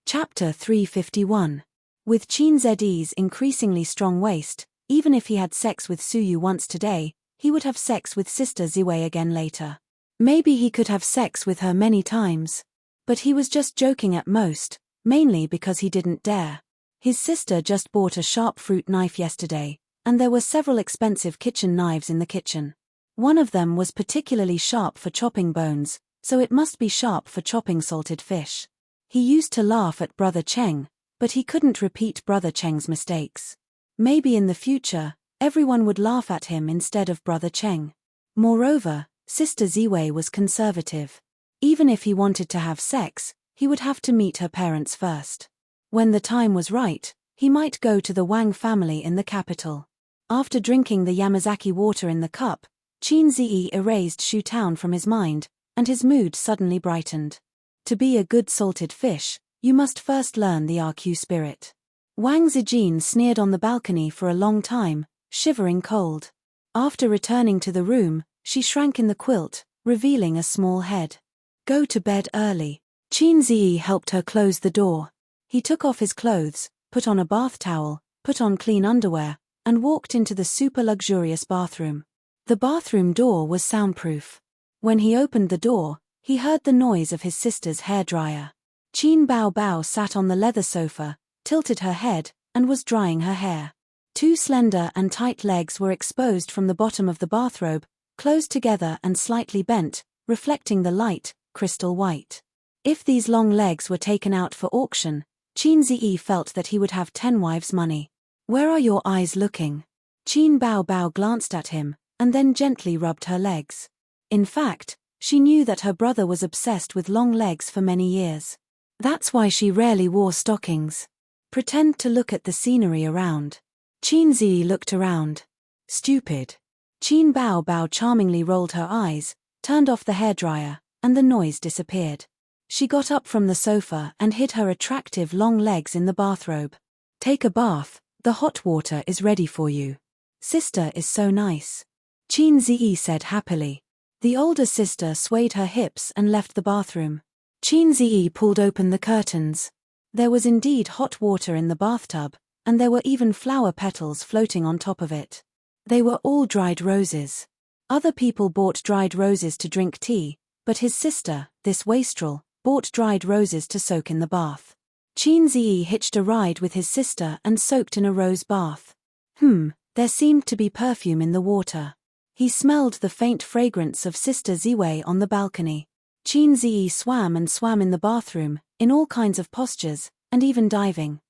Chapter 351. With Qin Z's increasingly strong waist, even if he had sex with Suyu once today, he would have sex with Sister Ziwei again later. Maybe he could have sex with her many times. But he was just joking at most, mainly because he didn't dare. His sister just bought a sharp fruit knife yesterday, and there were several expensive kitchen knives in the kitchen. One of them was particularly sharp for chopping bones, so it must be sharp for chopping salted fish. He used to laugh at Brother Cheng, but he couldn't repeat Brother Cheng's mistakes. Maybe in the future, everyone would laugh at him instead of Brother Cheng. Moreover, Sister Ziwei was conservative. Even if he wanted to have sex, he would have to meet her parents first. When the time was right, he might go to the Wang family in the capital. After drinking the Yamazaki water in the cup, Qin Zi erased Shu Town from his mind, and his mood suddenly brightened. To be a good salted fish, you must first learn the RQ spirit. Wang Zijin sneered on the balcony for a long time, shivering cold. After returning to the room, she shrank in the quilt, revealing a small head. Go to bed early. Qin Zi helped her close the door. He took off his clothes, put on a bath towel, put on clean underwear, and walked into the super luxurious bathroom. The bathroom door was soundproof. When he opened the door, he heard the noise of his sister's hairdryer. Qin Bao Bao sat on the leather sofa, tilted her head, and was drying her hair. Two slender and tight legs were exposed from the bottom of the bathrobe, closed together and slightly bent, reflecting the light, crystal white. If these long legs were taken out for auction, Qin Zi felt that he would have 10 wives' money. Where are your eyes looking? Qin Bao Bao glanced at him, and then gently rubbed her legs. In fact, she knew that her brother was obsessed with long legs for many years. That's why she rarely wore stockings. Pretend to look at the scenery around. Qin Zi looked around. Stupid. Qin Bao Bao charmingly rolled her eyes, turned off the hairdryer, and the noise disappeared. She got up from the sofa and hid her attractive long legs in the bathrobe. Take a bath, the hot water is ready for you. Sister is so nice. Qin Zi said happily. The older sister swayed her hips and left the bathroom. Qin Zi pulled open the curtains. There was indeed hot water in the bathtub, and there were even flower petals floating on top of it. They were all dried roses. Other people bought dried roses to drink tea, but his sister, this wastrel, bought dried roses to soak in the bath. Qin Zi hitched a ride with his sister and soaked in a rose bath. There seemed to be perfume in the water. He smelled the faint fragrance of Sister Ziwei on the balcony. Qin Zi swam in the bathroom, in all kinds of postures, and even diving.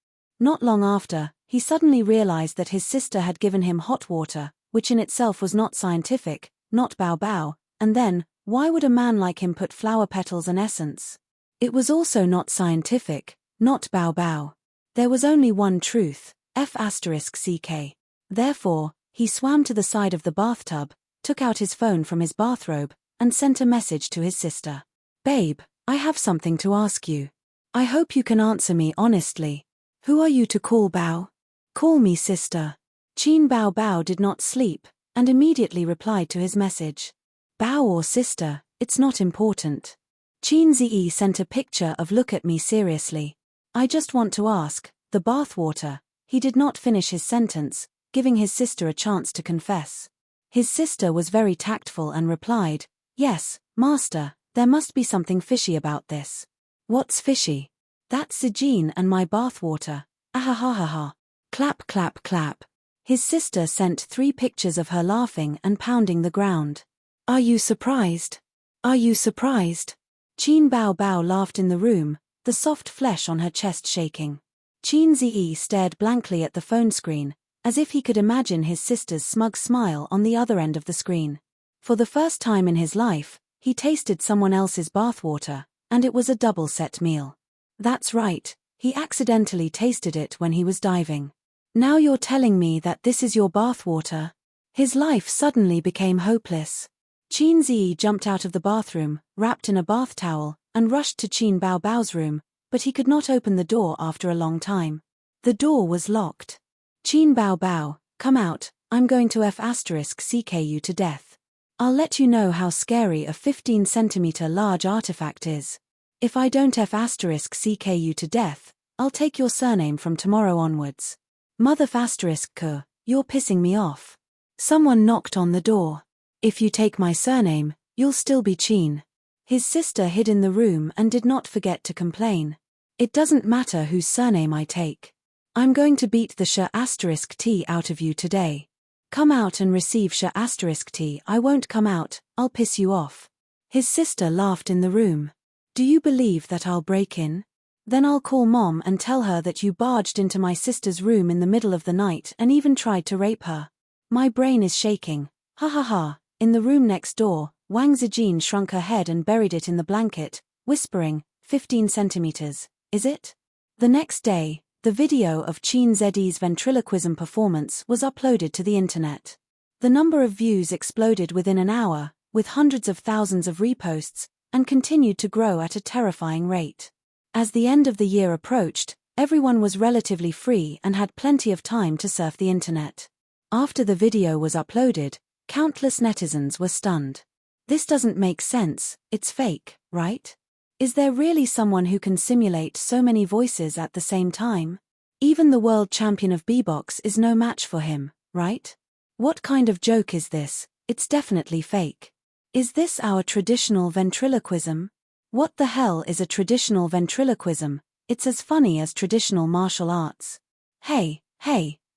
Not long after, he suddenly realized that his sister had given him hot water, which in itself was not scientific, not Bao Bao, and then, why would a man like him put flower petals and essence? It was also not scientific, not Bao Bao. There was only one truth, F***ck. Therefore, he swam to the side of the bathtub, took out his phone from his bathrobe, and sent a message to his sister. Babe, I have something to ask you. I hope you can answer me honestly. Who are you to call Bao? Call me sister. Qin Bao Bao did not sleep, and immediately replied to his message. Bao or sister, it's not important. Qin Zi sent a picture of look at me seriously. I just want to ask, the bathwater. He did not finish his sentence, giving his sister a chance to confess. His sister was very tactful and replied, Yes, master, there must be something fishy about this. What's fishy? That's Zijin and my bathwater. Ahahaha. Clap clap clap. His sister sent 3 pictures of her laughing and pounding the ground. Are you surprised? Are you surprised? Qin Bao Bao laughed in the room, the soft flesh on her chest shaking. Qin Zi stared blankly at the phone screen, as if he could imagine his sister's smug smile on the other end of the screen. For the first time in his life, he tasted someone else's bathwater, and it was a double-set meal. That's right, he accidentally tasted it when he was diving. Now you're telling me that this is your bathwater? His life suddenly became hopeless. Qin Zi jumped out of the bathroom, wrapped in a bath towel, and rushed to Qin Bao Bao's room, but he could not open the door after a long time. The door was locked. Qin Bao Bao, come out, I'm going to F***ck you to death. I'll let you know how scary a 15-centimeter large artifact is. If I don't f*ck you to death, I'll take your surname from tomorrow onwards. Mother *k, you're pissing me off. Someone knocked on the door. If you take my surname, you'll still be Chin. His sister hid in the room and did not forget to complain. It doesn't matter whose surname I take. I'm going to beat the *t out of you today. Come out and receive *t. I won't come out, I'll piss you off. His sister laughed in the room. Do you believe that I'll break in? Then I'll call Mom and tell her that you barged into my sister's room in the middle of the night and even tried to rape her. My brain is shaking. Ha ha ha. In the room next door, Wang Zijin shrunk her head and buried it in the blanket, whispering, 15 centimeters, is it? The next day, the video of Chin Zed's ventriloquism performance was uploaded to the internet. The number of views exploded within an hour, with hundreds of thousands of reposts, and continued to grow at a terrifying rate. As the end of the year approached, everyone was relatively free and had plenty of time to surf the internet. After the video was uploaded, countless netizens were stunned. This doesn't make sense, it's fake, right? Is there really someone who can simulate so many voices at the same time? Even the world champion of beatbox is no match for him, right? What kind of joke is this? It's definitely fake. Is this our traditional ventriloquism? What the hell is a traditional ventriloquism? It's as funny as traditional martial arts. Hey,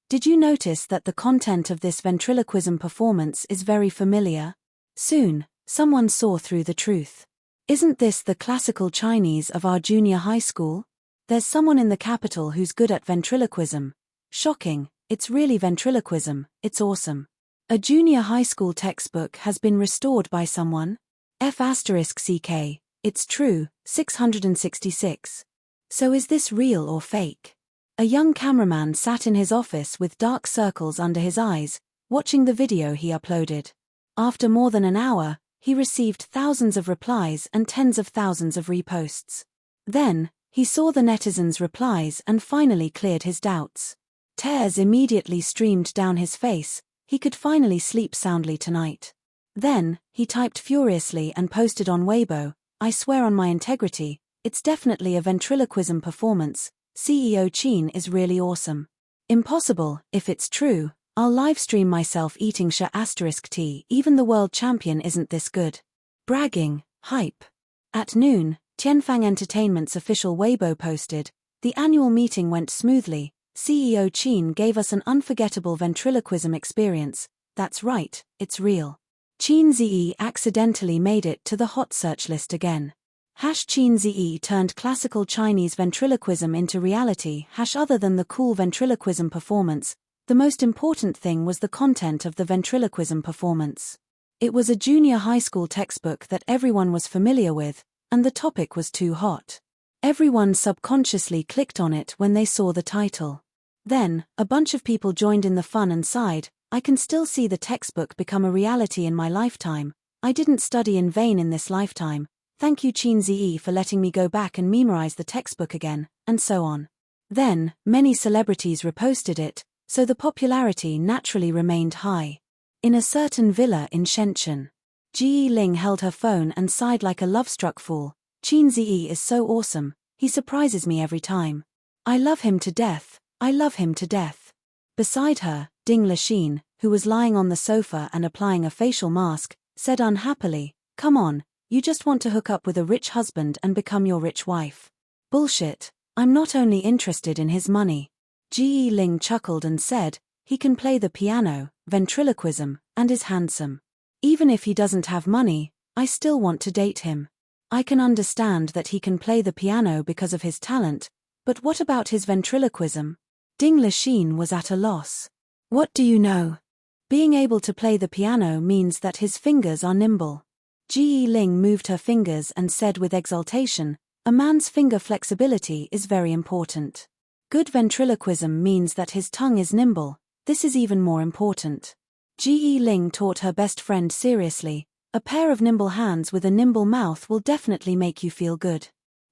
did you notice that the content of this ventriloquism performance is very familiar? Soon, someone saw through the truth. Isn't this the classical Chinese of our junior high school? There's someone in the capital who's good at ventriloquism. Shocking, it's really ventriloquism, it's awesome. A junior high school textbook has been restored by someone. f*ck, it's true, 666. So is this real or fake? A young cameraman sat in his office with dark circles under his eyes, watching the video he uploaded. After more than an hour, he received thousands of replies and tens of thousands of reposts. Then, he saw the netizens' replies and finally cleared his doubts. Tears immediately streamed down his face. He could finally sleep soundly tonight. Then, he typed furiously and posted on Weibo, I swear on my integrity, it's definitely a ventriloquism performance. CEO Chin is really awesome. Impossible, if it's true, I'll livestream myself eating *t, even the world champion isn't this good. Bragging, hype. At noon, Tianfang Entertainment's official Weibo posted, the annual meeting went smoothly, CEO Chin gave us an unforgettable ventriloquism experience, that's right, it's real. Chin Ze accidentally made it to the hot search list again. Chin Ze turned classical Chinese ventriloquism into reality. Other than the cool ventriloquism performance, the most important thing was the content of the ventriloquism performance. It was a junior high school textbook that everyone was familiar with, and the topic was too hot. Everyone subconsciously clicked on it when they saw the title. Then, a bunch of people joined in the fun and sighed, I can still see the textbook become a reality in my lifetime. I didn't study in vain in this lifetime. Thank you Chin Ze for letting me go back and memorize the textbook again, and so on. Then, many celebrities reposted it, so the popularity naturally remained high. In a certain villa in Shenzhen, Ji Ling held her phone and sighed like a love-struck fool. Chin Ze is so awesome, he surprises me every time. I love him to death, I love him to death. Beside her, Ding Lexin, who was lying on the sofa and applying a facial mask, said unhappily, come on, you just want to hook up with a rich husband and become your rich wife. Bullshit, I'm not only interested in his money. Ji Ling chuckled and said, he can play the piano, ventriloquism, and is handsome. Even if he doesn't have money, I still want to date him. I can understand that he can play the piano because of his talent, but what about his ventriloquism? Ding Lexin was at a loss. What do you know? Being able to play the piano means that his fingers are nimble. Ji Ling moved her fingers and said with exultation, a man's finger flexibility is very important. Good ventriloquism means that his tongue is nimble, this is even more important. Ji Ling taught her best friend seriously, a pair of nimble hands with a nimble mouth will definitely make you feel good.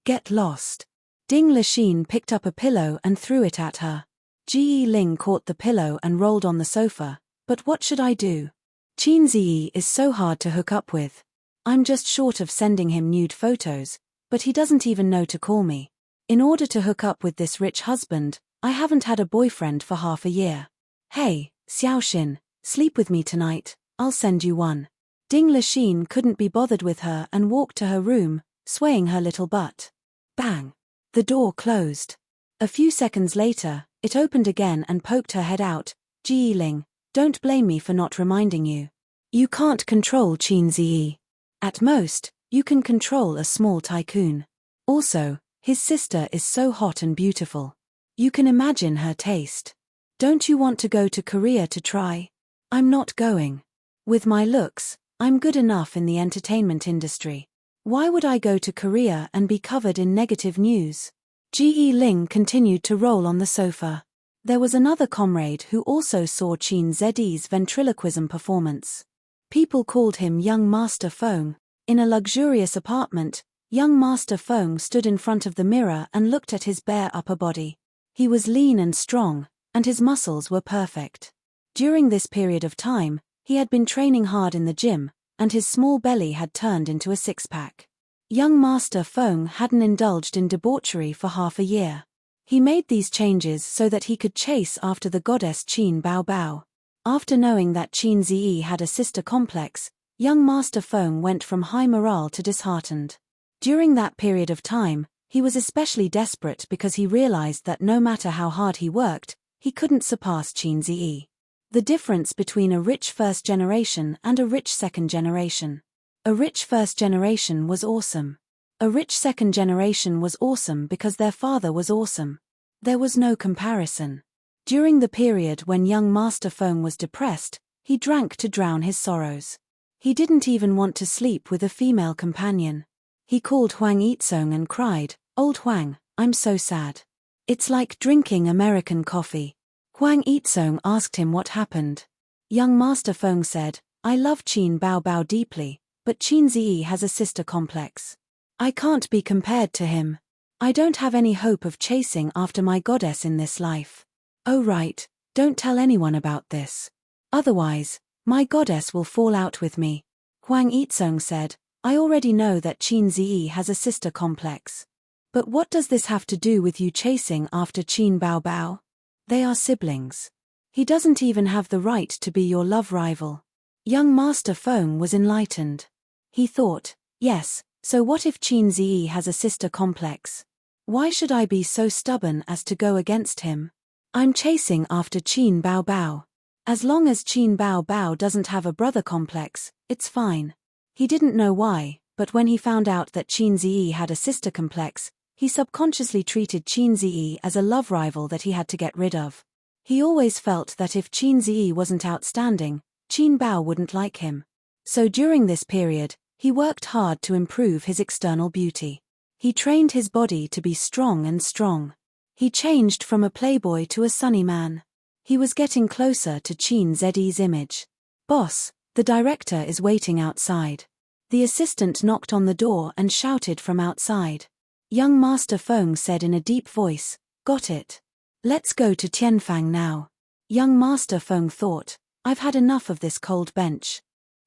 Get lost. Ding Lexin picked up a pillow and threw it at her. Ji Ling caught the pillow and rolled on the sofa, but what should I do? Chin Ze is so hard to hook up with. I'm just short of sending him nude photos. But he doesn't even know to call me. In order to hook up with this rich husband, I haven't had a boyfriend for half a year. Hey, Xiaoxin, sleep with me tonight, I'll send you one. Ding Lixin couldn't be bothered with her and walked to her room, swaying her little butt. Bang! The door closed. A few seconds later, it opened again and poked her head out. Ji Ling, don't blame me for not reminding you. You can't control Qin Ziyi. At most, you can control a small tycoon. Also, his sister is so hot and beautiful. You can imagine her taste. Don't you want to go to Korea to try? I'm not going. With my looks, I'm good enough in the entertainment industry. Why would I go to Korea and be covered in negative news? Ji Ling continued to roll on the sofa. There was another comrade who also saw Qin Ziyi's ventriloquism performance. People called him Young Master Feng. In a luxurious apartment, young Master Feng stood in front of the mirror and looked at his bare upper body. He was lean and strong, and his muscles were perfect. During this period of time, he had been training hard in the gym, and his small belly had turned into a six-pack. Young Master Feng hadn't indulged in debauchery for half a year. He made these changes so that he could chase after the goddess Qin Baobao. After knowing that Qin Ziyi had a sister complex, young Master Feng went from high morale to disheartened. During that period of time, he was especially desperate because he realized that no matter how hard he worked, he couldn't surpass Qin Ziyi. The difference between a rich first generation and a rich second generation. A rich first generation was awesome. A rich second generation was awesome because their father was awesome. There was no comparison. During the period when young Master Feng was depressed, he drank to drown his sorrows. He didn't even want to sleep with a female companion. He called Huang Yizong and cried, "Old Huang, I'm so sad. It's like drinking American coffee." Huang Yizong asked him what happened. Young Master Feng said, "I love Qin Baobao deeply, but Qin Ziyi has a sister complex. I can't be compared to him. I don't have any hope of chasing after my goddess in this life." "Oh right, don't tell anyone about this. Otherwise, my goddess will fall out with me." Huang Yizong said, "I already know that Qin Ziyi has a sister complex. But what does this have to do with you chasing after Qin Baobao? They are siblings. He doesn't even have the right to be your love rival." Young Master Feng was enlightened. He thought, yes, so what if Qin Ziyi has a sister complex? Why should I be so stubborn as to go against him? I'm chasing after Qin Baobao. As long as Qin Baobao doesn't have a brother complex, it's fine. He didn't know why, but when he found out that Qin Ziyi had a sister complex, he subconsciously treated Qin Ziyi as a love rival that he had to get rid of. He always felt that if Qin Ziyi wasn't outstanding, Qin Bao wouldn't like him. So during this period, he worked hard to improve his external beauty. He trained his body to be strong and strong. He changed from a playboy to a sunny man. He was getting closer to Qin Ziyi's image. "Boss, the director is waiting outside." The assistant knocked on the door and shouted from outside. Young Master Feng said in a deep voice, "Got it. Let's go to Tianfang now." Young Master Feng thought, "I've had enough of this cold bench."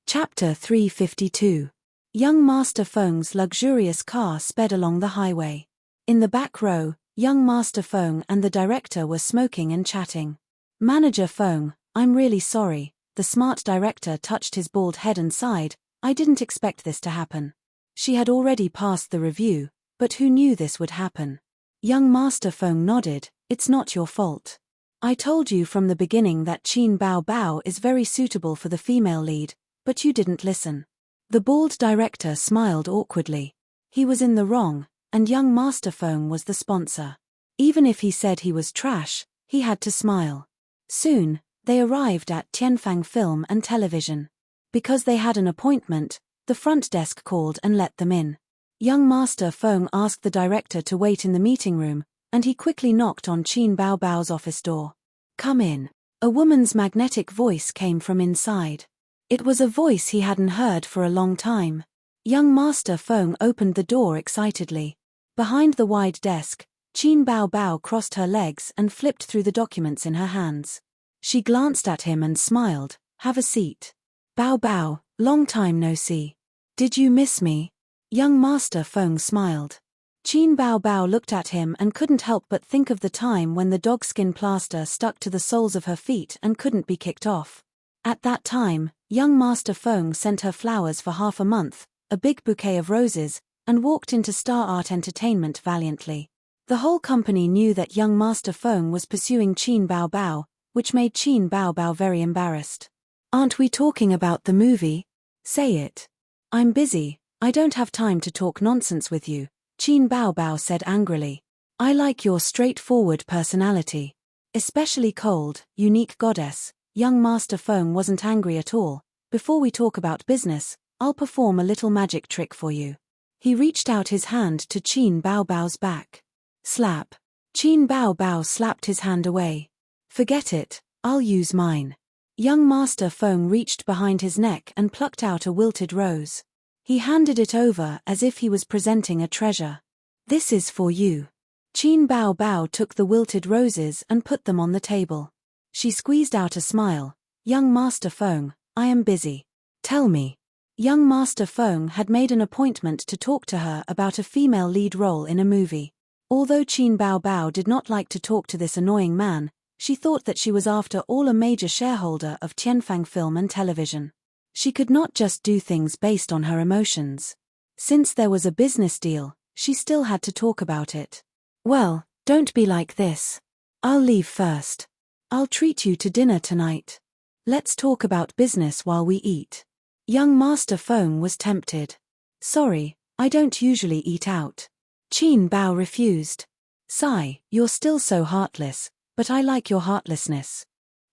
Chapter 352. Young Master Feng's luxurious car sped along the highway. In the back row, young Master Feng and the director were smoking and chatting. "Manager Feng, I'm really sorry," the smart director touched his bald head and sighed, "I didn't expect this to happen." She had already passed the review, but who knew this would happen? Young Master Feng nodded, "It's not your fault. I told you from the beginning that Qin Baobao is very suitable for the female lead, but you didn't listen." The bald director smiled awkwardly. He was in the wrong, and young Master Feng was the sponsor. Even if he said he was trash, he had to smile. Soon, they arrived at Tianfang Film and Television. Because they had an appointment, the front desk called and let them in. Young Master Feng asked the director to wait in the meeting room, and he quickly knocked on Qin Baobao's office door. "Come in." A woman's magnetic voice came from inside. It was a voice he hadn't heard for a long time. Young Master Feng opened the door excitedly. Behind the wide desk, Qin Baobao crossed her legs and flipped through the documents in her hands. She glanced at him and smiled. "Have a seat." "Baobao, long time no see. Did you miss me?" Young Master Feng smiled. Qin Bao Bao looked at him and couldn't help but think of the time when the dogskin plaster stuck to the soles of her feet and couldn't be kicked off. At that time, young Master Feng sent her flowers for half a month, a big bouquet of roses, and walked into Star Art Entertainment valiantly. The whole company knew that young Master Feng was pursuing Qin Bao Bao, which made Qin Bao Bao very embarrassed. "Aren't we talking about the movie? Say it." "I'm busy, I don't have time to talk nonsense with you," Qin Bao Bao said angrily. "I like your straightforward personality. Especially cold, unique goddess." Young Master Feng wasn't angry at all. "Before we talk about business, I'll perform a little magic trick for you." He reached out his hand to Qin Bao Bao's back. Slap. Qin Bao Bao slapped his hand away. "Forget it, I'll use mine." Young Master Feng reached behind his neck and plucked out a wilted rose. He handed it over as if he was presenting a treasure. "This is for you." Qin Bao Bao took the wilted roses and put them on the table. She squeezed out a smile. "Young Master Feng, I am busy. Tell me." Young Master Feng had made an appointment to talk to her about a female lead role in a movie. Although Qin Bao Bao did not like to talk to this annoying man, she thought that she was after all a major shareholder of Tianfang Film and Television. She could not just do things based on her emotions. Since there was a business deal, she still had to talk about it. "Well, don't be like this. I'll leave first. I'll treat you to dinner tonight. Let's talk about business while we eat." Young Master Feng was tempted. "Sorry, I don't usually eat out." Qin Bao refused. "Sigh, you're still so heartless, but I like your heartlessness.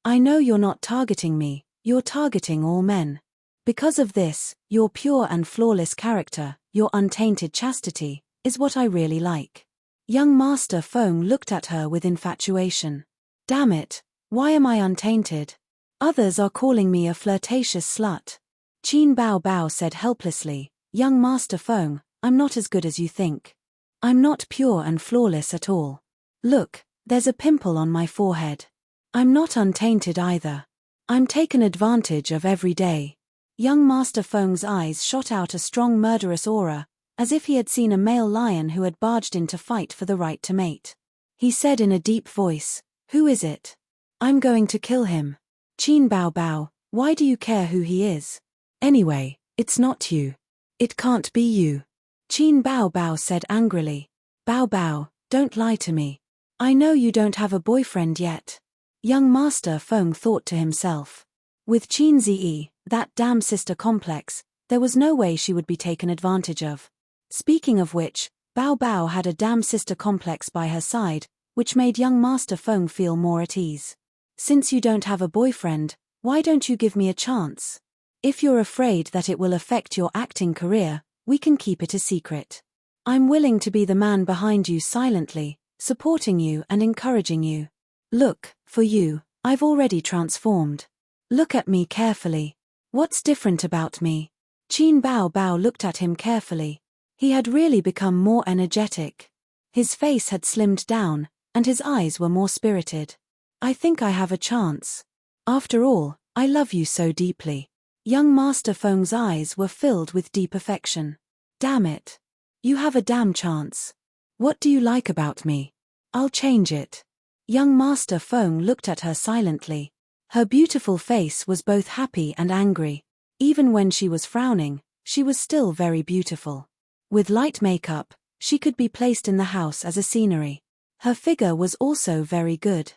I know you're not targeting me, you're targeting all men. Because of this, your pure and flawless character, your untainted chastity, is what I really like." Young Master Feng looked at her with infatuation. "Damn it, why am I untainted? Others are calling me a flirtatious slut." Qin Bao Bao said helplessly, "Young Master Feng, I'm not as good as you think. I'm not pure and flawless at all. Look, there's a pimple on my forehead. I'm not untainted either. I'm taken advantage of every day." Young Master Feng's eyes shot out a strong murderous aura, as if he had seen a male lion who had barged in to fight for the right to mate. He said in a deep voice, "Who is it? I'm going to kill him." "Qin Bao Bao, why do you care who he is? Anyway, it's not you. It can't be you." Qin Bao Bao said angrily. "Bao Bao, don't lie to me. I know you don't have a boyfriend yet." Young Master Feng thought to himself. With Qin Zi, that damn sister complex, there was no way she would be taken advantage of. Speaking of which, Bao Bao had a damn sister complex by her side, which made young Master Feng feel more at ease. "Since you don't have a boyfriend, why don't you give me a chance? If you're afraid that it will affect your acting career, we can keep it a secret. I'm willing to be the man behind you silently, supporting you and encouraging you. Look, for you, I've already transformed. Look at me carefully. What's different about me?" Qin Bao Bao looked at him carefully. He had really become more energetic. His face had slimmed down, and his eyes were more spirited. "I think I have a chance. After all, I love you so deeply." Young Master Feng's eyes were filled with deep affection. "Damn it. You have a damn chance. What do you like about me? I'll change it." Young Master Feng looked at her silently. Her beautiful face was both happy and angry. Even when she was frowning, she was still very beautiful. With light makeup, she could be placed in the house as a scenery. Her figure was also very good.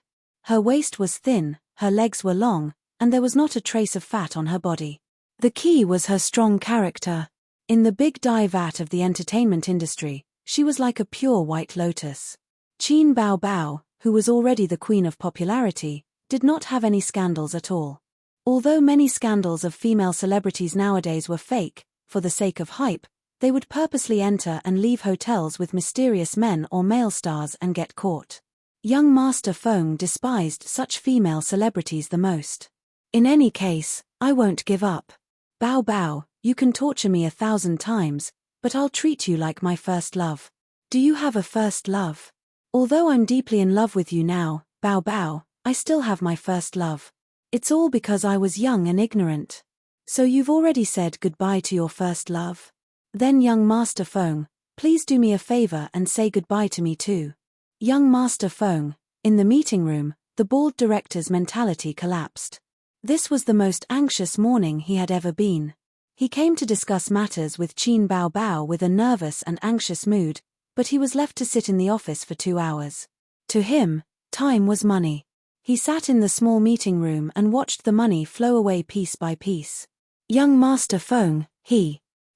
Her waist was thin, her legs were long, and there was not a trace of fat on her body. The key was her strong character. In the big dye vat of the entertainment industry, she was like a pure white lotus. Qin Bao Bao, who was already the queen of popularity, did not have any scandals at all. Although many scandals of female celebrities nowadays were fake, for the sake of hype, they would purposely enter and leave hotels with mysterious men or male stars and get caught. Young Master Feng despised such female celebrities the most. "In any case, I won't give up. Bao Bao, you can torture me 1,000 times, but I'll treat you like my first love." "Do you have a first love?" "Although I'm deeply in love with you now, Bao Bao, I still have my first love. It's all because I was young and ignorant." "So you've already said goodbye to your first love?" Then young Master Feng, please do me a favor and say goodbye to me too. Young Master Feng, in the meeting room, the bald director's mentality collapsed. This was the most anxious morning he had ever been. He came to discuss matters with Qin Bao Bao with a nervous and anxious mood, but he was left to sit in the office for 2 hours. To him, time was money. He sat in the small meeting room and watched the money flow away piece by piece. Young Master Feng,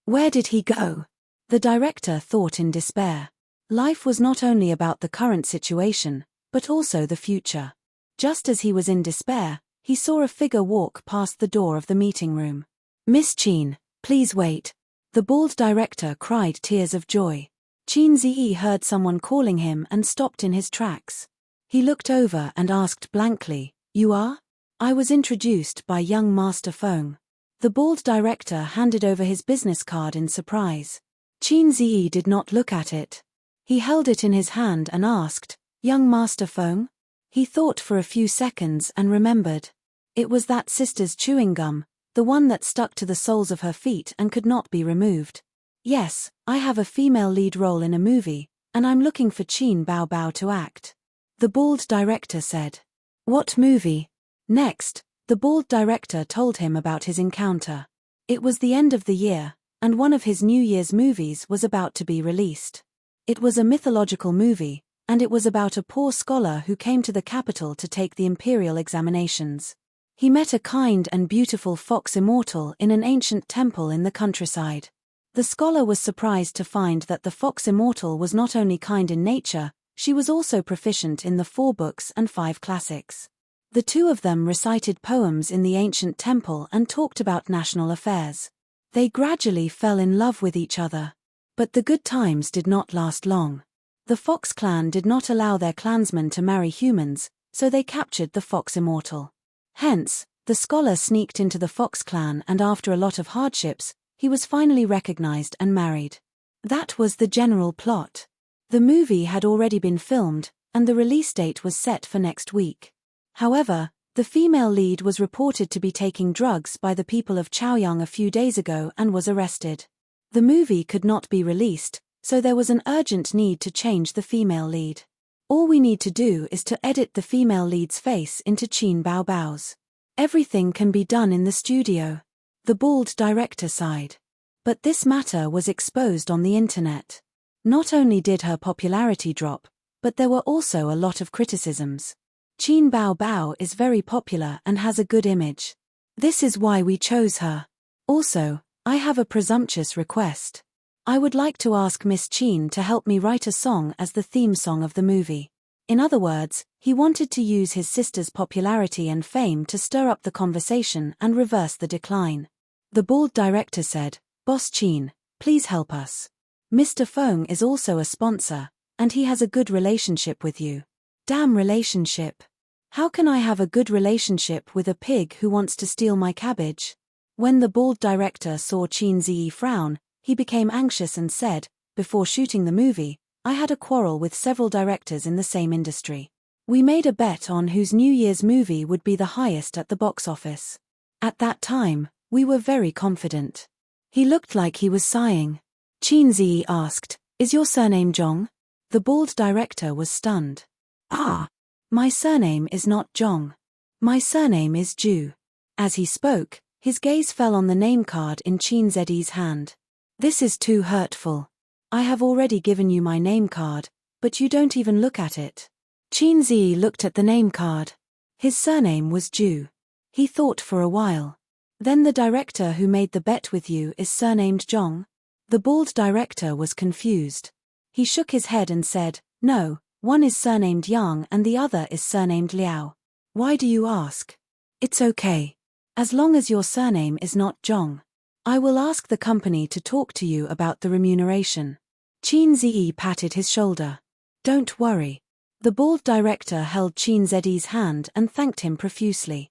where did he go? The director thought in despair. Life was not only about the current situation, but also the future. Just as he was in despair, he saw a figure walk past the door of the meeting room. Miss Qin, please wait. The bald director cried tears of joy. Qin Ziyi heard someone calling him and stopped in his tracks. He looked over and asked blankly, "You are?" "I was introduced by young Master Feng." The bald director handed over his business card in surprise. Qin Ziyi did not look at it. He held it in his hand and asked, "Young Master Feng?" He thought for a few seconds and remembered. It was that sister's chewing gum, the one that stuck to the soles of her feet and could not be removed. "Yes, I have a female lead role in a movie, and I'm looking for Qin Bao Bao to act," the bald director said. "What movie?" Next, the bald director told him about his encounter. It was the end of the year, and one of his New Year's movies was about to be released. It was a mythological movie, and it was about a poor scholar who came to the capital to take the imperial examinations. He met a kind and beautiful fox immortal in an ancient temple in the countryside. The scholar was surprised to find that the fox immortal was not only kind in nature, she was also proficient in the 4 books and 5 classics. The two of them recited poems in the ancient temple and talked about national affairs. They gradually fell in love with each other. But the good times did not last long. The Fox clan did not allow their clansmen to marry humans, so they captured the fox immortal. Hence, the scholar sneaked into the Fox clan and after a lot of hardships, he was finally recognized and married. That was the general plot. The movie had already been filmed, and the release date was set for next week. However, the female lead was reported to be taking drugs by the people of Chaoyang a few days ago and was arrested. The movie could not be released, so there was an urgent need to change the female lead. All we need to do is to edit the female lead's face into Qin Bao Bao's. Everything can be done in the studio. The bald director sighed. But this matter was exposed on the internet. Not only did her popularity drop, but there were also a lot of criticisms. Qin Bao Bao is very popular and has a good image. This is why we chose her. Also, I have a presumptuous request. I would like to ask Miss Qin to help me write a song as the theme song of the movie. In other words, he wanted to use his sister's popularity and fame to stir up the conversation and reverse the decline. The bald director said, "Boss Qin, please help us. Mr. Feng is also a sponsor, and he has a good relationship with you." Damn relationship. How can I have a good relationship with a pig who wants to steal my cabbage? When the bald director saw Qin Ziyi frown, he became anxious and said, "Before shooting the movie, I had a quarrel with several directors in the same industry. We made a bet on whose New Year's movie would be the highest at the box office. At that time, we were very confident." He looked like he was sighing. Qin Ziyi asked, "Is your surname Zhong?" The bald director was stunned. "Ah, my surname is not Zhong. My surname is Zhu." As he spoke, his gaze fell on the name card in Qin Ziyi's hand. "This is too hurtful. I have already given you my name card, but you don't even look at it." Qin Ziyi looked at the name card. His surname was Zhu. He thought for a while. "Then the director who made the bet with you is surnamed Zhong?" The bald director was confused. He shook his head and said, "No, one is surnamed Yang and the other is surnamed Liao. Why do you ask? It's okay. As long as your surname is not Zhong. I will ask the company to talk to you about the remuneration." Qin Ziyi patted his shoulder. "Don't worry." The bald director held Qin Ziyi's hand and thanked him profusely.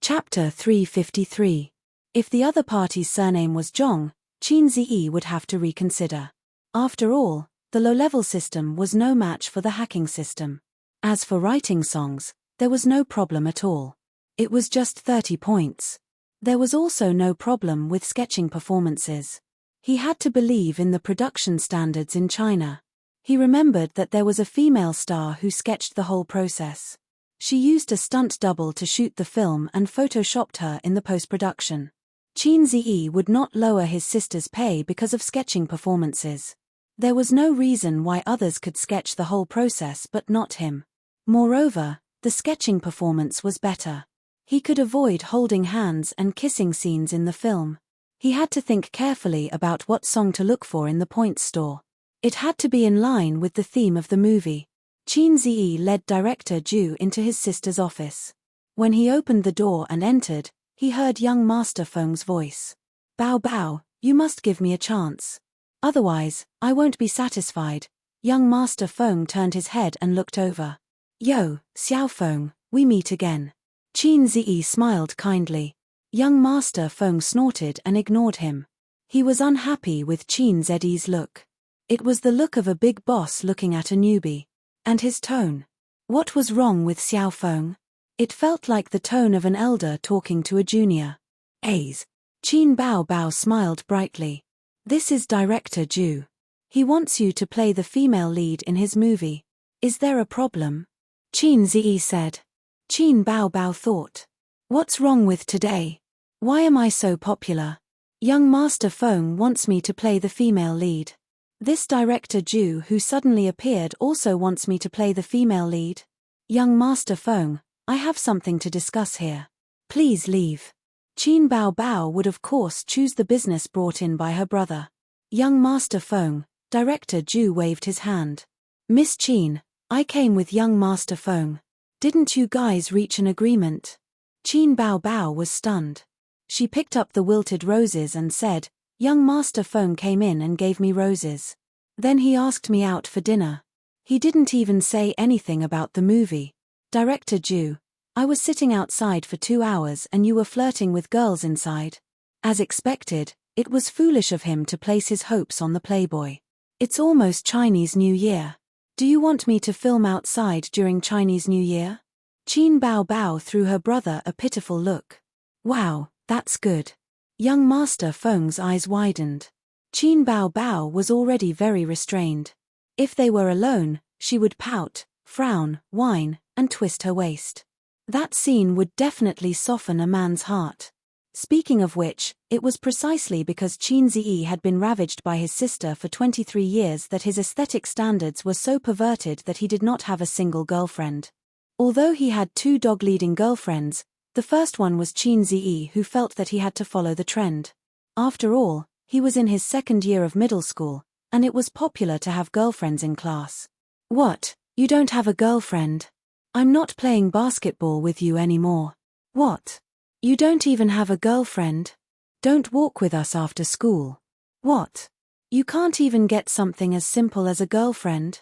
Chapter 353. If the other party's surname was Zhong, Qin Ziyi would have to reconsider. After all, the low-level system was no match for the hacking system. As for writing songs, there was no problem at all. It was just 30 points. There was also no problem with sketching performances. He had to believe in the production standards in China. He remembered that there was a female star who sketched the whole process. She used a stunt double to shoot the film and photoshopped her in the post-production. Qin Ziyi would not lower his sister's pay because of sketching performances. There was no reason why others could sketch the whole process but not him. Moreover, the sketching performance was better. He could avoid holding hands and kissing scenes in the film. He had to think carefully about what song to look for in the points store. It had to be in line with the theme of the movie. Qin Ziyi led director Zhu into his sister's office. When he opened the door and entered, he heard young Master Feng's voice. "Bao Bao, you must give me a chance. Otherwise, I won't be satisfied." Young Master Feng turned his head and looked over. "Yo, Xiao Feng, we meet again." Qin Ziyi smiled kindly. Young Master Feng snorted and ignored him. He was unhappy with Qin Ziyi's look. It was the look of a big boss looking at a newbie. And his tone. What was wrong with Xiao Feng? It felt like the tone of an elder talking to a junior. "A's." Qin Bao Bao smiled brightly. "This is Director Zhu. He wants you to play the female lead in his movie. Is there a problem?" Qin Ziyi said. Qin Bao Bao thought. What's wrong with today? Why am I so popular? Young Master Feng wants me to play the female lead. This director Zhu who suddenly appeared also wants me to play the female lead. Young Master Feng, I have something to discuss here. Please leave. Qin Bao Bao would of course choose the business brought in by her brother. Young Master Feng, director Zhu waved his hand. Miss Qin, I came with young Master Feng. Didn't you guys reach an agreement? Qin Bao Bao was stunned. She picked up the wilted roses and said, Young Master Feng came in and gave me roses. Then he asked me out for dinner. He didn't even say anything about the movie. Director Zhu, I was sitting outside for 2 hours and you were flirting with girls inside. As expected, it was foolish of him to place his hopes on the playboy. It's almost Chinese New Year. Do you want me to film outside during Chinese New Year? Qin Bao Bao threw her brother a pitiful look. Wow, that's good. Young Master Feng's eyes widened. Qin Bao Bao was already very restrained. If they were alone, she would pout, frown, whine, and twist her waist. That scene would definitely soften a man's heart. Speaking of which, it was precisely because Qin Ziyi had been ravaged by his sister for 23 years that his aesthetic standards were so perverted that he did not have a single girlfriend. Although he had 2 dog-leading girlfriends, the first one was Qin Ziyi who felt that he had to follow the trend. After all, he was in his 2nd year of middle school, and it was popular to have girlfriends in class. What, you don't have a girlfriend? I'm not playing basketball with you anymore. What? You don't even have a girlfriend? Don't walk with us after school. What? You can't even get something as simple as a girlfriend?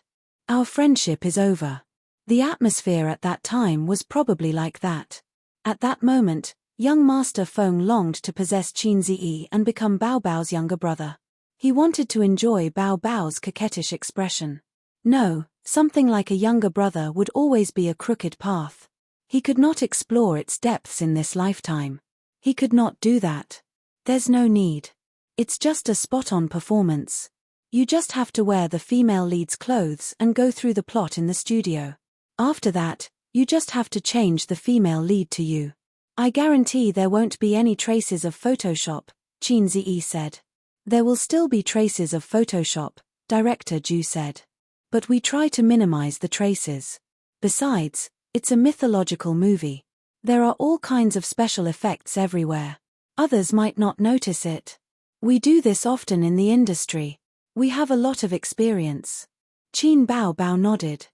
Our friendship is over. The atmosphere at that time was probably like that. At that moment, young Master Feng longed to possess Qin Ziyi and become Bao Bao's younger brother. He wanted to enjoy Bao Bao's coquettish expression. No, something like a younger brother would always be a crooked path. He could not explore its depths in this lifetime. He could not do that. There's no need. It's just a spot-on performance. You just have to wear the female lead's clothes and go through the plot in the studio. After that, you just have to change the female lead to you. I guarantee there won't be any traces of Photoshop, Qin Ziyi said. There will still be traces of Photoshop, Director Zhu said. But we try to minimize the traces. Besides, it's a mythological movie. There are all kinds of special effects everywhere. Others might not notice it. We do this often in the industry. We have a lot of experience. Qin Bao Bao nodded.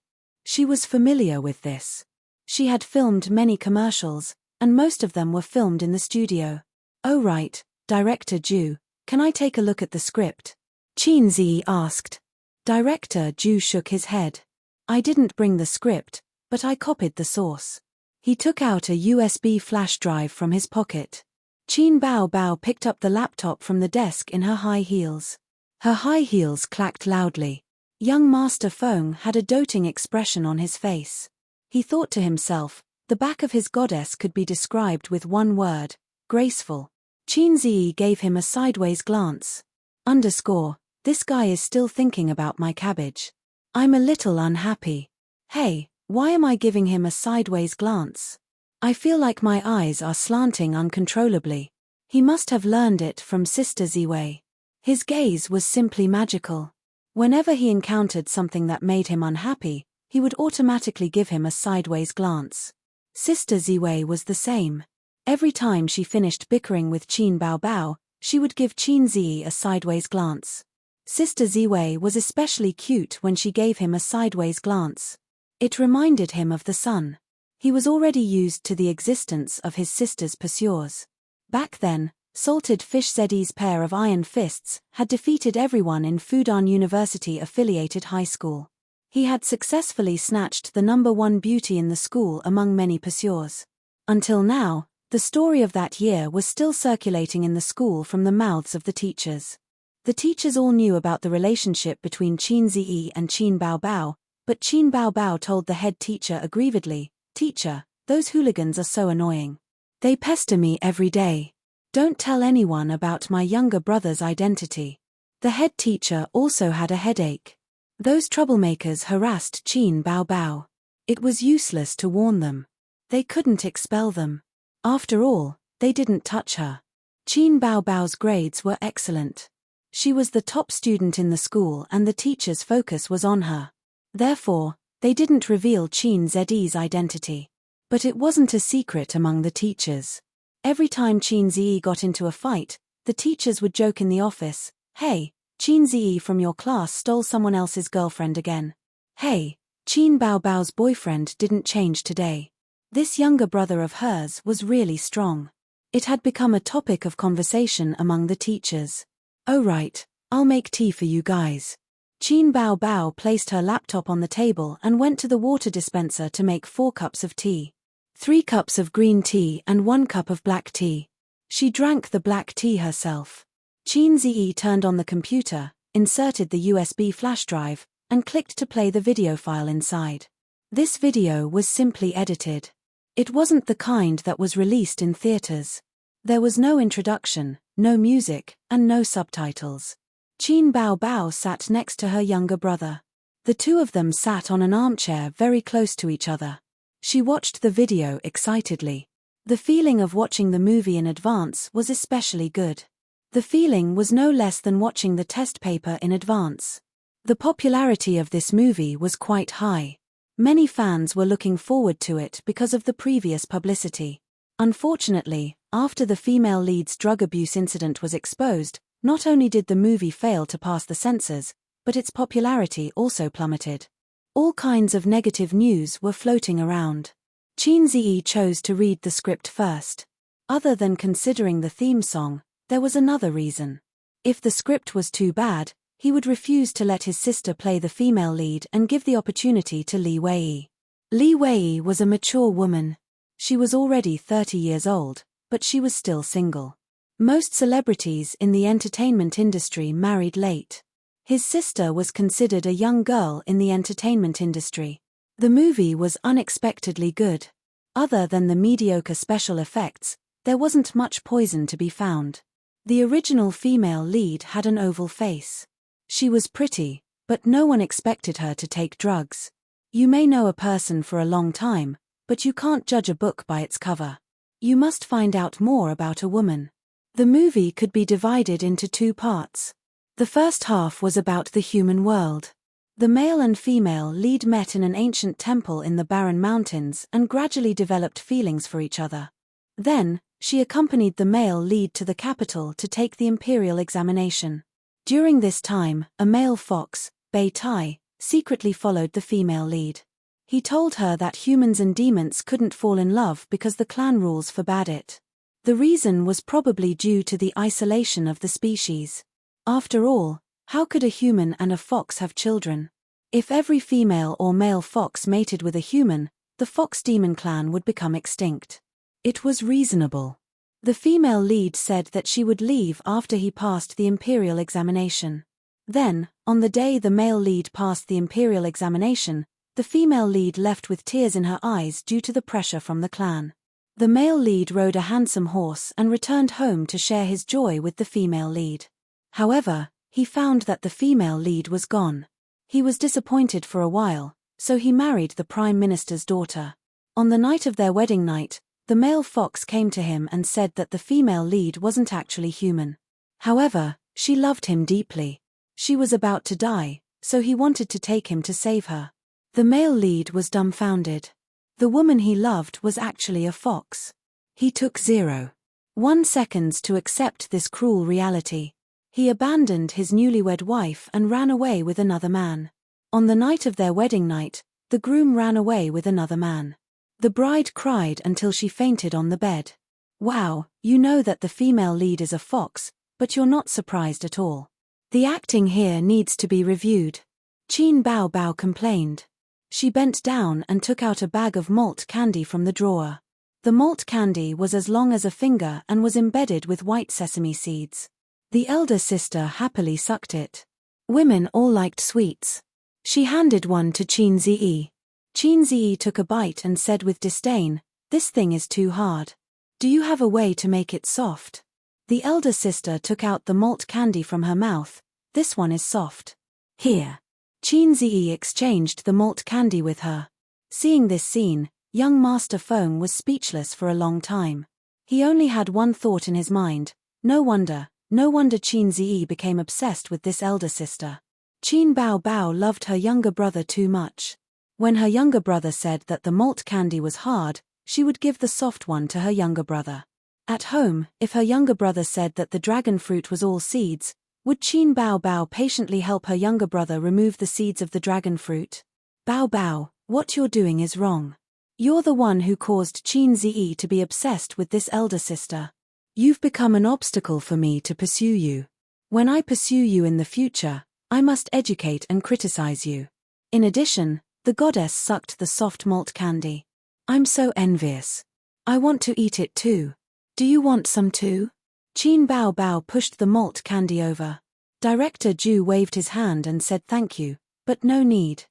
She was familiar with this. She had filmed many commercials, and most of them were filmed in the studio. Oh right, Director Zhu, can I take a look at the script? Qin Ziyi asked. Director Zhu shook his head. I didn't bring the script, but I copied the source. He took out a USB flash drive from his pocket. Qin Bao Bao picked up the laptop from the desk in her high heels. Her high heels clacked loudly. Young Master Feng had a doting expression on his face. He thought to himself, the back of his goddess could be described with one word, graceful. Qin Ziyi gave him a sideways glance. This guy is still thinking about my cabbage. I'm a little unhappy. Hey, why am I giving him a sideways glance? I feel like my eyes are slanting uncontrollably. He must have learned it from Sister Ziwei. His gaze was simply magical. Whenever he encountered something that made him unhappy, he would automatically give him a sideways glance. Sister Ziwei was the same. Every time she finished bickering with Qin Baobao, she would give Qin Ziyi a sideways glance. Sister Ziwei was especially cute when she gave him a sideways glance. It reminded him of the sun. He was already used to the existence of his sister's pursuers. Back then, Salted Fish Zeddy's pair of iron fists had defeated everyone in Fudan University-affiliated high school. He had successfully snatched the #1 beauty in the school among many pursuers. Until now, the story of that year was still circulating in the school from the mouths of the teachers. The teachers all knew about the relationship between Qin Ziyi and Qin Baobao, but Qin Baobao told the head teacher aggrievedly, "Teacher, those hooligans are so annoying. They pester me every day. Don't tell anyone about my younger brother's identity." The head teacher also had a headache. Those troublemakers harassed Qin Baobao. It was useless to warn them. They couldn't expel them. After all, they didn't touch her. Qin Baobao's grades were excellent. She was the top student in the school and the teacher's focus was on her. Therefore, they didn't reveal Qin Ziyi's identity. But it wasn't a secret among the teachers. Every time Qin Ziyi got into a fight, the teachers would joke in the office, "Hey, Qin Ziyi from your class stole someone else's girlfriend again. Hey, Qin Baobao's boyfriend didn't change today. This younger brother of hers was really strong." It had become a topic of conversation among the teachers. "Oh right, I'll make tea for you guys." Qin Baobao placed her laptop on the table and went to the water dispenser to make 4 cups of tea. 3 cups of green tea and 1 cup of black tea. She drank the black tea herself. Qin Ziyi turned on the computer, inserted the USB flash drive, and clicked to play the video file inside. This video was simply edited. It wasn't the kind that was released in theaters. There was no introduction, no music, and no subtitles. Qin Baobao sat next to her younger brother. The two of them sat on an armchair very close to each other. She watched the video excitedly. The feeling of watching the movie in advance was especially good. The feeling was no less than watching the test paper in advance. The popularity of this movie was quite high. Many fans were looking forward to it because of the previous publicity. Unfortunately, after the female lead's drug abuse incident was exposed, not only did the movie fail to pass the censors, but its popularity also plummeted. All kinds of negative news were floating around. Qin Ziyi chose to read the script first. Other than considering the theme song, there was another reason. If the script was too bad, he would refuse to let his sister play the female lead and give the opportunity to Li Wei. Li Wei was a mature woman. She was already 30 years old, but she was still single. Most celebrities in the entertainment industry married late. His sister was considered a young girl in the entertainment industry. The movie was unexpectedly good. Other than the mediocre special effects, there wasn't much poison to be found. The original female lead had an oval face. She was pretty, but no one expected her to take drugs. You may know a person for a long time, but you can't judge a book by its cover. You must find out more about a woman. The movie could be divided into 2 parts. The first half was about the human world. The male and female lead met in an ancient temple in the Barren Mountains and gradually developed feelings for each other. Then, she accompanied the male lead to the capital to take the imperial examination. During this time, a male fox, Bei Tai, secretly followed the female lead. He told her that humans and demons couldn't fall in love because the clan rules forbade it. The reason was probably due to the isolation of the species. After all, how could a human and a fox have children? If every female or male fox mated with a human, the fox demon clan would become extinct. It was reasonable. The female lead said that she would leave after he passed the imperial examination. Then, on the day the male lead passed the imperial examination, the female lead left with tears in her eyes due to the pressure from the clan. The male lead rode a handsome horse and returned home to share his joy with the female lead. However, He found that the female lead was gone. He was disappointed for a while, so he married the Prime Minister's daughter. On the night of their wedding night, the male fox came to him and said that the female lead wasn't actually human. However, she loved him deeply. She was about to die, so he wanted to take him to save her. The male lead was dumbfounded. The woman he loved was actually a fox. He took 0.1 seconds to accept this cruel reality. He abandoned his newlywed wife and ran away with another man. On the night of their wedding night, the groom ran away with another man. The bride cried until she fainted on the bed. Wow, you know that the female lead is a fox, but you're not surprised at all. The acting here needs to be reviewed. Qin Bao Bao complained. She bent down and took out a bag of malt candy from the drawer. The malt candy was as long as a finger and was embedded with white sesame seeds. The elder sister happily sucked it. Women all liked sweets. She handed one to Qin Ziyi. Qin Ziyi took a bite and said with disdain, "This thing is too hard. Do you have a way to make it soft?" The elder sister took out the malt candy from her mouth. "This one is soft. Here." Qin Ziyi exchanged the malt candy with her. Seeing this scene, young Master Feng was speechless for a long time. He only had one thought in his mind: no wonder Qin Ziyi became obsessed with this elder sister. Qin Bao Bao loved her younger brother too much. When her younger brother said that the malt candy was hard, she would give the soft one to her younger brother. At home, if her younger brother said that the dragon fruit was all seeds, would Qin Bao Bao patiently help her younger brother remove the seeds of the dragon fruit? "Bao Bao, what you're doing is wrong. You're the one who caused Qin Ziyi to be obsessed with this elder sister. You've become an obstacle for me to pursue you. When I pursue you in the future, I must educate and criticize you." In addition, the goddess sucked the soft malt candy. "I'm so envious. I want to eat it too. Do you want some too?" Qin Bao Bao pushed the malt candy over. Director Zhu waved his hand and said thank you, but no need.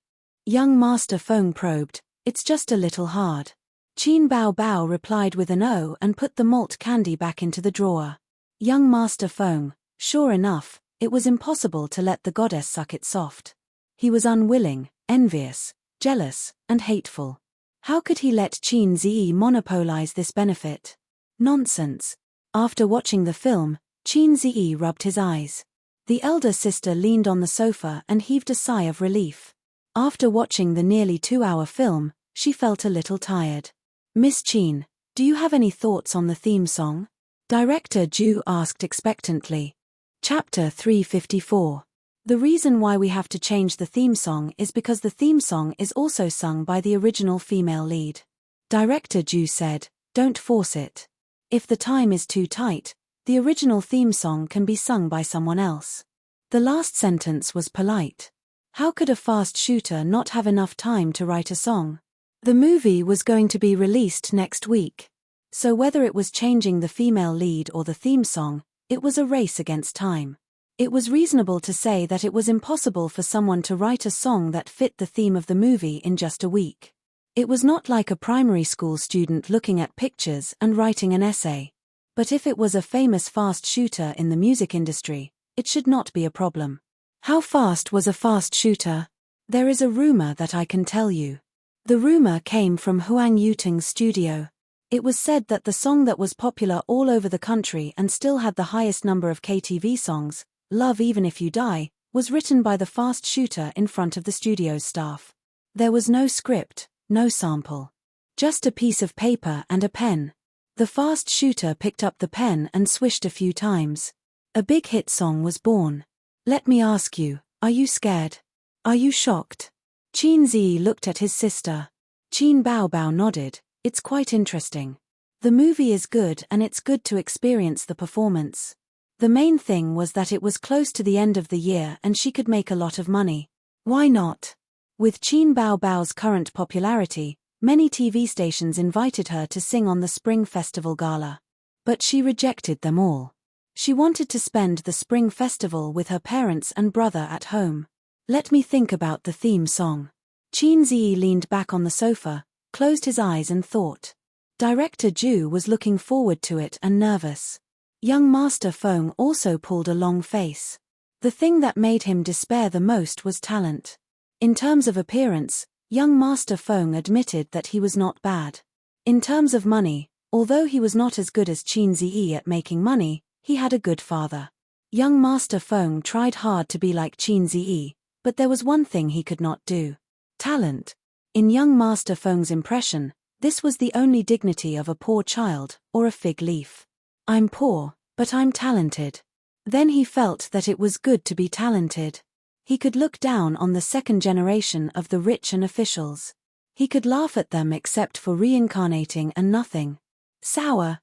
Young Master Feng probed, "It's just a little hard." Qin Bao Bao replied with an "oh" and put the malt candy back into the drawer. Young Master Feng, sure enough, it was impossible to let the goddess suck it soft. He was unwilling, envious, jealous, and hateful. How could he let Qin Ziyi monopolize this benefit? Nonsense. After watching the film, Qin Ziyi rubbed his eyes. The elder sister leaned on the sofa and heaved a sigh of relief. After watching the nearly 2-hour film, she felt a little tired. "Miss Qin, do you have any thoughts on the theme song?" Director Zhu asked expectantly. Chapter 354. The reason why we have to change the theme song is because the theme song is also sung by the original female lead. Director Zhu said, "Don't force it. If the time is too tight, the original theme song can be sung by someone else." The last sentence was polite. How could a fast shooter not have enough time to write a song? The movie was going to be released next week. So whether it was changing the female lead or the theme song, it was a race against time. It was reasonable to say that it was impossible for someone to write a song that fit the theme of the movie in just a week. It was not like a primary school student looking at pictures and writing an essay. But if it was a famous fast shooter in the music industry, it should not be a problem. How fast was a fast shooter? There is a rumor that I can tell you. The rumor came from Huang Yuting's studio. It was said that the song that was popular all over the country and still had the highest number of KTV songs, "Love Even If You Die," was written by the fast shooter in front of the studio's staff. There was no script, no sample. Just a piece of paper and a pen. The fast shooter picked up the pen and swished a few times. A big hit song was born. Let me ask you, are you scared? Are you shocked? Qin Ziyi looked at his sister. Qin Bao Bao nodded. It's quite interesting. The movie is good and it's good to experience the performance. The main thing was that it was close to the end of the year and she could make a lot of money. Why not? With Qin Bao Bao's current popularity, many TV stations invited her to sing on the Spring Festival Gala. But she rejected them all. She wanted to spend the Spring Festival with her parents and brother at home. Let me think about the theme song. Qin Ziyi leaned back on the sofa, closed his eyes and thought. Director Zhu was looking forward to it and nervous. Young Master Feng also pulled a long face. The thing that made him despair the most was talent. In terms of appearance, young Master Feng admitted that he was not bad. In terms of money, although he was not as good as Qin Ziyi at making money, he had a good father. Young Master Feng tried hard to be like Qin Ziyi, but there was one thing he could not do. Talent. In young Master Feng's impression, this was the only dignity of a poor child, or a fig leaf. I'm poor, but I'm talented. Then he felt that it was good to be talented. He could look down on the second generation of the rich and officials. He could laugh at them except for reincarnating and nothing. Sour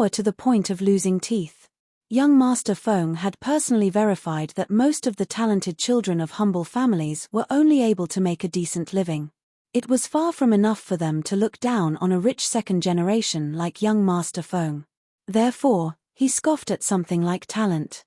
to the point of losing teeth. Young Master Feng had personally verified that most of the talented children of humble families were only able to make a decent living. It was far from enough for them to look down on a rich second generation like young Master Feng. Therefore, he scoffed at something like talent.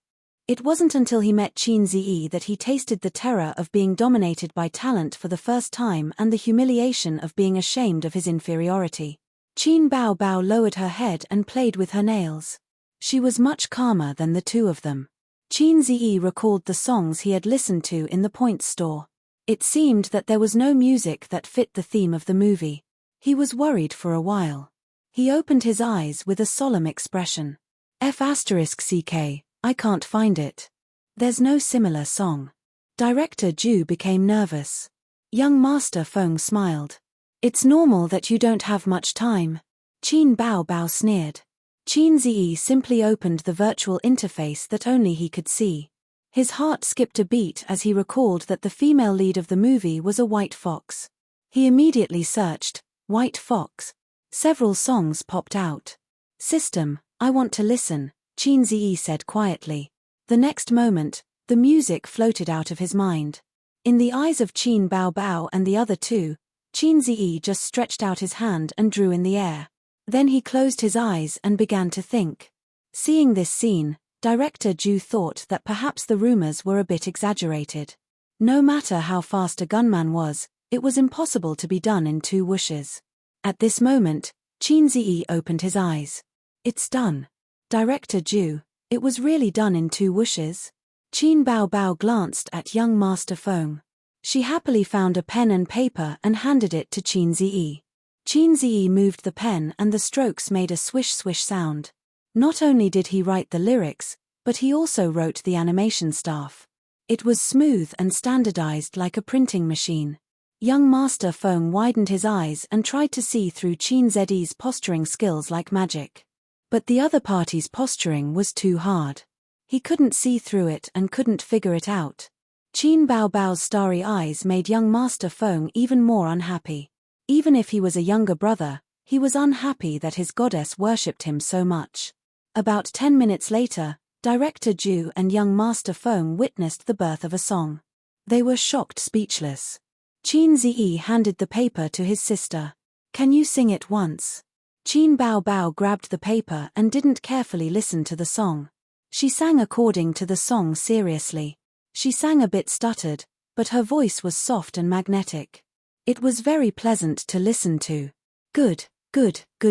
It wasn't until he met Qin Ziyi that he tasted the terror of being dominated by talent for the first time and the humiliation of being ashamed of his inferiority. Qin Bao Bao lowered her head and played with her nails. She was much calmer than the two of them. Qin Ziyi recalled the songs he had listened to in the Points store. It seemed that there was no music that fit the theme of the movie. He was worried for a while. He opened his eyes with a solemn expression. F***ck, I can't find it. There's no similar song. Director Ju became nervous. Young Master Feng smiled. It's normal that you don't have much time. Qin Bao Bao sneered. Qin Ziyi simply opened the virtual interface that only he could see. His heart skipped a beat as he recalled that the female lead of the movie was a white fox. He immediately searched, white fox. Several songs popped out. System, I want to listen, Qin Ziyi said quietly. The next moment, the music floated out of his mind. In the eyes of Qin Bao Bao and the other two, Qin Ziyi just stretched out his hand and drew in the air. Then he closed his eyes and began to think. Seeing this scene, Director Ju thought that perhaps the rumors were a bit exaggerated. No matter how fast a gunman was, it was impossible to be done in 2 whooshes. At this moment, Qin Ziyi opened his eyes. It's done. Director Ju, it was really done in 2 whooshes? Qin Bao Bao glanced at young Master Feng. She happily found a pen and paper and handed it to Qin Ziyi. Qin Ziyi moved the pen and the strokes made a swish-swish sound. Not only did he write the lyrics, but he also wrote the animation staff. It was smooth and standardized like a printing machine. Young Master Feng widened his eyes and tried to see through Qin Ziyi's posturing skills like magic. But the other party's posturing was too hard. He couldn't see through it and couldn't figure it out. Qin Bao Bao's starry eyes made young Master Feng even more unhappy. Even if he was a younger brother, he was unhappy that his goddess worshipped him so much. About 10 minutes later, Director Ju and young Master Feng witnessed the birth of a song. They were shocked speechless. Qin Ziyi handed the paper to his sister. Can you sing it once? Qin Bao Bao grabbed the paper and didn't carefully listen to the song. She sang according to the song seriously. She sang a bit stuttered, but her voice was soft and magnetic. It was very pleasant to listen to. Good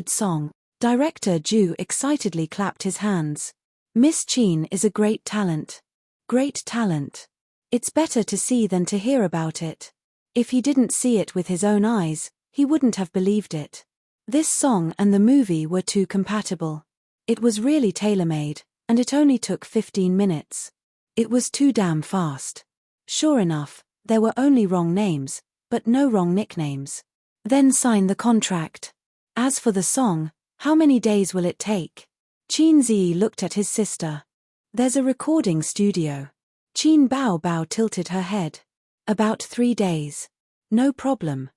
song. Director Ju excitedly clapped his hands. Miss Qin is a great talent. Great talent. It's better to see than to hear about it. If he didn't see it with his own eyes, he wouldn't have believed it. This song and the movie were too compatible. It was really tailor-made, and it only took 15 minutes. It was too damn fast. Sure enough, there were only wrong names, but no wrong nicknames. Then sign the contract. As for the song, how many days will it take? Qin Ziyi looked at his sister. There's a recording studio. Qin Bao Bao tilted her head. About 3 days. No problem.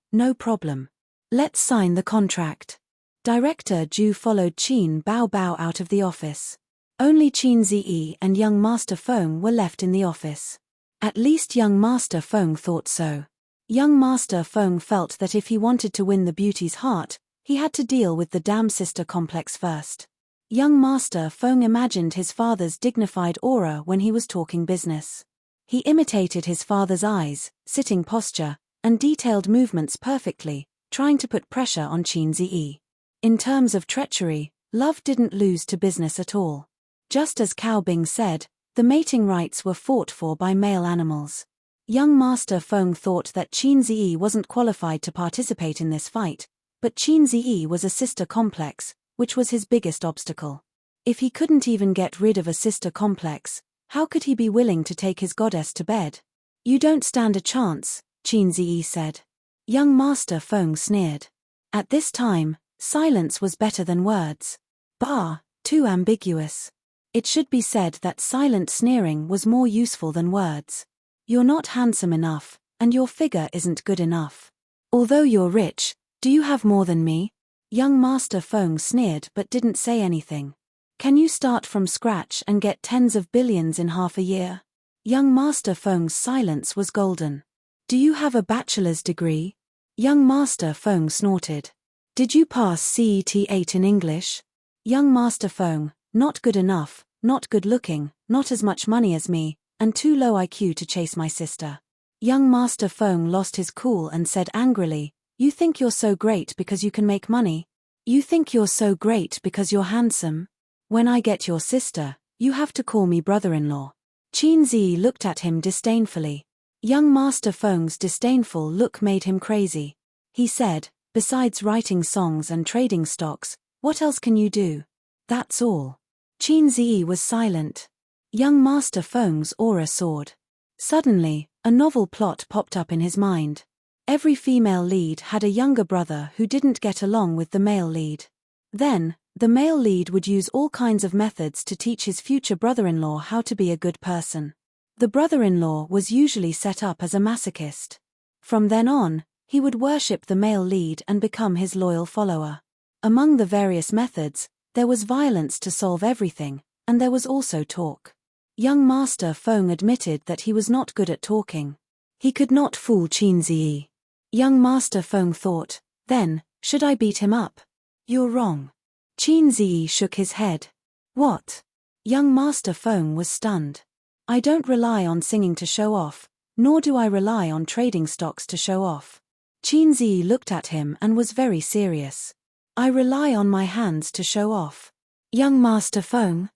Let's sign the contract. Director Ju followed Qin Bao Bao out of the office. Only Qin Ziyi and young Master Feng were left in the office. At least young Master Feng thought so. Young Master Feng felt that if he wanted to win the beauty's heart, he had to deal with the damn sister complex first. Young Master Feng imagined his father's dignified aura when he was talking business. He imitated his father's eyes, sitting posture, and detailed movements perfectly, trying to put pressure on Qin Ziyi. In terms of treachery, love didn't lose to business at all. Just as Cao Bing said, The mating rights were fought for by male animals. Young Master Feng thought that Qin Ziyi wasn't qualified to participate in this fight, but Qin Ziyi was a sister complex, which was his biggest obstacle. If he couldn't even get rid of a sister complex, how could he be willing to take his goddess to bed? You don't stand a chance, Qin Ziyi said. Young Master Feng sneered. At this time, silence was better than words. Bah, too ambiguous. It should be said that silent sneering was more useful than words. You're not handsome enough, and your figure isn't good enough. Although you're rich, do you have more than me? Young Master Feng sneered but didn't say anything. Can you start from scratch and get tens of billions in half a year? Young Master Feng's silence was golden. Do you have a bachelor's degree? Young Master Feng snorted. Did you pass CET 8 in English? Young Master Feng, not good enough, not good looking, not as much money as me, and too low IQ to chase my sister. Young Master Feng lost his cool and said angrily, You think you're so great because you can make money? You think you're so great because you're handsome? When I get your sister, you have to call me brother-in-law. Qin Zi looked at him disdainfully. Young Master Feng's disdainful look made him crazy. He said, Besides writing songs and trading stocks, what else can you do? That's all. Qin Zi was silent. Young Master Feng's aura soared. Suddenly, a novel plot popped up in his mind. Every female lead had a younger brother who didn't get along with the male lead. Then, the male lead would use all kinds of methods to teach his future brother-in-law how to be a good person. The brother-in-law was usually set up as a masochist. From then on, he would worship the male lead and become his loyal follower. Among the various methods, there was violence to solve everything, and there was also talk. Young Master Feng admitted that he was not good at talking. He could not fool Qin Ziyi. Young Master Feng thought, Then, should I beat him up? You're wrong. Qin Ziyi shook his head. What? Young Master Feng was stunned. I don't rely on singing to show off, nor do I rely on trading stocks to show off. Qin Ziyi looked at him and was very serious. I rely on my hands to show off. Young Master Feng?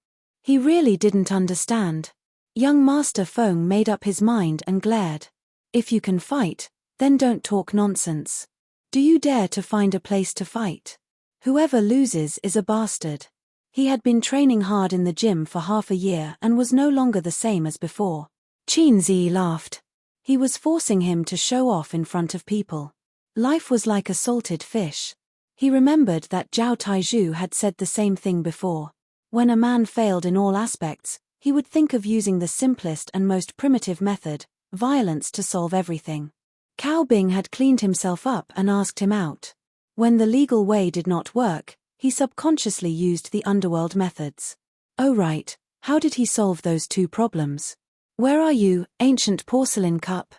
He really didn't understand. Young Master Feng made up his mind and glared. If you can fight, then don't talk nonsense. Do you dare to find a place to fight? Whoever loses is a bastard. He had been training hard in the gym for half a year and was no longer the same as before. Qin Zi laughed. He was forcing him to show off in front of people. Life was like a salted fish. He remembered that Zhao Taizhu had said the same thing before. When a man failed in all aspects, he would think of using the simplest and most primitive method, violence, to solve everything. Cao Bing had cleaned himself up and asked him out. When the legal way did not work, he subconsciously used the underworld methods. Oh right, how did he solve those two problems? Where are you, ancient porcelain cup?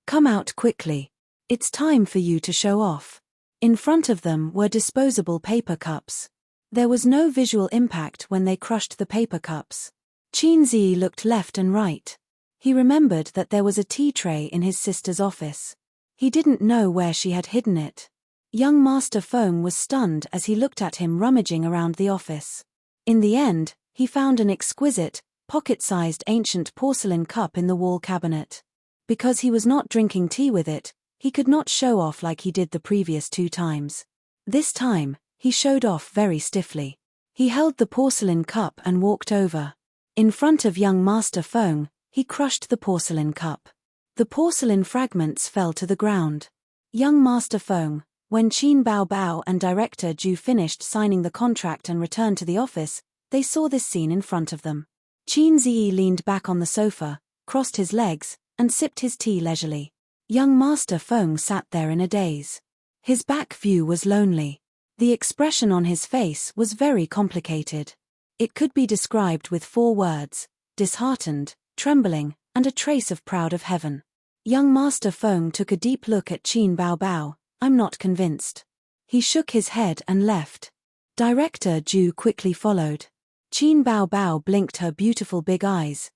Come out quickly. It's time for you to show off. In front of them were disposable paper cups. There was no visual impact when they crushed the paper cups. Qin Zi looked left and right. He remembered that there was a tea tray in his sister's office. He didn't know where she had hidden it. Young Master Feng was stunned as he looked at him rummaging around the office. In the end, he found an exquisite, pocket-sized ancient porcelain cup in the wall cabinet. Because he was not drinking tea with it, he could not show off like he did the previous 2 times. This time, he showed off very stiffly. He held the porcelain cup and walked over. In front of young Master Feng, he crushed the porcelain cup. The porcelain fragments fell to the ground. Young Master Feng, when Qin Baobao and Director Zhu finished signing the contract and returned to the office, they saw this scene in front of them. Qin Ziyi leaned back on the sofa, crossed his legs, and sipped his tea leisurely. Young Master Feng sat there in a daze. His back view was lonely. The expression on his face was very complicated. It could be described with 4 words: disheartened, trembling, and a trace of proud of heaven. Young Master Feng took a deep look at Qin Baobao. I'm not convinced. He shook his head and left. Director Zhu quickly followed. Qin Baobao blinked her beautiful big eyes.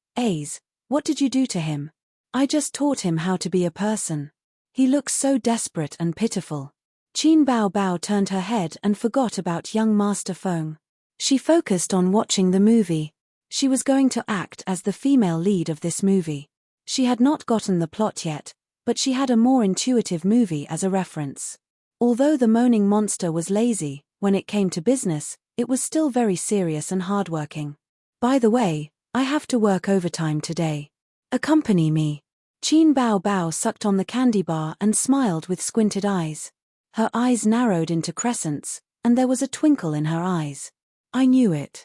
What did you do to him? I just taught him how to be a person. He looks so desperate and pitiful. Qin Baobao turned her head and forgot about young Master Feng. She focused on watching the movie. She was going to act as the female lead of this movie. She had not gotten the plot yet, but she had a more intuitive movie as a reference. Although the moaning monster was lazy, when it came to business, it was still very serious and hardworking. By the way, I have to work overtime today. Accompany me. Qin Bao Bao sucked on the candy bar and smiled with squinted eyes. Her eyes narrowed into crescents, and there was a twinkle in her eyes. I knew it.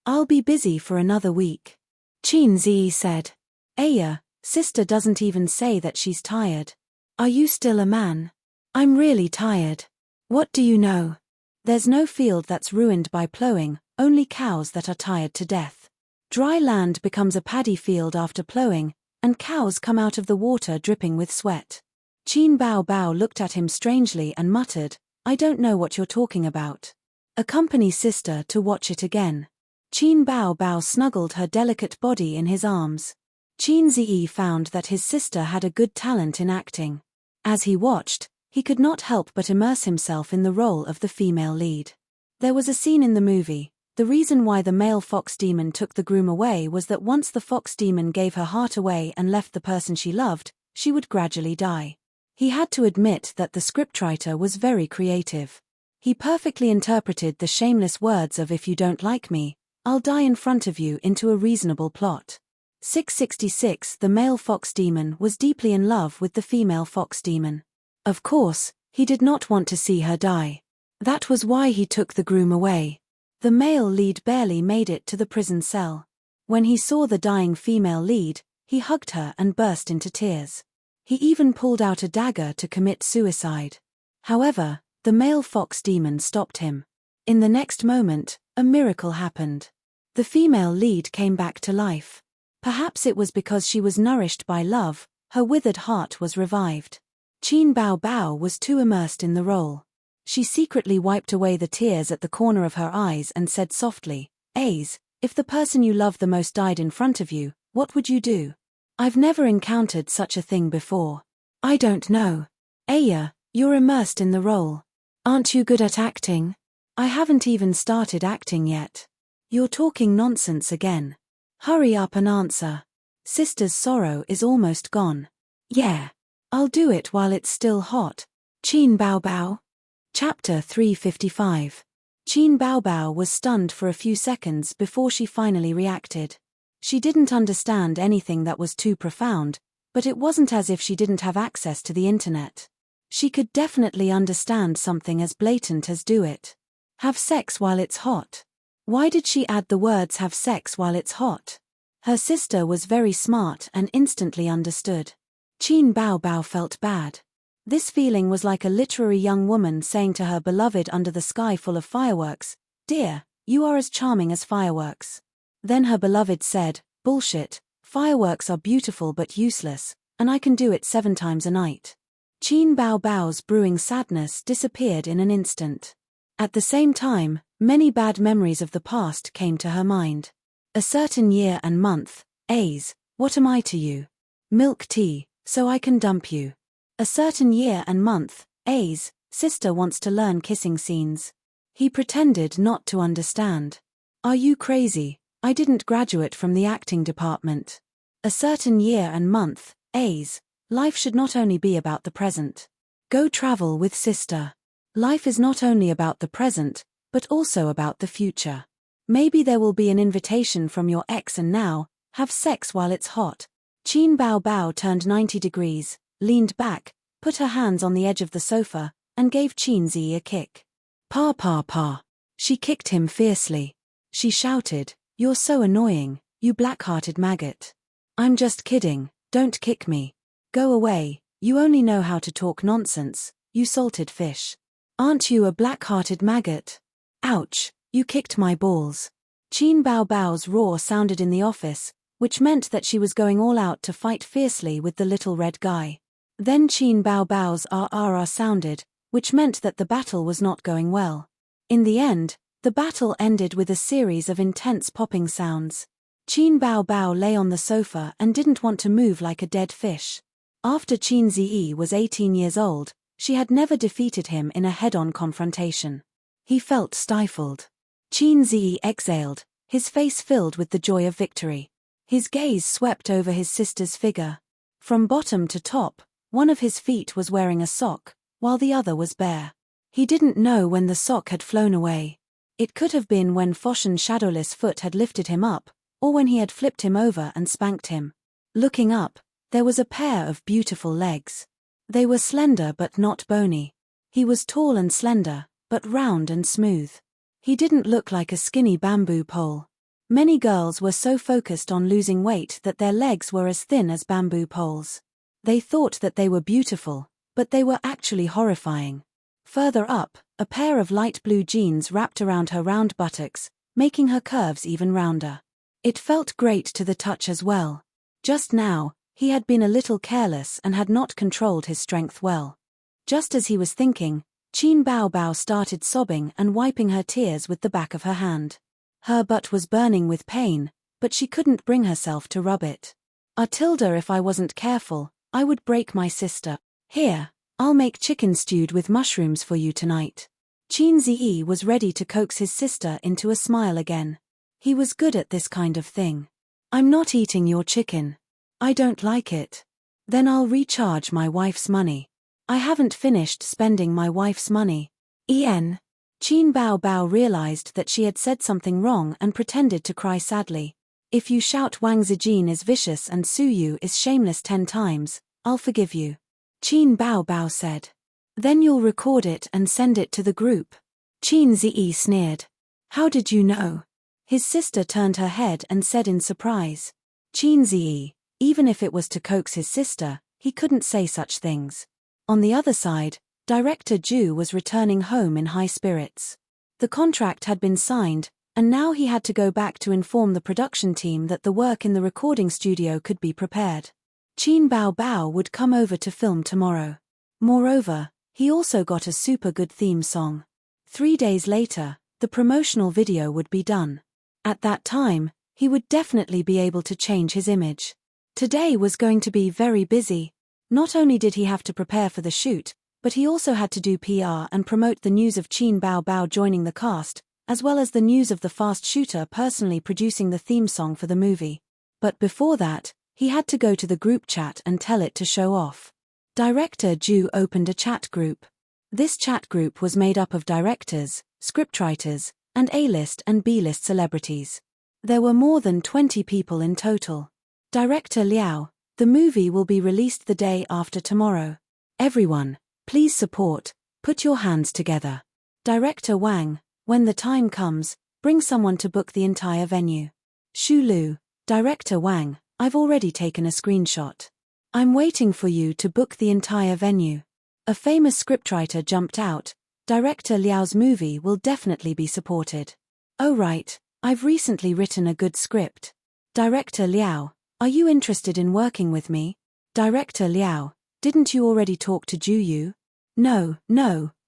I'll be busy for another week. Qin Zi said. Aya, sister doesn't even say that she's tired. Are you still a man? I'm really tired. What do you know? There's no field that's ruined by plowing, only cows that are tired to death. Dry land becomes a paddy field after plowing, and cows come out of the water dripping with sweat. Qin Bao Bao looked at him strangely and muttered, I don't know what you're talking about. Accompany sister to watch it again. Qin Bao Bao snuggled her delicate body in his arms. Qin Zi found that his sister had a good talent in acting. As he watched, he could not help but immerse himself in the role of the female lead. There was a scene in the movie. The reason why the male fox demon took the groom away was that once the fox demon gave her heart away and left the person she loved, she would gradually die. He had to admit that the scriptwriter was very creative. He perfectly interpreted the shameless words of if you don't like me, I'll die in front of you into a reasonable plot. 666 The male fox demon was deeply in love with the female fox demon. Of course, he did not want to see her die. That was why he took the groom away. The male lead barely made it to the prison cell. When he saw the dying female lead, he hugged her and burst into tears. He even pulled out a dagger to commit suicide. However, the male fox demon stopped him. In the next moment, a miracle happened. The female lead came back to life. Perhaps it was because she was nourished by love, her withered heart was revived. Qin Bao Bao was too immersed in the role. She secretly wiped away the tears at the corner of her eyes and said softly, Aze, if the person you love the most died in front of you, what would you do? I've never encountered such a thing before. I don't know. Aya, you're immersed in the role. Aren't you good at acting? I haven't even started acting yet. You're talking nonsense again. Hurry up and answer. Sister's sorrow is almost gone. Yeah. I'll do it while it's still hot. Qin Bao Bao. Chapter 355. Qin Bao Bao was stunned for a few seconds before she finally reacted. She didn't understand anything that was too profound, but it wasn't as if she didn't have access to the internet. She could definitely understand something as blatant as do it. Have sex while it's hot. Why did she add the words have sex while it's hot? Her sister was very smart and instantly understood. Qin Bao Bao felt bad. This feeling was like a literary young woman saying to her beloved under the sky full of fireworks, Dear, you are as charming as fireworks. Then her beloved said, Bullshit, fireworks are beautiful but useless, and I can do it 7 times a night. Qin Bao Bao's brewing sadness disappeared in an instant. At the same time, many bad memories of the past came to her mind. A certain year and month, Aze, what am I to you? Milk tea, so I can dump you. A certain year and month, Aze, sister wants to learn kissing scenes. He pretended not to understand. Are you crazy? I didn't graduate from the acting department. A certain year and month, Aze, life should not only be about the present. Go travel with sister. Life is not only about the present, but also about the future. Maybe there will be an invitation from your ex and now, have sex while it's hot. Qin Bao Bao turned 90 degrees, leaned back, put her hands on the edge of the sofa, and gave Qin Zi a kick. Pa pa pa. She kicked him fiercely. She shouted, You're so annoying, you black-hearted maggot. I'm just kidding, don't kick me. Go away, you only know how to talk nonsense, you salted fish. Aren't you a black-hearted maggot? Ouch, you kicked my balls. Qin Bao Bao's roar sounded in the office, which meant that she was going all out to fight fiercely with the little red guy. Then Qin Bao Bao's RRR sounded, which meant that the battle was not going well. In the end, the battle ended with a series of intense popping sounds. Qin Bao Bao lay on the sofa and didn't want to move like a dead fish. After Qin Zi was 18 years old, she had never defeated him in a head-on confrontation. He felt stifled. Qin Zi exhaled, his face filled with the joy of victory. His gaze swept over his sister's figure. From bottom to top, one of his feet was wearing a sock, while the other was bare. He didn't know when the sock had flown away. It could have been when Foshen's shadowless foot had lifted him up, or when he had flipped him over and spanked him. Looking up, there was a pair of beautiful legs. They were slender but not bony. He was tall and slender, but round and smooth. He didn't look like a skinny bamboo pole. Many girls were so focused on losing weight that their legs were as thin as bamboo poles. They thought that they were beautiful, but they were actually horrifying. Further up, a pair of light blue jeans wrapped around her round buttocks, making her curves even rounder. It felt great to the touch as well. Just now, he had been a little careless and had not controlled his strength well. Just as he was thinking, Qin Bao Bao started sobbing and wiping her tears with the back of her hand. Her butt was burning with pain, but she couldn't bring herself to rub it. Tilda, if I wasn't careful, I would break my sister. Here, I'll make chicken stewed with mushrooms for you tonight. Qin Ziyi was ready to coax his sister into a smile again. He was good at this kind of thing. I'm not eating your chicken. I don't like it. Then I'll recharge my wife's money. I haven't finished spending my wife's money. Qin Bao Bao realized that she had said something wrong and pretended to cry sadly. If you shout Wang Zijin is vicious and Su Yu is shameless 10 times, I'll forgive you. Qin Bao Bao said. Then you'll record it and send it to the group. Qin Ziyi sneered. How did you know? His sister turned her head and said in surprise. Qin Ziyi, even if it was to coax his sister, he couldn't say such things. On the other side, Director Ju was returning home in high spirits. The contract had been signed, and now he had to go back to inform the production team that the work in the recording studio could be prepared. Qin Bao Bao would come over to film tomorrow. Moreover, he also got a super good theme song. 3 days later, the promotional video would be done. At that time, he would definitely be able to change his image. Today was going to be very busy. Not only did he have to prepare for the shoot, but he also had to do PR and promote the news of Qin Bao Bao joining the cast, as well as the news of the fast shooter personally producing the theme song for the movie. But before that, he had to go to the group chat and tell it to show off. Director Ju opened a chat group. This chat group was made up of directors, scriptwriters, and A-list and B-list celebrities. There were more than 20 people in total. Director Liao, the movie will be released the day after tomorrow. Everyone, please support, put your hands together. Director Wang, when the time comes, bring someone to book the entire venue. Shu Lu, Director Wang, I've already taken a screenshot. I'm waiting for you to book the entire venue. A famous scriptwriter jumped out. Director Liao's movie will definitely be supported. Oh right, I've recently written a good script. Director Liao, are you interested in working with me? Director Liao, didn't you already talk to Ju Yu? No,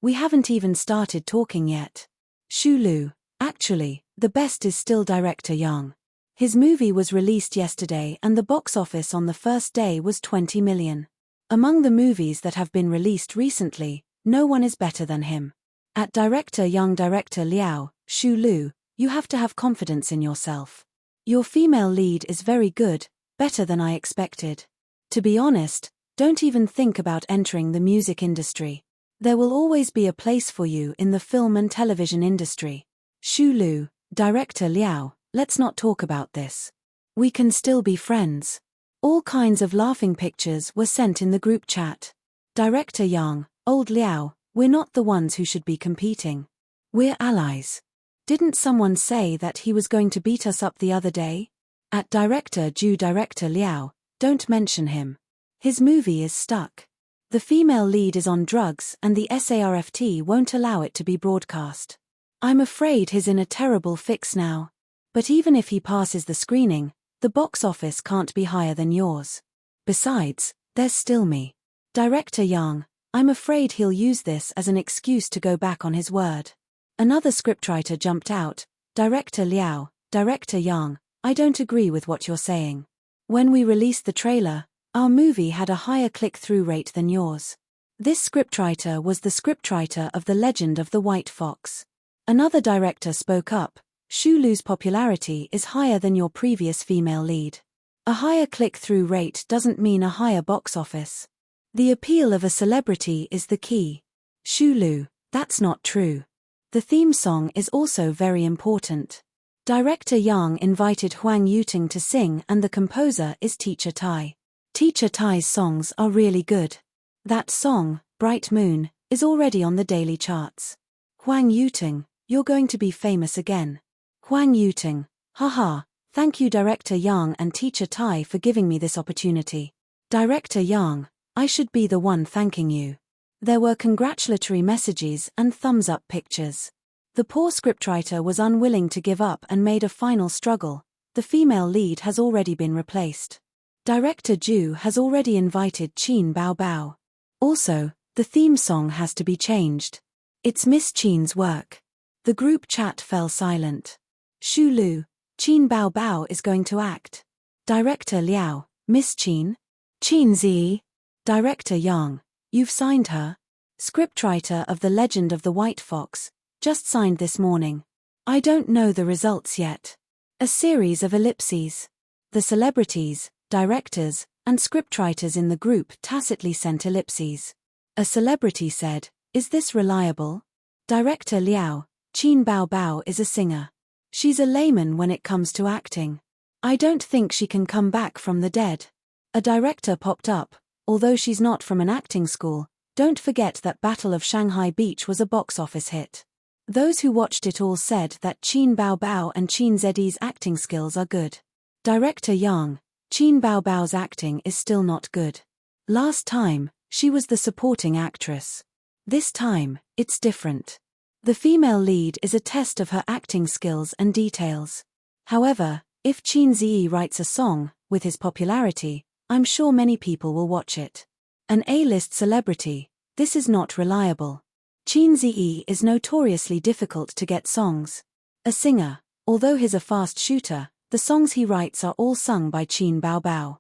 we haven't even started talking yet. Shu Lu, actually, the best is still Director Yang. His movie was released yesterday and the box office on the first day was 20 million. Among the movies that have been released recently, no one is better than him. At Director Yang, Director Liao, Shu Lu, you have to have confidence in yourself. Your female lead is very good, better than I expected. To be honest, don't even think about entering the music industry. There will always be a place for you in the film and television industry. Shu Lu, Director Liao, let's not talk about this. We can still be friends. All kinds of laughing pictures were sent in the group chat. Director Yang, old Liao, we're not the ones who should be competing. We're allies. Didn't someone say that he was going to beat us up the other day? At Director Ju, Director Liao, don't mention him. His movie is stuck. The female lead is on drugs and the SARFT won't allow it to be broadcast. I'm afraid he's in a terrible fix now. But even if he passes the screening, the box office can't be higher than yours. Besides, there's still me. Director Yang, I'm afraid he'll use this as an excuse to go back on his word. Another scriptwriter jumped out. Director Liao, Director Yang, I don't agree with what you're saying. When we released the trailer, our movie had a higher click-through rate than yours. This scriptwriter was the scriptwriter of The Legend of the White Fox. Another director spoke up. Shulu's popularity is higher than your previous female lead. A higher click-through rate doesn't mean a higher box office. The appeal of a celebrity is the key. Shulu, that's not true. The theme song is also very important. Director Yang invited Huang Yuting to sing and the composer is Teacher Tai. Teacher Tai's songs are really good. That song, Bright Moon, is already on the daily charts. Huang Yuting, you're going to be famous again. Huang Yuting, haha, thank you Director Yang and Teacher Tai for giving me this opportunity. Director Yang, I should be the one thanking you. There were congratulatory messages and thumbs-up pictures. The poor scriptwriter was unwilling to give up and made a final struggle. The female lead has already been replaced. Director Ju has already invited Qin Bao Bao. Also, the theme song has to be changed. It's Miss Qin's work. The group chat fell silent. Shulu, Qin Bao Bao is going to act. Director Liao, Miss Qin? Qin Zi. Director Yang, you've signed her? Scriptwriter of The Legend of the White Fox, just signed this morning. I don't know the results yet. A series of ellipses. The celebrities, directors, and scriptwriters in the group tacitly sent ellipses. A celebrity said, "Is this reliable?" Director Liao, Qin Bao Bao is a singer. She's a layman when it comes to acting. I don't think she can come back from the dead. A director popped up, although she's not from an acting school. Don't forget that Battle of Shanghai Beach was a box office hit. Those who watched it all said that Qin Bao Bao and Qin Zedi's acting skills are good. Director Yang, Qin Bao Bao's acting is still not good. Last time, she was the supporting actress. This time, it's different. The female lead is a test of her acting skills and details. However, if Qin Zi writes a song, with his popularity, I'm sure many people will watch it. An A-list celebrity, this is not reliable. Qin Zi is notoriously difficult to get songs. A singer, although he's a fast shooter, the songs he writes are all sung by Qin Bao Bao.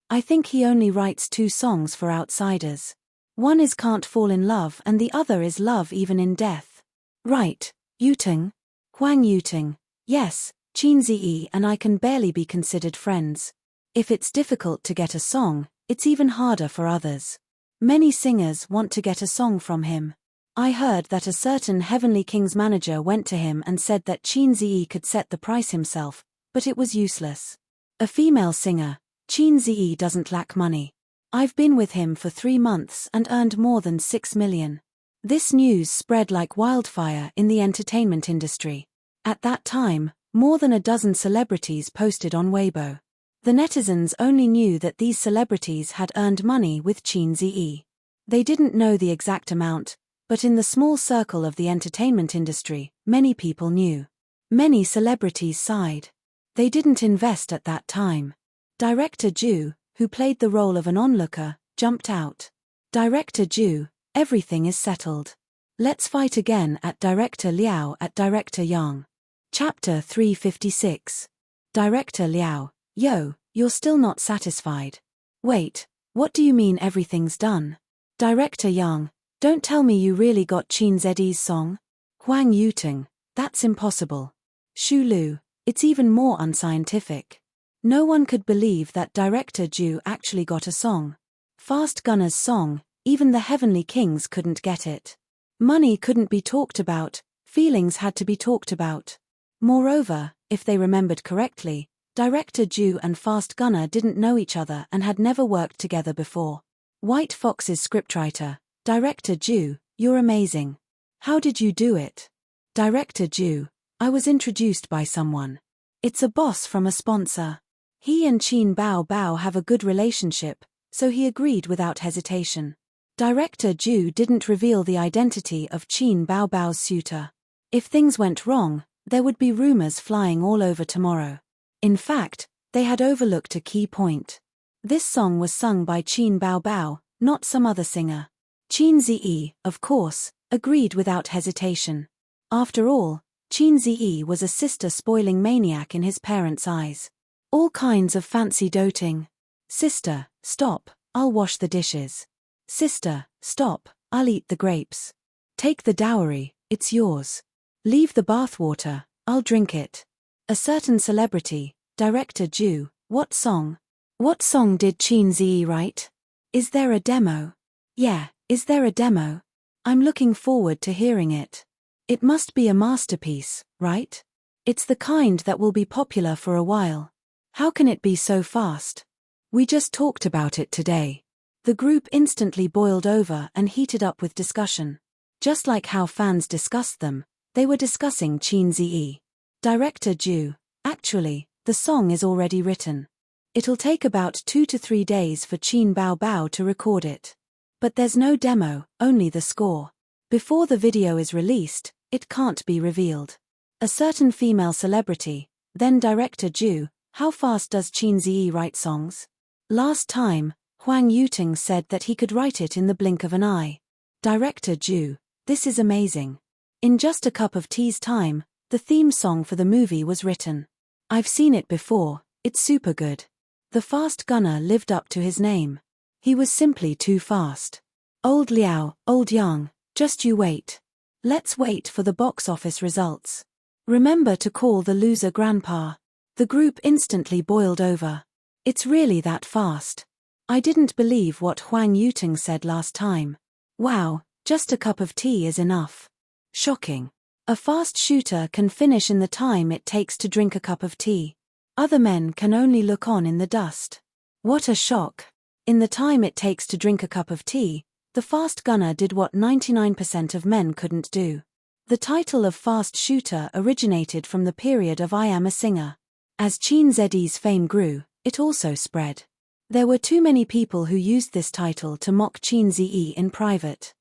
I think he only writes 2 songs for outsiders. One is Can't Fall in Love and the other is Love Even in Death. Right, Yuting? Huang Yuting, yes, Qin Zi and I can barely be considered friends. If it's difficult to get a song, it's even harder for others. Many singers want to get a song from him. I heard that a certain Heavenly King's manager went to him and said that Qin Zi could set the price himself, but it was useless. A female singer, Qin Zi doesn't lack money. I've been with him for 3 months and earned more than 6 million. This news spread like wildfire in the entertainment industry. At that time, more than a dozen celebrities posted on Weibo. The netizens only knew that these celebrities had earned money with Qin Zi. They didn't know the exact amount, but in the small circle of the entertainment industry, many people knew. Many celebrities sighed. They didn't invest at that time. Director Ju, who played the role of an onlooker, jumped out. Director Ju, everything is settled. Let's fight again at Director Liao at Director Yang. Chapter 356. Director Liao, yo, you're still not satisfied. Wait, what do you mean everything's done? Director Yang, don't tell me you really got Qin Zedi's song? Huang Yuting, that's impossible. Shulu, it's even more unscientific. No one could believe that Director Ju actually got a song. Fast Gunner's song, even the Heavenly Kings couldn't get it. Money couldn't be talked about, feelings had to be talked about. Moreover, if they remembered correctly, Director Ju and Fast Gunner didn't know each other and had never worked together before. White Fox's scriptwriter, Director Ju, you're amazing. How did you do it? Director Ju, I was introduced by someone. It's a boss from a sponsor. He and Qin Bao Bao have a good relationship, so he agreed without hesitation. Director Ju didn't reveal the identity of Qin Bao Bao's suitor. If things went wrong, there would be rumors flying all over tomorrow. In fact, they had overlooked a key point. This song was sung by Qin Bao Bao, not some other singer. Qin Zi, of course, agreed without hesitation. After all, Qin Zi was a sister-spoiling maniac in his parents' eyes. All kinds of fancy doting. Sister, stop, I'll wash the dishes. Sister, stop, I'll eat the grapes. Take the dowry, it's yours. Leave the bathwater, I'll drink it. A certain celebrity, director Ju, what song? What song did Chin Zi write? Is there a demo? Yeah, is there a demo? I'm looking forward to hearing it. It must be a masterpiece, right? It's the kind that will be popular for a while. How can it be so fast? We just talked about it today. The group instantly boiled over and heated up with discussion. Just like how fans discussed them, they were discussing Chin Zi. Director Ju, actually, the song is already written. It'll take about 2 to 3 days for Chin Bao Bao to record it. But there's no demo, only the score. Before the video is released, it can't be revealed. A certain female celebrity, then director Ju, how fast does Chin Zi write songs? Last time, Huang Yuting said that he could write it in the blink of an eye. Director Ju, this is amazing. In just a cup of tea's time, the theme song for the movie was written. I've seen it before, it's super good. The fast gunner lived up to his name. He was simply too fast. Old Liao, old Yang, just you wait. Let's wait for the box office results. Remember to call the loser grandpa. The group instantly boiled over. It's really that fast. I didn't believe what Huang Yuting said last time. Wow, just a cup of tea is enough. Shocking. A fast shooter can finish in the time it takes to drink a cup of tea. Other men can only look on in the dust. What a shock. In the time it takes to drink a cup of tea, the fast gunner did what 99% of men couldn't do. The title of fast shooter originated from the period of I Am a Singer. As Chin Zi's fame grew, it also spread. There were too many people who used this title to mock Chin Zi in private.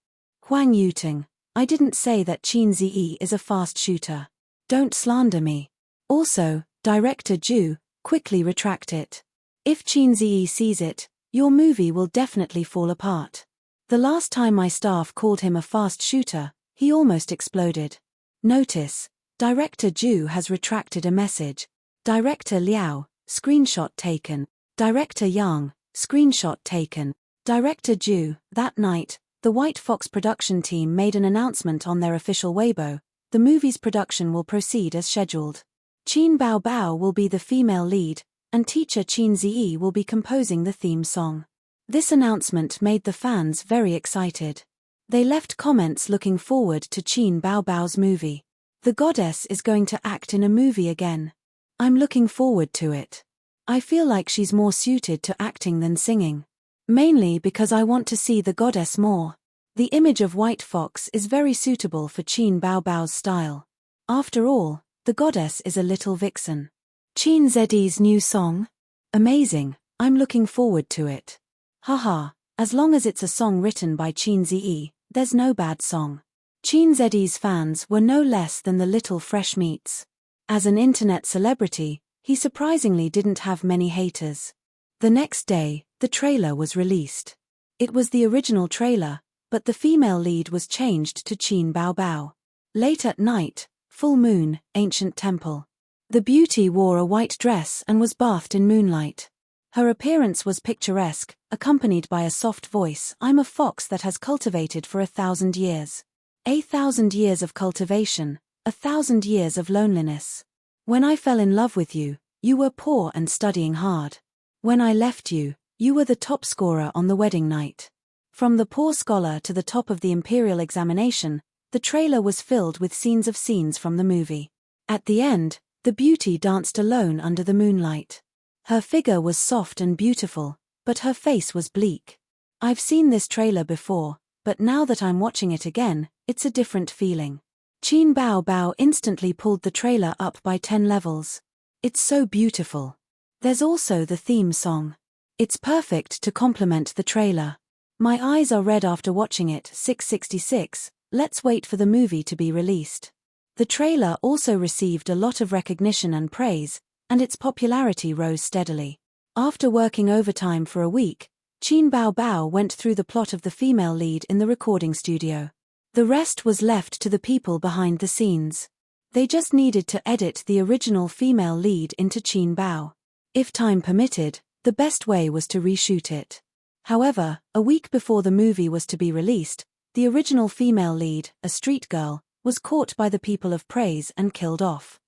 Huang Yuting, I didn't say that Chin Zi is a fast shooter. Don't slander me. Also, director Ju, quickly retract it. If Chin Zi sees it, your movie will definitely fall apart. The last time my staff called him a fast shooter, he almost exploded. Notice, director Ju has retracted a message. Director Liao, screenshot taken. Director Yang, screenshot taken. Director Ju, that night, the White Fox production team made an announcement on their official Weibo. The movie's production will proceed as scheduled. Chin Bao Bao will be the female lead, and teacher Chin Zi will be composing the theme song. This announcement made the fans very excited. They left comments looking forward to Chin Bao Bao's movie. The goddess is going to act in a movie again. I'm looking forward to it. I feel like she's more suited to acting than singing. Mainly because I want to see the goddess more. The image of White Fox is very suitable for Chin Bao Bao's style. After all, the goddess is a little vixen. Chin Zi's new song? Amazing, I'm looking forward to it. Haha, as long as it's a song written by Chin Zi, there's no bad song. Chin Zi's fans were no less than the little fresh meats. As an internet celebrity, he surprisingly didn't have many haters. The next day, the trailer was released. It was the original trailer, but the female lead was changed to Chin Bao Bao. Late at night, full moon, ancient temple. The beauty wore a white dress and was bathed in moonlight. Her appearance was picturesque, accompanied by a soft voice. I'm a fox that has cultivated for 1,000 years. 1,000 years of cultivation, 1,000 years of loneliness. When I fell in love with you, you were poor and studying hard. When I left you, you were the top scorer on the wedding night. From the poor scholar to the top of the imperial examination, the trailer was filled with scenes from the movie. At the end, the beauty danced alone under the moonlight. Her figure was soft and beautiful, but her face was bleak. I've seen this trailer before, but now that I'm watching it again, it's a different feeling. Chin Bao Bao instantly pulled the trailer up by 10 levels. It's so beautiful. There's also the theme song. It's perfect to complement the trailer. My eyes are red after watching it. 666, let's wait for the movie to be released. The trailer also received a lot of recognition and praise, and its popularity rose steadily. After working overtime for a week, Chin Bao Bao went through the plot of the female lead in the recording studio. The rest was left to the people behind the scenes. They just needed to edit the original female lead into Chin Bao. If time permitted, the best way was to reshoot it. However, a week before the movie was to be released, the original female lead, a street girl, was caught by the people of praise and killed off.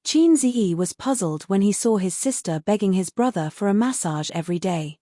Qin Ziyi was puzzled when he saw his sister begging his brother for a massage every day.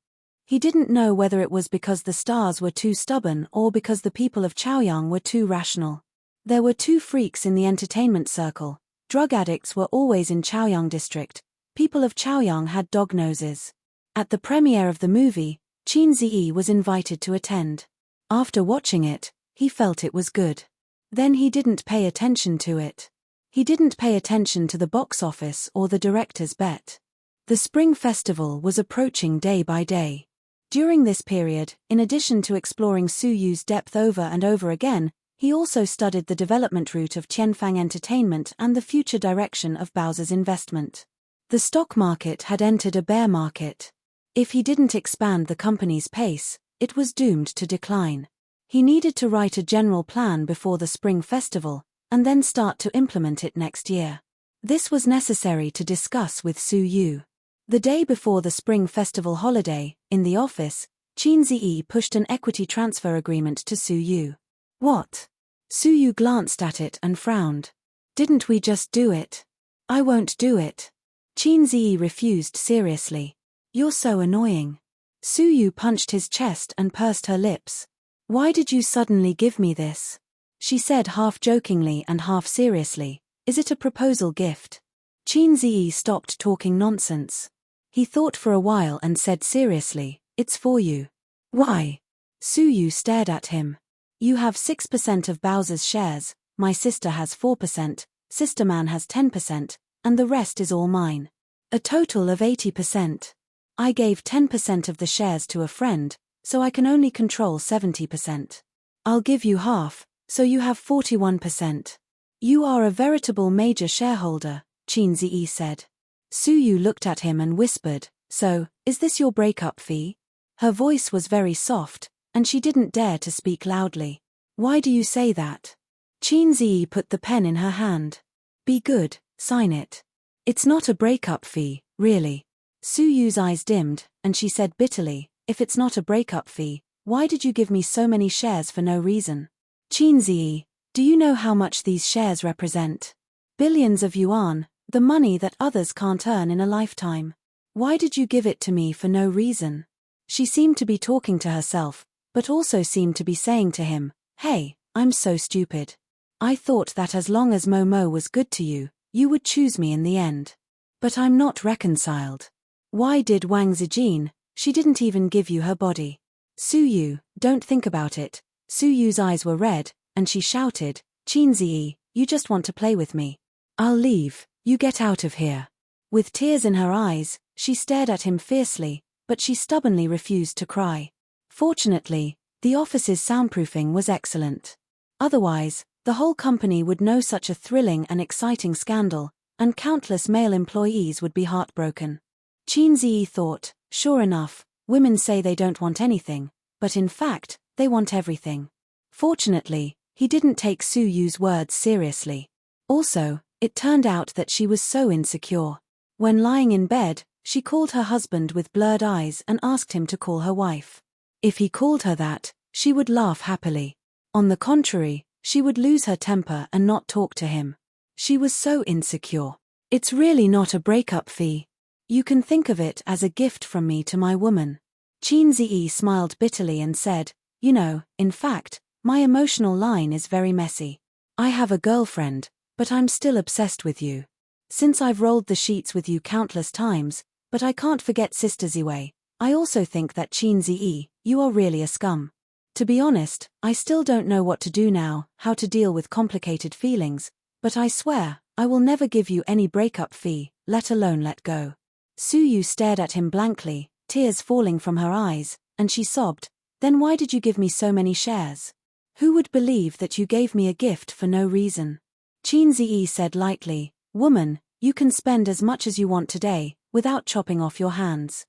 He didn't know whether it was because the stars were too stubborn or because the people of Chaoyang were too rational. There were two freaks in the entertainment circle. Drug addicts were always in Chaoyang district. People of Chaoyang had dog noses. At the premiere of the movie, Qin Ziyi was invited to attend. After watching it, he felt it was good. Then he didn't pay attention to it. He didn't pay attention to the box office or the director's bet. The Spring Festival was approaching day by day. During this period, in addition to exploring Su Yu's depth over and over again, he also studied the development route of Tianfang Entertainment and the future direction of Bowser's investment. The stock market had entered a bear market. If he didn't expand the company's pace, it was doomed to decline. He needed to write a general plan before the Spring Festival, and then start to implement it next year. This was necessary to discuss with Su Yu. The day before the Spring Festival holiday, in the office, Qin Ziyi pushed an equity transfer agreement to Su Yu. What? Su Yu glanced at it and frowned. Didn't we just do it? I won't do it. Qin Ziyi refused seriously. You're so annoying. Su Yu punched his chest and pursed her lips. Why did you suddenly give me this? She said half jokingly and half seriously. Is it a proposal gift? Qin Ziyi stopped talking nonsense. He thought for a while and said seriously, it's for you. Why? Su Yu stared at him. You have 6% of Bowser's shares, my sister has 4%, Sister Man has 10%, and the rest is all mine. A total of 80%. I gave 10% of the shares to a friend, so I can only control 70%. I'll give you half, so you have 41%. You are a veritable major shareholder, Qin Ziyi said. Su Yu looked at him and whispered, so, is this your breakup fee? Her voice was very soft, and she didn't dare to speak loudly. Why do you say that? Qin Ziyi put the pen in her hand. Be good, sign it. It's not a breakup fee, really. Su Yu's eyes dimmed, and she said bitterly, if it's not a breakup fee, why did you give me so many shares for no reason? Qin Ziyi, do you know how much these shares represent? Billions of yuan, the money that others can't earn in a lifetime. Why did you give it to me for no reason? She seemed to be talking to herself, but also seemed to be saying to him, hey, I'm so stupid. I thought that as long as Momo was good to you, you would choose me in the end. But I'm not reconciled. Why did Wang Zijin? She didn't even give you her body. Su Yu, don't think about it. Su Yu's eyes were red, and she shouted, Qin Ziyi, you just want to play with me. I'll leave, you get out of here. With tears in her eyes, she stared at him fiercely, but she stubbornly refused to cry. Fortunately, the office's soundproofing was excellent. Otherwise, the whole company would know such a thrilling and exciting scandal, and countless male employees would be heartbroken. Qin Ziyi thought, sure enough, women say they don't want anything, but in fact, they want everything. Fortunately, he didn't take Su Yu's words seriously. Also, it turned out that she was so insecure. When lying in bed, she called her husband with blurred eyes and asked him to call her wife. If he called her that, she would laugh happily. On the contrary, she would lose her temper and not talk to him. She was so insecure. It's really not a breakup fee. You can think of it as a gift from me to my woman. Qin Ziyi smiled bitterly and said, you know, in fact, my emotional line is very messy. I have a girlfriend, but I'm still obsessed with you. Since I've rolled the sheets with you countless times, but I can't forget Sister Ziwei, I also think that Qin Ziyi, you are really a scum. To be honest, I still don't know what to do now, how to deal with complicated feelings, but I swear, I will never give you any breakup fee, let alone let go. Su Yu stared at him blankly, tears falling from her eyes, and she sobbed, then why did you give me so many shares? Who would believe that you gave me a gift for no reason? Qin Ziyi said lightly, woman, you can spend as much as you want today, without chopping off your hands.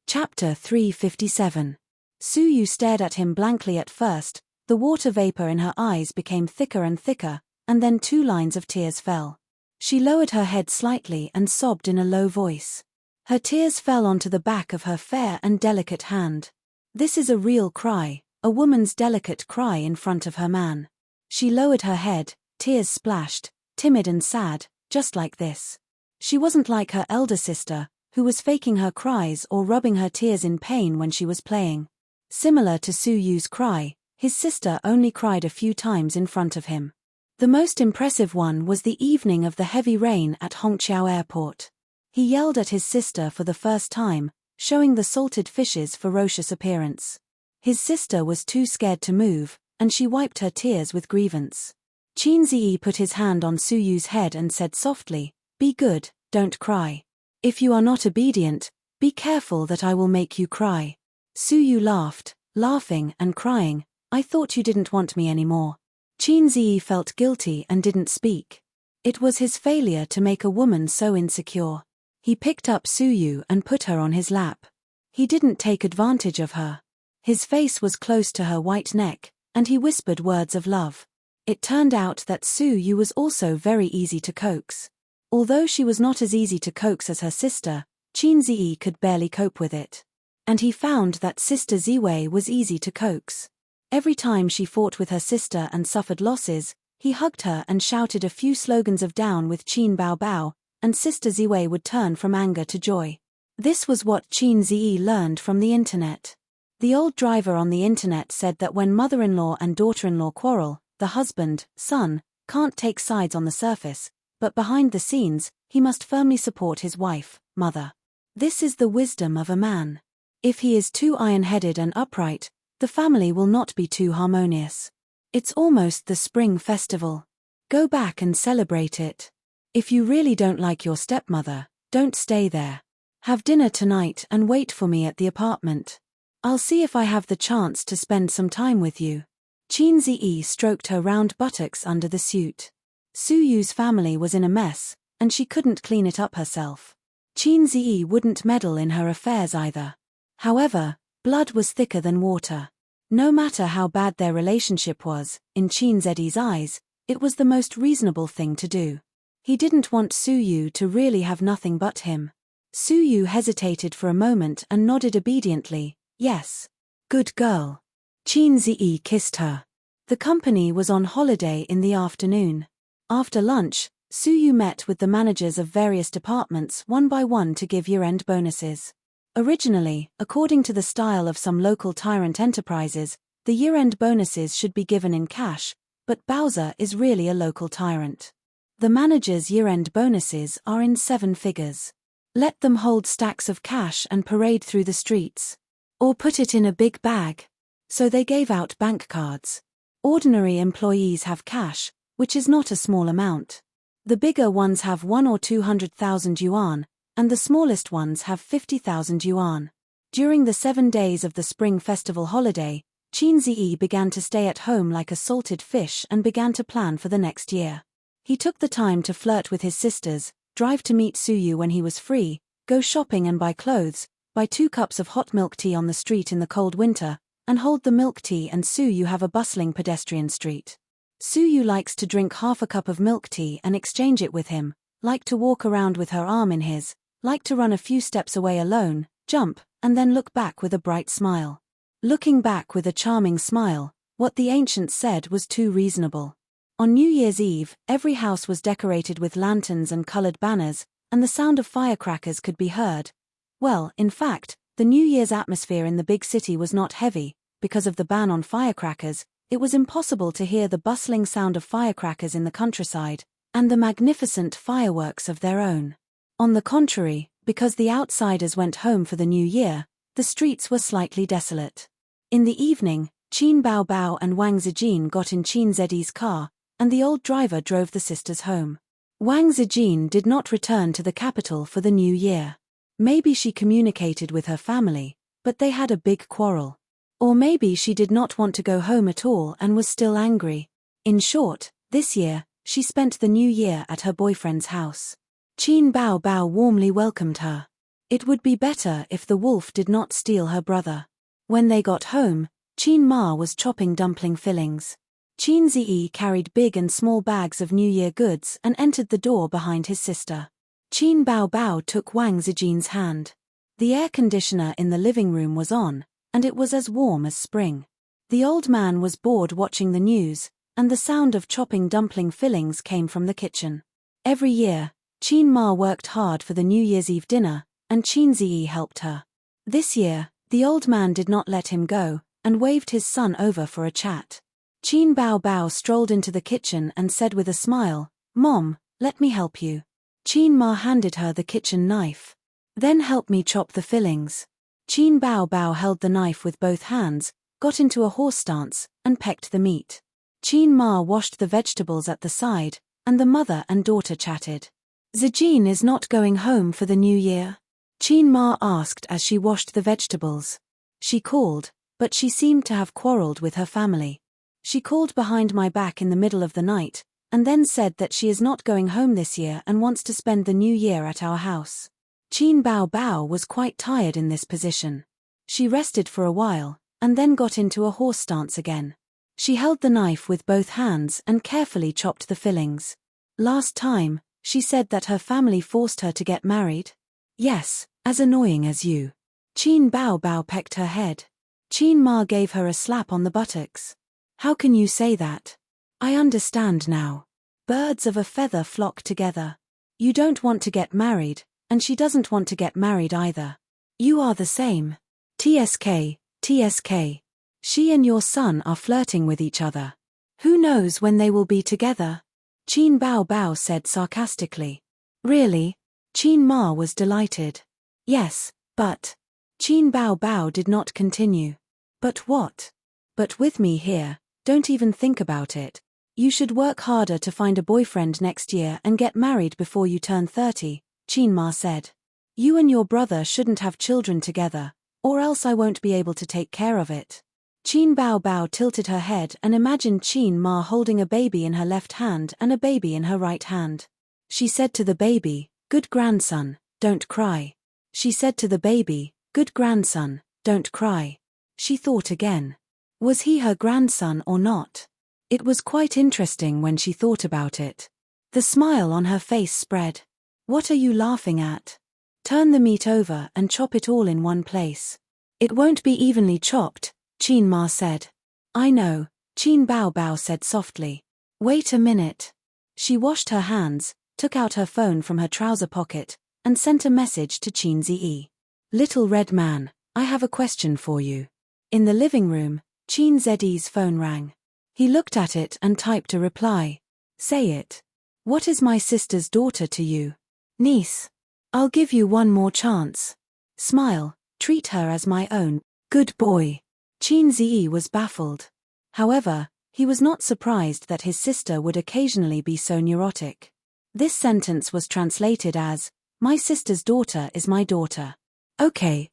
Chapter 357. Su Yu stared at him blankly at first, the water vapor in her eyes became thicker and thicker, and then 2 lines of tears fell. She lowered her head slightly and sobbed in a low voice. Her tears fell onto the back of her fair and delicate hand. This is a real cry, a woman's delicate cry in front of her man. She lowered her head, tears splashed, timid and sad, just like this. She wasn't like her elder sister, who was faking her cries or rubbing her tears in pain when she was playing. Similar to Su Yu's cry, his sister only cried a few times in front of him. The most impressive one was the evening of the heavy rain at Hongqiao Airport. He yelled at his sister for the first time, showing the salted fish's ferocious appearance. His sister was too scared to move, and she wiped her tears with grievance. Qin Ziyi put his hand on Su Yu's head and said softly, "Be good, don't cry. If you are not obedient, be careful that I will make you cry." Su Yu laughed, laughing and crying, "I thought you didn't want me anymore." Qin Ziyi felt guilty and didn't speak. It was his failure to make a woman so insecure. He picked up Su Yu and put her on his lap. He didn't take advantage of her. His face was close to her white neck, and he whispered words of love. It turned out that Su Yu was also very easy to coax. Although she was not as easy to coax as her sister, Qin Ziyi could barely cope with it. And he found that Sister Ziwei was easy to coax. Every time she fought with her sister and suffered losses, he hugged her and shouted a few slogans of "down with Qin Bao Bao," and Sister Ziwei would turn from anger to joy. This was what Qin Ziyi learned from the internet. The old driver on the internet said that when mother-in-law and daughter-in-law quarrel, the husband, son, can't take sides on the surface, but behind the scenes, he must firmly support his wife, mother. This is the wisdom of a man. If he is too iron-headed and upright, the family will not be too harmonious. It's almost the spring festival. Go back and celebrate it. If you really don't like your stepmother, don't stay there. Have dinner tonight and wait for me at the apartment. I'll see if I have the chance to spend some time with you. Qin Ziyi stroked her round buttocks under the suit. Su Yu's family was in a mess, and she couldn't clean it up herself. Qin Ziyi wouldn't meddle in her affairs either. However, blood was thicker than water. No matter how bad their relationship was, in Qin Ziyi's eyes, it was the most reasonable thing to do. He didn't want Su Yu to really have nothing but him. Su Yu hesitated for a moment and nodded obediently, "Yes. Good girl." Qin Ziyi kissed her. The company was on holiday in the afternoon. After lunch, Su Yu met with the managers of various departments one by one to give year-end bonuses. Originally, according to the style of some local tyrant enterprises, the year-end bonuses should be given in cash, but Bowser is really a local tyrant. The managers' year-end bonuses are in 7 figures. Let them hold stacks of cash and parade through the streets. Or put it in a big bag. So they gave out bank cards. Ordinary employees have cash, which is not a small amount. The bigger ones have 1 or 200,000 yuan, and the smallest ones have 50,000 yuan. During the 7 days of the Spring Festival holiday, Qin Ziyi began to stay at home like a salted fish and began to plan for the next year. He took the time to flirt with his sisters, drive to meet Su Yu when he was free, go shopping and buy clothes, buy 2 cups of hot milk tea on the street in the cold winter, and hold the milk tea and Su Yu have a bustling pedestrian street. Su Yu likes to drink half a cup of milk tea and exchange it with him, like to walk around with her arm in his, like to run a few steps away alone, jump, and then look back with a bright smile. Looking back with a charming smile, what the ancients said was too reasonable. On New Year's Eve, every house was decorated with lanterns and colored banners, and the sound of firecrackers could be heard. Well, in fact, the New Year's atmosphere in the big city was not heavy. Because of the ban on firecrackers, it was impossible to hear the bustling sound of firecrackers in the countryside, and the magnificent fireworks of their own. On the contrary, because the outsiders went home for the new year, the streets were slightly desolate. In the evening, Qin Bao Bao and Wang Zijin got in Qin Ziyi's car, and the old driver drove the sisters home. Wang Zijin did not return to the capital for the new year. Maybe she communicated with her family, but they had a big quarrel. Or maybe she did not want to go home at all and was still angry. In short, this year, she spent the new year at her boyfriend's house. Qin Bao Bao warmly welcomed her. It would be better if the wolf did not steal her brother. When they got home, Qin Ma was chopping dumpling fillings. Qin Ziyi carried big and small bags of New Year goods and entered the door behind his sister. Qin Bao Bao took Wang Zijin's hand. The air conditioner in the living room was on, and it was as warm as spring. The old man was bored watching the news, and the sound of chopping dumpling fillings came from the kitchen. Every year, Qin Ma worked hard for the New Year's Eve dinner, and Qin Ziyi helped her. This year, the old man did not let him go, and waved his son over for a chat. Qin Bao Bao strolled into the kitchen and said with a smile, "Mom, let me help you." Qin Ma handed her the kitchen knife. "Then help me chop the fillings." Qin Bao Bao held the knife with both hands, got into a horse stance, and pecked the meat. Qin Ma washed the vegetables at the side, and the mother and daughter chatted. "Zijin is not going home for the new year?" Qin Ma asked as she washed the vegetables. She called, but she seemed to have quarreled with her family. She called behind my back in the middle of the night, and then said that she is not going home this year and wants to spend the new year at our house. Qin Bao Bao was quite tired in this position. She rested for a while, and then got into a horse stance again. She held the knife with both hands and carefully chopped the fillings. "Last time, she said that her family forced her to get married?" "Yes, as annoying as you." Qin Bao Bao pecked her head. Qin Ma gave her a slap on the buttocks. "How can you say that? I understand now. Birds of a feather flock together. You don't want to get married, and she doesn't want to get married either. You are the same. TSK, TSK. She and your son are flirting with each other. Who knows when they will be together?" Qin Bao Bao said sarcastically. "Really?" Qin Ma was delighted. "Yes, but..." Qin Bao Bao did not continue. "But what?" "But with me here, don't even think about it. You should work harder to find a boyfriend next year and get married before you turn 30, Qin Ma said. "You and your brother shouldn't have children together, or else I won't be able to take care of it." Qin Bao Bao tilted her head and imagined Qin Ma holding a baby in her left hand and a baby in her right hand. She said to the baby, "Good grandson, don't cry." She said to the baby, "Good grandson, don't cry." She thought again. Was he her grandson or not? It was quite interesting when she thought about it. The smile on her face spread. "What are you laughing at? Turn the meat over and chop it all in one place." "It won't be evenly chopped," Qin Ma said. "I know," Qin Bao Bao said softly. "Wait a minute." She washed her hands, took out her phone from her trouser pocket, and sent a message to Qin Ziyi. "Little red man, I have a question for you." In the living room, Qin Ziyi's phone rang. He looked at it and typed a reply. "Say it. What is my sister's daughter to you? Niece. I'll give you one more chance. Smile, treat her as my own. Good boy." Qin Ziyi was baffled. However, he was not surprised that his sister would occasionally be so neurotic. This sentence was translated as, "My sister's daughter is my daughter." Okay.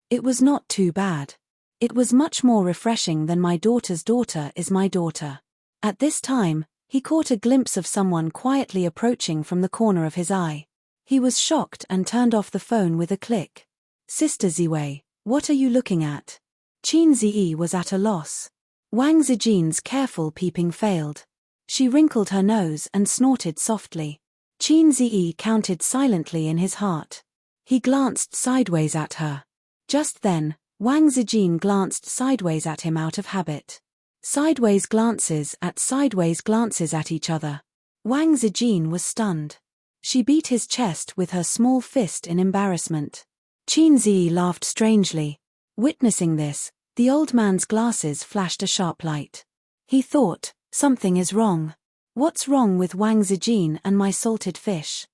It was not too bad. It was much more refreshing than "My daughter's daughter is my daughter." At this time, he caught a glimpse of someone quietly approaching from the corner of his eye. He was shocked and turned off the phone with a click. "Sister Ziwei, what are you looking at?" Qin Ziyi was at a loss. Wang Zijin's careful peeping failed. She wrinkled her nose and snorted softly. Qin Ziyi counted silently in his heart. He glanced sideways at her. Just then, Wang Zijin glanced sideways at him out of habit. Sideways glances at each other. Wang Zijin was stunned. She beat his chest with her small fist in embarrassment. Qin Ziyi laughed strangely. Witnessing this, the old man's glasses flashed a sharp light. He thought, something is wrong. What's wrong with Wang Zijin and my salted fish?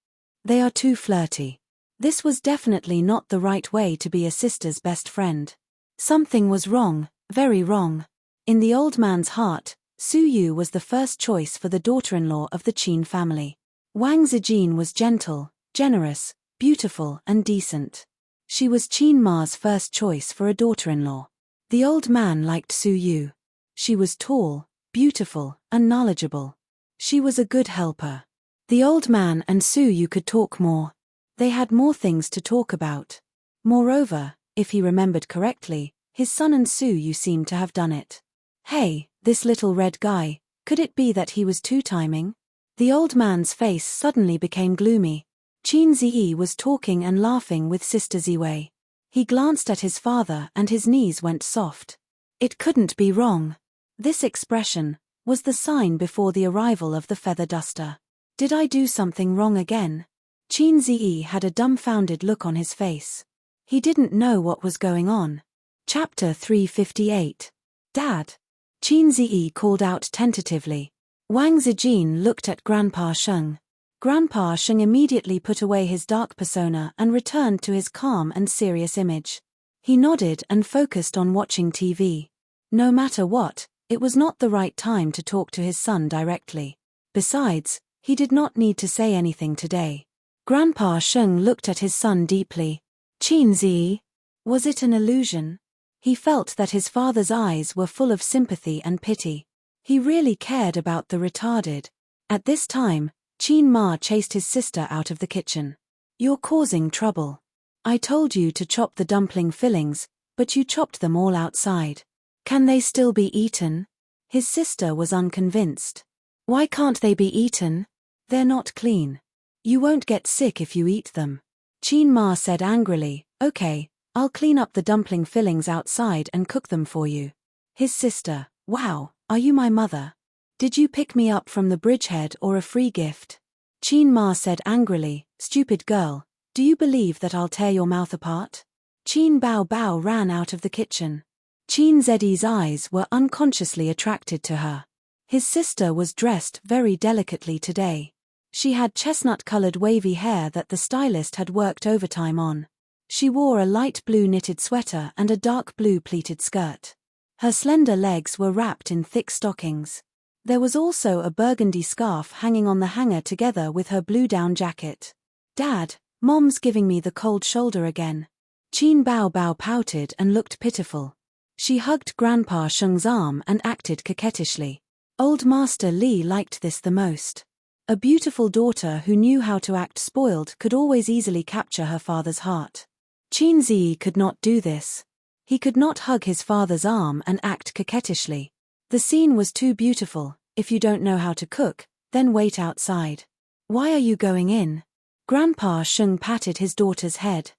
They are too flirty. This was definitely not the right way to be a sister's best friend. Something was wrong, very wrong. In the old man's heart, Su Yu was the first choice for the daughter-in-law of the Qin family. Wang Zijin was gentle, generous, beautiful and decent. She was Qin Ma's first choice for a daughter-in-law. The old man liked Su Yu. She was tall, beautiful, and knowledgeable. She was a good helper. The old man and Su Yu could talk more. They had more things to talk about. Moreover, if he remembered correctly, his son and Su Yu seemed to have done it. Hey, this little red guy, could it be that he was two-timing? The old man's face suddenly became gloomy. Qin Ziyi was talking and laughing with Sister Ziwei. He glanced at his father and his knees went soft. It couldn't be wrong. This expression was the sign before the arrival of the feather duster. Did I do something wrong again? Qin Ziyi had a dumbfounded look on his face. He didn't know what was going on. Chapter 358. Dad. Qin Ziyi called out tentatively. Wang Zijin looked at Grandpa Sheng. Grandpa Sheng immediately put away his dark persona and returned to his calm and serious image. He nodded and focused on watching TV. No matter what, it was not the right time to talk to his son directly. Besides, he did not need to say anything today. Grandpa Sheng looked at his son deeply. Qin Ziyi? Was it an illusion? He felt that his father's eyes were full of sympathy and pity. He really cared about the retarded. At this time, Qin Ma chased his sister out of the kitchen. You're causing trouble. I told you to chop the dumpling fillings, but you chopped them all outside. Can they still be eaten? His sister was unconvinced. Why can't they be eaten? They're not clean. You won't get sick if you eat them. Qin Ma said angrily, Okay, I'll clean up the dumpling fillings outside and cook them for you. His sister, wow, are you my mother? Did you pick me up from the bridgehead or a free gift? Qin Ma said angrily, Stupid girl, do you believe that I'll tear your mouth apart? Qin Bao Bao ran out of the kitchen. Qin Zedi's eyes were unconsciously attracted to her. His sister was dressed very delicately today. She had chestnut-colored wavy hair that the stylist had worked overtime on. She wore a light blue knitted sweater and a dark blue pleated skirt. Her slender legs were wrapped in thick stockings. There was also a burgundy scarf hanging on the hanger together with her blue down jacket. Dad, Mom's giving me the cold shoulder again. Qin Bao Bao pouted and looked pitiful. She hugged Grandpa Sheng's arm and acted coquettishly. Old Master Li liked this the most. A beautiful daughter who knew how to act spoiled could always easily capture her father's heart. Qin Ziyi could not do this. He could not hug his father's arm and act coquettishly. The scene was too beautiful. If you don't know how to cook, then wait outside. Why are you going in? Grandpa Sheng patted his daughter's head.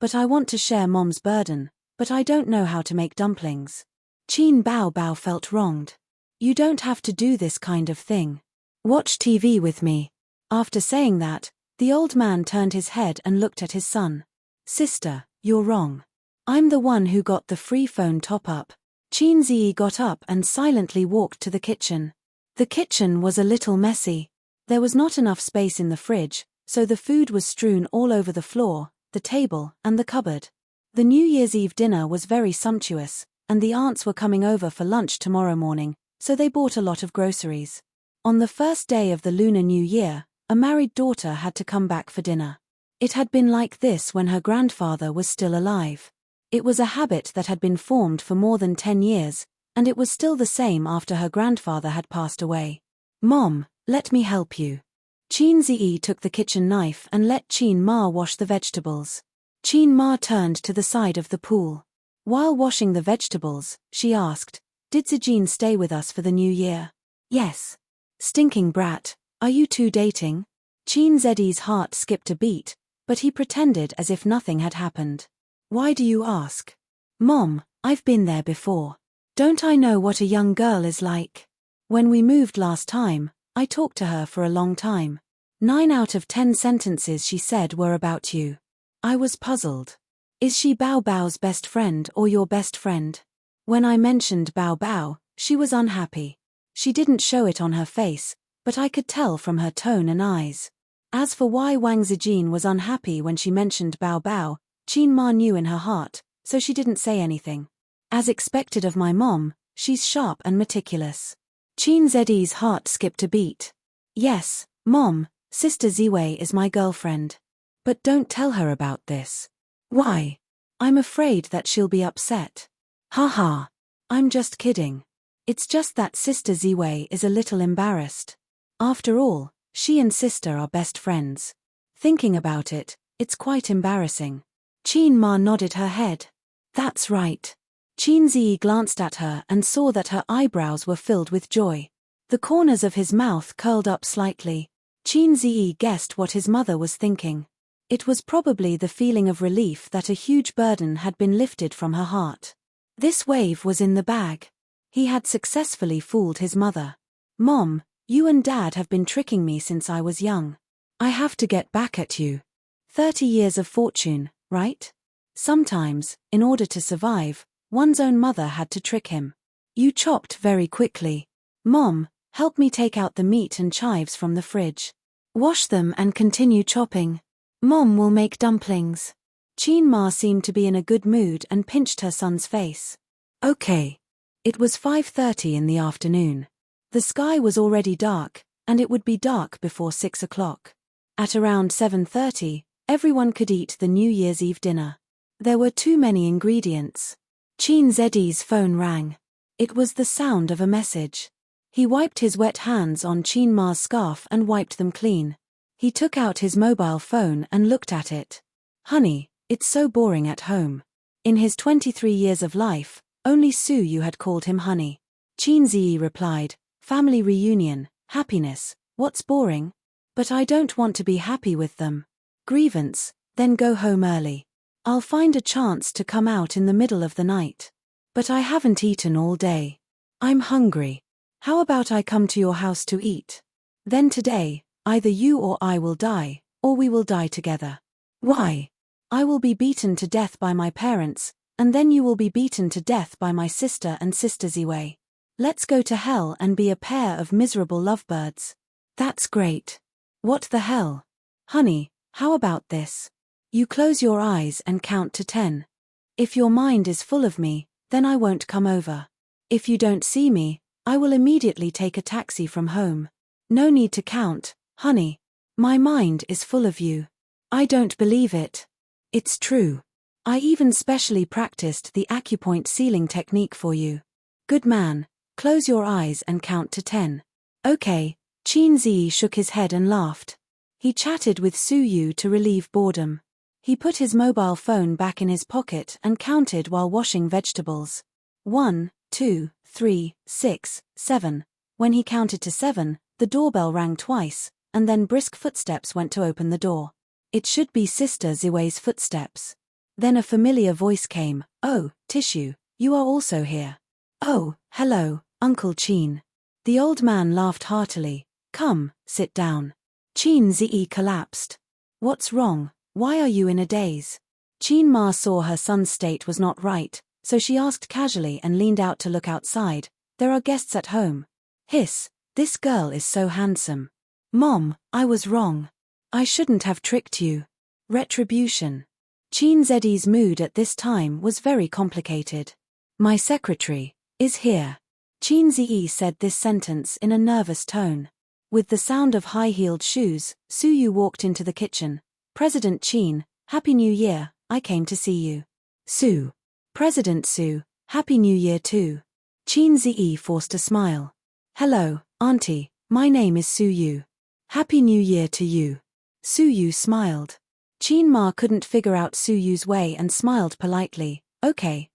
But I want to share Mom's burden, but I don't know how to make dumplings. Qin Bao Bao felt wronged. You don't have to do this kind of thing. Watch TV with me. After saying that, the old man turned his head and looked at his son. Sister, you're wrong. I'm the one who got the free phone top-up. Qin Ziyi got up and silently walked to the kitchen. The kitchen was a little messy. There was not enough space in the fridge, so the food was strewn all over the floor, the table, and the cupboard. The New Year's Eve dinner was very sumptuous, and the aunts were coming over for lunch tomorrow morning, so they bought a lot of groceries. On the first day of the Lunar New Year, a married daughter had to come back for dinner. It had been like this when her grandfather was still alive. It was a habit that had been formed for more than 10 years, and it was still the same after her grandfather had passed away. Mom, let me help you. Qin Ziyi took the kitchen knife and let Qin Ma wash the vegetables. Qin Ma turned to the side of the pool. While washing the vegetables, she asked, Did Zijin stay with us for the new year? Yes. Stinking brat, are you two dating? Qin Zedi's heart skipped a beat, but he pretended as if nothing had happened. Why do you ask? Mom, I've been there before. Don't I know what a young girl is like? When we moved last time, I talked to her for a long time. 9 out of 10 sentences she said were about you. I was puzzled. Is she Bao Bao's best friend or your best friend? When I mentioned Bao Bao, she was unhappy. She didn't show it on her face, but I could tell from her tone and eyes. As for why Wang Zijin was unhappy when she mentioned Bao Bao, Qin Ma knew in her heart, so she didn't say anything. As expected of my mom, she's sharp and meticulous. Qin Zedi's heart skipped a beat. Yes, Mom, Sister Ziwei is my girlfriend. But don't tell her about this. Why? I'm afraid that she'll be upset. Haha. I'm just kidding. It's just that Sister Ziwei is a little embarrassed. After all, she and Sister are best friends. Thinking about it, it's quite embarrassing. Qin Ma nodded her head. That's right. Qin Ziyi glanced at her and saw that her eyebrows were filled with joy. The corners of his mouth curled up slightly. Qin Ziyi guessed what his mother was thinking. It was probably the feeling of relief that a huge burden had been lifted from her heart. This wave was in the bag. He had successfully fooled his mother. Mom, You and Dad have been tricking me since I was young. I have to get back at you. 30 years of fortune, right? Sometimes, in order to survive, one's own mother had to trick him. You chopped very quickly. Mom, help me take out the meat and chives from the fridge. Wash them and continue chopping. Mom will make dumplings. Chin Ma seemed to be in a good mood and pinched her son's face. Okay. It was 5:30 in the afternoon. The sky was already dark, and it would be dark before 6 o'clock. At around 7:30, everyone could eat the New Year's Eve dinner. There were too many ingredients. Chin Zeddy's phone rang. It was the sound of a message. He wiped his wet hands on Chin Ma's scarf and wiped them clean. He took out his mobile phone and looked at it. Honey, it's so boring at home. In his 23 years of life, only Suyu had called him honey. Chin Zi replied, family reunion, happiness, what's boring? But I don't want to be happy with them. Grievance, then go home early. I'll find a chance to come out in the middle of the night. But I haven't eaten all day. I'm hungry. How about I come to your house to eat? Then today, either you or I will die, or we will die together. Why? I will be beaten to death by my parents, and then you will be beaten to death by my sister and sister Ziwei. Let's go to hell and be a pair of miserable lovebirds. That's great. What the hell? Honey, how about this? You close your eyes and count to 10. If your mind is full of me, then I won't come over. If you don't see me, I will immediately take a taxi from home. No need to count, honey. My mind is full of you. I don't believe it. It's true. I even specially practiced the acupoint sealing technique for you. Good man, close your eyes and count to 10. Okay, Chin Zi shook his head and laughed. He chatted with Suyu to relieve boredom. He put his mobile phone back in his pocket and counted while washing vegetables. 1, 2, 3, 6, 7. When he counted to 7, the doorbell rang twice, and then brisk footsteps went to open the door. It should be Sister Ziwei's footsteps. Then a familiar voice came. Oh, Tissue, you are also here. Oh, hello, Uncle Chin. The old man laughed heartily. Come, sit down. Chin Zi collapsed. What's wrong? Why are you in a daze? Chin Ma saw her son's state was not right, so she asked casually and leaned out to look outside. There are guests at home. Hiss, this girl is so handsome. Mom, I was wrong. I shouldn't have tricked you. Retribution. Chin Zeddy's mood at this time was very complicated. My secretary is here. Chin Zi said this sentence in a nervous tone. With the sound of high-heeled shoes, Suyu walked into the kitchen. President Chin, Happy New Year, I came to see you. Su. President Su, Happy New Year too. Chin Zi forced a smile. Hello, Auntie, my name is Suyu. Happy New Year to you. Suyu smiled. Chin Ma couldn't figure out Suyu's way and smiled politely. Okay.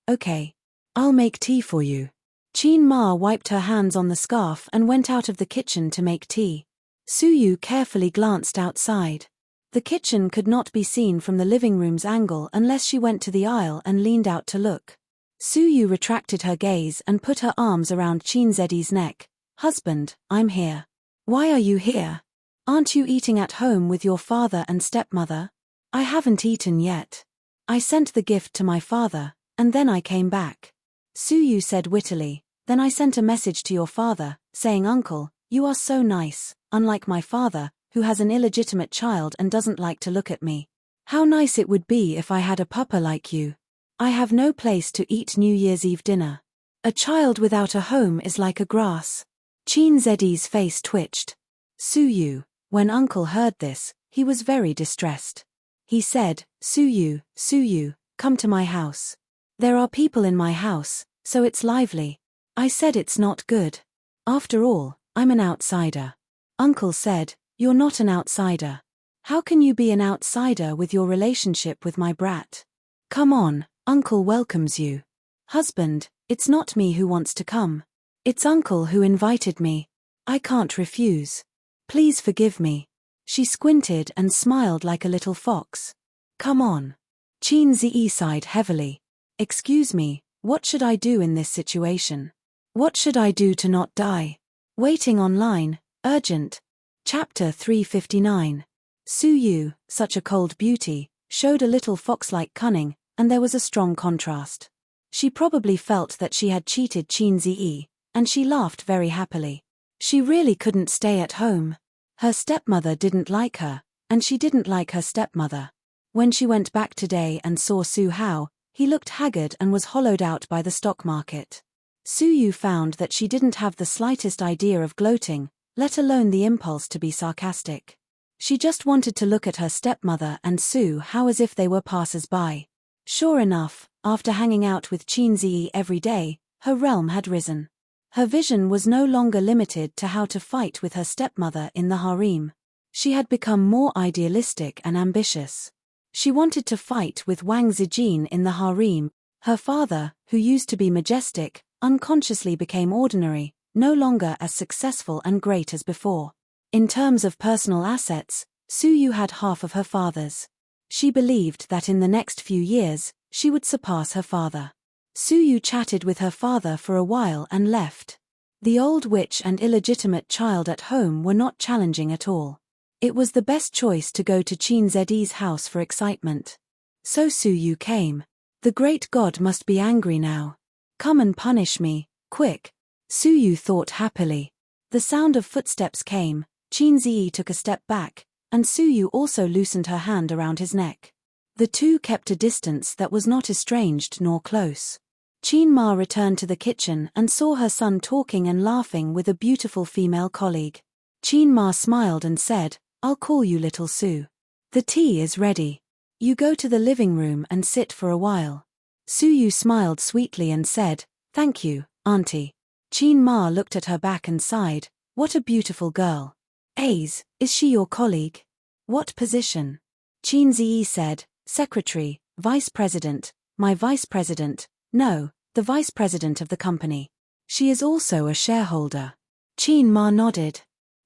I'll make tea for you. Chin Ma wiped her hands on the scarf and went out of the kitchen to make tea. Suyu carefully glanced outside. The kitchen could not be seen from the living room's angle unless she went to the aisle and leaned out to look. Suyu retracted her gaze and put her arms around Chin Zeddy's neck. Husband, I'm here. Why are you here? Aren't you eating at home with your father and stepmother? I haven't eaten yet. I sent the gift to my father, and then I came back. Suyu said wittily, then I sent a message to your father, saying Uncle, you are so nice, unlike my father, who has an illegitimate child and doesn't like to look at me. How nice it would be if I had a papa like you. I have no place to eat New Year's Eve dinner. A child without a home is like a grass. Chin Zeddy's face twitched. Suyu, when Uncle heard this, he was very distressed. He said, Suyu, come to my house. There are people in my house, so it's lively. I said it's not good. After all, I'm an outsider. Uncle said, you're not an outsider. How can you be an outsider with your relationship with my brat? Come on, Uncle welcomes you. Husband, it's not me who wants to come. It's Uncle who invited me. I can't refuse. Please forgive me. She squinted and smiled like a little fox. Come on. Chin Zi sighed heavily. Excuse me, what should I do in this situation? What should I do to not die? Waiting online, Urgent. Chapter 359. Su-yu, such a cold beauty, showed a little fox-like cunning, and there was a strong contrast. She probably felt that she had cheated Qin Ziyi, and she laughed very happily. She really couldn't stay at home. Her stepmother didn't like her, and she didn't like her stepmother. When she went back today and saw Su Hao, he looked haggard and was hollowed out by the stock market. Su-yu found that she didn't have the slightest idea of gloating, let alone the impulse to be sarcastic. She just wanted to look at her stepmother and Su Hao as if they were passers-by. Sure enough, after hanging out with Qin Ziyi every day, her realm had risen. Her vision was no longer limited to how to fight with her stepmother in the harem. She had become more idealistic and ambitious. She wanted to fight with Wang Zijin in the harem. Her father, who used to be majestic, unconsciously became ordinary, no longer as successful and great as before. In terms of personal assets, Su-yu had half of her father's. She believed that in the next few years, she would surpass her father. Su-yu chatted with her father for a while and left. The old witch and illegitimate child at home were not challenging at all. It was the best choice to go to Qin Ziyi's house for excitement. So Su-yu came. The great god must be angry now. Come and punish me, quick. Su-yu thought happily. The sound of footsteps came, Qin Ziyi took a step back, and Su-yu also loosened her hand around his neck. The two kept a distance that was not estranged nor close. Qin Ma returned to the kitchen and saw her son talking and laughing with a beautiful female colleague. Qin Ma smiled and said, "I'll call you little Su. The tea is ready. You go to the living room and sit for a while." Su-yu smiled sweetly and said, "Thank you, auntie." Qin Ma looked at her back and sighed, "What a beautiful girl." "Is she your colleague? What position?" Qin Ziyi said, "Secretary, Vice President, my Vice President, no, the Vice President of the company. She is also a shareholder." Qin Ma nodded.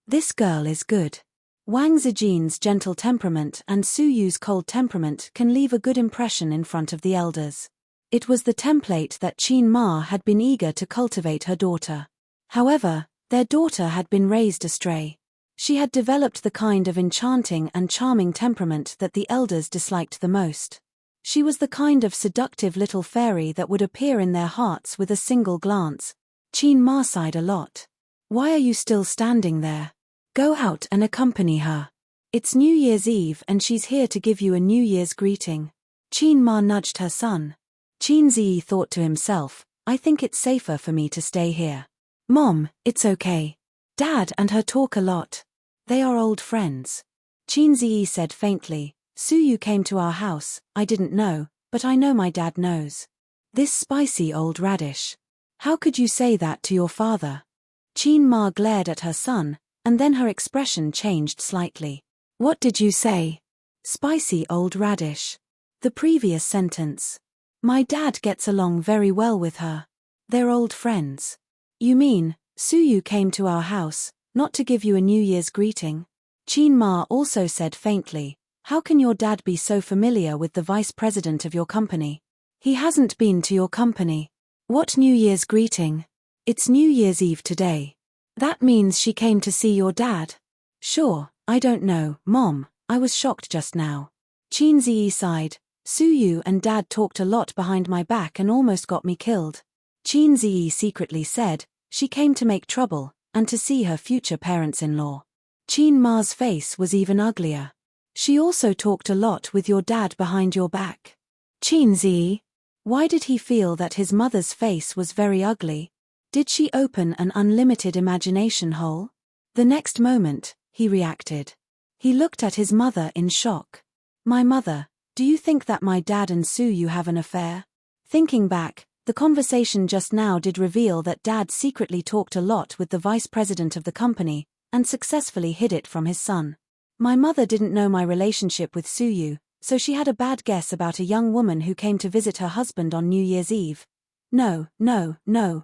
"This girl is good." Wang Zijin's gentle temperament and Su-yu's cold temperament can leave a good impression in front of the elders. It was the template that Qin Ma had been eager to cultivate her daughter. However, their daughter had been raised astray. She had developed the kind of enchanting and charming temperament that the elders disliked the most. She was the kind of seductive little fairy that would appear in their hearts with a single glance. Qin Ma sighed a lot. "Why are you still standing there? Go out and accompany her. It's New Year's Eve and she's here to give you a New Year's greeting." Qin Ma nudged her son. Qin Ziyi thought to himself, "I think it's safer for me to stay here. Mom, it's okay. Dad and her talk a lot. They are old friends." Qin Ziyi said faintly, "Su-yu came to our house, I didn't know, but I know my dad knows. This spicy old radish. How could you say that to your father?" Qin Ma glared at her son, and then her expression changed slightly. "What did you say?" "Spicy old radish." The previous sentence. "My dad gets along very well with her. They're old friends." "You mean, Su-yu came to our house, not to give you a New Year's greeting?" Qin Ma also said faintly, "How can your dad be so familiar with the vice president of your company? He hasn't been to your company." "What New Year's greeting? It's New Year's Eve today. That means she came to see your dad." "Sure, I don't know, Mom, I was shocked just now." Qin Ziyi sighed, "Su-yu and Dad talked a lot behind my back and almost got me killed." Qin Ziyi secretly said, "She came to make trouble, and to see her future parents-in-law." Qin Ma's face was even uglier. "She also talked a lot with your dad behind your back." Qin Ziyi? Why did he feel that his mother's face was very ugly? Did she open an unlimited imagination hole? The next moment, he reacted. He looked at his mother in shock. "My mother, do you think that my dad and Su-yu have an affair?" Thinking back, the conversation just now did reveal that Dad secretly talked a lot with the vice president of the company, and successfully hid it from his son. "My mother didn't know my relationship with Su-yu, so she had a bad guess about a young woman who came to visit her husband on New Year's Eve. No,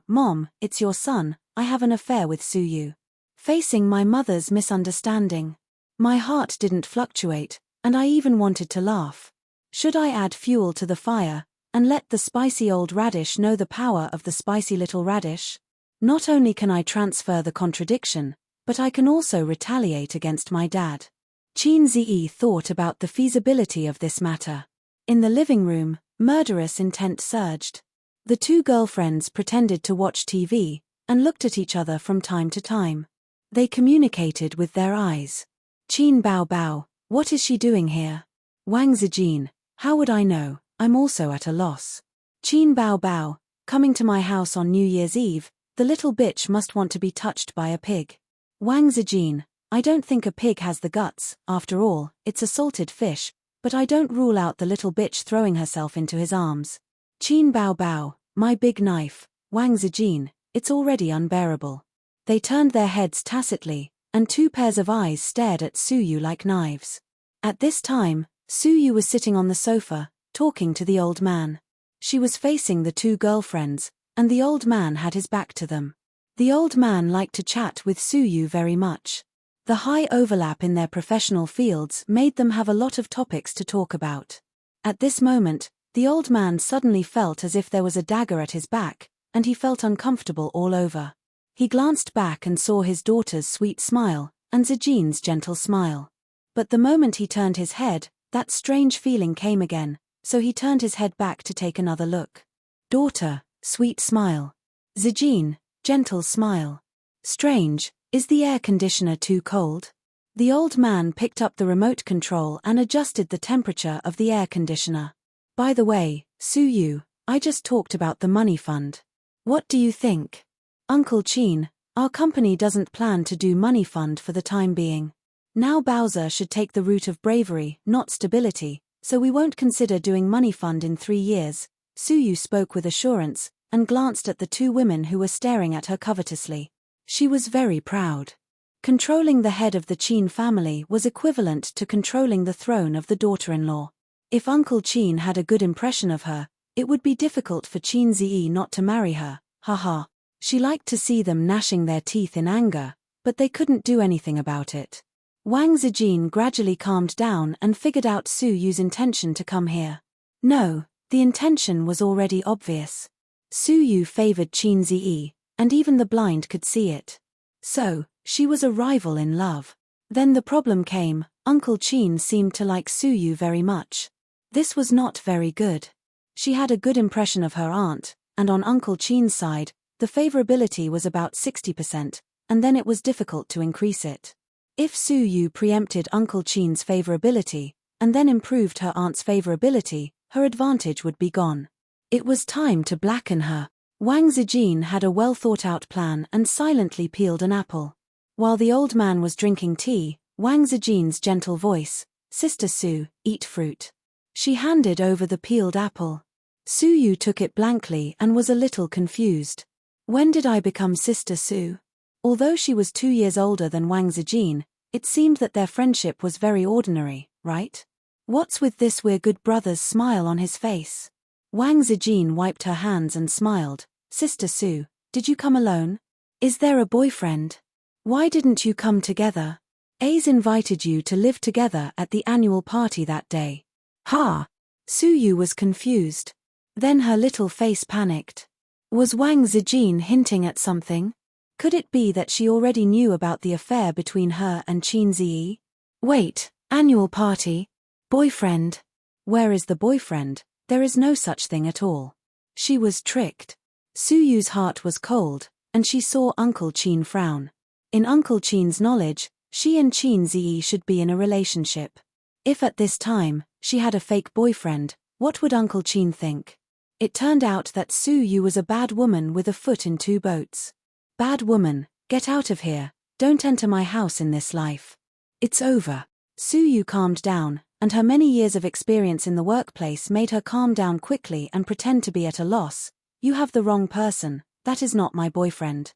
Mom, it's your son, I have an affair with Su-yu." Facing my mother's misunderstanding. My heart didn't fluctuate, and I even wanted to laugh. Should I add fuel to the fire, and let the spicy old radish know the power of the spicy little radish? Not only can I transfer the contradiction, But I can also retaliate against my dad. Qin Ziyi thought about the feasibility of this matter. In the living room, murderous intent surged. The two girlfriends pretended to watch TV, and looked at each other from time to time. They communicated with their eyes. Qin Bao Bao, what is she doing here? Wang Zijin, how would I know, I'm also at a loss. Qin Bao Bao, coming to my house on New Year's Eve, the little bitch must want to be touched by a pig. Wang Zijin, I don't think a pig has the guts, after all, it's a salted fish, but I don't rule out the little bitch throwing herself into his arms. Qin Bao Bao, my big knife, Wang Zijin, it's already unbearable. They turned their heads tacitly, and two pairs of eyes stared at Suyu like knives. At this time, Suyu was sitting on the sofa, talking to the old man. She was facing the two girlfriends, and the old man had his back to them. The old man liked to chat with Suyu very much. The high overlap in their professional fields made them have a lot of topics to talk about. At this moment, the old man suddenly felt as if there was a dagger at his back, and he felt uncomfortable all over. He glanced back and saw his daughter's sweet smile, and Zijin's gentle smile. But the moment he turned his head, that strange feeling came again, so he turned his head back to take another look. Daughter, sweet smile. Zijin, gentle smile. Strange, is the air conditioner too cold? The old man picked up the remote control and adjusted the temperature of the air conditioner. By the way, Suyu, I just talked about the money fund. What do you think? Uncle Qin, our company doesn't plan to do money fund for the time being. Now Bowser should take the route of bravery, not stability, so we won't consider doing money fund in 3 years. Suyu spoke with assurance, and glanced at the two women who were staring at her covetously. She was very proud. Controlling the head of the Qin family was equivalent to controlling the throne of the daughter-in-law. If Uncle Qin had a good impression of her, it would be difficult for Qin Ziyi not to marry her, haha. She liked to see them gnashing their teeth in anger, but they couldn't do anything about it. Wang Zijin gradually calmed down and figured out Suyu's intention to come here. No, the intention was already obvious. Suyu favored Qin Ziyi, and even the blind could see it. So, she was a rival in love. Then the problem came, Uncle Qin seemed to like Suyu very much. This was not very good. She had a good impression of her aunt, and on Uncle Qin's side, the favorability was about 60%, and then it was difficult to increase it. If Suyu preempted Uncle Qin's favorability, and then improved her aunt's favorability, her advantage would be gone. It was time to blacken her. Wang Zijin had a well-thought-out plan and silently peeled an apple. While the old man was drinking tea, Wang Zijin's gentle voice, Sister Su, eat fruit. She handed over the peeled apple. Suyu took it blankly and was a little confused. When did I become Sister Su? Although she was 2 years older than Wang Zijin, it seemed that their friendship was very ordinary, right? What's with this we're good brothers smile on his face? Wang Zijin wiped her hands and smiled. Sister Su, did you come alone? Is there a boyfriend? Why didn't you come together? A's invited you to live together at the annual party that day. Ha! Suyu was confused. Then her little face panicked. Was Wang Zijin hinting at something? Could it be that she already knew about the affair between her and Qin Ziyi? Wait, annual party? Boyfriend? Where is the boyfriend? There is no such thing at all. She was tricked. Suyu's heart was cold, and she saw Uncle Qin frown. In Uncle Qin's knowledge, she and Qin Ziyi should be in a relationship. If at this time, she had a fake boyfriend, what would Uncle Qin think? It turned out that Suyu was a bad woman with a foot in 2 boats. Bad woman, get out of here, don't enter my house in this life. It's over. Suyu calmed down, and her many years of experience in the workplace made her calm down quickly and pretend to be at a loss. You have the wrong person, that is not my boyfriend.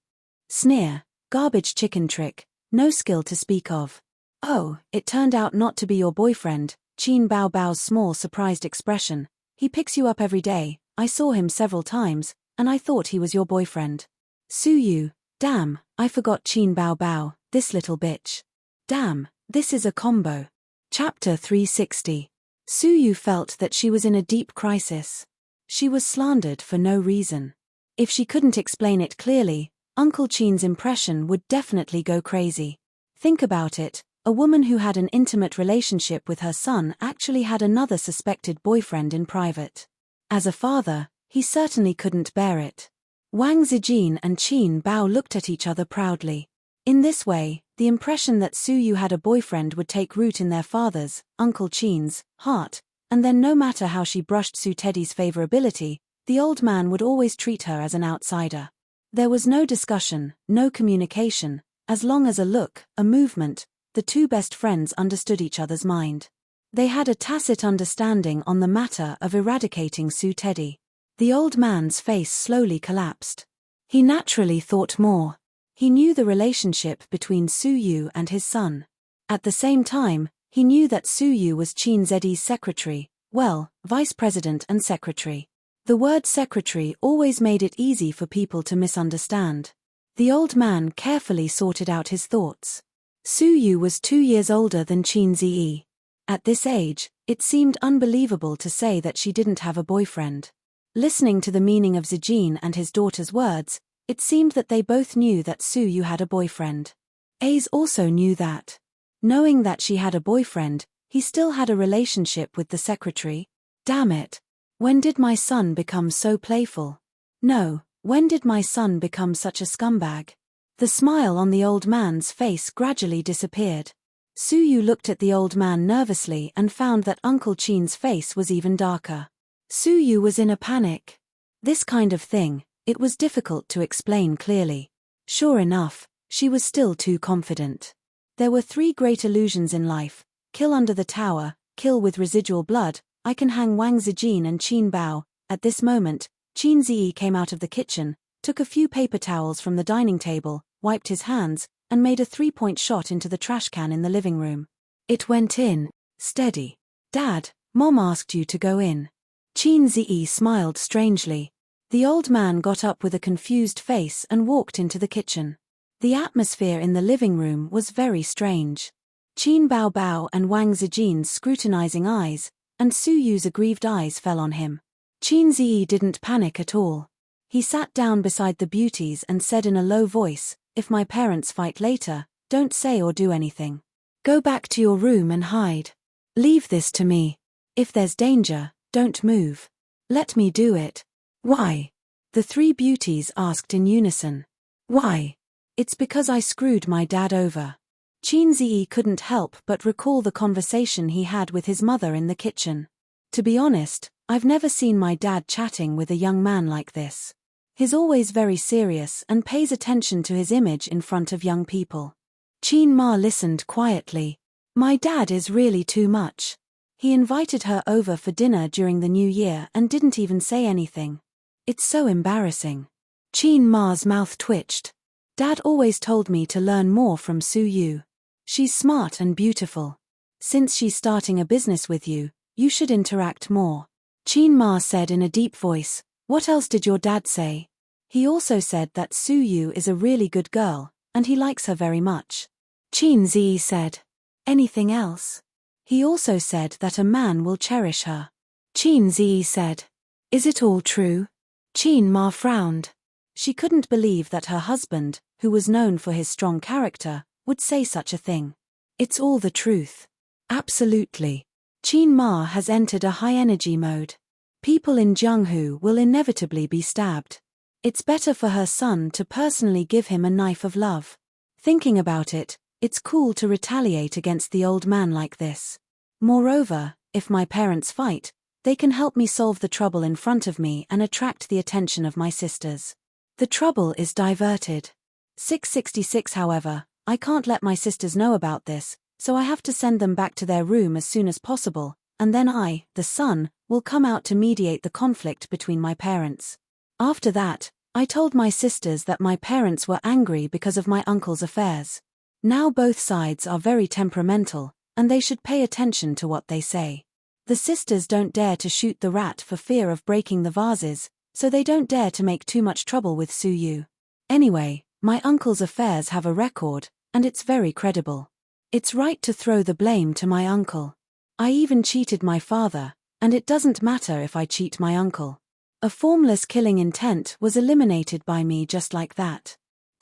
Sneer, garbage chicken trick, no skill to speak of. Oh, it turned out not to be your boyfriend, Qin Bao Bao's small surprised expression. He picks you up every day, I saw him several times, and I thought he was your boyfriend. Suyu, damn, I forgot Qin Bao Bao, this little bitch. Damn, this is a combo. Chapter 360. Suyu felt that she was in a deep crisis. She was slandered for no reason. If she couldn't explain it clearly, Uncle Chin's impression would definitely go crazy. Think about it, a woman who had an intimate relationship with her son actually had another suspected boyfriend in private. As a father, he certainly couldn't bear it. Wang Zijin and Qin Bao looked at each other proudly. In this way, the impression that Su Yu had a boyfriend would take root in their father's, Uncle Qin's, heart, and then no matter how she brushed Su Teddy's favorability, the old man would always treat her as an outsider. There was no discussion, no communication. As long as a look, a movement, the two best friends understood each other's mind. They had a tacit understanding on the matter of eradicating Su Teddy. The old man's face slowly collapsed. He naturally thought more. He knew the relationship between Su Yu and his son. At the same time, he knew that Su Yu was Qin Zedi's secretary, well, vice president and secretary. The word secretary always made it easy for people to misunderstand. The old man carefully sorted out his thoughts. Su Yu was 2 years older than Qin Zi. At this age, it seemed unbelievable to say that she didn't have a boyfriend. Listening to the meaning of Zijin and his daughter's words, it seemed that they both knew that Su Yu had a boyfriend. Ace also knew that. Knowing that she had a boyfriend, he still had a relationship with the secretary. Damn it. When did my son become so playful? No, when did my son become such a scumbag? The smile on the old man's face gradually disappeared. Su Yu looked at the old man nervously and found that Uncle Qin's face was even darker. Su Yu was in a panic. This kind of thing, it was difficult to explain clearly. Sure enough, she was still too confident. There were 3 great illusions in life: kill under the tower, kill with residual blood, I can hang Wang Zijin and Qin Bao. At this moment, Qin Zi came out of the kitchen, took a few paper towels from the dining table, wiped his hands, and made a 3-point shot into the trash can in the living room. It went in. Steady. Dad, Mom asked you to go in. Qin Zi smiled strangely. The old man got up with a confused face and walked into the kitchen. The atmosphere in the living room was very strange. Qin Bao Bao and Wang Zijin's scrutinizing eyes, and Su Yu's aggrieved eyes fell on him. Qin Zi didn't panic at all. He sat down beside the beauties and said in a low voice, "If my parents fight later, don't say or do anything. Go back to your room and hide. Leave this to me. If there's danger, don't move. Let me do it." "Why?" the 3 beauties asked in unison. "Why?" "It's because I screwed my dad over." Qin Zi couldn't help but recall the conversation he had with his mother in the kitchen. "To be honest, I've never seen my dad chatting with a young man like this. He's always very serious and pays attention to his image in front of young people." Qin Ma listened quietly. "My dad is really too much. He invited her over for dinner during the New Year and didn't even say anything. It's so embarrassing." Qin Ma's mouth twitched. "Dad always told me to learn more from Su Yu. She's smart and beautiful. Since she's starting a business with you, you should interact more." Qin Ma said in a deep voice, "What else did your dad say?" "He also said that Su Yu is a really good girl, and he likes her very much." Qin Zi said, "Anything else?" "He also said that a man will cherish her." Qin Zi said, "Is it all true?" Qin Ma frowned. She couldn't believe that her husband, who was known for his strong character, would say such a thing. "It's all the truth." "Absolutely. Qin Ma has entered a high-energy mode. People in Jianghu will inevitably be stabbed. It's better for her son to personally give him a knife of love. Thinking about it, it's cool to retaliate against the old man like this. Moreover, if my parents fight, they can help me solve the trouble in front of me and attract the attention of my sisters. The trouble is diverted. 666 However, I can't let my sisters know about this, so I have to send them back to their room as soon as possible, and then I, the son, will come out to mediate the conflict between my parents. After that, I told my sisters that my parents were angry because of my uncle's affairs. Now both sides are very temperamental, and they should pay attention to what they say. The sisters don't dare to shoot the rat for fear of breaking the vases, so they don't dare to make too much trouble with Su Yu. Anyway, my uncle's affairs have a record, and it's very credible. It's right to throw the blame to my uncle. I even cheated my father, and it doesn't matter if I cheat my uncle. A formless killing intent was eliminated by me just like that.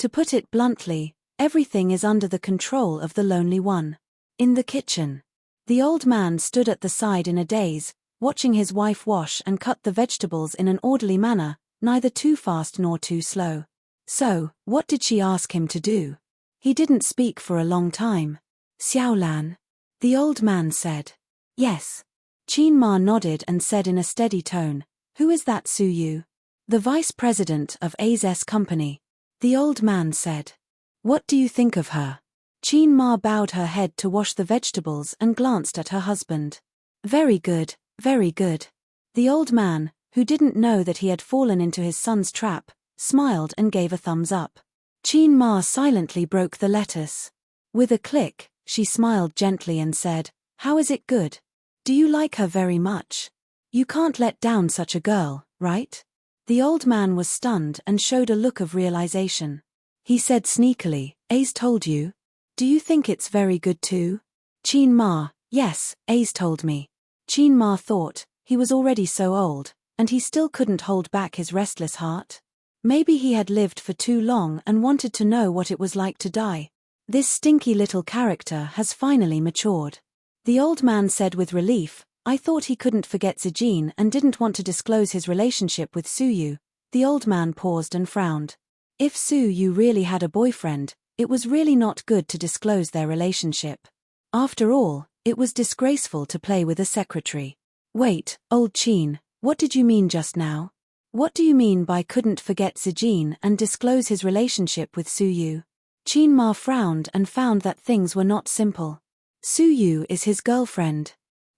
To put it bluntly, everything is under the control of the lonely one. In the kitchen. The old man stood at the side in a daze, watching his wife wash and cut the vegetables in an orderly manner, neither too fast nor too slow. So, what did she ask him to do? He didn't speak for a long time. Xiaolan? The old man said. Yes. Qin Ma nodded and said in a steady tone, Who is that Su Yu? The vice president of A's company. The old man said. What do you think of her? Qin Ma bowed her head to wash the vegetables and glanced at her husband. Very good, very good. The old man, who didn't know that he had fallen into his son's trap, smiled and gave a thumbs up. Qin Ma silently broke the lettuce. With a click, she smiled gently and said, How is it good? Do you like her very much? You can't let down such a girl, right? The old man was stunned and showed a look of realization. He said sneakily, A's told you? Do you think it's very good too? Qin Ma, yes, A's told me. Qin Ma thought, he was already so old, and he still couldn't hold back his restless heart. Maybe he had lived for too long and wanted to know what it was like to die. This stinky little character has finally matured. The old man said with relief, I thought he couldn't forget Zijin and didn't want to disclose his relationship with Su Yu. The old man paused and frowned. If Su Yu really had a boyfriend, it was really not good to disclose their relationship. After all, it was disgraceful to play with a secretary. Wait, old Qin, what did you mean just now? What do you mean by couldn't forget Zijin and disclose his relationship with Su Yu? Qin Ma frowned and found that things were not simple. Su Yu is his girlfriend.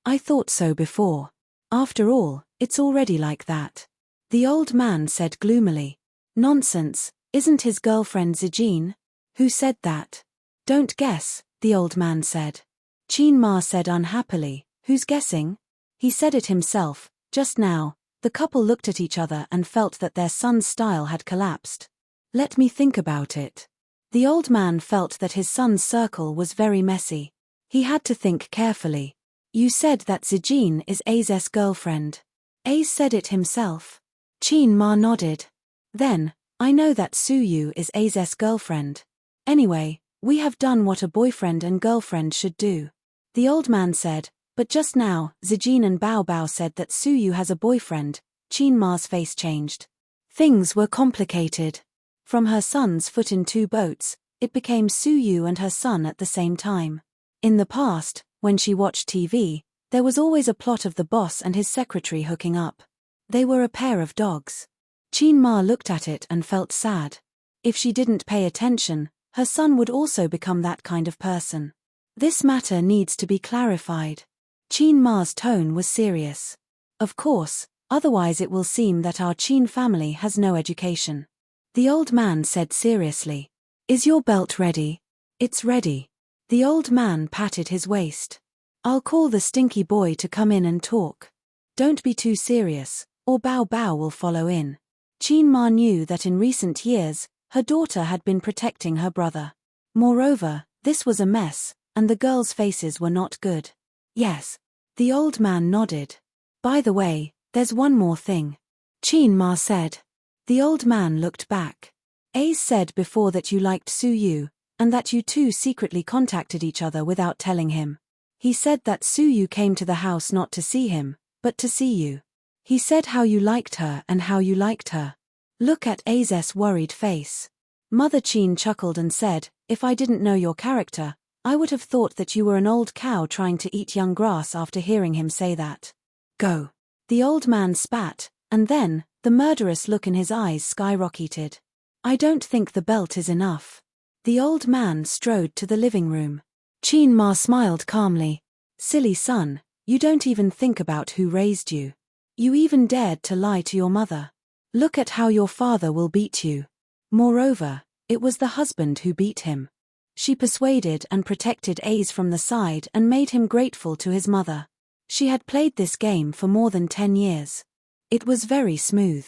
I thought so before. After all, it's already like that. The old man said gloomily. Nonsense, isn't his girlfriend Zijin? Who said that? Don't guess, the old man said. Qin Ma said unhappily, Who's guessing? He said it himself. Just now, the couple looked at each other and felt that their son's style had collapsed. Let me think about it. The old man felt that his son's circle was very messy. He had to think carefully. You said that Zijin is A's girlfriend. A's said it himself. Qin Ma nodded. Then, I know that Su Yu is A's girlfriend. Anyway, we have done what a boyfriend and girlfriend should do. The old man said, but just now, Zijin and Bao Bao said that Su Yu has a boyfriend. Qin Ma's face changed. Things were complicated. From her son's foot in two boats, it became Su Yu and her son at the same time. In the past, when she watched TV, there was always a plot of the boss and his secretary hooking up. They were a pair of dogs. Qin Ma looked at it and felt sad. If she didn't pay attention, her son would also become that kind of person. This matter needs to be clarified. Qin Ma's tone was serious. Of course, otherwise it will seem that our Qin family has no education. The old man said seriously. Is your belt ready? It's ready. The old man patted his waist. I'll call the stinky boy to come in and talk. Don't be too serious, or Bao Bao will follow in. Qin Ma knew that in recent years, her daughter had been protecting her brother. Moreover, this was a mess, and the girls' faces were not good. Yes. The old man nodded. By the way, there's one more thing. Qin Ma said. The old man looked back. A's said before that you liked Su Yu, and that you two secretly contacted each other without telling him. He said that Su Yu came to the house not to see him, but to see you. He said how you liked her and how you liked her. Look at A's worried face. Mother Qin chuckled and said, If I didn't know your character, I would have thought that you were an old cow trying to eat young grass after hearing him say that. Go. The old man spat, and then, the murderous look in his eyes skyrocketed. I don't think the belt is enough. The old man strode to the living room. Qin Ma smiled calmly. Silly son, you don't even think about who raised you. You even dared to lie to your mother. Look at how your father will beat you. Moreover, it was the husband who beat him. She persuaded and protected A's from the side and made him grateful to his mother. She had played this game for more than 10 years. It was very smooth.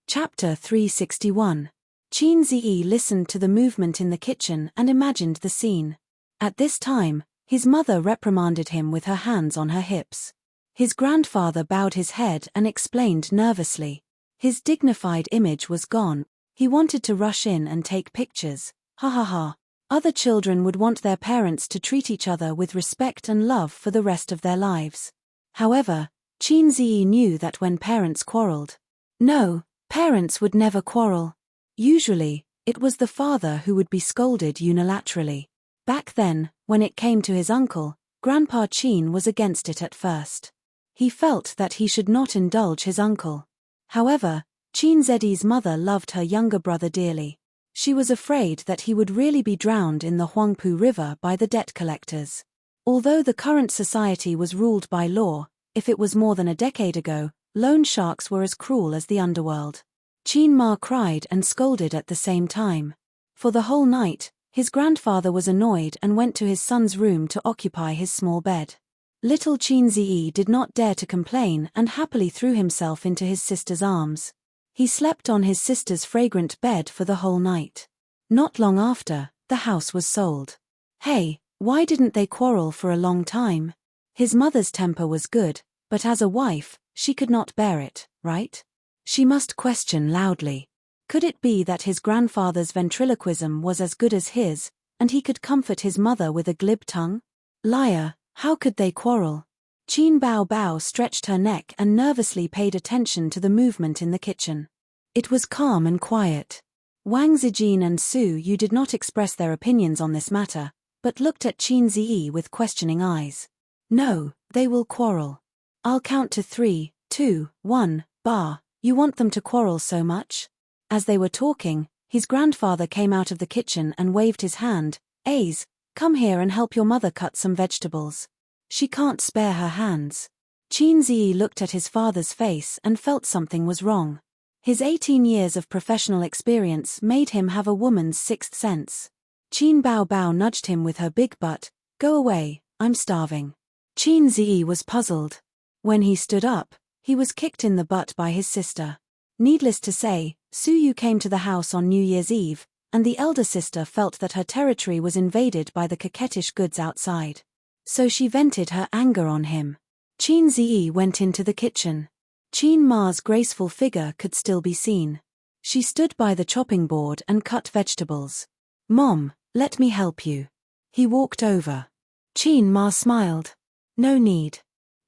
Chapter 361. Qin Ziyi listened to the movement in the kitchen and imagined the scene. At this time, his mother reprimanded him with her hands on her hips. His grandfather bowed his head and explained nervously. His dignified image was gone. He wanted to rush in and take pictures. Ha ha ha. Other children would want their parents to treat each other with respect and love for the rest of their lives. However, Qin Ziyi knew that when parents quarreled. No, parents would never quarrel. Usually, it was the father who would be scolded unilaterally. Back then, when it came to his uncle, Grandpa Qin was against it at first. He felt that he should not indulge his uncle. However, Qin Ziyi's mother loved her younger brother dearly. She was afraid that he would really be drowned in the Huangpu River by the debt collectors. Although the current society was ruled by law, if it was more than a decade ago, loan sharks were as cruel as the underworld. Qin Ma cried and scolded at the same time. For the whole night, his grandfather was annoyed and went to his son's room to occupy his small bed. Little Qin Ziyi did not dare to complain and happily threw himself into his sister's arms. He slept on his sister's fragrant bed for the whole night. Not long after, the house was sold. Hey, why didn't they quarrel for a long time? His mother's temper was good, but as a wife, she could not bear it, right? She must question loudly. Could it be that his grandfather's ventriloquism was as good as his, and he could comfort his mother with a glib tongue? Liar, how could they quarrel? Qin Bao Bao stretched her neck and nervously paid attention to the movement in the kitchen. It was calm and quiet. Wang Zijin and Su Yu did not express their opinions on this matter, but looked at Qin Ziyi with questioning eyes. No, they will quarrel. I'll count to 3, 2, 1, bar, you want them to quarrel so much? As they were talking, his grandfather came out of the kitchen and waved his hand. Aze, come here and help your mother cut some vegetables. She can't spare her hands. Qin Ziyi looked at his father's face and felt something was wrong. His 18 years of professional experience made him have a woman's sixth sense. Qin Bao Bao nudged him with her big butt. Go away, I'm starving. Qin Ziyi was puzzled. When he stood up, he was kicked in the butt by his sister. Needless to say, Su Yu came to the house on New Year's Eve, and the elder sister felt that her territory was invaded by the coquettish goods outside. So she vented her anger on him. Qin Ziyi went into the kitchen. Qin Ma's graceful figure could still be seen. She stood by the chopping board and cut vegetables. Mom, let me help you. He walked over. Qin Ma smiled. No need.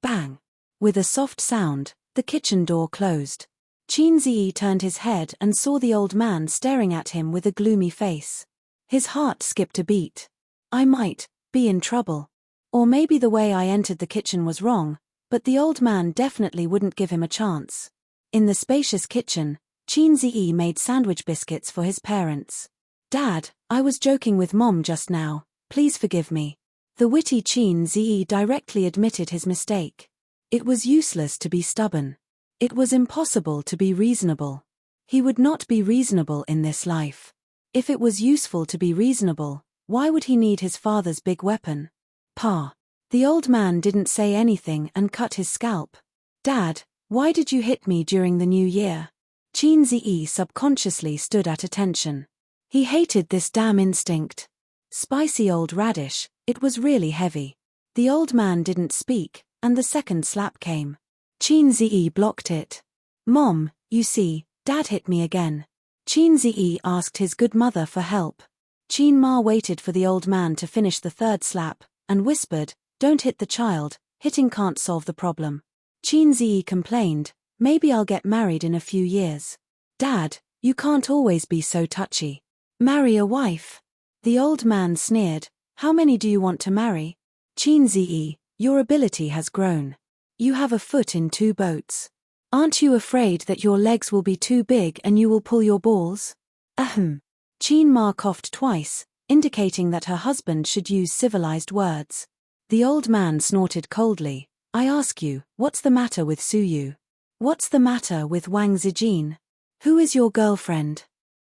Bang. With a soft sound, the kitchen door closed. Qin Ziyi turned his head and saw the old man staring at him with a gloomy face. His heart skipped a beat. I might be in trouble. Or maybe the way I entered the kitchen was wrong, but the old man definitely wouldn't give him a chance. In the spacious kitchen, Qin Ziyi made sandwich biscuits for his parents. Dad, I was joking with Mom just now, please forgive me. The witty Qin Ziyi directly admitted his mistake. It was useless to be stubborn. It was impossible to be reasonable. He would not be reasonable in this life. If it was useful to be reasonable, why would he need his father's big weapon? Pa. The old man didn't say anything and cut his scalp. Dad, why did you hit me during the New Year? Qin Ziyi subconsciously stood at attention. He hated this damn instinct. Spicy old radish, it was really heavy. The old man didn't speak, and the second slap came. Qin Ziyi blocked it. Mom, you see, Dad hit me again. Qin Ziyi asked his good mother for help. Qin Ma waited for the old man to finish the third slap, and whispered, don't hit the child, hitting can't solve the problem. Qin Ziyi complained, maybe I'll get married in a few years. Dad, you can't always be so touchy. Marry a wife. The old man sneered, how many do you want to marry? Qin Ziyi, your ability has grown. You have a foot in 2 boats. Aren't you afraid that your legs will be too big and you will pull your balls? Ahem. Qin Ma coughed twice, indicating that her husband should use civilized words. The old man snorted coldly. I ask you, what's the matter with Su Yu? What's the matter with Wang Zijin? Who is your girlfriend?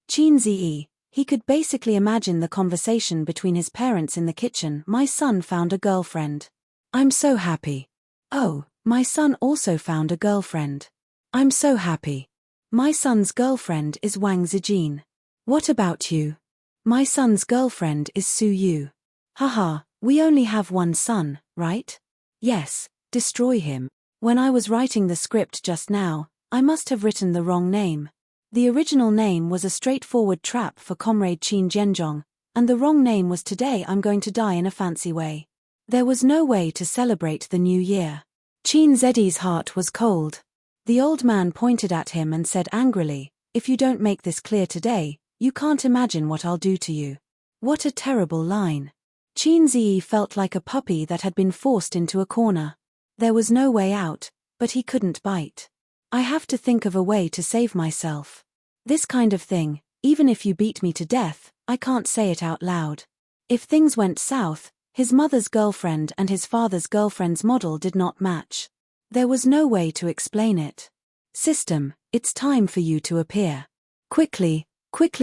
Qin Ziyi, he could basically imagine the conversation between his parents in the kitchen. My son found a girlfriend. I'm so happy. Oh, my son also found a girlfriend. I'm so happy. My son's girlfriend is Wang Zijin. What about you? My son's girlfriend is Su Yu. Haha, we only have one son, right? Yes, destroy him. When I was writing the script just now, I must have written the wrong name. The original name was a straightforward trap for Comrade Qin Zhenjiang, and the wrong name was Today I'm Going to Die in a Fancy Way. There was no way to celebrate the new year. Qin Zedi's heart was cold. The old man pointed at him and said angrily, "If you don't make this clear today, you can't imagine what I'll do to you." What a terrible line. Qin Zi felt like a puppy that had been forced into a corner. There was no way out, but he couldn't bite. "I have to think of a way to save myself. This kind of thing, even if you beat me to death, I can't say it out loud." If things went south, his mother's girlfriend and his father's girlfriend's model did not match. There was no way to explain it. "System, it's time for you to appear. Quickly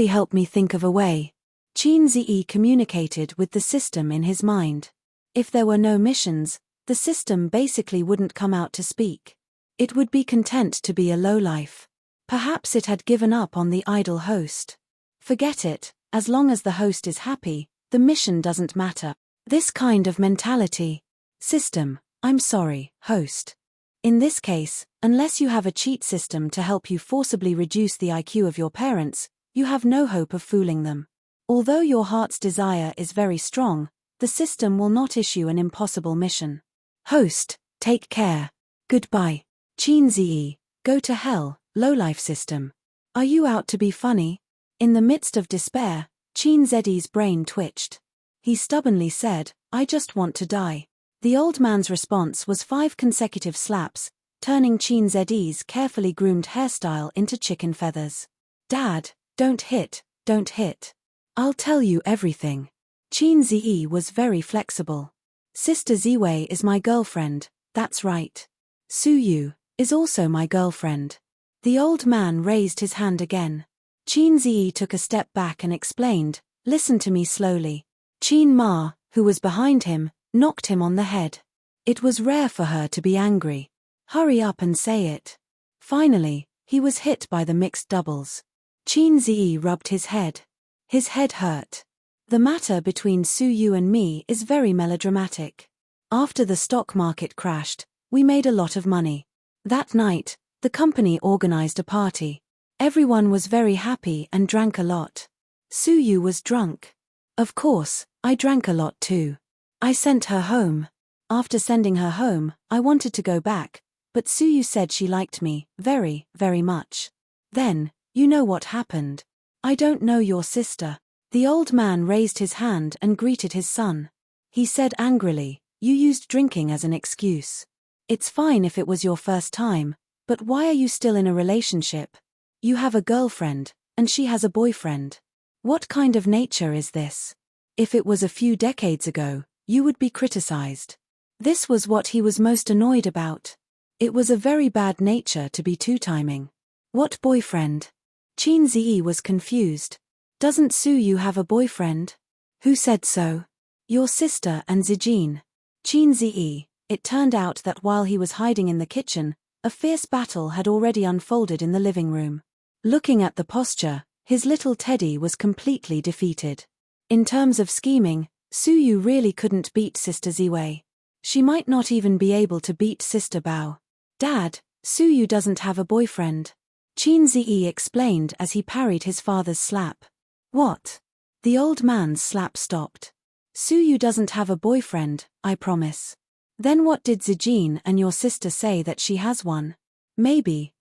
help me think of a way." Qin Zi communicated with the system in his mind. If there were no missions, the system basically wouldn't come out to speak. It would be content to be a lowlife. Perhaps it had given up on the idle host. Forget it, as long as the host is happy, the mission doesn't matter. This kind of mentality. System, I'm sorry, host. In this case, unless you have a cheat system to help you forcibly reduce the IQ of your parents, you have no hope of fooling them. Although your heart's desire is very strong, the system will not issue an impossible mission. Host, take care. Goodbye. Qin Zi, go to hell, lowlife system. Are you out to be funny? In the midst of despair, Qin Zedi's brain twitched. He stubbornly said, "I just want to die." The old man's response was 5 consecutive slaps, turning Qin Zedi's carefully groomed hairstyle into chicken feathers. "Dad, don't hit, don't hit. I'll tell you everything." Qin Zi was very flexible. "Sister Ziwei is my girlfriend, that's right. Su Yu is also my girlfriend." The old man raised his hand again. Qin Zi took a step back and explained, "Listen to me slowly." Qin Ma, who was behind him, knocked him on the head. It was rare for her to be angry. "Hurry up and say it." Finally, he was hit by the mixed doubles. Qin Zi rubbed his head. His head hurt. "The matter between Su Yu and me is very melodramatic. After the stock market crashed, we made a lot of money. That night, the company organized a party. Everyone was very happy and drank a lot. Su Yu was drunk. Of course, I drank a lot too. I sent her home. After sending her home, I wanted to go back, but Su Yu said she liked me, very, very much. Then, you know what happened. I don't know your sister." The old man raised his hand and greeted his son. He said angrily, "You used drinking as an excuse. It's fine if it was your first time, but why are you still in a relationship? You have a girlfriend, and she has a boyfriend. What kind of nature is this? If it was a few decades ago, you would be criticized." This was what he was most annoyed about. It was a very bad nature to be two-timing. "What boyfriend?" Qin Zi was confused. "Doesn't Su Yu have a boyfriend?" "Who said so?" "Your sister and Zijin." Qin Zi. It turned out that while he was hiding in the kitchen, a fierce battle had already unfolded in the living room. Looking at the posture, his little Teddy was completely defeated. In terms of scheming, Su Yu really couldn't beat Sister Ziwei. She might not even be able to beat Sister Bao. "Dad, Su Yu doesn't have a boyfriend," Qin Zi explained as he parried his father's slap. "What?" The old man's slap stopped. "Su Yu doesn't have a boyfriend, I promise." "Then what did Zijin and your sister say that she has one?" Maybe,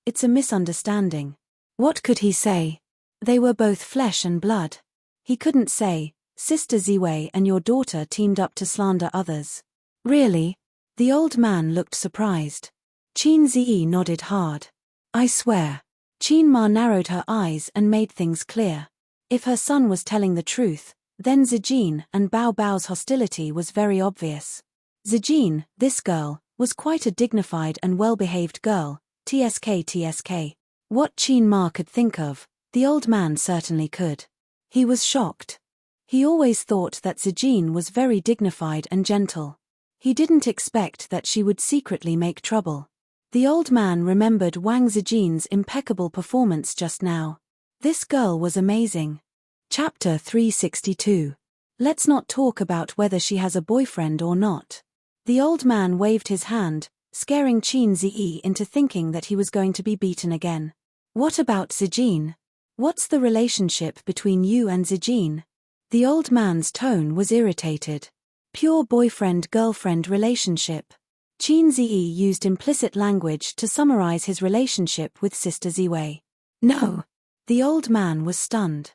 it's a misunderstanding." What could he say? They were both flesh and blood. He couldn't say, "Sister Ziwei and your daughter teamed up to slander others." "Really?" The old man looked surprised. Qin Zi nodded hard. "I swear." Qin Ma narrowed her eyes and made things clear. If her son was telling the truth, then Zijin and Bao Bao's hostility was very obvious. Zijin, this girl, was quite a dignified and well-behaved girl, TSK. What Qin Ma could think of, the old man certainly could. He was shocked. He always thought that Zijin was very dignified and gentle. He didn't expect that she would secretly make trouble. The old man remembered Wang Zijin's impeccable performance just now. This girl was amazing. Chapter 362. Let's not talk about whether she has a boyfriend or not. The old man waved his hand, scaring Qin Zi into thinking that he was going to be beaten again. What about Zijin? What's the relationship between you and Zijin? The old man's tone was irritated. Pure boyfriend-girlfriend relationship. Qin Ziyi used implicit language to summarize his relationship with Sister Ziwei. No. The old man was stunned.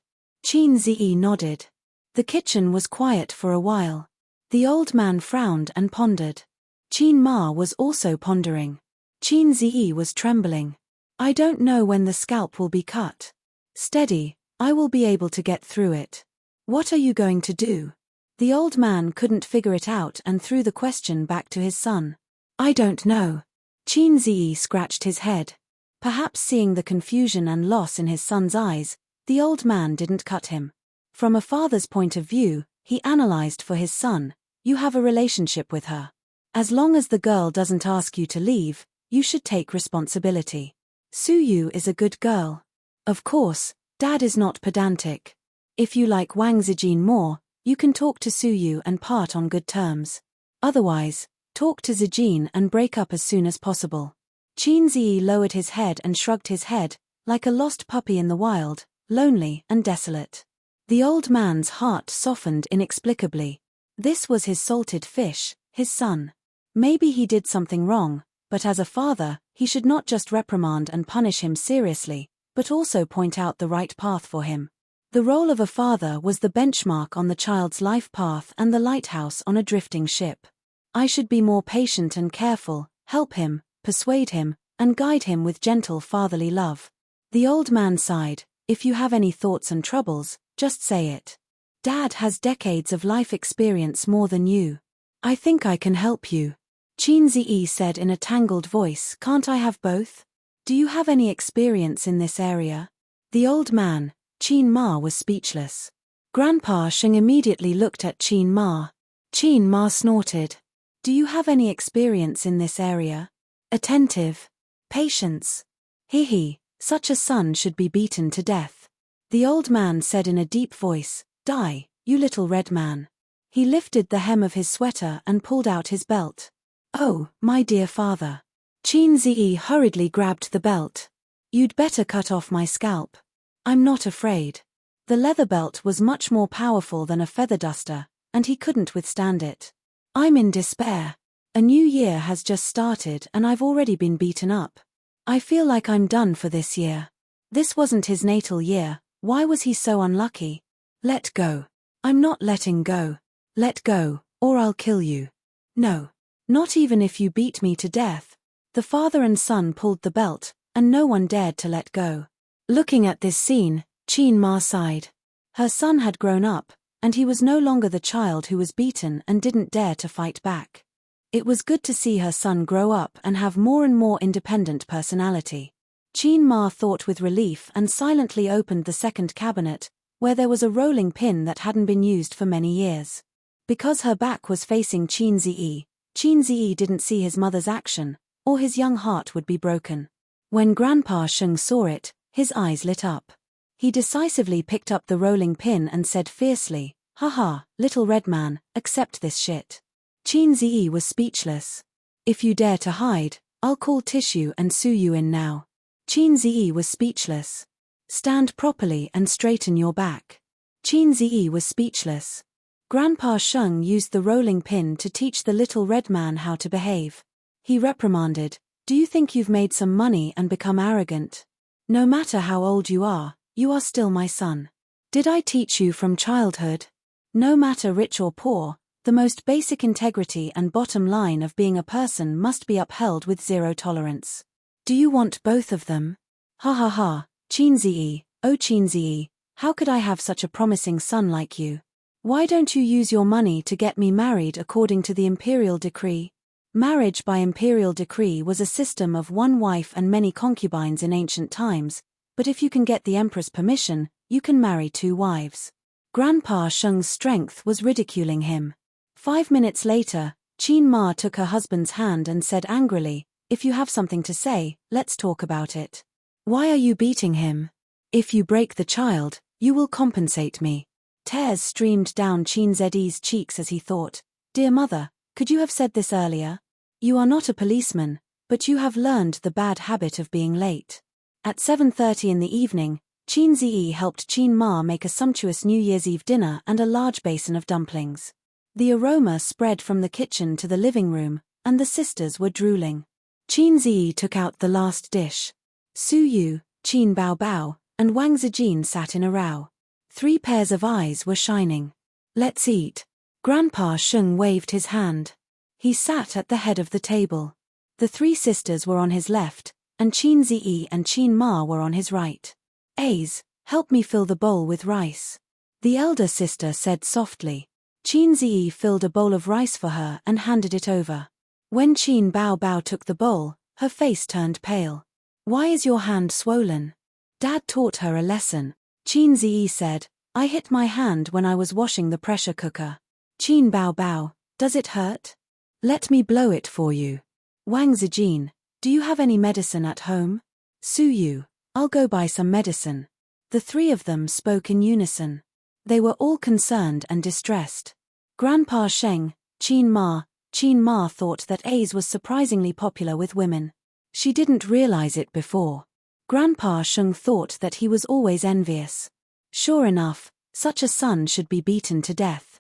Qin Ziyi nodded. The kitchen was quiet for a while. The old man frowned and pondered. Qin Ma was also pondering. Qin Ziyi was trembling. I don't know when the scalp will be cut. Steady, I will be able to get through it. What are you going to do? The old man couldn't figure it out and threw the question back to his son. I don't know. Qin Ziyi scratched his head. Perhaps seeing the confusion and loss in his son's eyes, the old man didn't cut him. From a father's point of view, he analyzed for his son, you have a relationship with her. As long as the girl doesn't ask you to leave, you should take responsibility. Suyu is a good girl. Of course, Dad is not pedantic. If you like Wang Zijin more, you can talk to Suyu and part on good terms. Otherwise, talk to Zijin and break up as soon as possible. Qin Ziyi lowered his head and shrugged his head, like a lost puppy in the wild, lonely and desolate. The old man's heart softened inexplicably. This was his salted fish, his son. Maybe he did something wrong, but as a father, he should not just reprimand and punish him seriously, but also point out the right path for him. The role of a father was the benchmark on the child's life path and the lighthouse on a drifting ship. I should be more patient and careful, help him, persuade him, and guide him with gentle fatherly love. The old man sighed. If you have any thoughts and troubles, just say it. Dad has decades of life experience more than you. I think I can help you. Qin Ziyi said in a tangled voice, can't I have both? Do you have any experience in this area? The old man, Qin Ma, was speechless. Grandpa Sheng immediately looked at Qin Ma. Qin Ma snorted. Do you have any experience in this area? Attentive. Patience. He, such a son should be beaten to death. The old man said in a deep voice, die, you little red man. He lifted the hem of his sweater and pulled out his belt. Oh, my dear father. Qin Ziyi hurriedly grabbed the belt. You'd better cut off my scalp. I'm not afraid. The leather belt was much more powerful than a feather duster, and he couldn't withstand it. I'm in despair. A new year has just started and I've already been beaten up. I feel like I'm done for this year. This wasn't his natal year, why was he so unlucky? Let go. I'm not letting go. Let go, or I'll kill you. No. Not even if you beat me to death. The father and son pulled the belt, and no one dared to let go. Looking at this scene, Qin Ma sighed. Her son had grown up, and he was no longer the child who was beaten and didn't dare to fight back. It was good to see her son grow up and have more and more independent personality. Qin Ma thought with relief and silently opened the second cabinet, where there was a rolling pin that hadn't been used for many years. Because her back was facing Qin Ziyi didn't see his mother's action, or his young heart would be broken. When Grandpa Sheng saw it, his eyes lit up. He decisively picked up the rolling pin and said fiercely, haha, little red man, accept this shit. Qin Ziyi was speechless. If you dare to hide, I'll call Tissue and sue you in now. Qin Ziyi was speechless. Stand properly and straighten your back. Qin Ziyi was speechless. Grandpa Sheng used the rolling pin to teach the little red man how to behave. He reprimanded, do you think you've made some money and become arrogant? No matter how old you are still my son. Did I teach you from childhood? No matter rich or poor, the most basic integrity and bottom line of being a person must be upheld with zero tolerance. Do you want both of them? Ha ha ha, Qin Ziyi, oh Qin Ziyi, how could I have such a promising son like you? Why don't you use your money to get me married according to the imperial decree? Marriage by imperial decree was a system of one wife and many concubines in ancient times, but if you can get the empress permission, you can marry 2 wives. Grandpa Sheng's strength was ridiculing him. 5 minutes later, Qin Ma took her husband's hand and said angrily, if you have something to say, let's talk about it. Why are you beating him? If you break the child, you will compensate me. Tears streamed down Qin Ziyi's cheeks as he thought, dear mother, could you have said this earlier? You are not a policeman, but you have learned the bad habit of being late. At 7:30 in the evening, Qin Ziyi helped Qin Ma make a sumptuous New Year's Eve dinner and a large basin of dumplings. The aroma spread from the kitchen to the living room, and the sisters were drooling. Qin Ziyi took out the last dish. Su Yu, Qin Bao Bao, and Wang Zijin sat in a row. 3 pairs of eyes were shining. "Let's eat." Grandpa Sheng waved his hand. He sat at the head of the table. The 3 sisters were on his left, and Qin Ziyi and Qin Ma were on his right. "Aze, help me fill the bowl with rice," the elder sister said softly. Qin Ziyi filled a bowl of rice for her and handed it over. When Qin Bao Bao took the bowl, her face turned pale. "Why is your hand swollen?" "Dad taught her a lesson," Qin Ziyi said. "I hit my hand when I was washing the pressure cooker." Qin Bao Bao, "Does it hurt?" "Let me blow it for you." Wang Zijin, "Do you have any medicine at home?" Su Yu, "I'll go buy some medicine." The 3 of them spoke in unison. They were all concerned and distressed. Grandpa Sheng, Qin Ma thought that Aze was surprisingly popular with women. She didn't realize it before. Grandpa Sheng thought that he was always envious. Sure enough, such a son should be beaten to death.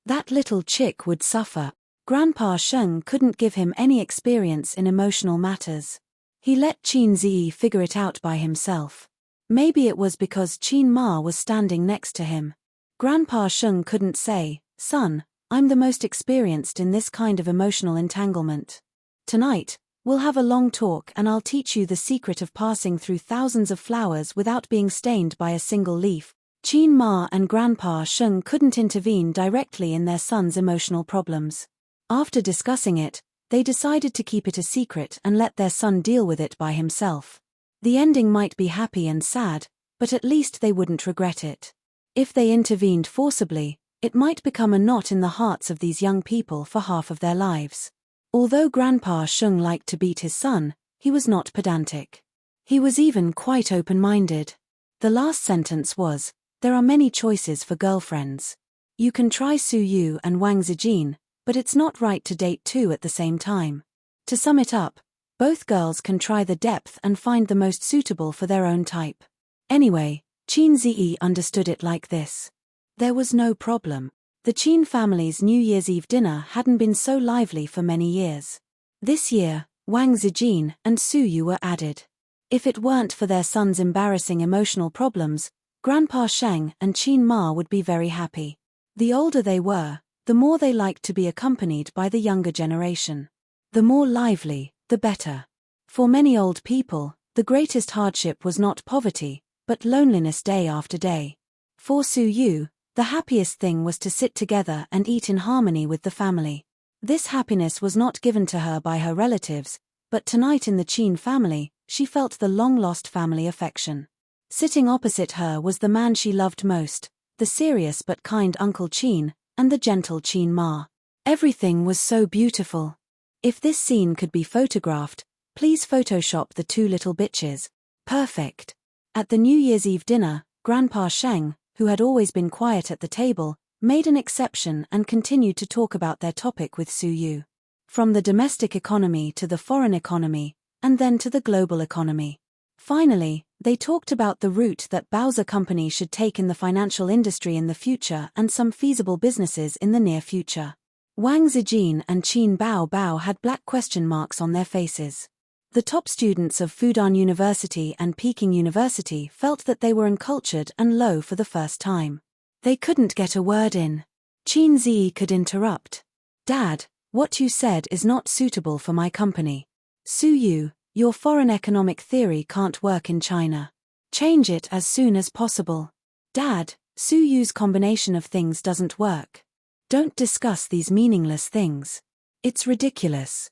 That little chick would suffer. Grandpa Sheng couldn't give him any experience in emotional matters. He let Qin Ziyi figure it out by himself. Maybe it was because Qin Ma was standing next to him. Grandpa Sheng couldn't say, "Son, I'm the most experienced in this kind of emotional entanglement. Tonight, we'll have a long talk and I'll teach you the secret of passing through thousands of flowers without being stained by a single leaf." Qin Ma and Grandpa Sheng couldn't intervene directly in their son's emotional problems. After discussing it, they decided to keep it a secret and let their son deal with it by himself. The ending might be happy and sad, but at least they wouldn't regret it. If they intervened forcibly, it might become a knot in the hearts of these young people for half of their lives. Although Grandpa Sheng liked to beat his son, he was not pedantic. He was even quite open-minded. The last sentence was, "There are many choices for girlfriends. You can try Su Yu and Wang Zijin, but it's not right to date 2 at the same time." To sum it up, both girls can try the depth and find the most suitable for their own type. Anyway, Qin Ziyi understood it like this. There was no problem. The Qin family's New Year's Eve dinner hadn't been so lively for many years. This year, Wang Zijin and Su Yu were added. If it weren't for their son's embarrassing emotional problems, Grandpa Sheng and Qin Ma would be very happy. The older they were, the more they liked to be accompanied by the younger generation. The more lively, the better. For many old people, the greatest hardship was not poverty, but loneliness day after day. For Su Yu, the happiest thing was to sit together and eat in harmony with the family. This happiness was not given to her by her relatives, but tonight in the Qin family, she felt the long-lost family affection. Sitting opposite her was the man she loved most, the serious but kind Uncle Qin, and the gentle Qin Ma. Everything was so beautiful. If this scene could be photographed, please Photoshop the 2 little bitches. Perfect. At the New Year's Eve dinner, Grandpa Sheng, who had always been quiet at the table, made an exception and continued to talk about their topic with Su Yu. From the domestic economy to the foreign economy, and then to the global economy. Finally, they talked about the route that Bowser Company should take in the financial industry in the future and some feasible businesses in the near future. Wang Zijin and Qin Bao Bao had black question marks on their faces. The top students of Fudan University and Peking University felt that they were uncultured and low for the first time. They couldn't get a word in. Qin Ziyi could interrupt. "Dad, what you said is not suitable for my company. Su Yu, your foreign economic theory can't work in China. Change it as soon as possible. Dad, Su Yu's combination of things doesn't work. Don't discuss these meaningless things. It's ridiculous.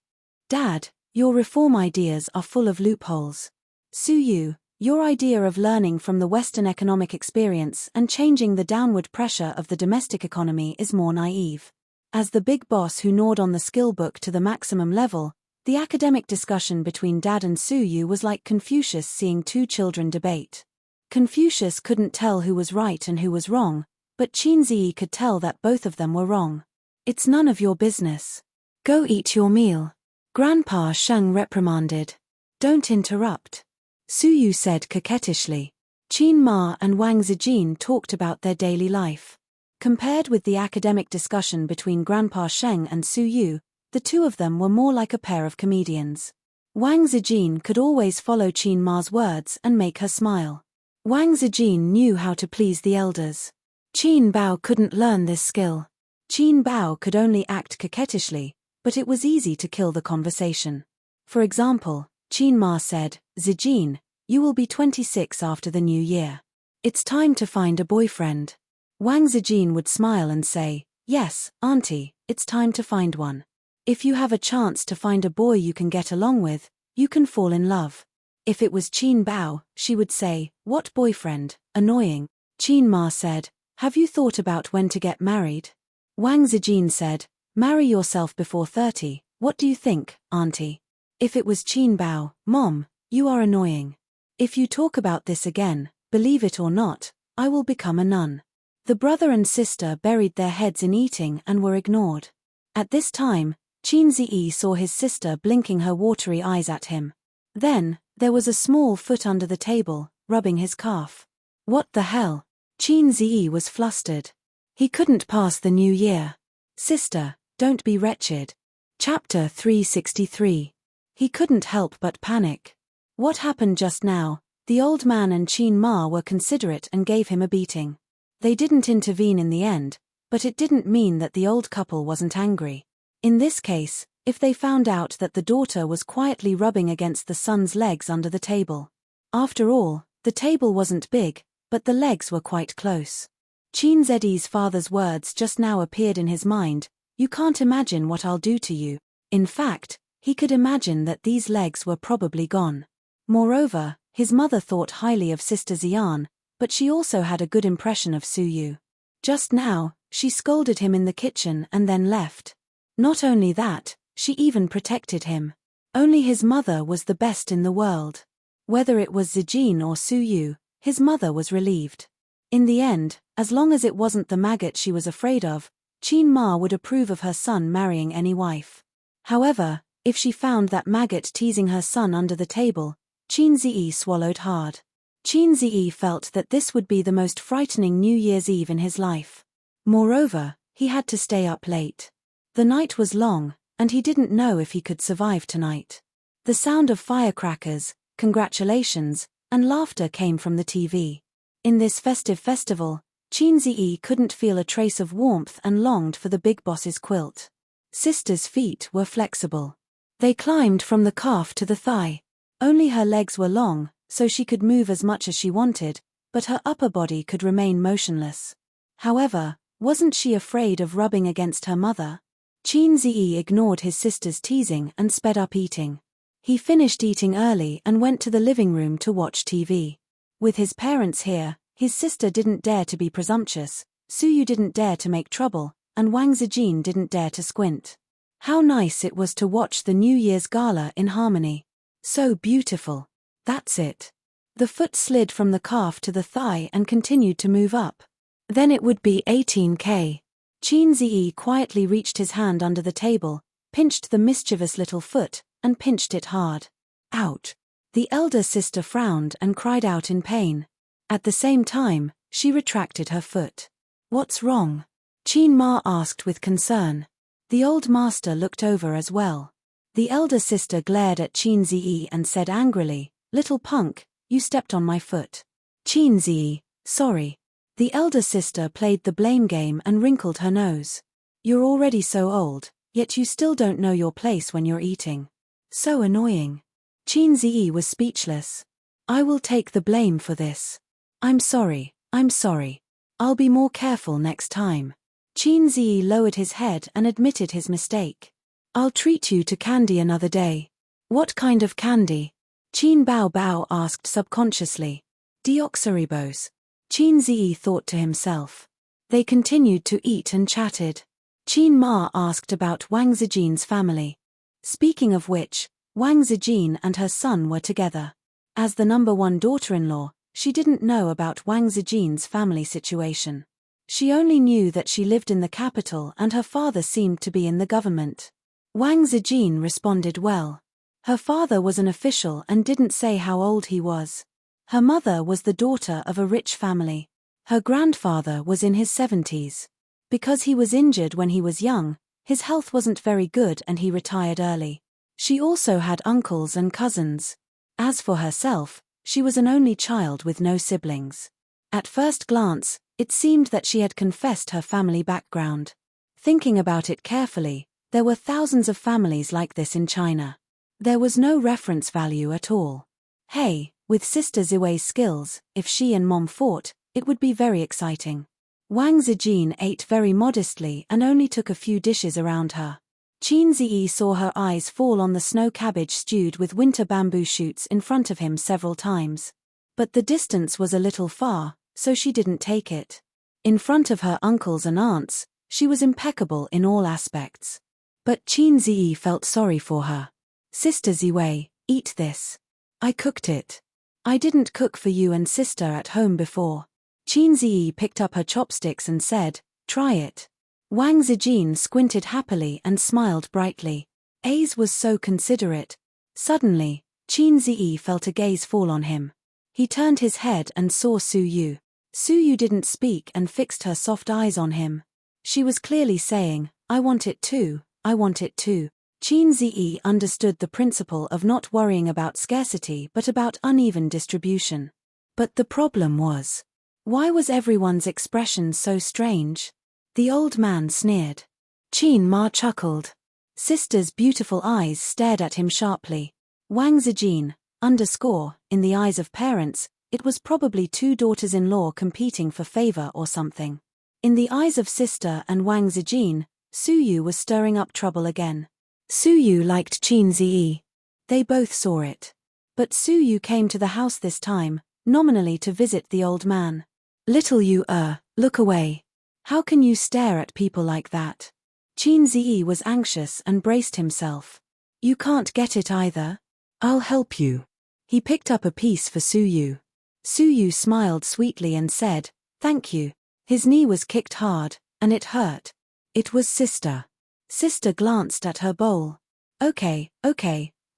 Dad, your reform ideas are full of loopholes. Su Yu, your idea of learning from the Western economic experience and changing the downward pressure of the domestic economy is more naive." As the big boss who gnawed on the skill book to the maximum level, the academic discussion between Dad and Su Yu was like Confucius seeing 2 children debate. Confucius couldn't tell who was right and who was wrong, but Qin Ziyi could tell that both of them were wrong. "It's none of your business. Go eat your meal," Grandpa Sheng reprimanded. "Don't interrupt." Su Yu said coquettishly. Qin Ma and Wang Zijin talked about their daily life. Compared with the academic discussion between Grandpa Sheng and Su Yu, the two of them were more like a pair of comedians. Wang Zijin could always follow Qin Ma's words and make her smile. Wang Zijin knew how to please the elders. Qin Bao couldn't learn this skill. Qin Bao could only act coquettishly, but it was easy to kill the conversation. For example, Qin Ma said, "Zijin, you will be 26 after the new year. It's time to find a boyfriend." Wang Zijin would smile and say, "Yes, auntie, it's time to find one. If you have a chance to find a boy you can get along with, you can fall in love." If it was Qin Bao, she would say, "What boyfriend? Annoying." Qin Ma said, "Have you thought about when to get married?" Wang Zijin said, "Marry yourself before 30, what do you think, auntie?" If it was Qin Bao, "Mom, you are annoying. If you talk about this again, believe it or not, I will become a nun." The brother and sister buried their heads in eating and were ignored. At this time, Qin Ziyi saw his sister blinking her watery eyes at him. Then, there was a small foot under the table, rubbing his calf. What the hell? Qin Ziyi was flustered. He couldn't pass the new year. "Sister, don't be wretched." Chapter 363. He couldn't help but panic. What happened just now? The old man and Qin Ma were considerate and gave him a beating. They didn't intervene in the end, but it didn't mean that the old couple wasn't angry. In this case, if they found out that the daughter was quietly rubbing against the son's legs under the table. After all, the table wasn't big, but the legs were quite close. Qin Ziyi's father's words just now appeared in his mind, "You can't imagine what I'll do to you." In fact, he could imagine that these legs were probably gone. Moreover, his mother thought highly of Sister Xian, but she also had a good impression of Su Yu. Just now, she scolded him in the kitchen and then left. Not only that, she even protected him. Only his mother was the best in the world. Whether it was Zijin or Su Yu, his mother was relieved. In the end, as long as it wasn't the maggot she was afraid of, Qin Ma would approve of her son marrying any wife. However, if she found that maggot teasing her son under the table, Qin Ziyi swallowed hard. Qin Ziyi felt that this would be the most frightening New Year's Eve in his life. Moreover, he had to stay up late. The night was long, and he didn't know if he could survive tonight. The sound of firecrackers, congratulations, and laughter came from the TV. In this festive festival, Qin Ziyi couldn't feel a trace of warmth and longed for the big boss's quilt. Sister's feet were flexible. They climbed from the calf to the thigh. Only her legs were long, so she could move as much as she wanted, but her upper body could remain motionless. However, wasn't she afraid of rubbing against her mother? Qin Ziyi ignored his sister's teasing and sped up eating. He finished eating early and went to the living room to watch TV. With his parents here, his sister didn't dare to be presumptuous, Su Yu didn't dare to make trouble, and Wang Zijin didn't dare to squint. How nice it was to watch the New Year's gala in harmony. So beautiful. That's it. The foot slid from the calf to the thigh and continued to move up. Then it would be 18K. Qin Ziyi quietly reached his hand under the table, pinched the mischievous little foot, and pinched it hard. Ouch! The elder sister frowned and cried out in pain. At the same time, she retracted her foot. "What's wrong?" Qin Ma asked with concern. The old master looked over as well. The elder sister glared at Qin Ziyi and said angrily, "Little punk, you stepped on my foot." Qin Ziyi, "Sorry." The elder sister played the blame game and wrinkled her nose. "You're already so old, yet you still don't know your place when you're eating. So annoying." Qin Ziyi was speechless. "I will take the blame for this. I'm sorry. I'll be more careful next time." Qin Ziyi lowered his head and admitted his mistake. "I'll treat you to candy another day." "What kind of candy?" Qin Bao Bao asked subconsciously. "Deoxyribos." Qin Ziyi thought to himself. They continued to eat and chatted. Qin Ma asked about Wang Zijin's family. Speaking of which, Wang Zijin and her son were together. As the number one daughter-in-law, she didn't know about Wang Zijin's family situation. She only knew that she lived in the capital and her father seemed to be in the government. Wang Zijin responded well. Her father was an official and didn't say how old he was. Her mother was the daughter of a rich family. Her grandfather was in his 70s. Because he was injured when he was young, his health wasn't very good and he retired early. She also had uncles and cousins. As for herself, she was an only child with no siblings. At first glance, it seemed that she had confessed her family background. Thinking about it carefully, there were thousands of families like this in China. There was no reference value at all. Hey, with Sister Ziwei's skills, if she and Mom fought, it would be very exciting. Wang Zijin ate very modestly and only took a few dishes around her. Qin Ziyi saw her eyes fall on the snow cabbage stewed with winter bamboo shoots in front of him several times. But the distance was a little far, so she didn't take it. In front of her uncles and aunts, she was impeccable in all aspects. But Qin Ziyi felt sorry for her. Sister Ziwei, eat this. I cooked it. I didn't cook for you and sister at home before. Qin Ziyi picked up her chopsticks and said, try it. Wang Zijin squinted happily and smiled brightly. Ace was so considerate. Suddenly, Qin Ziyi felt a gaze fall on him. He turned his head and saw Su Yu. Su Yu didn't speak and fixed her soft eyes on him. She was clearly saying, I want it too, I want it too. Qin Ziyi understood the principle of not worrying about scarcity but about uneven distribution. But the problem was, why was everyone's expression so strange? The old man sneered. Qin Ma chuckled. Sister's beautiful eyes stared at him sharply. Wang Zijin, in the eyes of parents, it was probably two daughters-in-law competing for favor or something. In the eyes of sister and Wang Zijin, Su Yu was stirring up trouble again. Su Yu liked Qin Ziyi. They both saw it. But Su Yu came to the house this time, nominally to visit the old man. Little Yu, look away. How can you stare at people like that? Qin Ziyi was anxious and braced himself. You can't get it either. I'll help you. He picked up a piece for Su Yu. Su Yu smiled sweetly and said, thank you. His knee was kicked hard, and it hurt. It was sister. Sister glanced at her bowl. Okay,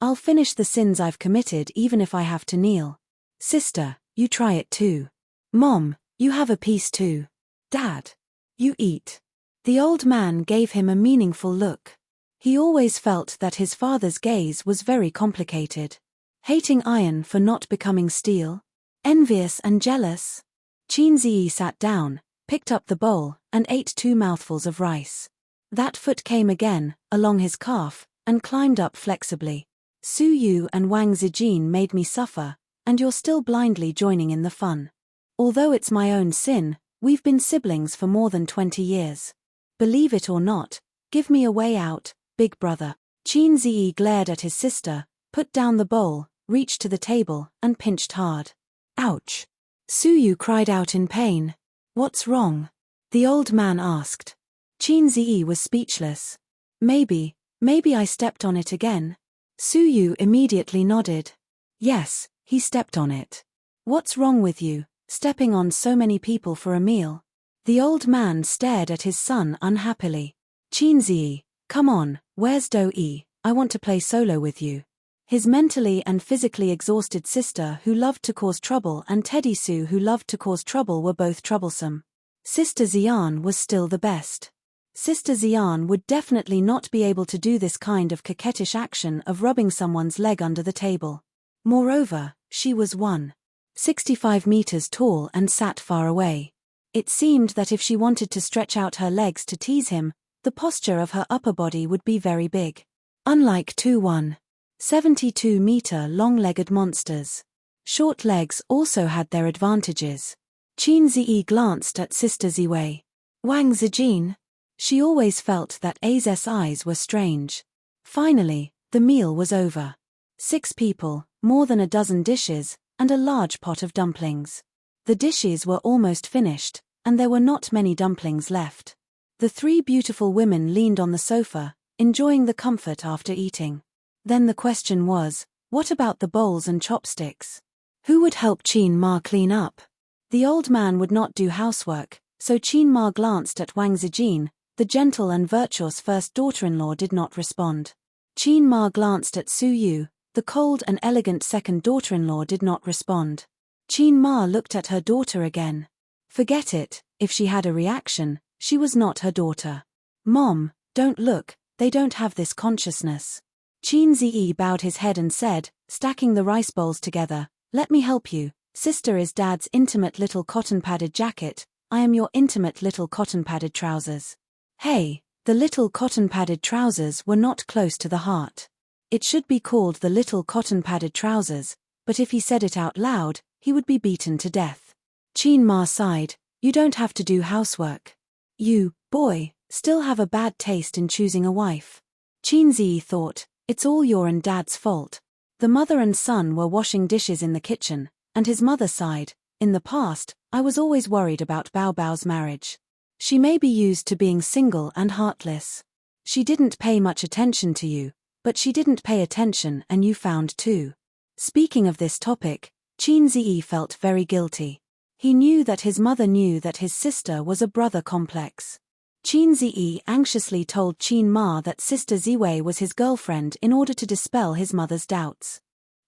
I'll finish the sins I've committed even if I have to kneel. Sister, you try it too. Mom, you have a piece too. Dad, you eat. The old man gave him a meaningful look. He always felt that his father's gaze was very complicated. Hating iron for not becoming steel? Envious and jealous? Qin Ziyi sat down, picked up the bowl, and ate 2 mouthfuls of rice. That foot came again, along his calf, and climbed up flexibly. Su Yu and Wang Zijin made me suffer, and you're still blindly joining in the fun. Although it's my own sin, we've been siblings for more than 20 years. Believe it or not, give me a way out, big brother. Qin Ziyi glared at his sister, put down the bowl, reached to the table, and pinched hard. Ouch! Su Yu cried out in pain. What's wrong? The old man asked. Qin Ziyi was speechless. Maybe I stepped on it again. Su Yu immediately nodded. Yes, he stepped on it. What's wrong with you, stepping on so many people for a meal? The old man stared at his son unhappily. Qin Ziyi, come on, where's Do-yi? I want to play solo with you. His mentally and physically exhausted sister who loved to cause trouble and Teddy Sue who loved to cause trouble were both troublesome. Sister Xian was still the best. Sister Xian would definitely not be able to do this kind of coquettish action of rubbing someone's leg under the table. Moreover, she was 165 meters tall and sat far away. It seemed that if she wanted to stretch out her legs to tease him, the posture of her upper body would be very big. Unlike 72-meter long-legged monsters. Short legs also had their advantages. Qin Ziyi glanced at Sister Ziwei. Wang Zijin? She always felt that A's eyes were strange. Finally, the meal was over. 6 people, more than a dozen dishes, and a large pot of dumplings. The dishes were almost finished, and there were not many dumplings left. The 3 beautiful women leaned on the sofa, enjoying the comfort after eating. Then the question was, what about the bowls and chopsticks? Who would help Qin Ma clean up? The old man would not do housework, so Qin Ma glanced at Wang Zijin. The gentle and virtuous first daughter-in-law did not respond. Qin Ma glanced at Su Yu, The cold and elegant second daughter-in-law did not respond. Qin Ma looked at her daughter again. Forget it, if she had a reaction, she was not her daughter. Mom, don't look, they don't have this consciousness. Qin Ziyi bowed his head and said, stacking the rice bowls together, let me help you. Sister is Dad's intimate little cotton-padded jacket, I am your intimate little cotton-padded trousers. Hey, the little cotton-padded trousers were not close to the heart. It should be called the little cotton-padded trousers, but if he said it out loud, he would be beaten to death. Qin Ma sighed, you don't have to do housework. You, boy, still have a bad taste in choosing a wife. Qin Ziyi thought, it's all your and Dad's fault. The mother and son were washing dishes in the kitchen, and his mother sighed, in the past, I was always worried about Bao Bao's marriage. She may be used to being single and heartless. She didn't pay much attention to you, but she didn't pay attention and you found too. Speaking of this topic, Qin Ziyi felt very guilty. He knew that his mother knew that his sister was a brother complex. Qin Ziyi anxiously told Qin Ma that Sister Ziwei was his girlfriend in order to dispel his mother's doubts.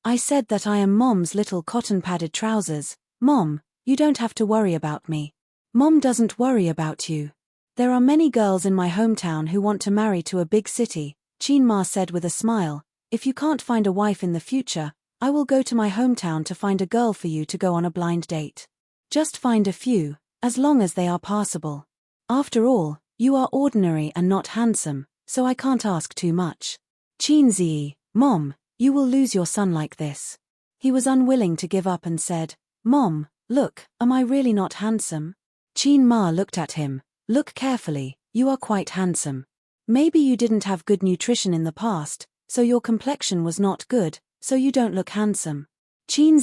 I said that I am Mom's little cotton-padded trousers. Mom, you don't have to worry about me. Mom doesn't worry about you. There are many girls in my hometown who want to marry to a big city, Qin Ma said with a smile. If you can't find a wife in the future, I will go to my hometown to find a girl for you to go on a blind date. Just find a few, as long as they are passable. After all, you are ordinary and not handsome, so I can't ask too much. Qin Ziyi, Mom, you will lose your son like this. He was unwilling to give up and said, Mom, look, am I really not handsome? Qin Ma looked at him, look carefully, you are quite handsome. Maybe you didn't have good nutrition in the past, so your complexion was not good, so you don't look handsome. Qin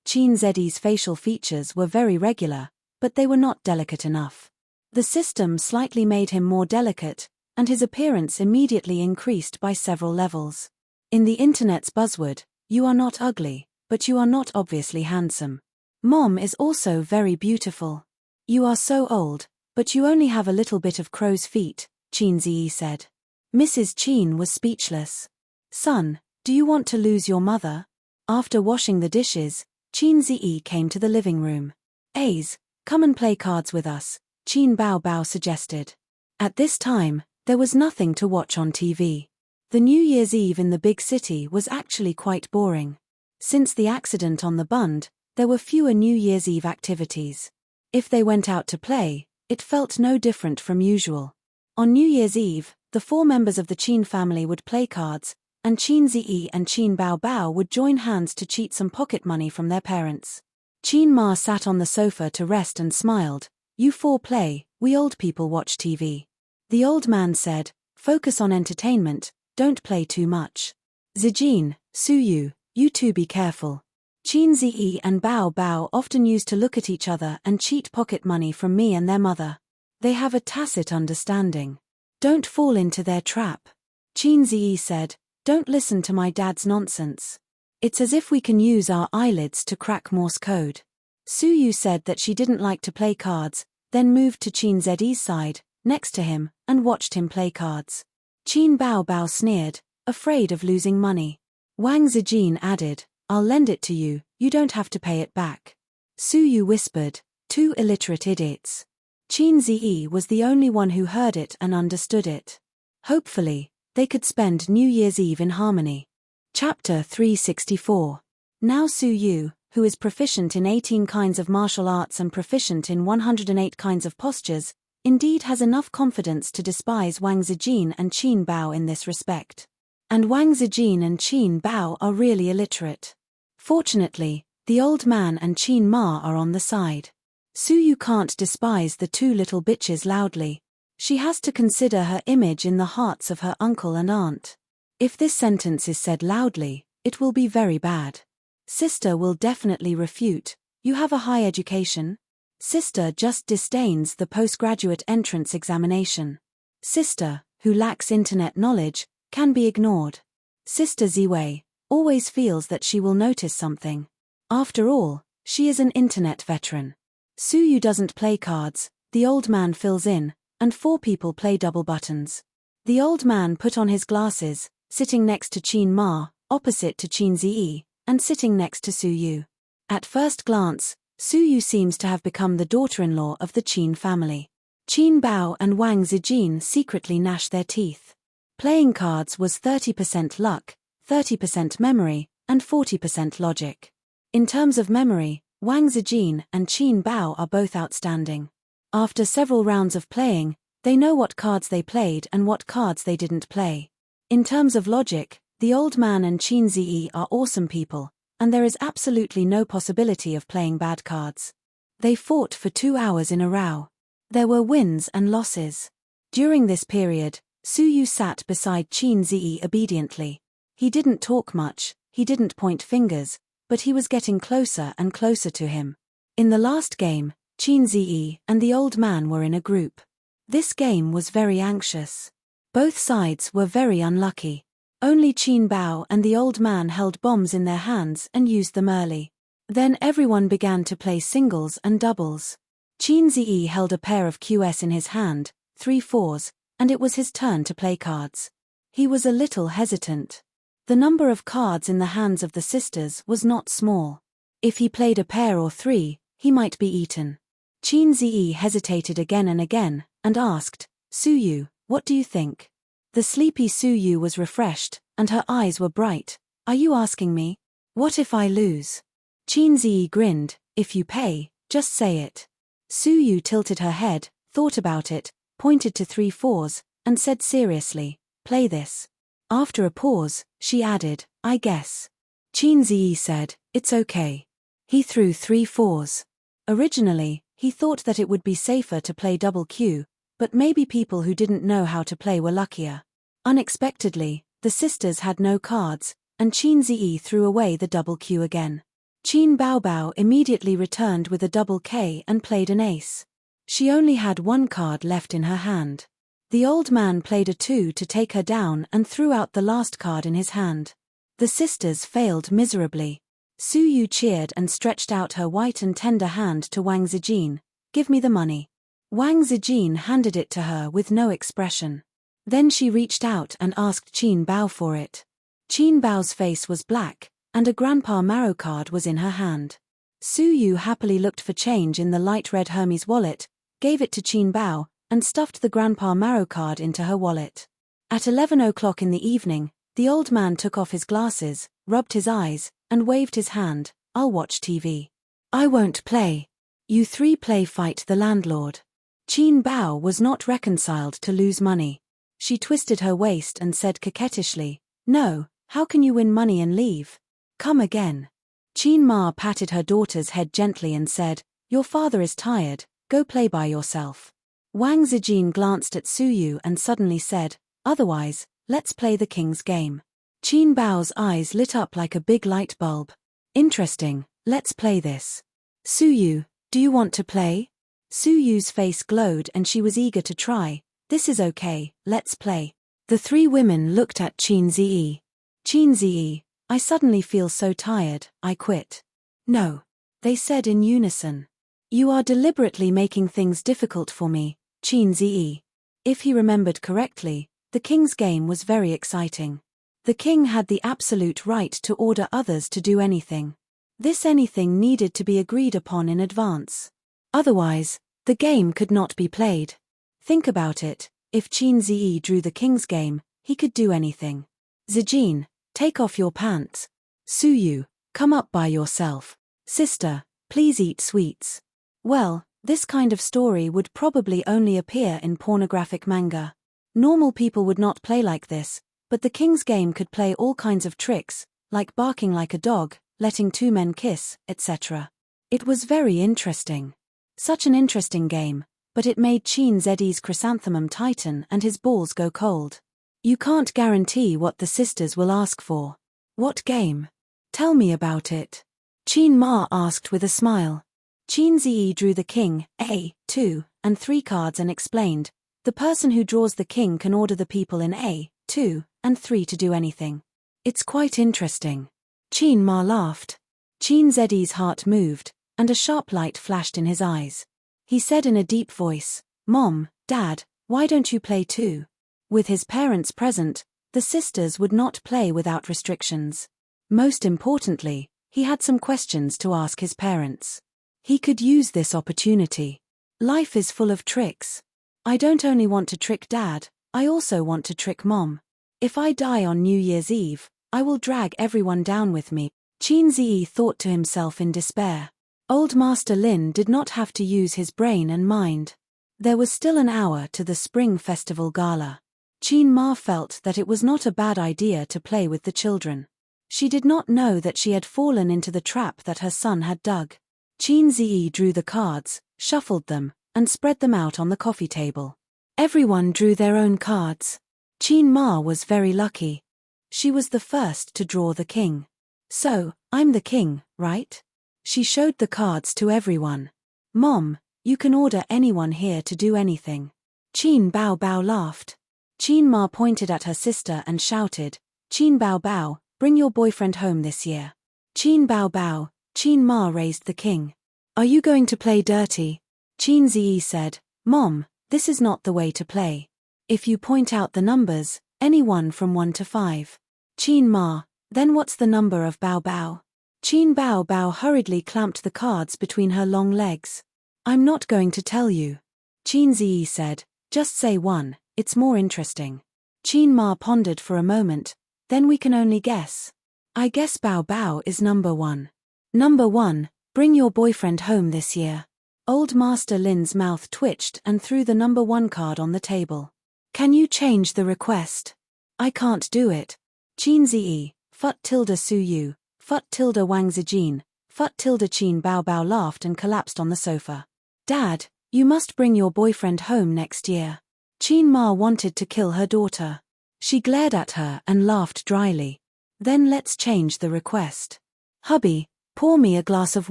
Ziyi's facial features were very regular, but they were not delicate enough. The system slightly made him more delicate, and his appearance immediately increased by several levels. In the internet's buzzword, you are not ugly, but you are not obviously handsome. Mom is also very beautiful. You are so old, but you only have a little bit of crow's feet, Qin Ziyi said. Mrs. Qin was speechless. Son, do you want to lose your mother? After washing the dishes, Qin Ziyi came to the living room. Ace, come and play cards with us, Qin Bao Bao suggested. At this time, there was nothing to watch on TV. The New Year's Eve in the big city was actually quite boring. Since the accident on the Bund, there were fewer New Year's Eve activities. If they went out to play, it felt no different from usual. On New Year's Eve, the 4 members of the Qin family would play cards, and Qin Ziyi and Qin Bao Bao would join hands to cheat some pocket money from their parents. Qin Ma sat on the sofa to rest and smiled. You 4 play, we old people watch TV. The old man said, focus on entertainment, don't play too much. Zijin, Suyu, you 2 be careful. Qin Ziyi and Bao Bao often used to look at each other and cheat pocket money from me and their mother. They have a tacit understanding. Don't fall into their trap. Qin Ziyi said, don't listen to my dad's nonsense. It's as if we can use our eyelids to crack Morse code. Suyu said that she didn't like to play cards, then moved to Qin Zi's side, next to him, and watched him play cards. Qin Bao Bao sneered, afraid of losing money. Wang Zijin added, I'll lend it to you, you don't have to pay it back. Suyu whispered, 2 illiterate idiots. Qin Ziyi was the only one who heard it and understood it. Hopefully, they could spend New Year's Eve in harmony. Chapter 364. Now Suyu, who is proficient in 18 kinds of martial arts and proficient in 108 kinds of postures, indeed has enough confidence to despise Wang Zijin and Qin Bao in this respect. And Wang Zijin and Qin Bao are really illiterate. Fortunately, the old man and Qin Ma are on the side. Suyu can't despise the 2 little bitches loudly. She has to consider her image in the hearts of her uncle and aunt. If this sentence is said loudly, it will be very bad. Sister will definitely refute, you have a high education? Sister just disdains the postgraduate entrance examination. Sister, who lacks internet knowledge, can be ignored. Sister Ziwei always feels that she will notice something. After all, she is an internet veteran. Suyu doesn't play cards, the old man fills in, and 4 people play double buttons. The old man put on his glasses, sitting next to Qin Ma, opposite to Qin Ziyi, and sitting next to Su Yu. At first glance, Su Yu seems to have become the daughter-in-law of the Qin family. Qin Bao and Wang Zijin secretly gnash their teeth. Playing cards was 30% luck, 30% memory, and 40% logic. In terms of memory, Wang Zijin and Qin Bao are both outstanding. After several rounds of playing, they know what cards they played and what cards they didn't play. In terms of logic, the old man and Qin Ziyi are awesome people, and there is absolutely no possibility of playing bad cards. They fought for 2 hours in a row. There were wins and losses. During this period, Su Yu sat beside Qin Ziyi obediently. He didn't talk much, he didn't point fingers, but he was getting closer and closer to him. In the last game, Qin Ziyi and the old man were in a group. This game was very anxious. Both sides were very unlucky. Only Qin Bao and the old man held bombs in their hands and used them early. Then everyone began to play singles and doubles. Qin Ziyi held a pair of QS in his hand, 3 fours, and it was his turn to play cards. He was a little hesitant. The number of cards in the hands of the sisters was not small. If he played a pair or 3, he might be eaten. Qin Ziyi hesitated again and again, and asked, Su Yu, what do you think? The sleepy Su Yu was refreshed, and her eyes were bright. Are you asking me? What if I lose? Qin Ziyi grinned, if you pay, just say it. Su Yu tilted her head, thought about it, pointed to 3 fours, and said seriously, play this. After a pause, she added, I guess. Qin Ziyi said, it's okay. He threw 3 fours. Originally, he thought that it would be safer to play double Q, but maybe people who didn't know how to play were luckier. Unexpectedly, the sisters had no cards, and Qin Ziyi threw away the double Q again. Qin Baobao immediately returned with a double K and played an ace. She only had 1 card left in her hand. The old man played a 2 to take her down and threw out the last card in his hand. The sisters failed miserably. Su Yu cheered and stretched out her white and tender hand to Wang Zijin. Give me the money. Wang Zijin handed it to her with no expression. Then she reached out and asked Qin Bao for it. Qin Bao's face was black, and a Grandpa Marrow card was in her hand. Su Yu happily looked for change in the light red Hermes wallet, gave it to Qin Bao, and stuffed the Grandpa Marrow card into her wallet. At 11 o'clock in the evening, the old man took off his glasses, rubbed his eyes, and waved his hand. I'll watch TV. I won't play. You 3 play fight the landlord. Qin Bao was not reconciled to lose money. She twisted her waist and said coquettishly, no, how can you win money and leave? Come again. Qin Ma patted her daughter's head gently and said, your father is tired, go play by yourself. Wang Zijin glanced at Su Yu and suddenly said, otherwise, let's play the king's game. Qin Bao's eyes lit up like a big light bulb. Interesting, let's play this. Su Yu, do you want to play? Su Yu's face glowed and she was eager to try. This is okay, let's play. The 3 women looked at Qin Ziyi. Qin Ziyi, I suddenly feel so tired, I quit. No. They said in unison. You are deliberately making things difficult for me, Qin Ziyi. If he remembered correctly, the king's game was very exciting. The king had the absolute right to order others to do anything. This anything needed to be agreed upon in advance. Otherwise, the game could not be played. Think about it, if Qin Ziyi drew the king's game, he could do anything. Zijin, take off your pants. Su Yu, come up by yourself. Sister, please eat sweets. Well, this kind of story would probably only appear in pornographic manga. Normal people would not play like this, but the king's game could play all kinds of tricks, like barking like a dog, letting 2 men kiss, etc. It was very interesting. Such an interesting game, but it made Qin Ziyi's chrysanthemum tighten and his balls go cold. You can't guarantee what the sisters will ask for. What game? Tell me about it. Qin Ma asked with a smile. Qin Ziyi drew the king, A, 2, and 3 cards and explained, the person who draws the king can order the people in A, 2, and 3 to do anything. It's quite interesting. Qin Ma laughed. Qin Ziyi's heart moved, and a sharp light flashed in his eyes. He said in a deep voice, Mom, Dad, why don't you play too? With his parents present, The sisters would not play without restrictions. Most importantly, he had some questions to ask his parents. He could use this opportunity. Life is full of tricks. I don't only want to trick Dad, I also want to trick Mom. If I die on New Year's Eve, I will drag everyone down with me, Qin Ziyi thought to himself in despair. Old Master Lin did not have to use his brain and mind. There was still an hour to the Spring Festival Gala. Qin Ma felt that it was not a bad idea to play with the children. She did not know that she had fallen into the trap that her son had dug. Qin Ziyi drew the cards, shuffled them, and spread them out on the coffee table. Everyone drew their own cards. Qin Ma was very lucky. She was the first to draw the king. So, I'm the king, right? She showed the cards to everyone. Mom, you can order anyone here to do anything. Qin Bao Bao laughed. Qin Ma pointed at her sister and shouted, Qin Bao Bao, bring your boyfriend home this year. Qin Bao Bao, Qin Ma raised the king. Are you going to play dirty? Qin Ziyi said, Mom, this is not the way to play. If you point out the numbers, any one from 1 to 5. Qin Ma, then what's the number of Bao Bao? Qin Bao Bao hurriedly clamped the cards between her long legs. I'm not going to tell you. Qin Ziyi said, just say 1, it's more interesting. Qin Ma pondered for a moment, then we can only guess. I guess Bao Bao is number 1. Number 1, bring your boyfriend home this year. Old Master Lin's mouth twitched and threw the number 1 card on the table. Can you change the request? I can't do it. Qin Ziyi, Fut tilde Su Yu, Fut tilde Wang Zijin, Fut tilde Qin Bao Bao laughed and collapsed on the sofa. Dad, you must bring your boyfriend home next year. Qin Ma wanted to kill her daughter. She glared at her and laughed dryly. Then let's change the request. Hubby, pour me a glass of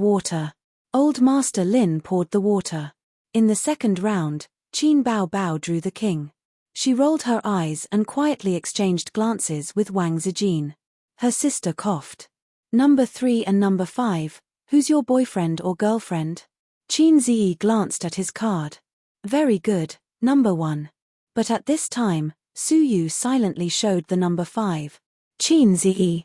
water. Old Master Lin poured the water. In the second round, Qin Bao Bao drew the king. She rolled her eyes and quietly exchanged glances with Wang Zijin. Her sister coughed. Number 3 and number 5, who's your boyfriend or girlfriend? Qin Ziyi glanced at his card. Very good, number 1. But at this time, Su Yu silently showed the number 5. Qin Ziyi.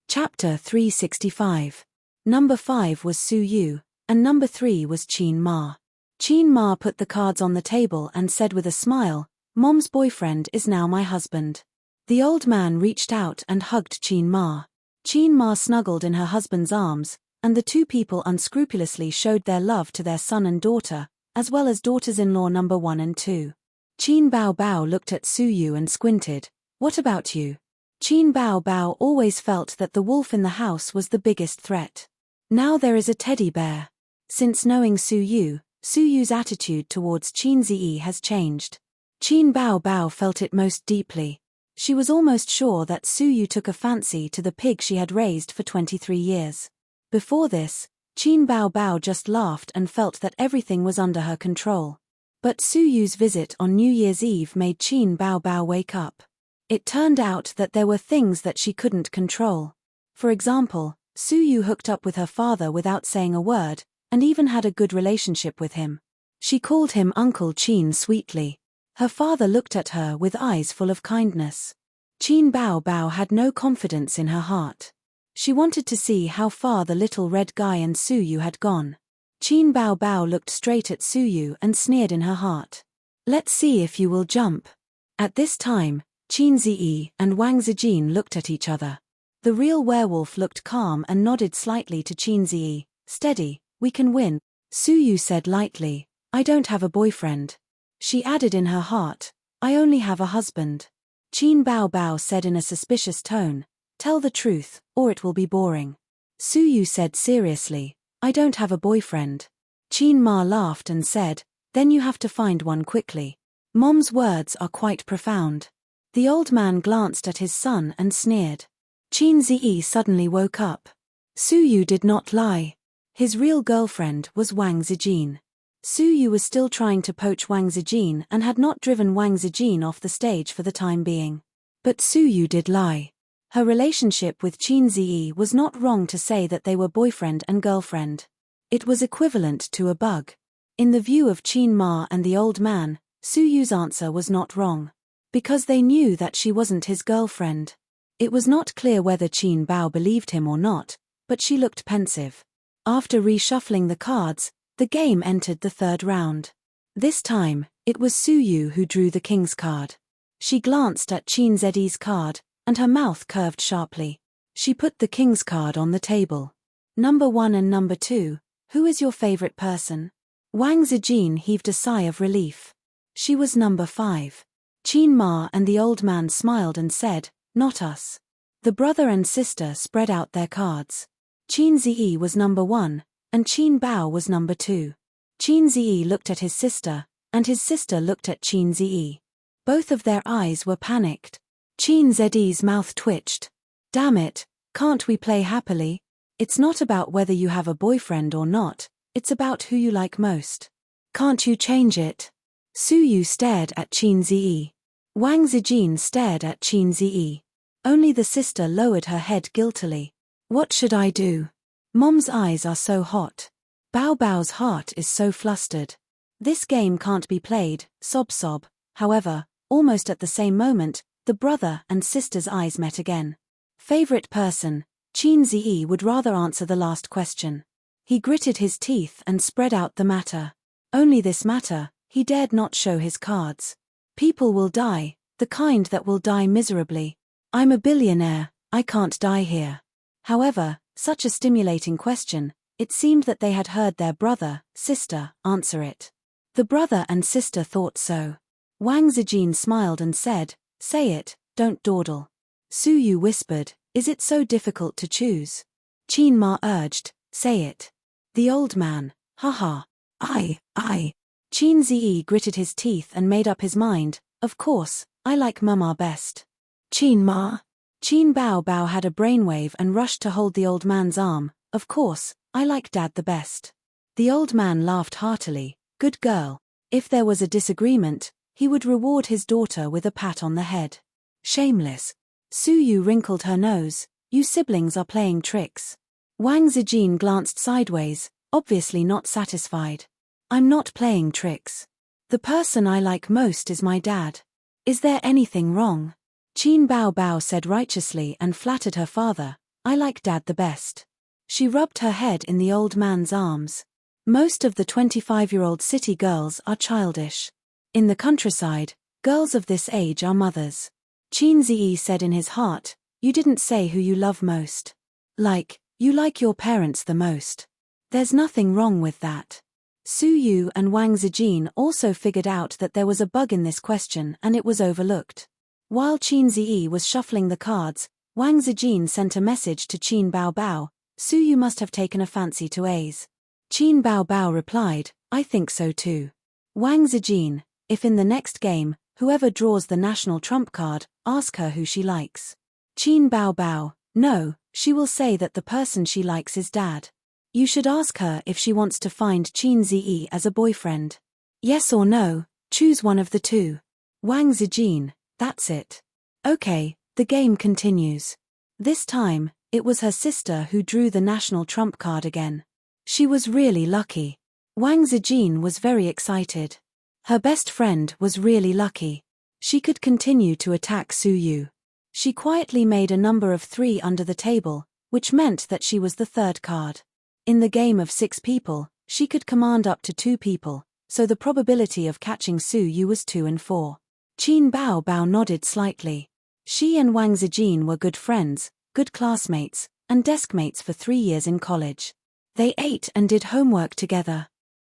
Chapter 365. Number 5 was Su Yu, and number 3 was Qin Ma. Qin Ma put the cards on the table and said with a smile, Mom's boyfriend is now my husband. The old man reached out and hugged Qin Ma. Qin Ma snuggled in her husband's arms, and the two people unscrupulously showed their love to their son and daughter, as well as daughters-in-law number 1 and 2. Qin Bao Bao looked at Su Yu and squinted. What about you? Qin Bao Bao always felt that the wolf in the house was the biggest threat. Now there is a teddy bear. Since knowing Su Yu's attitude towards Qin Ziyi has changed. Qin Bao Bao felt it most deeply. She was almost sure that Su Yu took a fancy to the pig she had raised for 23 years. Before this, Qin Bao Bao just laughed and felt that everything was under her control. But Su Yu's visit on New Year's Eve made Qin Bao Bao wake up. It turned out that there were things that she couldn't control. For example, Su Yu hooked up with her father without saying a word, and even had a good relationship with him. She called him Uncle Qin sweetly. Her father looked at her with eyes full of kindness. Qin Bao Bao had no confidence in her heart. She wanted to see how far the little red guy and Su Yu had gone. Qin Bao Bao looked straight at Su Yu and sneered in her heart. Let's see if you will jump. At this time, Qin Ziyi and Wang Zijin looked at each other. The real werewolf looked calm and nodded slightly to Qin Ziyi. Steady, we can win. Su Yu said lightly, I don't have a boyfriend. She added in her heart, I only have a husband. Qin Bao Bao said in a suspicious tone, tell the truth, or it will be boring. Su Yu said seriously, I don't have a boyfriend. Qin Ma laughed and said, then you have to find one quickly. Mom's words are quite profound. The old man glanced at his son and sneered. Qin Ziyi suddenly woke up. Su Yu did not lie. His real girlfriend was Wang Zijin. Su Yu was still trying to poach Wang Zijin and had not driven Wang Zijin off the stage for the time being. But Su Yu did lie. Her relationship with Qin Ziyi was not wrong to say that they were boyfriend and girlfriend. It was equivalent to a bug. In the view of Qin Ma and the old man, Su Yu's answer was not wrong. Because they knew that she wasn't his girlfriend. It was not clear whether Qin Bao believed him or not, but she looked pensive. After reshuffling the cards, the game entered the third round. This time, it was Su Yu who drew the king's card. She glanced at Qin Zedi's card, and her mouth curved sharply. She put the king's card on the table. Number 1 and number 2, who is your favorite person? Wang Zijin heaved a sigh of relief. She was number 5. Qin Ma and the old man smiled and said, not us. The brother and sister spread out their cards. Qin Ziyi was number 1, and Qin Bao was number 2. Qin Ziyi looked at his sister, and his sister looked at Qin Ziyi. Both of their eyes were panicked. Qin Zedi's mouth twitched. Damn it, can't we play happily? It's not about whether you have a boyfriend or not, it's about who you like most. Can't you change it? Su Yu stared at Qin Ziyi. Wang Zijin stared at Qin Ziyi. Only the sister lowered her head guiltily. What should I do? Mom's eyes are so hot. Bao Bao's heart is so flustered. This game can't be played, sob sob. However, almost at the same moment, the brother and sister's eyes met again. Favorite person, Qin Ziyi would rather answer the last question. He gritted his teeth and spread out the matter. Only this matter, he dared not show his cards. People will die, the kind that will die miserably. I'm a billionaire, I can't die here. However, such a stimulating question, it seemed that they had heard their brother, sister, answer it. The brother and sister thought so. Wang Zijin smiled and said, say it, don't dawdle. Su Yu whispered, is it so difficult to choose? Qin Ma urged, say it. The old man, haha. I. Qin Ziyi gritted his teeth and made up his mind, of course, I like Mama best. Qin Ma. Qin Bao had a brainwave and rushed to hold the old man's arm, of course, I like Dad the best. The old man laughed heartily, good girl. If there was a disagreement, he would reward his daughter with a pat on the head. Shameless. Su Yu wrinkled her nose, you siblings are playing tricks. Wang Zijin glanced sideways, obviously not satisfied. I'm not playing tricks. The person I like most is my dad. Is there anything wrong? Qin Bao said righteously and flattered her father, I like Dad the best. She rubbed her head in the old man's arms. Most of the 25-year-old city girls are childish. In the countryside, girls of this age are mothers. Qin Ziyi said in his heart, you didn't say who you love most. You like your parents the most. There's nothing wrong with that. Su Yu and Wang Zijin also figured out that there was a bug in this question and it was overlooked. While Qin Ziyi was shuffling the cards, Wang Zijin sent a message to Qin Bao, Su Yu must have taken a fancy to A's. Qin Bao replied, I think so too. Wang Zijin, if in the next game, whoever draws the national trump card, ask her who she likes. Qin Bao, no, she will say that the person she likes is Dad. You should ask her if she wants to find Qin Ziyi as a boyfriend. Yes or no, choose one of the two. Wang Zijin, that's it. Okay, the game continues. This time, it was her sister who drew the national trump card again. She was really lucky. Wang Zijin was very excited. Her best friend was really lucky. She could continue to attack Su Yu. She quietly made a number of 3 under the table, which meant that she was the third card. In the game of 6 people, she could command up to 2 people, so the probability of catching Su Yu was 2 in 4. Qin Bao nodded slightly. She and Wang Zijin were good friends, good classmates, and deskmates for 3 years in college. They ate and did homework together.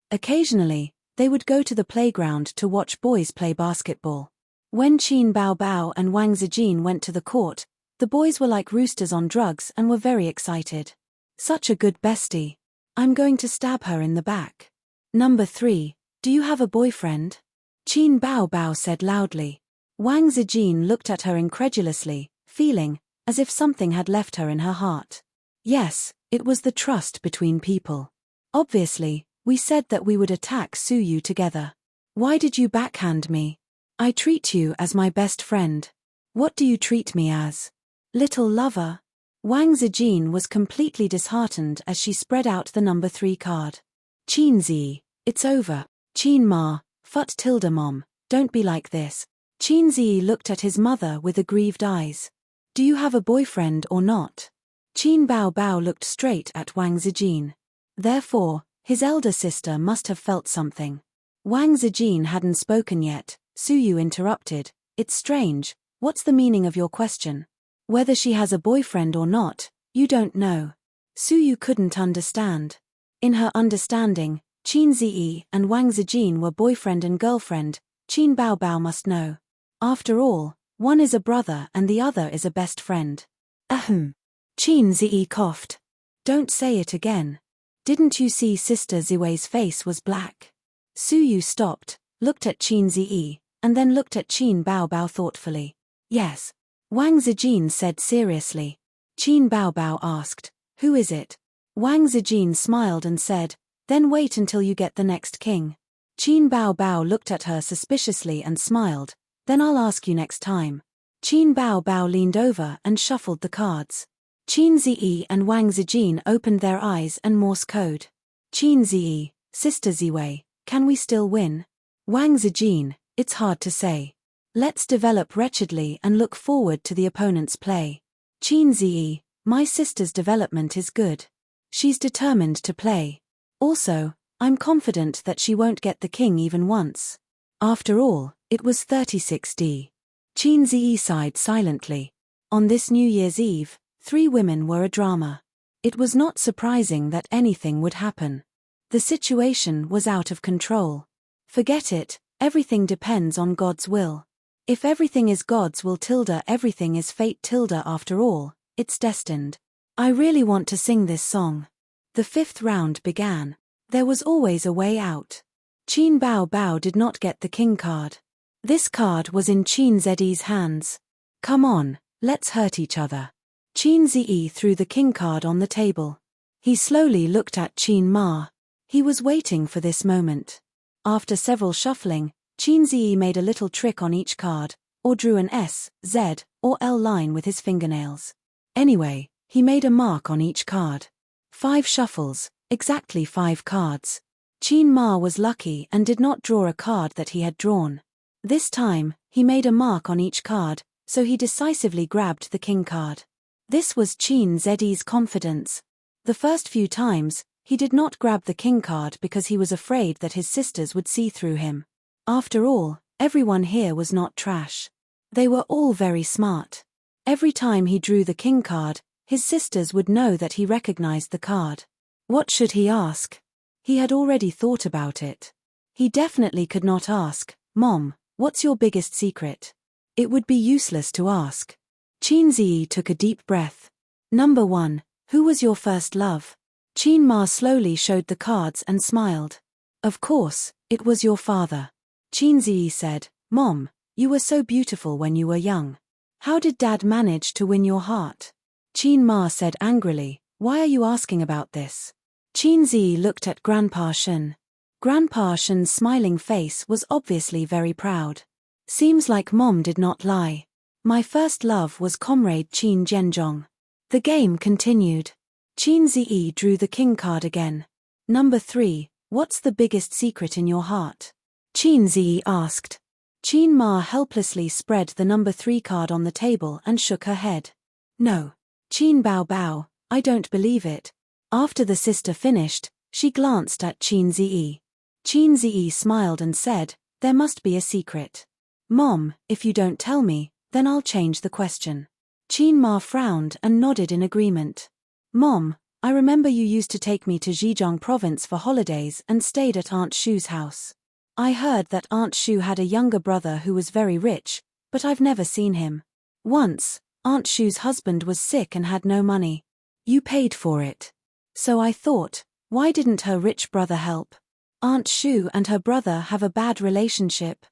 Occasionally, they would go to the playground to watch boys play basketball. When Qin Bao and Wang Zijin went to the court, the boys were like roosters on drugs and were very excited. Such a good bestie. I'm going to stab her in the back. Number 3, do you have a boyfriend? Qin Bao said loudly. Wang Zijin looked at her incredulously, feeling as if something had left her in her heart. Yes, it was the trust between people. Obviously, we said that we would attack Su Yu together. Why did you backhand me? I treat you as my best friend. What do you treat me as? Little lover? Wang Zijin was completely disheartened as she spread out the number 3 card. Qin Zi, it's over. Qin Ma, Phut tilde mom, don't be like this. Qin Ziyi looked at his mother with aggrieved eyes. Do you have a boyfriend or not? Qin Bao Bao looked straight at Wang Zijin. Therefore, his elder sister must have felt something. Wang Zijin hadn't spoken yet. Suyu interrupted. It's strange. What's the meaning of your question? Whether she has a boyfriend or not, you don't know. Suyu couldn't understand. In her understanding, Qin Ziyi and Wang Zijin were boyfriend and girlfriend. Qin Bao Bao must know. After all, one is a brother and the other is a best friend. Ahem. Qin Ziyi coughed. Don't say it again. Didn't you see Sister Ziwei's face was black? Suyu stopped, looked at Qin Ziyi, and then looked at Qin Bao Bao thoughtfully. Yes. Wang Zijin said seriously. Qin Bao Bao asked, who is it? Wang Zijin smiled and said, then wait until you get the next king. Qin Bao Bao looked at her suspiciously and smiled, then I'll ask you next time. Qin Bao Bao leaned over and shuffled the cards. Qin Ziyi and Wang Zijin opened their eyes and Morse code. Qin Ziyi, Sister Ziwei, can we still win? Wang Zijin, it's hard to say. Let's develop wretchedly and look forward to the opponent's play. Qin Ziyi, my sister's development is good. She's determined to play. Also, I'm confident that she won't get the king even once. After all, it was 36D. Qin Ziyi sighed silently. On this New Year's Eve, 3 women were a drama. It was not surprising that anything would happen. The situation was out of control. Forget it, everything depends on God's will. If everything is God's will tilde everything is fate tilde after all, it's destined. I really want to sing this song. The 5th round began. There was always a way out. Qin Bao Bao did not get the king card. This card was in Qin Ziyi's hands. Come on, let's hurt each other. Qin Ziyi threw the king card on the table. He slowly looked at Qin Ma. He was waiting for this moment. After several shuffling, Qin Ziyi made a little trick on each card, or drew an S, Z, or L line with his fingernails. Anyway, he made a mark on each card. 5 shuffles, exactly 5 cards. Qin Ma was lucky and did not draw a card that he had drawn. This time, he made a mark on each card, so he decisively grabbed the king card. This was Qin Ziyi's confidence. The first few times, he did not grab the king card because he was afraid that his sisters would see through him. After all, everyone here was not trash. They were all very smart. Every time he drew the king card, his sisters would know that he recognized the card. What should he ask? He had already thought about it. He definitely could not ask, Mom, what's your biggest secret? It would be useless to ask. Qin Ziyi took a deep breath. Number 1, who was your first love? Qin Ma slowly showed the cards and smiled. Of course, it was your father. Qin Ziyi said, Mom, you were so beautiful when you were young. How did Dad manage to win your heart? Qin Ma said angrily, why are you asking about this? Qin Ziyi looked at Grandpa Shen. Grandpa Shen's smiling face was obviously very proud. Seems like Mom did not lie. My first love was Comrade Qin Zhenjiang. The game continued. Qin Ziyi drew the king card again. Number 3, what's the biggest secret in your heart? Qin Ziyi asked. Qin Ma helplessly spread the number 3 card on the table and shook her head. No. Qin Bao Bao, I don't believe it. After the sister finished, she glanced at Qin Ziyi. Qin Ziyi smiled and said, there must be a secret. Mom, if you don't tell me, then I'll change the question. Qin Ma frowned and nodded in agreement. Mom, I remember you used to take me to Zhejiang province for holidays and stayed at Aunt Shu's house. I heard that Aunt Shu had a younger brother who was very rich, but I've never seen him. Once, Aunt Shu's husband was sick and had no money. You paid for it. So I thought, why didn't her rich brother help? Aunt Shu and her brother have a bad relationship.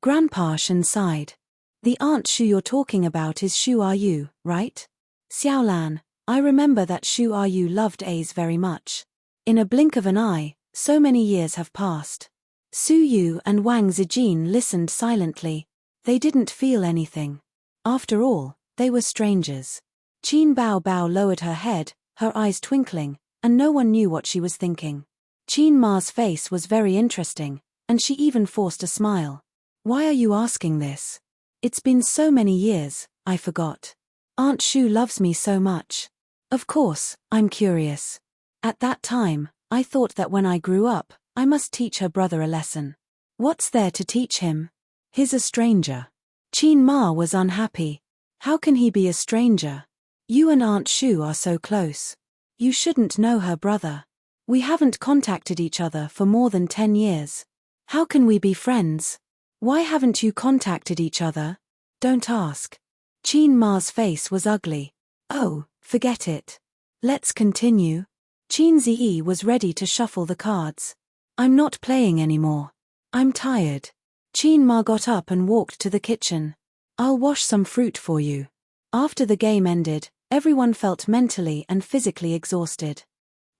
Grandpa Shen sighed. The Aunt Shu you're talking about is Shu Yu, right? Xiaolan, I remember that Shu Yu loved A's very much. In a blink of an eye, so many years have passed. Su Yu and Wang Zijin listened silently. They didn't feel anything. After all, they were strangers. Qin Bao Bao lowered her head, her eyes twinkling, and no one knew what she was thinking. Qin Ma's face was very interesting, and she even forced a smile. Why are you asking this? It's been so many years, I forgot. Aunt Shu loves me so much. Of course, I'm curious. At that time, I thought that when I grew up, I must teach her brother a lesson. What's there to teach him? He's a stranger. Qin Ma was unhappy. How can he be a stranger? You and Aunt Shu are so close. You shouldn't know her brother. We haven't contacted each other for more than 10 years. How can we be friends? Why haven't you contacted each other? Don't ask. Qin Ma's face was ugly. Oh, forget it. Let's continue. Qin Ziyi was ready to shuffle the cards. I'm not playing anymore. I'm tired. Qin Ma got up and walked to the kitchen. I'll wash some fruit for you. After the game ended, everyone felt mentally and physically exhausted.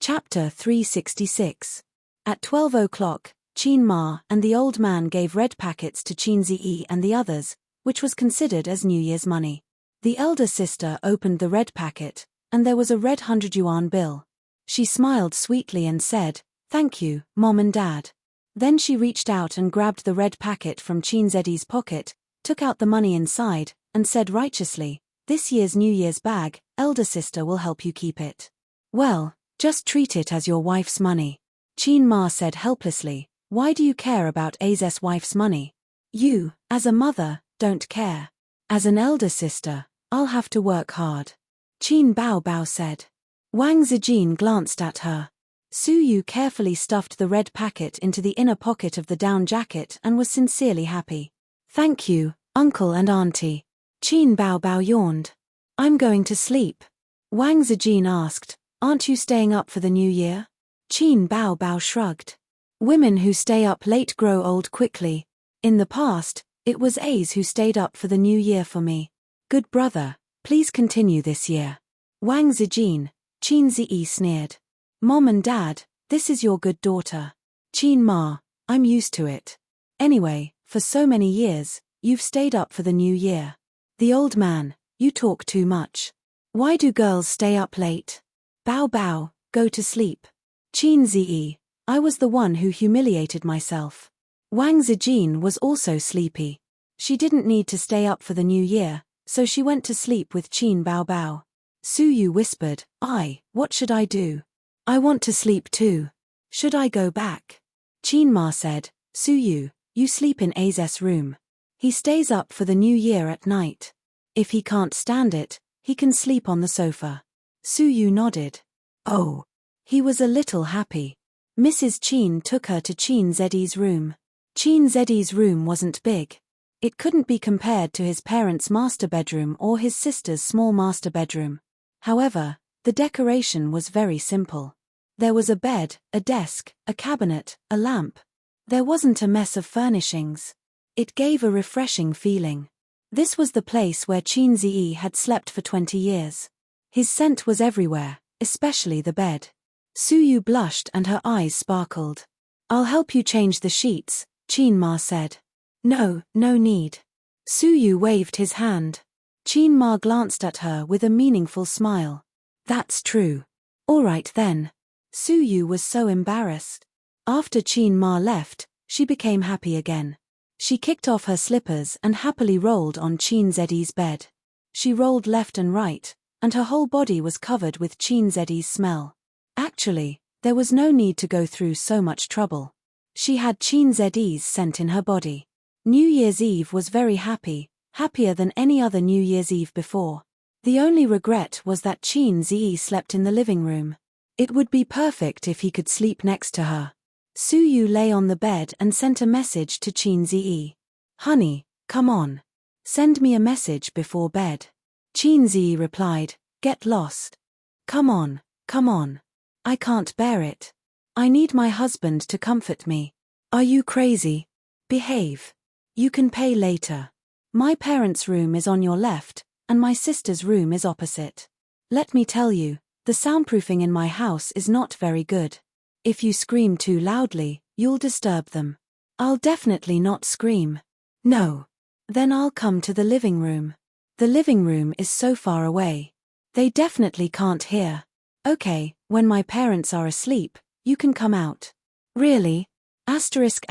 Chapter 366. At 12 o'clock, Qin Ma and the old man gave red packets to Qin Ziyi and the others, which was considered as New Year's money. The elder sister opened the red packet, and there was a red 100 yuan bill. She smiled sweetly and said, "Thank you, Mom and Dad." Then she reached out and grabbed the red packet from Qin Ziyi's pocket, took out the money inside, and said righteously, "This year's New Year's bag, elder sister will help you keep it." Well, just treat it as your wife's money. Qin Ma said helplessly, "Why do you care about A's wife's money? You, as a mother, don't care. As an elder sister, I'll have to work hard." Qin Bao Bao said. Wang Zijin glanced at her. Su Yu carefully stuffed the red packet into the inner pocket of the down jacket and was sincerely happy. "Thank you, Uncle and Auntie." Qin Bao Bao yawned. "I'm going to sleep." Wang Zijin asked, "Aren't you staying up for the new year?" Qin Bao Bao shrugged. "Women who stay up late grow old quickly. In the past, it was A's who stayed up for the new year for me. Good brother, please continue this year." Wang Zijin, Qin Ziyi sneered. "Mom and Dad, this is your good daughter." Qin Ma, "I'm used to it. Anyway, for so many years, you've stayed up for the new year." The old man, "You talk too much. Why do girls stay up late?" Bao Bao, "Go to sleep." Qin Ziyi, "I was the one who humiliated myself." Wang Zijin was also sleepy. She didn't need to stay up for the new year, so she went to sleep with Qin Bao Bao. Su Yu whispered, What should I do? I want to sleep too. Should I go back?" Qin Ma said, "Su Yu, you sleep in A's room. He stays up for the new year at night. If he can't stand it, he can sleep on the sofa." Su Yu nodded. Oh. He was a little happy. Mrs. Qin took her to Qin Ziyi's room. Qin Ziyi's room wasn't big. It couldn't be compared to his parents' master bedroom or his sister's small master bedroom. However, the decoration was very simple. There was a bed, a desk, a cabinet, a lamp. There wasn't a mess of furnishings. It gave a refreshing feeling. This was the place where Qin Ziyi had slept for 20 years. His scent was everywhere, especially the bed. Su Yu blushed and her eyes sparkled. "I'll help you change the sheets," Qin Ma said. No need." Su Yu waved his hand. Qin Ma glanced at her with a meaningful smile. "That's true. All right then." Su Yu was so embarrassed. After Qin Ma left, she became happy again. She kicked off her slippers and happily rolled on Qin Ziyi's bed. She rolled left and right, and her whole body was covered with Qin Ziyi's smell. Actually, there was no need to go through so much trouble. She had Qin Ziyi's scent in her body. New Year's Eve was very happy, happier than any other New Year's Eve before. The only regret was that Qin Ziyi slept in the living room. It would be perfect if he could sleep next to her. Su Yu lay on the bed and sent a message to Qin Ziyi. "Honey, come on. Send me a message before bed." Qin Ziyi replied, "Get lost. Come on. I can't bear it. I need my husband to comfort me." "Are you crazy? Behave. You can pay later. My parents' room is on your left, and my sister's room is opposite. Let me tell you, the soundproofing in my house is not very good. If you scream too loudly, you'll disturb them." "I'll definitely not scream." "No. Then I'll come to the living room." "The living room is so far away. They definitely can't hear." "Okay, when my parents are asleep, you can come out." "Really? Asterisk.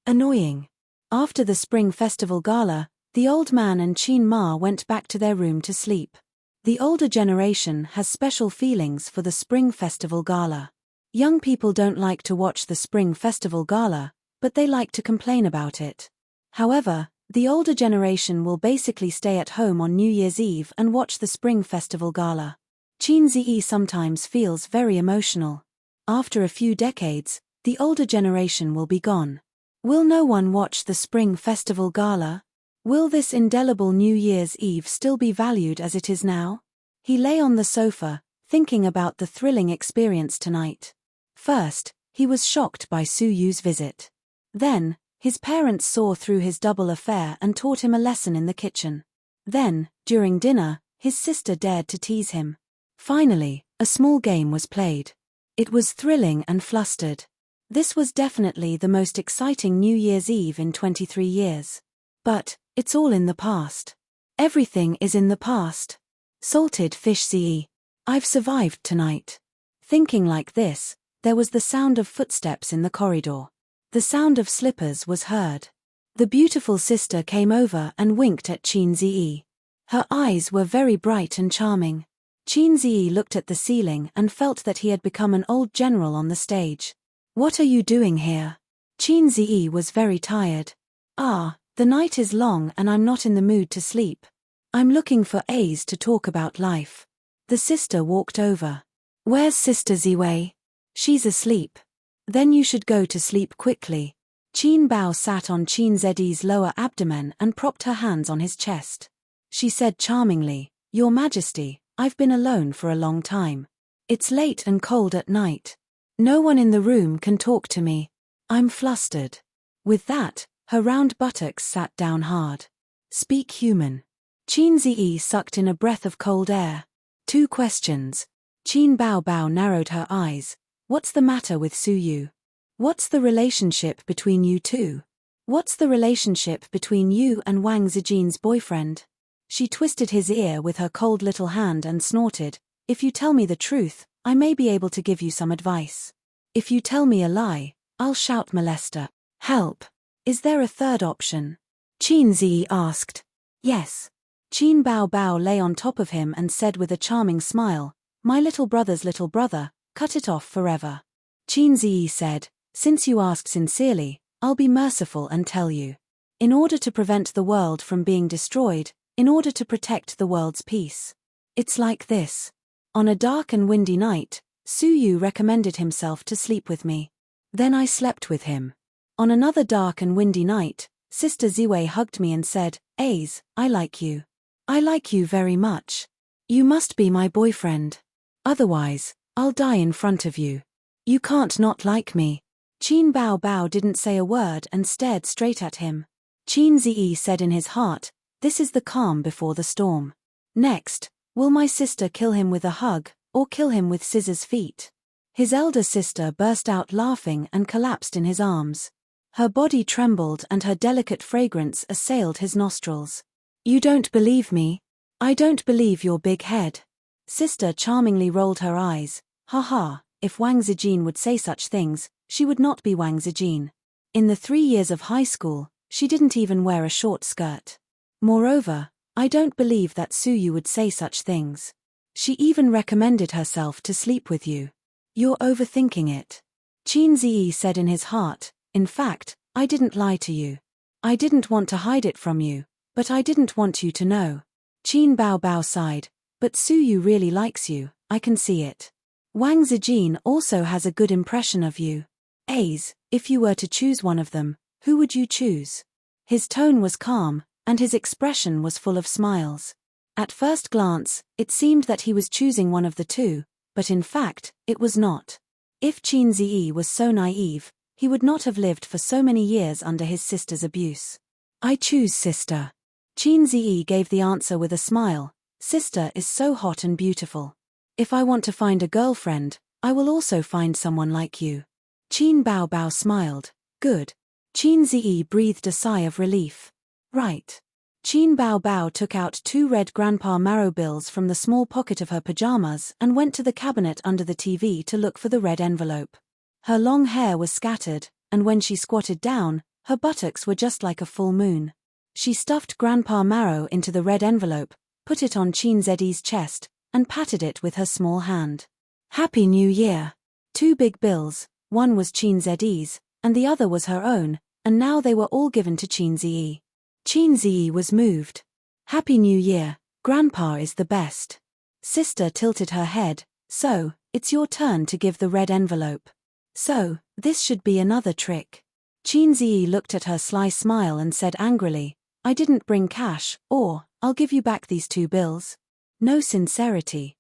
Annoying." After the Spring Festival Gala, the old man and Qin Ma went back to their room to sleep. The older generation has special feelings for the Spring Festival Gala. Young people don't like to watch the Spring Festival Gala, but they like to complain about it. However, the older generation will basically stay at home on New Year's Eve and watch the Spring Festival Gala. Qin Ziyi sometimes feels very emotional. After a few decades, the older generation will be gone. Will no one watch the Spring Festival Gala? Will this indelible New Year's Eve still be valued as it is now? He lay on the sofa, thinking about the thrilling experience tonight. First, he was shocked by Su Yu's visit. Then, his parents saw through his double affair and taught him a lesson in the kitchen. Then, during dinner, his sister dared to tease him. Finally, a small game was played. It was thrilling and flustered. This was definitely the most exciting New Year's Eve in 23 years. But, it's all in the past. Everything is in the past. Salted fish Ziyi. I've survived tonight. Thinking like this, there was the sound of footsteps in the corridor. The sound of slippers was heard. The beautiful sister came over and winked at Qin Ziyi. Her eyes were very bright and charming. Qin Ziyi looked at the ceiling and felt that he had become an old general on the stage. What are you doing here? Qin Ziyi was very tired. The night is long and I'm not in the mood to sleep. I'm looking for A's to talk about life. The sister walked over. Where's Sister Ziwei? She's asleep. Then you should go to sleep quickly. Qin Bao sat on Qin Ziyi's lower abdomen and propped her hands on his chest. She said charmingly, Your Majesty, I've been alone for a long time. It's late and cold at night. No one in the room can talk to me. I'm flustered. With that, her round buttocks sat down hard. Speak human. Qin Ziyi sucked in a breath of cold air. 2 questions. Qin Bao Bao narrowed her eyes. What's the matter with Su Yu? What's the relationship between you two? What's the relationship between you and Wang Zijin's boyfriend? She twisted his ear with her cold little hand and snorted. If you tell me the truth, I may be able to give you some advice. If you tell me a lie, I'll shout molester. Help. Is there a third option? Qin Ziyi asked. Yes. Qin Bao Bao lay on top of him and said with a charming smile, My little brother's little brother, cut it off forever. Qin Ziyi said, Since you ask sincerely, I'll be merciful and tell you. In order to prevent the world from being destroyed, in order to protect the world's peace. It's like this. On a dark and windy night, Su Yu recommended himself to sleep with me. Then I slept with him. On another dark and windy night, Sister Ziwei hugged me and said, A's, I like you. I like you very much. You must be my boyfriend. Otherwise, I'll die in front of you. You can't not like me. Qin Bao Bao didn't say a word and stared straight at him. Qin Ziyi said in his heart, This is the calm before the storm. Next, will my sister kill him with a hug, or kill him with scissors feet? His elder sister burst out laughing and collapsed in his arms. Her body trembled and her delicate fragrance assailed his nostrils. You don't believe me? I don't believe your big head. Sister charmingly rolled her eyes. Ha ha, if Wang Zijin would say such things, she would not be Wang Zijin. In the 3 years of high school, she didn't even wear a short skirt. Moreover, I don't believe that Su Yu would say such things. She even recommended herself to sleep with you. You're overthinking it. Qin Ziyi said in his heart, In fact, I didn't lie to you. I didn't want to hide it from you, but I didn't want you to know. Qin Bao Bao sighed, But Su Yu really likes you, I can see it. Wang Zijin also has a good impression of you. A's, if you were to choose one of them, who would you choose? His tone was calm, and his expression was full of smiles. At first glance, it seemed that he was choosing one of the two, but in fact, it was not. If Qin Ziyi was so naive, he would not have lived for so many years under his sister's abuse. I choose sister. Qin Ziyi gave the answer with a smile. Sister is so hot and beautiful. If I want to find a girlfriend, I will also find someone like you. Qin Bao Bao smiled. Good. Qin Ziyi breathed a sigh of relief. Right. Qin Bao Bao took out 2 red Grandpa Marrow bills from the small pocket of her pajamas and went to the cabinet under the TV to look for the red envelope. Her long hair was scattered, and when she squatted down, Her buttocks were just like a full moon. She stuffed Grandpa Marrow into the red envelope, put it on Chin Zeddy's chest, and patted it with her small hand. Happy New Year! 2 big bills, one was Chin Zeddy's, and the other was her own, and now they were all given to Chin Zi. Chin Zi was moved. Happy New Year, Grandpa is the best. Sister tilted her head. So, it's your turn to give the red envelope. So, this should be another trick. Chin Zi looked at her sly smile and said angrily, I didn't bring cash, or, I'll give you back these 2 bills. No sincerity,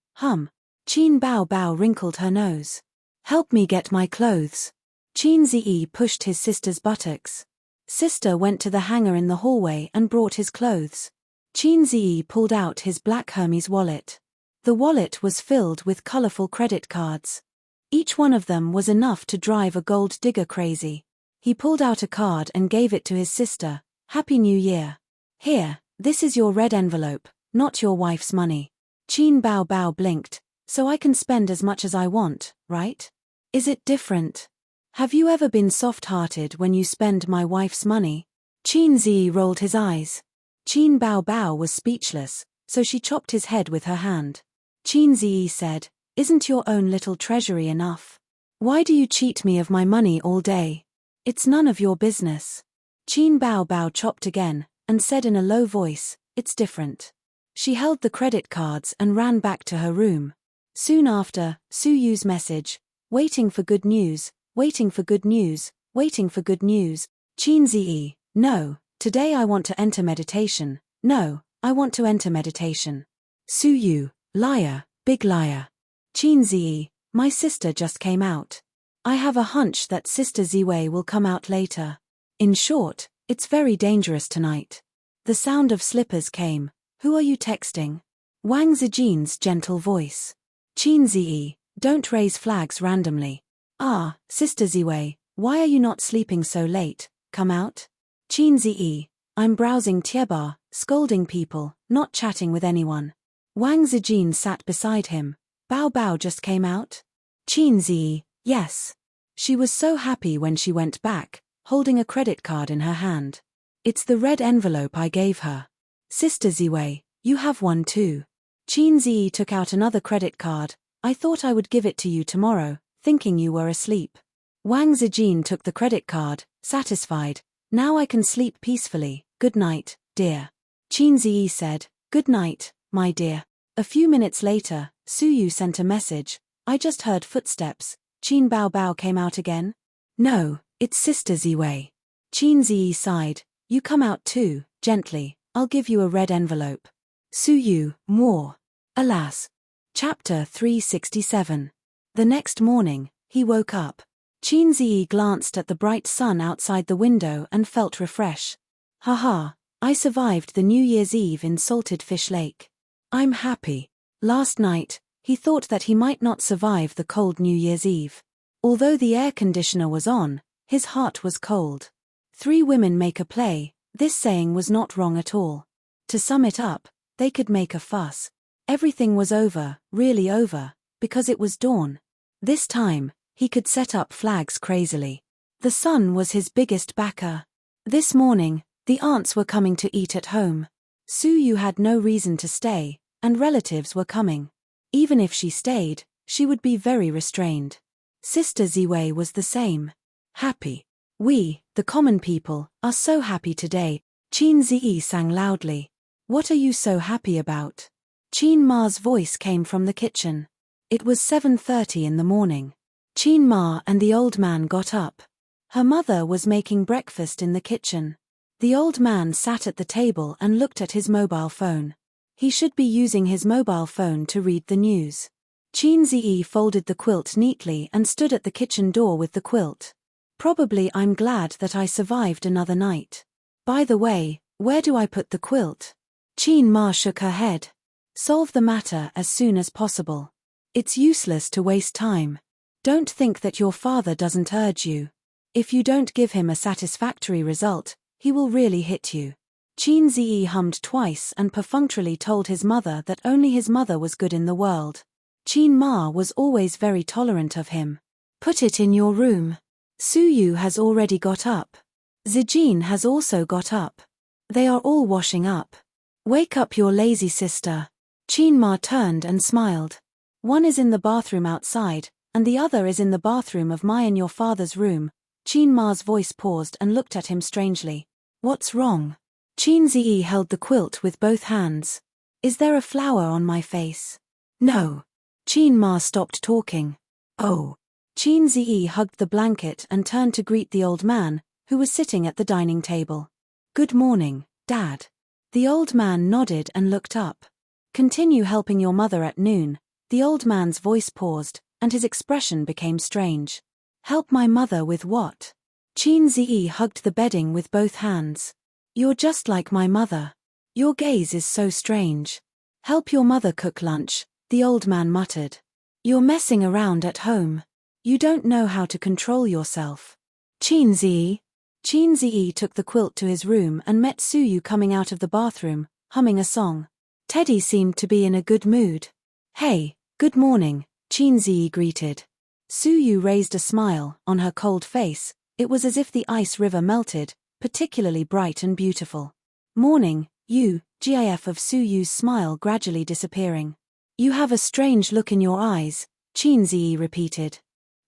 Chin Bao Bao wrinkled her nose. Help me get my clothes. Chin Zi pushed his sister's buttocks. Sister went to the hanger in the hallway and brought his clothes. Chin Zi pulled out his black Hermes wallet. The wallet was filled with colorful credit cards. Each one of them was enough to drive a gold digger crazy. He pulled out a card and gave it to his sister. Happy New Year. Here, this is your red envelope, not your wife's money. Chin Bao Bao blinked. So I can spend as much as I want, right? Is it different? Have you ever been soft-hearted when you spend my wife's money? Chin Zi rolled his eyes. Chin Bao Bao was speechless, so she chopped his head with her hand. Chin Zi said, Isn't your own little treasury enough? Why do you cheat me of my money all day? It's none of your business. Chin Bao Bao chopped again, and said in a low voice, It's different. She held the credit cards and ran back to her room. Soon after, Su Yu's message, waiting for good news, waiting for good news, waiting for good news. Chin Zi, no, today I want to enter meditation. No, I want to enter meditation. Su Yu, liar, big liar. Chin Zi, my sister just came out. I have a hunch that Sister Ziwei will come out later. In short, it's very dangerous tonight. The sound of slippers came. Who are you texting? Wang Zijin's gentle voice. Chin Zi, don't raise flags randomly. Ah, Sister Ziwei, why are you not sleeping so late? Come out. Chin Zi, I'm browsing Tiebar, scolding people, not chatting with anyone. Wang Zijin sat beside him. Bao Bao just came out? Chin Zi, yes. She was so happy when she went back, holding a credit card in her hand. It's the red envelope I gave her. Sister Ziwei, you have one too. Chin Zi took out another credit card. I thought I would give it to you tomorrow, thinking you were asleep. Wang Zijin took the credit card, satisfied. Now I can sleep peacefully. Good night, dear. Chin Zi said, Good night, my dear. A few minutes later, Su Yu sent a message. I just heard footsteps. Chin Bao Bao came out again? No, it's Sister Ziwei. Chin Zi sighed. You come out too, gently. I'll give you a red envelope. Su Yu, more. Alas. Chapter 367. The next morning, he woke up. Chin Zi glanced at the bright sun outside the window and felt refreshed. Haha, I survived the New Year's Eve in Salted Fish Lake. I'm happy. Last night, he thought that he might not survive the cold New Year's Eve. Although the air conditioner was on, his heart was cold. 3 women make a play, this saying was not wrong at all. To sum it up, they could make a fuss. Everything was over, really over, because it was dawn. This time, he could set up flags crazily. The sun was his biggest backer. This morning, the aunts were coming to eat at home. Su Yu had no reason to stay, and relatives were coming. Even if she stayed, she would be very restrained. Sister Ziwei was the same. Happy. We, the common people, are so happy today. Chin Zi sang loudly. What are you so happy about? Chin Ma's voice came from the kitchen. It was 7:30 in the morning. Chin Ma and the old man got up. Her mother was making breakfast in the kitchen. The old man sat at the table and looked at his mobile phone. He should be using his mobile phone to read the news. Chin Zi folded the quilt neatly and stood at the kitchen door with the quilt. Probably I'm glad that I survived another night. By the way, where do I put the quilt? Chin Ma shook her head. Solve the matter as soon as possible. It's useless to waste time. Don't think that your father doesn't urge you. If you don't give him a satisfactory result, he will really hit you. Chin Zi hummed twice and perfunctorily told his mother that only his mother was good in the world. Chin Ma was always very tolerant of him. Put it in your room. Su Yu has already got up. Zijin has also got up. They are all washing up. Wake up your lazy sister. Qin Ma turned and smiled. One is in the bathroom outside, and the other is in the bathroom of my and your father's room. Qin Ma's voice paused and looked at him strangely. What's wrong? Qin Ziyi held the quilt with both hands. Is there a flower on my face? No. Qin Ma stopped talking. Oh. Qin Ziyi hugged the blanket and turned to greet the old man, who was sitting at the dining table. Good morning, Dad. The old man nodded and looked up. Continue helping your mother at noon. The old man's voice paused, and his expression became strange. Help my mother with what? Qin Ziyi hugged the bedding with both hands. You're just like my mother. Your gaze is so strange. Help your mother cook lunch, the old man muttered. You're messing around at home. You don't know how to control yourself. Qin Ziyi. Qin Ziyi took the quilt to his room and met Suyu coming out of the bathroom, humming a song. Teddy seemed to be in a good mood. Hey, good morning, Qin Ziyi greeted. Suyu raised a smile on her cold face. It was as if the ice river melted, particularly bright and beautiful. Morning, you, gif of Suyu's smile gradually disappearing. You have a strange look in your eyes, Qin Ziyi repeated.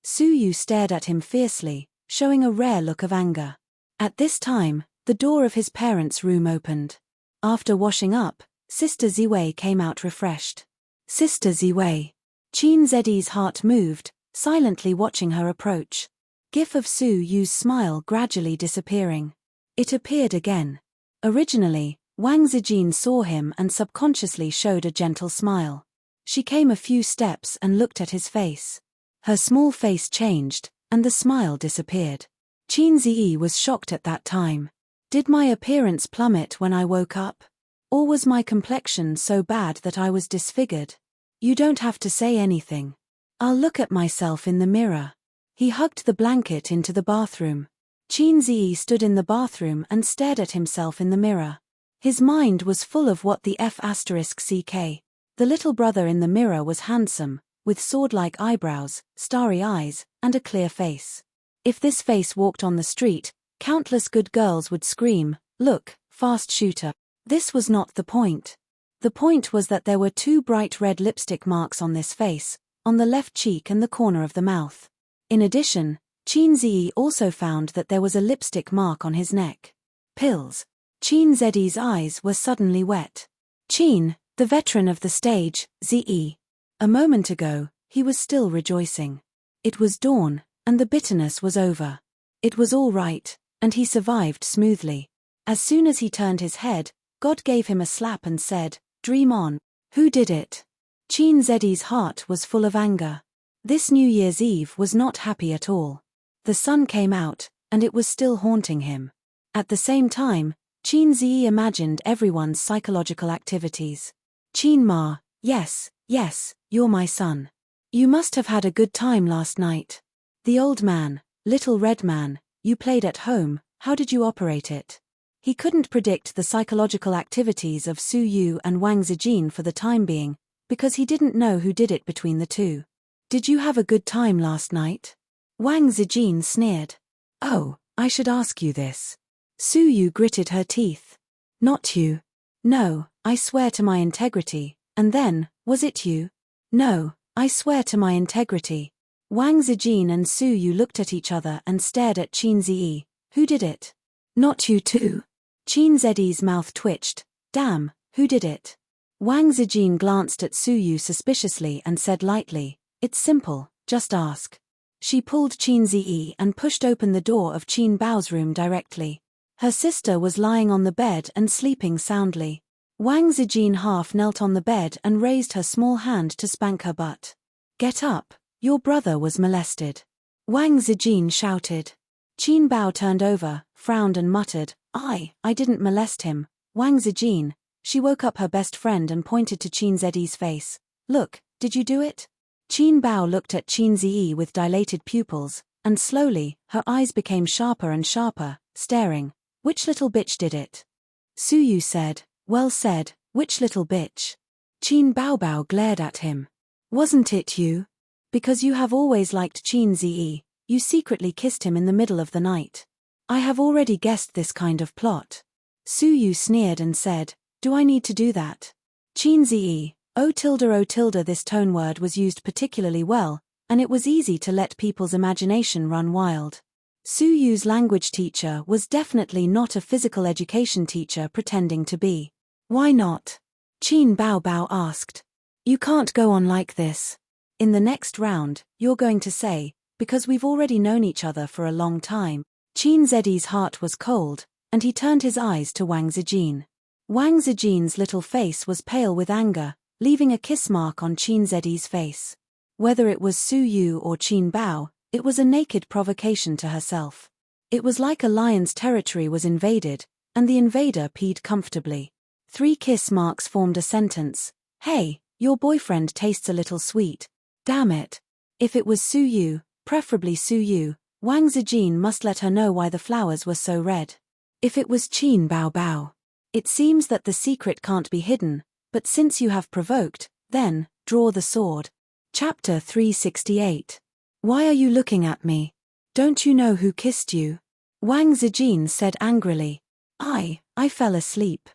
Suyu stared at him fiercely, showing a rare look of anger. At this time, the door of his parents' room opened. After washing up, Sister Ziwei came out refreshed. Sister Ziwei. Qin Ziyi's heart moved, silently watching her approach. Gif of Suyu's smile gradually disappearing. It appeared again. Originally, Wang Zijin saw him and subconsciously showed a gentle smile. She came a few steps and looked at his face. Her small face changed, and the smile disappeared. Qin Ziyi was shocked at that time. Did my appearance plummet when I woke up? Or was my complexion so bad that I was disfigured? You don't have to say anything. I'll look at myself in the mirror. He hugged the blanket into the bathroom. Qin Ziyi stood in the bathroom and stared at himself in the mirror. His mind was full of what the F***ck. The little brother in the mirror was handsome, with sword-like eyebrows, starry eyes, and a clear face. If this face walked on the street, countless good girls would scream, "Look, fast shooter." This was not the point. The point was that there were two bright red lipstick marks on this face, on the left cheek and the corner of the mouth. In addition, Qin Ziyi also found that there was a lipstick mark on his neck. Pills. Qin Ziyi's eyes were suddenly wet. Qin, the veteran of the stage, Ziyi. A moment ago, he was still rejoicing. It was dawn, and the bitterness was over. It was all right, and he survived smoothly. As soon as he turned his head, God gave him a slap and said, "Dream on." Who did it? Qin Ziyi's heart was full of anger. This New Year's Eve was not happy at all. The sun came out, and it was still haunting him. At the same time, Qin Ziyi imagined everyone's psychological activities. Qin Ma, yes, you're my son. You must have had a good time last night. The old man, little red man, you played at home, how did you operate it? He couldn't predict the psychological activities of Suyu and Wang Zijin for the time being, because he didn't know who did it between the two. Did you have a good time last night? Wang Zijin sneered. Oh, I should ask you this. Suyu gritted her teeth. Not you. No, I swear to my integrity. And then, was it you? No, I swear to my integrity. Wang Zijin and Suyu looked at each other and stared at Qin Ziyi. Who did it? Not you too. Qin Ziyi's mouth twitched. Damn, who did it? Wang Zijin glanced at Suyu suspiciously and said lightly, "It's simple, just ask." She pulled Qin Ziyi and pushed open the door of Qin Bao's room directly. Her sister was lying on the bed and sleeping soundly. Wang Zijin half knelt on the bed and raised her small hand to spank her butt. "Get up, your brother was molested." Wang Zijin shouted. Qin Bao turned over, frowned and muttered, I didn't molest him. Wang Zijin. She woke up her best friend and pointed to Qin Ziyi's face. Look, did you do it? Qin Bao looked at Qin Ziyi with dilated pupils, and slowly, her eyes became sharper and sharper, staring. Which little bitch did it? Suyu said, well said, which little bitch? Qin Bao glared at him. Wasn't it you? Because you have always liked Qin Ziyi, you secretly kissed him in the middle of the night. I have already guessed this kind of plot. Su Yu sneered and said, do I need to do that? Qin Ziyi, oh tilde, this tone word was used particularly well, and it was easy to let people's imagination run wild. Su Yu's language teacher was definitely not a physical education teacher pretending to be. Why not? Qin Bao asked. You can't go on like this. In the next round, you're going to say, because we've already known each other for a long time. Qin Ziyi's heart was cold, and he turned his eyes to Wang Zijin. Wang Zijin's little face was pale with anger, leaving a kiss mark on Qin Ziyi's face. Whether it was Su Yu or Qin Bao, it was a naked provocation to herself. It was like a lion's territory was invaded, and the invader peed comfortably. 3 kiss marks formed a sentence. Hey, your boyfriend tastes a little sweet. Damn it. If it was Su Yu, preferably Su Yu, Wang Zijin must let her know why the flowers were so red. If it was Qin Bao. It seems that the secret can't be hidden, but since you have provoked, then, draw the sword. Chapter 368. Why are you looking at me? Don't you know who kissed you? Wang Zijin said angrily. I fell asleep.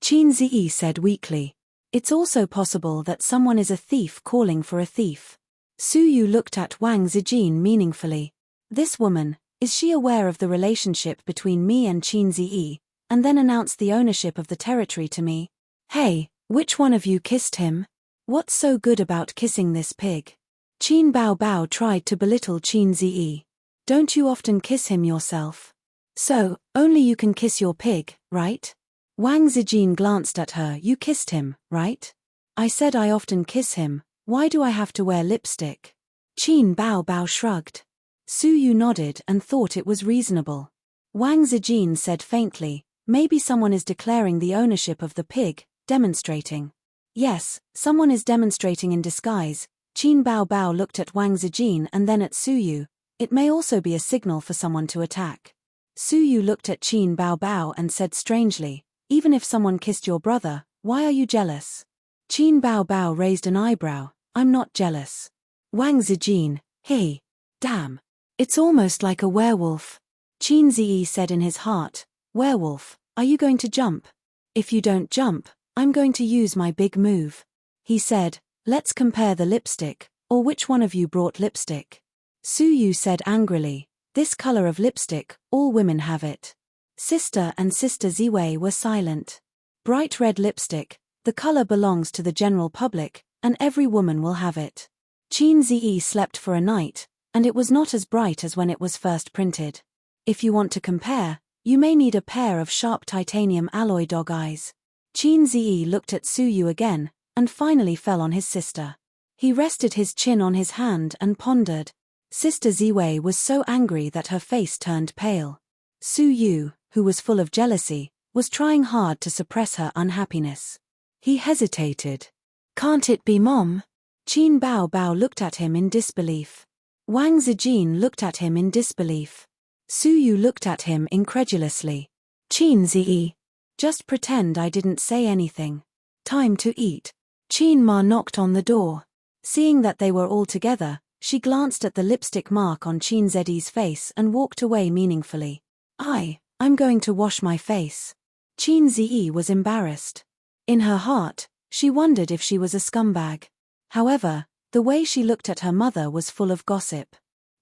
Qin Ziyi said weakly. It's also possible that someone is a thief calling for a thief. Su Yu looked at Wang Zijin meaningfully. This woman, is she aware of the relationship between me and Qin Ziyi, and then announced the ownership of the territory to me? Hey, which one of you kissed him? What's so good about kissing this pig? Qin Bao tried to belittle Qin Ziyi. Don't you often kiss him yourself? So, only you can kiss your pig, right? Wang Zijin glanced at her. You kissed him, right? I said I often kiss him. Why do I have to wear lipstick? Qin Bao shrugged. Su Yu nodded and thought it was reasonable. Wang Zijin said faintly, maybe someone is declaring the ownership of the pig, demonstrating. Yes, someone is demonstrating in disguise. Qin Bao looked at Wang Zijin and then at Su Yu. It may also be a signal for someone to attack. Su Yu looked at Qin Bao and said strangely, even if someone kissed your brother, why are you jealous? Qin Bao raised an eyebrow. I'm not jealous. Wang Zijin, hey. Damn. It's almost like a werewolf. Qin Ziyi said in his heart, werewolf, are you going to jump? If you don't jump, I'm going to use my big move. He said, let's compare the lipstick, or which one of you brought lipstick? Su Yu said angrily, this color of lipstick, all women have it. Sister and Sister Ziwei were silent. Bright red lipstick, the color belongs to the general public, and every woman will have it. Qin Ziyi slept for a night, and it was not as bright as when it was first printed. If you want to compare, you may need a pair of sharp titanium alloy dog eyes. Qin Ziyi looked at Su Yu again, and finally fell on his sister. He rested his chin on his hand and pondered. Sister Ziwei was so angry that her face turned pale. Su Yu, who was full of jealousy, was trying hard to suppress her unhappiness. He hesitated. Can't it be Mom? Qin Bao looked at him in disbelief. Wang Zijin looked at him in disbelief. Su Yu looked at him incredulously. Qin Ziyi. Just pretend I didn't say anything. Time to eat. Qin Ma knocked on the door. Seeing that they were all together, she glanced at the lipstick mark on Qin Ziyi's face and walked away meaningfully. I'm going to wash my face. Qin Ziyi was embarrassed. In her heart, she wondered if she was a scumbag. However, the way she looked at her mother was full of gossip.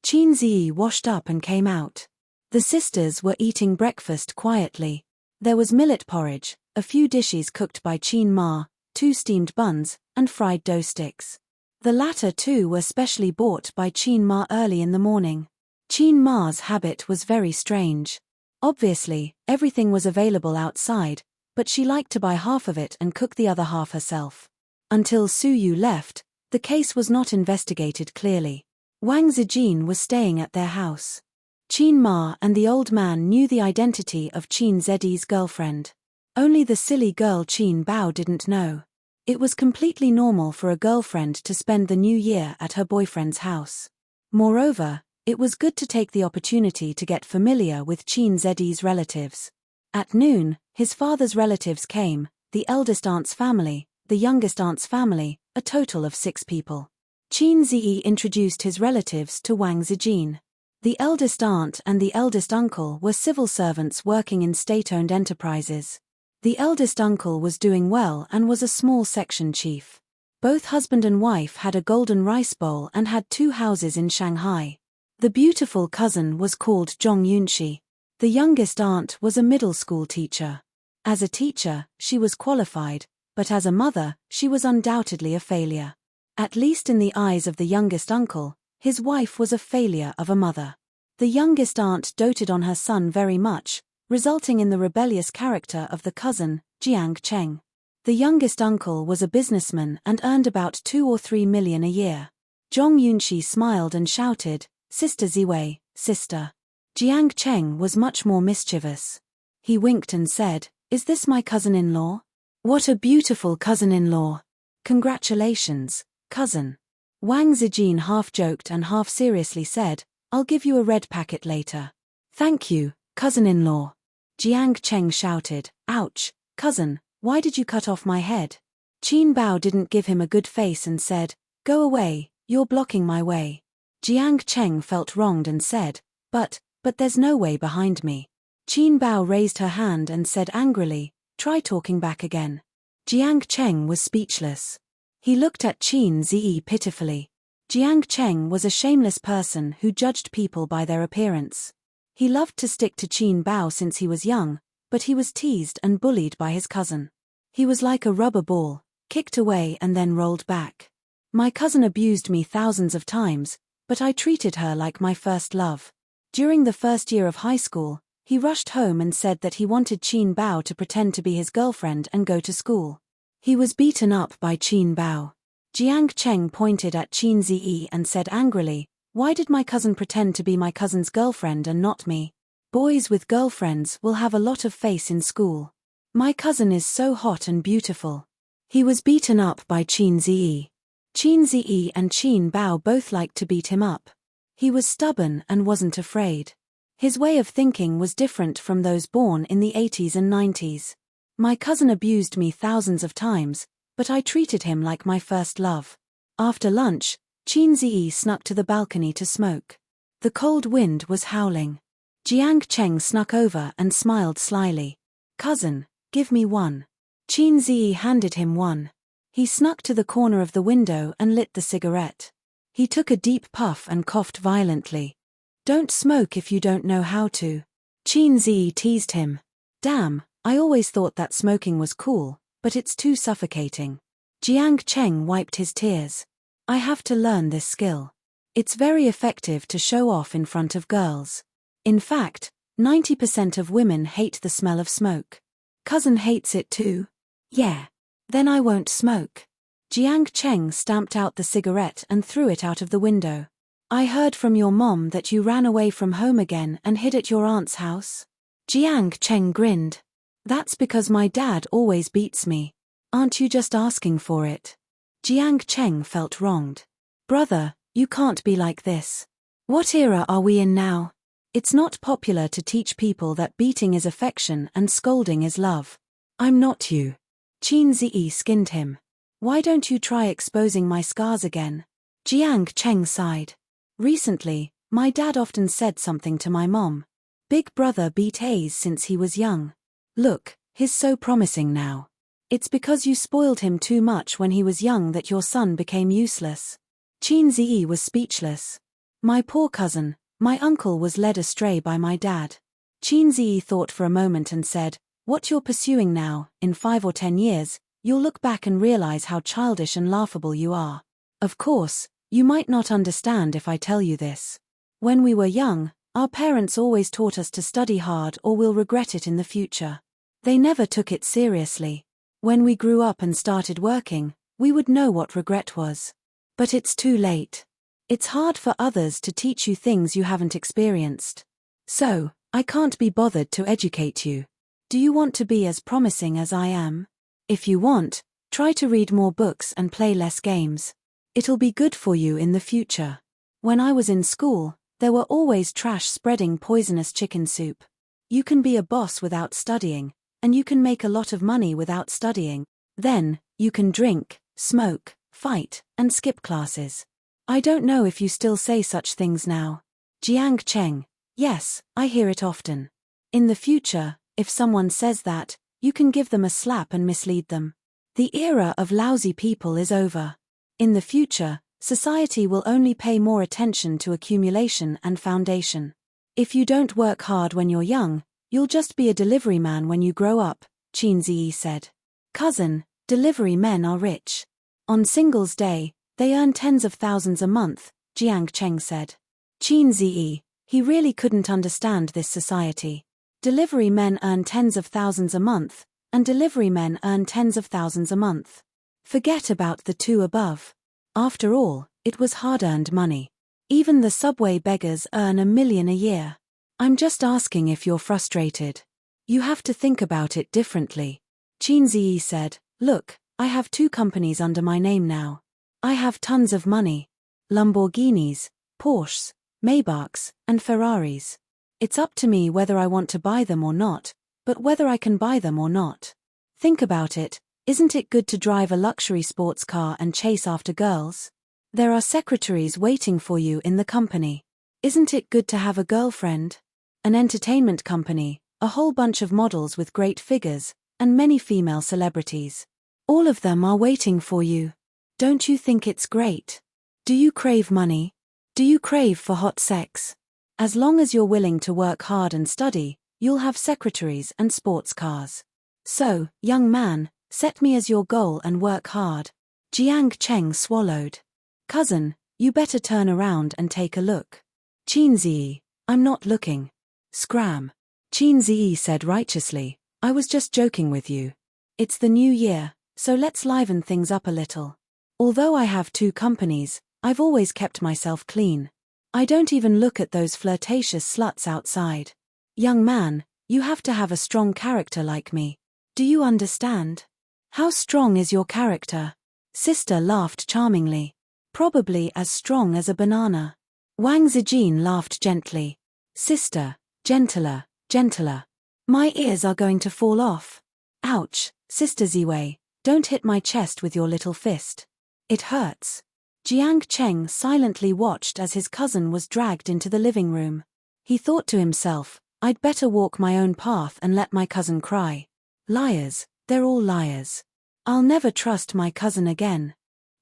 Qin Ziyi washed up and came out. The sisters were eating breakfast quietly. There was millet porridge, a few dishes cooked by Qin Ma, 2 steamed buns, and fried dough sticks. The latter 2 were specially bought by Qin Ma early in the morning. Qin Ma's habit was very strange. Obviously, everything was available outside, but she liked to buy half of it and cook the other half herself. Until Su Yu left, the case was not investigated clearly. Wang Zijin was staying at their house. Qin Ma and the old man knew the identity of Qin Ziyi's girlfriend. Only the silly girl Qin Bao didn't know. It was completely normal for a girlfriend to spend the new year at her boyfriend's house. Moreover, it was good to take the opportunity to get familiar with Qin Ziyi's relatives. At noon, his father's relatives came, the eldest aunt's family, the youngest aunt's family, a total of 6 people. Qin Ziyi introduced his relatives to Wang Zijin. The eldest aunt and the eldest uncle were civil servants working in state-owned enterprises. The eldest uncle was doing well and was a small section chief. Both husband and wife had a golden rice bowl and had 2 houses in Shanghai. The beautiful cousin was called Zhong Yunxi. The youngest aunt was a middle school teacher. As a teacher, she was qualified, but as a mother, she was undoubtedly a failure. At least in the eyes of the youngest uncle, his wife was a failure of a mother. The youngest aunt doted on her son very much, resulting in the rebellious character of the cousin, Jiang Cheng. The youngest uncle was a businessman and earned about 2 or 3 million a year. Zhong Yunxi smiled and shouted, "Sister Ziwei, sister." Jiang Cheng was much more mischievous. He winked and said, "Is this my cousin-in-law? What a beautiful cousin-in-law. Congratulations, cousin." Wang Zijin half joked and half seriously said, "I'll give you a red packet later." "Thank you, cousin-in-law." Jiang Cheng shouted, "Ouch, cousin, why did you cut off my head?" Qin Bao didn't give him a good face and said, "Go away, you're blocking my way." Jiang Cheng felt wronged and said, But there's no way behind me." Qin Bao raised her hand and said angrily, "Try talking back again." Jiang Cheng was speechless. He looked at Qin Zi pitifully. Jiang Cheng was a shameless person who judged people by their appearance. He loved to stick to Qin Bao since he was young, but he was teased and bullied by his cousin. He was like a rubber ball, kicked away and then rolled back. My cousin abused me thousands of times, but I treated her like my first love. During the first year of high school, he rushed home and said that he wanted Qin Bao to pretend to be his girlfriend and go to school. He was beaten up by Qin Bao. Jiang Cheng pointed at Qin Zi and said angrily, "Why did my cousin pretend to be my cousin's girlfriend and not me? Boys with girlfriends will have a lot of face in school. My cousin is so hot and beautiful." He was beaten up by Qin Zi. Qin Zi and Qin Bao both liked to beat him up. He was stubborn and wasn't afraid. His way of thinking was different from those born in the 80s and 90s. My cousin abused me thousands of times, but I treated him like my first love. After lunch, Qin Zi snuck to the balcony to smoke. The cold wind was howling. Jiang Cheng snuck over and smiled slyly. "Cousin, give me one." Qin Zi handed him one. He snuck to the corner of the window and lit the cigarette. He took a deep puff and coughed violently. "Don't smoke if you don't know how to." Qin Zi teased him. "Damn, I always thought that smoking was cool, but it's too suffocating." Jiang Cheng wiped his tears. "I have to learn this skill. It's very effective to show off in front of girls. In fact, 90% of women hate the smell of smoke." "Cousin hates it too?" "Yeah. Then I won't smoke." Jiang Cheng stamped out the cigarette and threw it out of the window. "I heard from your mom that you ran away from home again and hid at your aunt's house." Jiang Cheng grinned. "That's because my dad always beats me. Aren't you just asking for it?" Jiang Cheng felt wronged. "Brother, you can't be like this. What era are we in now? It's not popular to teach people that beating is affection and scolding is love." "I'm not you." Qin Zi skinned him. "Why don't you try exposing my scars again?" Jiang Cheng sighed. "Recently, my dad often said something to my mom. Big brother beat A's since he was young. Look, he's so promising now. It's because you spoiled him too much when he was young that your son became useless." Qin Zi was speechless. "My poor cousin, my uncle was led astray by my dad." Qin Zi thought for a moment and said, "What you're pursuing now, in 5 or 10 years, you'll look back and realize how childish and laughable you are. Of course, you might not understand if I tell you this. When we were young, our parents always taught us to study hard or we'll regret it in the future. They never took it seriously. When we grew up and started working, we would know what regret was. But it's too late. It's hard for others to teach you things you haven't experienced. So, I can't be bothered to educate you. Do you want to be as promising as I am? If you want, try to read more books and play less games. It'll be good for you in the future. When I was in school, there were always trash spreading poisonous chicken soup. You can be a boss without studying, and you can make a lot of money without studying. Then, you can drink, smoke, fight, and skip classes. I don't know if you still say such things now." Jiang Cheng: Yes, I hear it often. In the future, if someone says that, you can give them a slap and mislead them. The era of lousy people is over. In the future, society will only pay more attention to accumulation and foundation. If you don't work hard when you're young, you'll just be a delivery man when you grow up, Qin Ziyi said. Cousin, delivery men are rich. On Singles Day, they earn tens of thousands a month, Jiang Cheng said. Qin Ziyi, he really couldn't understand this society. Delivery men earn tens of thousands a month, and delivery men earn tens of thousands a month. Forget about the two above. After all, it was hard-earned money. Even the subway beggars earn $1 million a year. I'm just asking if you're frustrated. You have to think about it differently. Qin Ziyi said, Look, I have 2 companies under my name now. I have tons of money. Lamborghinis, Porsches, Maybachs, and Ferraris. It's up to me whether I want to buy them or not, but whether I can buy them or not. Think about it, isn't it good to drive a luxury sports car and chase after girls? There are secretaries waiting for you in the company. Isn't it good to have a girlfriend? An entertainment company, a whole bunch of models with great figures, and many female celebrities. All of them are waiting for you. Don't you think it's great? Do you crave money? Do you crave for hot sex? As long as you're willing to work hard and study, you'll have secretaries and sports cars. So, young man, set me as your goal and work hard. Jiang Cheng swallowed. Cousin, you better turn around and take a look. Qin Ziyi, I'm not looking. Scram. Qin Ziyi said righteously, I was just joking with you. It's the new year, so let's liven things up a little. Although I have 2 companies, I've always kept myself clean. I don't even look at those flirtatious sluts outside. Young man, you have to have a strong character like me. Do you understand? How strong is your character? Sister laughed charmingly. Probably as strong as a banana. Wang Zijin laughed gently. Sister, gentler, gentler. My ears are going to fall off. Ouch, Sister Ziwei, don't hit my chest with your little fist. It hurts. Jiang Cheng silently watched as his cousin was dragged into the living room. He thought to himself, I'd better walk my own path and let my cousin cry. Liars, they're all liars. I'll never trust my cousin again.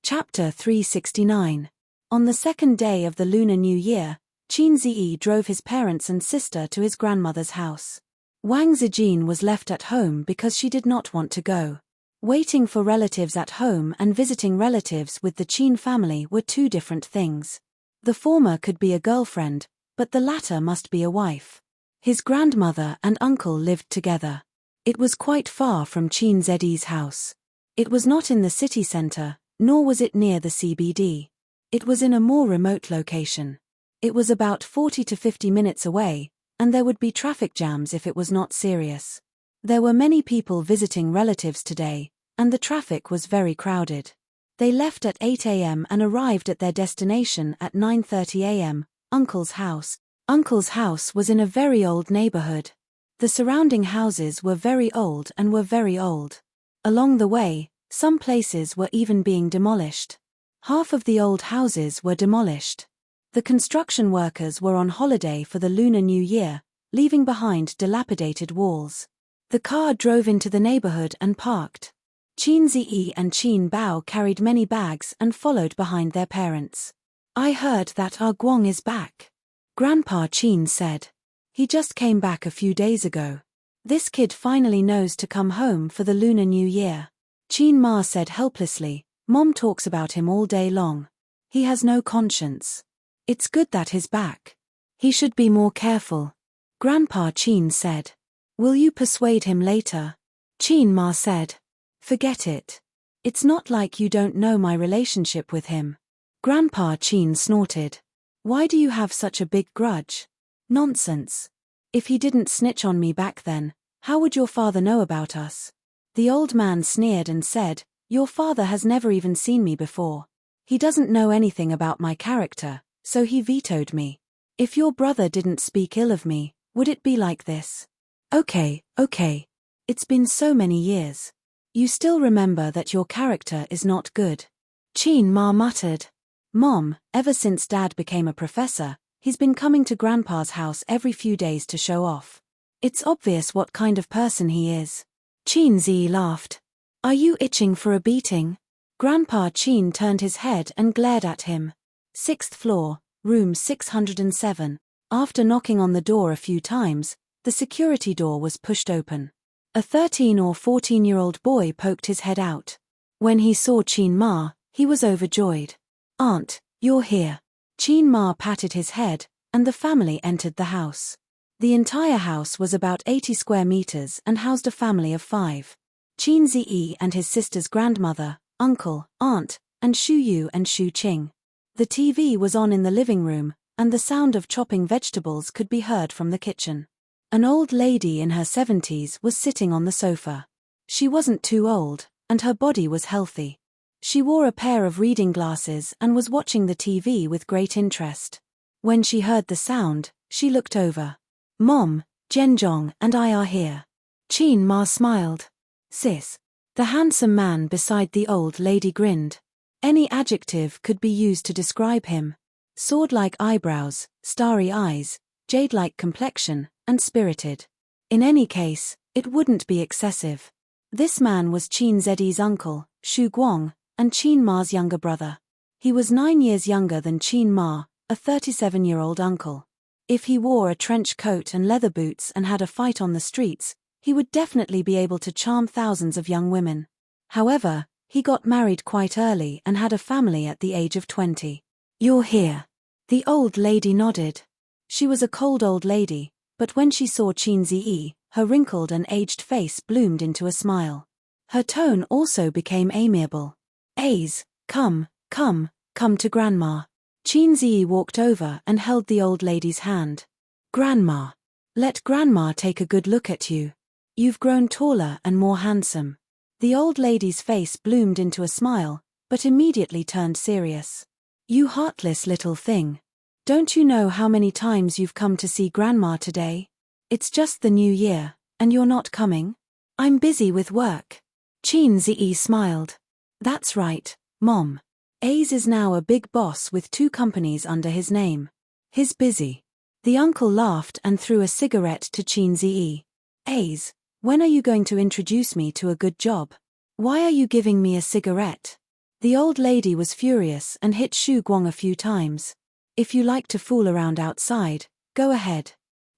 Chapter 369. On the 2nd day of the Lunar New Year, Qin Ziyi drove his parents and sister to his grandmother's house. Wang Zijin was left at home because she did not want to go. Waiting for relatives at home and visiting relatives with the Qin family were 2 different things. The former could be a girlfriend, but the latter must be a wife. His grandmother and uncle lived together. It was quite far from Qin Ziyi's house. It was not in the city center, nor was it near the CBD. It was in a more remote location. It was about 40 to 50 minutes away, and there would be traffic jams if it was not serious. There were many people visiting relatives today, and the traffic was very crowded. They left at 8 a.m. and arrived at their destination at 9:30 a.m., Uncle's house. Uncle's house was in a very old neighborhood. The surrounding houses were very old and were very old. Along the way, some places were even being demolished. Half of the old houses were demolished. The construction workers were on holiday for the Lunar New Year, leaving behind dilapidated walls. The car drove into the neighborhood and parked. Qin Ziyi and Qin Bao carried many bags and followed behind their parents. I heard that our Guang is back. Grandpa Qin said. He just came back a few days ago. This kid finally knows to come home for the Lunar New Year. Qin Ma said helplessly, Mom talks about him all day long. He has no conscience. It's good that he's back. He should be more careful. Grandpa Qin said. Will you persuade him later? Qin Ma said. Forget it. It's not like you don't know my relationship with him. Grandpa Qin snorted. Why do you have such a big grudge? Nonsense. If he didn't snitch on me back then, how would your father know about us? The old man sneered and said, Your father has never even seen me before. He doesn't know anything about my character, so he vetoed me. If your brother didn't speak ill of me, would it be like this? Okay. It's been so many years. You still remember that your character is not good. Qin Ma muttered. Mom, ever since Dad became a professor, He's been coming to Grandpa's house every few days to show off. It's obvious what kind of person he is. Qin Zi laughed. Are you itching for a beating? Grandpa Qin turned his head and glared at him. 6th floor, room 607. After knocking on the door a few times, the security door was pushed open. A 13 or 14-year-old boy poked his head out. When he saw Qin Ma, he was overjoyed. Aunt, you're here. Qin Ma patted his head, and the family entered the house. The entire house was about 80 square meters and housed a family of 5. Qin Ziyi and his sister's grandmother, uncle, aunt, and Shu Yu and Shu Qing. The TV was on in the living room, and the sound of chopping vegetables could be heard from the kitchen. An old lady in her 70s was sitting on the sofa. She wasn't too old, and her body was healthy. She wore a pair of reading glasses and was watching the TV with great interest. When she heard the sound, she looked over. Mom, Zhenzhong and I are here. Qin Ma smiled. Sis. The handsome man beside the old lady grinned. Any adjective could be used to describe him. Sword-like eyebrows, starry eyes, jade-like complexion, and spirited. In any case, it wouldn't be excessive. This man was Qin Zi's uncle, Shu Guang, and Qin Ma's younger brother. He was 9 years younger than Qin Ma, a 37-year-old uncle. If he wore a trench coat and leather boots and had a fight on the streets, he would definitely be able to charm thousands of young women. However, he got married quite early and had a family at the age of 20. You're here. The old lady nodded. She was a cold old lady, but when she saw Qin Ziyi, her wrinkled and aged face bloomed into a smile. Her tone also became amiable. Aze, come to Grandma. Qin Ziyi walked over and held the old lady's hand. Grandma. Let Grandma take a good look at you. You've grown taller and more handsome. The old lady's face bloomed into a smile, but immediately turned serious. You heartless little thing. Don't you know how many times you've come to see Grandma today? It's just the new year, and you're not coming? I'm busy with work. Qin Ziyi smiled. That's right, Mom. Aze is now a big boss with 2 companies under his name. He's busy. The uncle laughed and threw a cigarette to Qin Ziyi. Aze, when are you going to introduce me to a good job? Why are you giving me a cigarette? The old lady was furious and hit Shu Guang a few times. If you like to fool around outside, go ahead.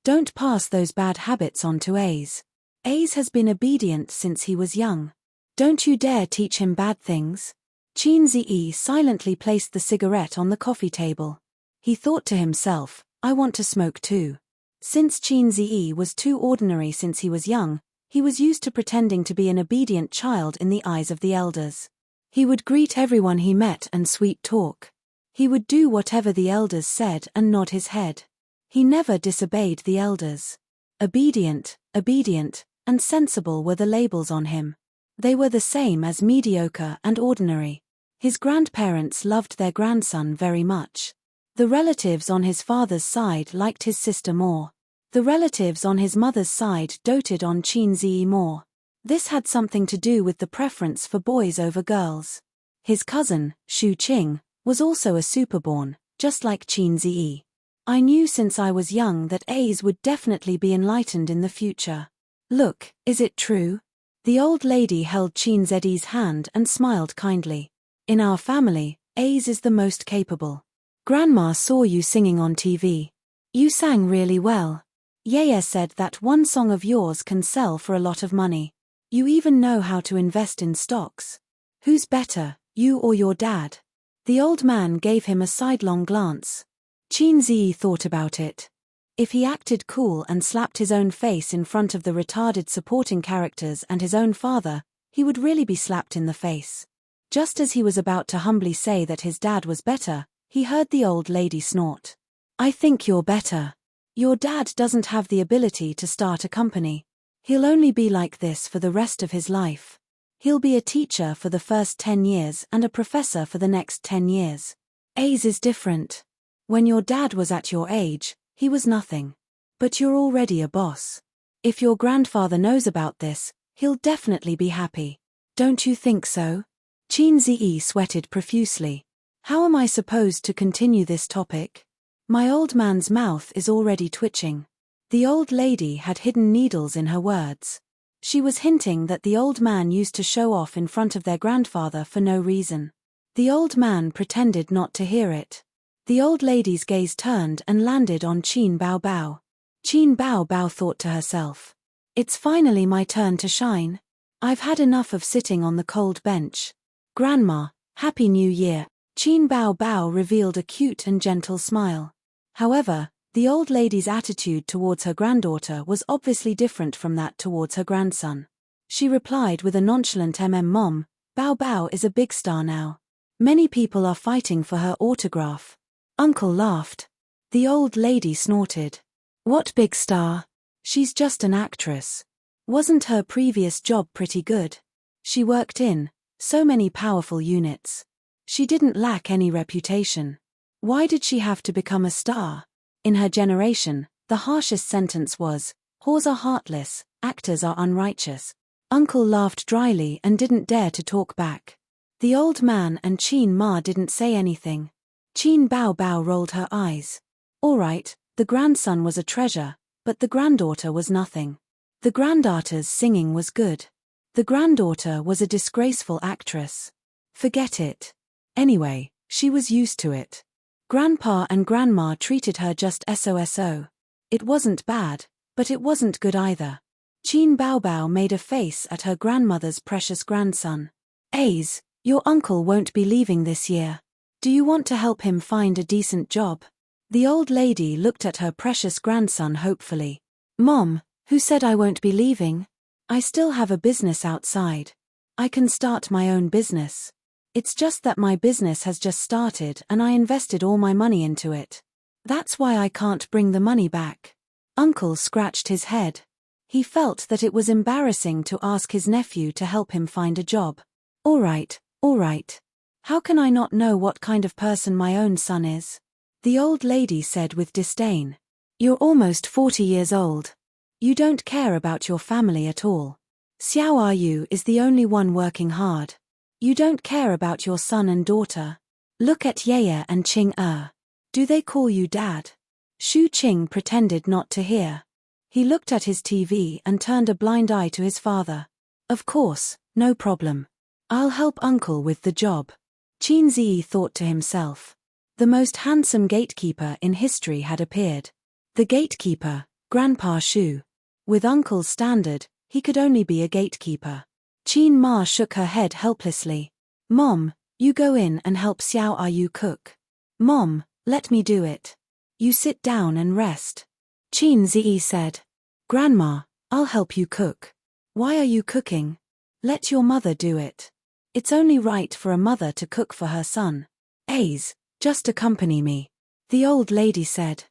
Don't pass those bad habits on to Aze. Aze has been obedient since he was young. Don't you dare teach him bad things. Qin Ziyi silently placed the cigarette on the coffee table. He thought to himself, I want to smoke too. Since Qin Ziyi was too ordinary since he was young, he was used to pretending to be an obedient child in the eyes of the elders. He would greet everyone he met and sweet talk. He would do whatever the elders said and nod his head. He never disobeyed the elders. Obedient, and sensible were the labels on him. They were the same as mediocre and ordinary. His grandparents loved their grandson very much. The relatives on his father's side liked his sister more. The relatives on his mother's side doted on Qin Ziyi more. This had something to do with the preference for boys over girls. His cousin, Shu Qing, was also a superborn, just like Qin Ziyi. I knew since I was young that Aze would definitely be enlightened in the future. Look, is it true? The old lady held Qin Zi's hand and smiled kindly. In our family, Aze is the most capable. Grandma saw you singing on TV. You sang really well. Yaya said that one song of yours can sell for a lot of money. You even know how to invest in stocks. Who's better, you or your dad? The old man gave him a sidelong glance. Qin Ziyi thought about it. If he acted cool and slapped his own face in front of the retarded supporting characters and his own father, he would really be slapped in the face. Just as he was about to humbly say that his dad was better, he heard the old lady snort. I think you're better. Your dad doesn't have the ability to start a company. He'll only be like this for the rest of his life. He'll be a teacher for the first 10 years and a professor for the next 10 years. Aze is different. When your dad was at your age, he was nothing. But you're already a boss. If your grandfather knows about this, he'll definitely be happy. Don't you think so? Qin Ziyi sweated profusely. How am I supposed to continue this topic? My old man's mouth is already twitching. The old lady had hidden needles in her words. She was hinting that the old man used to show off in front of their grandfather for no reason. The old man pretended not to hear it. The old lady's gaze turned and landed on Qin Bao Bao. Qin Bao Bao thought to herself, "It's finally my turn to shine. I've had enough of sitting on the cold bench. Grandma, Happy New Year." Qin Bao Bao revealed a cute and gentle smile. However, the old lady's attitude towards her granddaughter was obviously different from that towards her grandson. She replied with a nonchalant Mom, "Bao Bao is a big star now. Many people are fighting for her autograph." Uncle laughed. The old lady snorted. "What big star? She's just an actress. Wasn't her previous job pretty good? She worked in so many powerful units. She didn't lack any reputation. Why did she have to become a star?" In her generation, the harshest sentence was, "Whores are heartless, actors are unrighteous." Uncle laughed dryly and didn't dare to talk back. The old man and Qin Ma didn't say anything. Qin Bao Bao rolled her eyes. All right, the grandson was a treasure, but the granddaughter was nothing. The granddaughter's singing was good. The granddaughter was a disgraceful actress. Forget it. Anyway, she was used to it. Grandpa and Grandma treated her just so. It wasn't bad, but it wasn't good either. Qin Bao Bao made a face at her grandmother's precious grandson. "Ace, your uncle won't be leaving this year. Do you want to help him find a decent job?" The old lady looked at her precious grandson hopefully. "Mom, who said I won't be leaving? I still have a business outside. I can start my own business. It's just that my business has just started and I invested all my money into it. That's why I can't bring the money back." Uncle scratched his head. He felt that it was embarrassing to ask his nephew to help him find a job. All right. How can I not know what kind of person my own son is?" The old lady said with disdain. "You're almost 40 years old. You don't care about your family at all. Xiao Yu is the only one working hard. You don't care about your son and daughter. Look at Yeye and Qing Er. Do they call you dad?" Shu Qing pretended not to hear. He looked at his TV and turned a blind eye to his father. "Of course, no problem. I'll help uncle with the job." Qin Zi thought to himself. The most handsome gatekeeper in history had appeared. The gatekeeper, Grandpa Shu. With uncle's standard, he could only be a gatekeeper. Qin Ma shook her head helplessly. "Mom, you go in and help Xiao Yu cook." "Mom, let me do it. You sit down and rest." Qin Zi said. "Grandma, I'll help you cook." "Why are you cooking? Let your mother do it. It's only right for a mother to cook for her son." "Ace, just accompany me," the old lady said.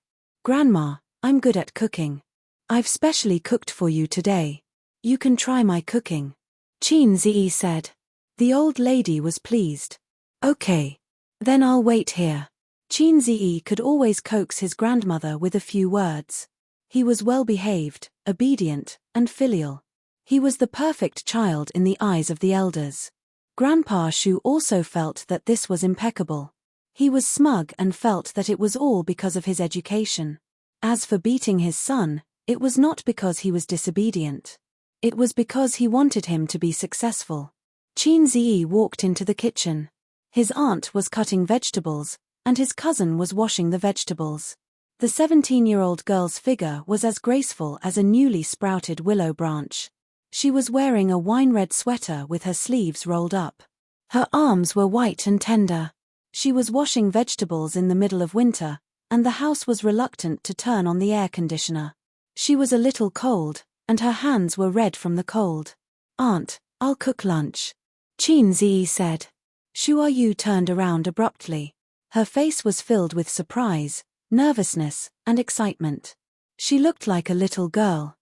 "Grandma, I'm good at cooking. I've specially cooked for you today. You can try my cooking." Qin Zi said. The old lady was pleased. "Okay. Then I'll wait here." Qin Zi could always coax his grandmother with a few words. He was well-behaved, obedient, and filial. He was the perfect child in the eyes of the elders. Grandpa Shu also felt that this was impeccable. He was smug and felt that it was all because of his education. As for beating his son, it was not because he was disobedient. It was because he wanted him to be successful. Qin Zi walked into the kitchen. His aunt was cutting vegetables, and his cousin was washing the vegetables. The 17-year-old girl's figure was as graceful as a newly sprouted willow branch. She was wearing a wine-red sweater with her sleeves rolled up. Her arms were white and tender. She was washing vegetables in the middle of winter, and the house was reluctant to turn on the air conditioner. She was a little cold, and her hands were red from the cold. "Aunt, I'll cook lunch," Qin Zi said. Shu Yu turned around abruptly. Her face was filled with surprise, nervousness, and excitement. She looked like a little girl.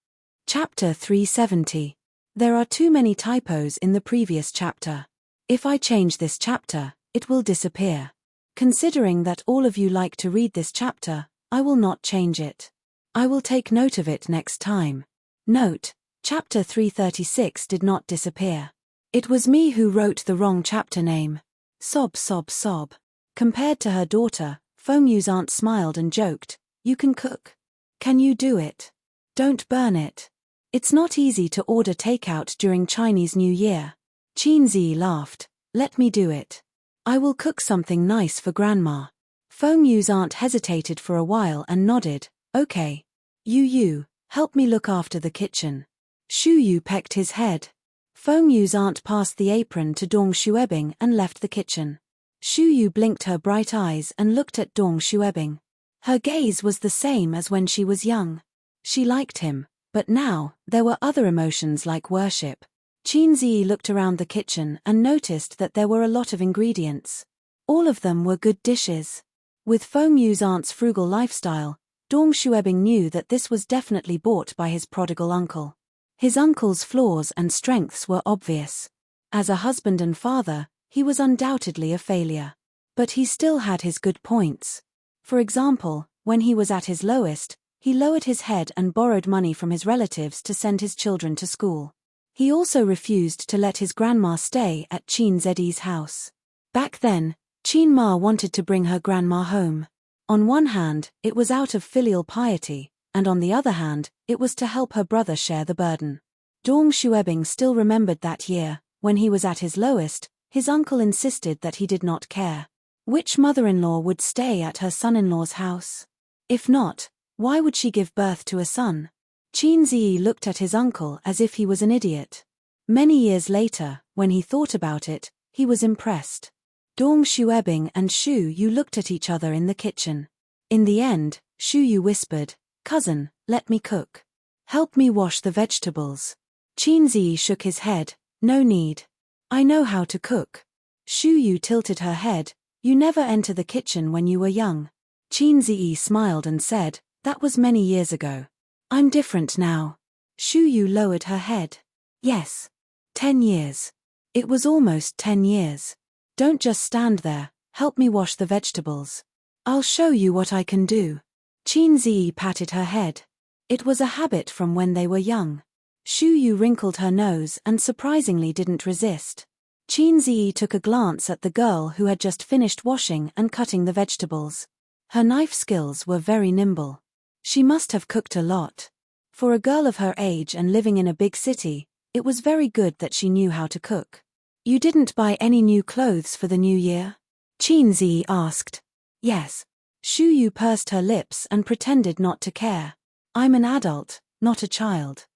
Chapter 370. There are too many typos in the previous chapter. If I change this chapter, it will disappear. Considering that all of you like to read this chapter, I will not change it. I will take note of it next time. Note, chapter 336 did not disappear. It was me who wrote the wrong chapter name. Sob sob sob. Compared to her daughter, Feng Yu's aunt smiled and joked, "You can cook. Can you do it? Don't burn it. It's not easy to order takeout during Chinese New Year." Qin Zi laughed, "Let me do it. I will cook something nice for Grandma." Feng Yu's aunt hesitated for a while and nodded, "Okay. You, help me look after the kitchen." Shu Yu pecked his head. Feng Yu's aunt passed the apron to Dong Xuebing and left the kitchen. Shu Yu blinked her bright eyes and looked at Dong Xuebing. Her gaze was the same as when she was young. She liked him, but now, there were other emotions like worship. Qin Zi looked around the kitchen and noticed that there were a lot of ingredients. All of them were good dishes. With Feng Yu's aunt's frugal lifestyle, Dong Xuebing knew that this was definitely bought by his prodigal uncle. His uncle's flaws and strengths were obvious. As a husband and father, he was undoubtedly a failure. But he still had his good points. For example, when he was at his lowest, he lowered his head and borrowed money from his relatives to send his children to school. He also refused to let his grandma stay at Qin Zi's house. Back then, Qin Ma wanted to bring her grandma home. On one hand, it was out of filial piety, and on the other hand, it was to help her brother share the burden. Dong Xuebing still remembered that year, when he was at his lowest, his uncle insisted that he did not care which mother-in-law would stay at her son-in-law's house. If not, why would she give birth to a son? Qin Zi looked at his uncle as if he was an idiot. Many years later, when he thought about it, he was impressed. Dong Xuebing and Shu Yu looked at each other in the kitchen. In the end, Shu Yu whispered, "Cousin, let me cook. Help me wash the vegetables." Qin Zi shook his head, "No need. I know how to cook." Shu Yu tilted her head, "You never enter the kitchen when you were young." Qin Zi smiled and said, "That was many years ago. I'm different now." Shu Yu lowered her head. "Yes. 10 years. It was almost 10 years. Don't just stand there, help me wash the vegetables. I'll show you what I can do." Qin Zi patted her head. It was a habit from when they were young. Shu Yu wrinkled her nose and surprisingly didn't resist. Qin Zi took a glance at the girl who had just finished washing and cutting the vegetables. Her knife skills were very nimble. She must have cooked a lot. For a girl of her age and living in a big city, it was very good that she knew how to cook. "You didn't buy any new clothes for the new year?" Qin Zi asked. "Yes." Shu Yu pursed her lips and pretended not to care. "I'm an adult, not a child.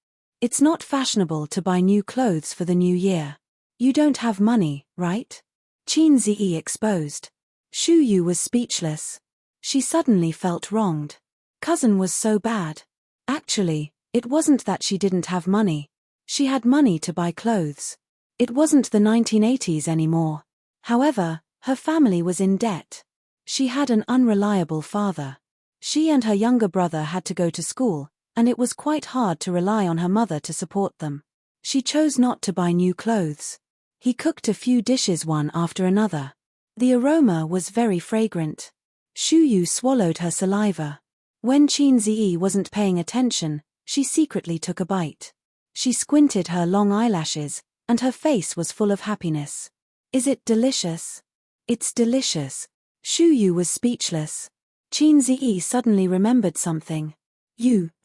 It's not fashionable to buy new clothes for the new year. You don't have money, right?" Qin Zi exposed. Shu Yu was speechless. She suddenly felt wronged. Cousin was so bad. Actually, it wasn't that she didn't have money. She had money to buy clothes. It wasn't the 1980s anymore. However, her family was in debt. She had an unreliable father. She and her younger brother had to go to school, and it was quite hard to rely on her mother to support them. She chose not to buy new clothes. He cooked a few dishes one after another. The aroma was very fragrant. Shu Yu swallowed her saliva. When Qin Zi wasn't paying attention, she secretly took a bite. She squinted her long eyelashes, and her face was full of happiness. "Is it delicious?" "It's delicious." Shu Yu was speechless. Qin Zi suddenly remembered something.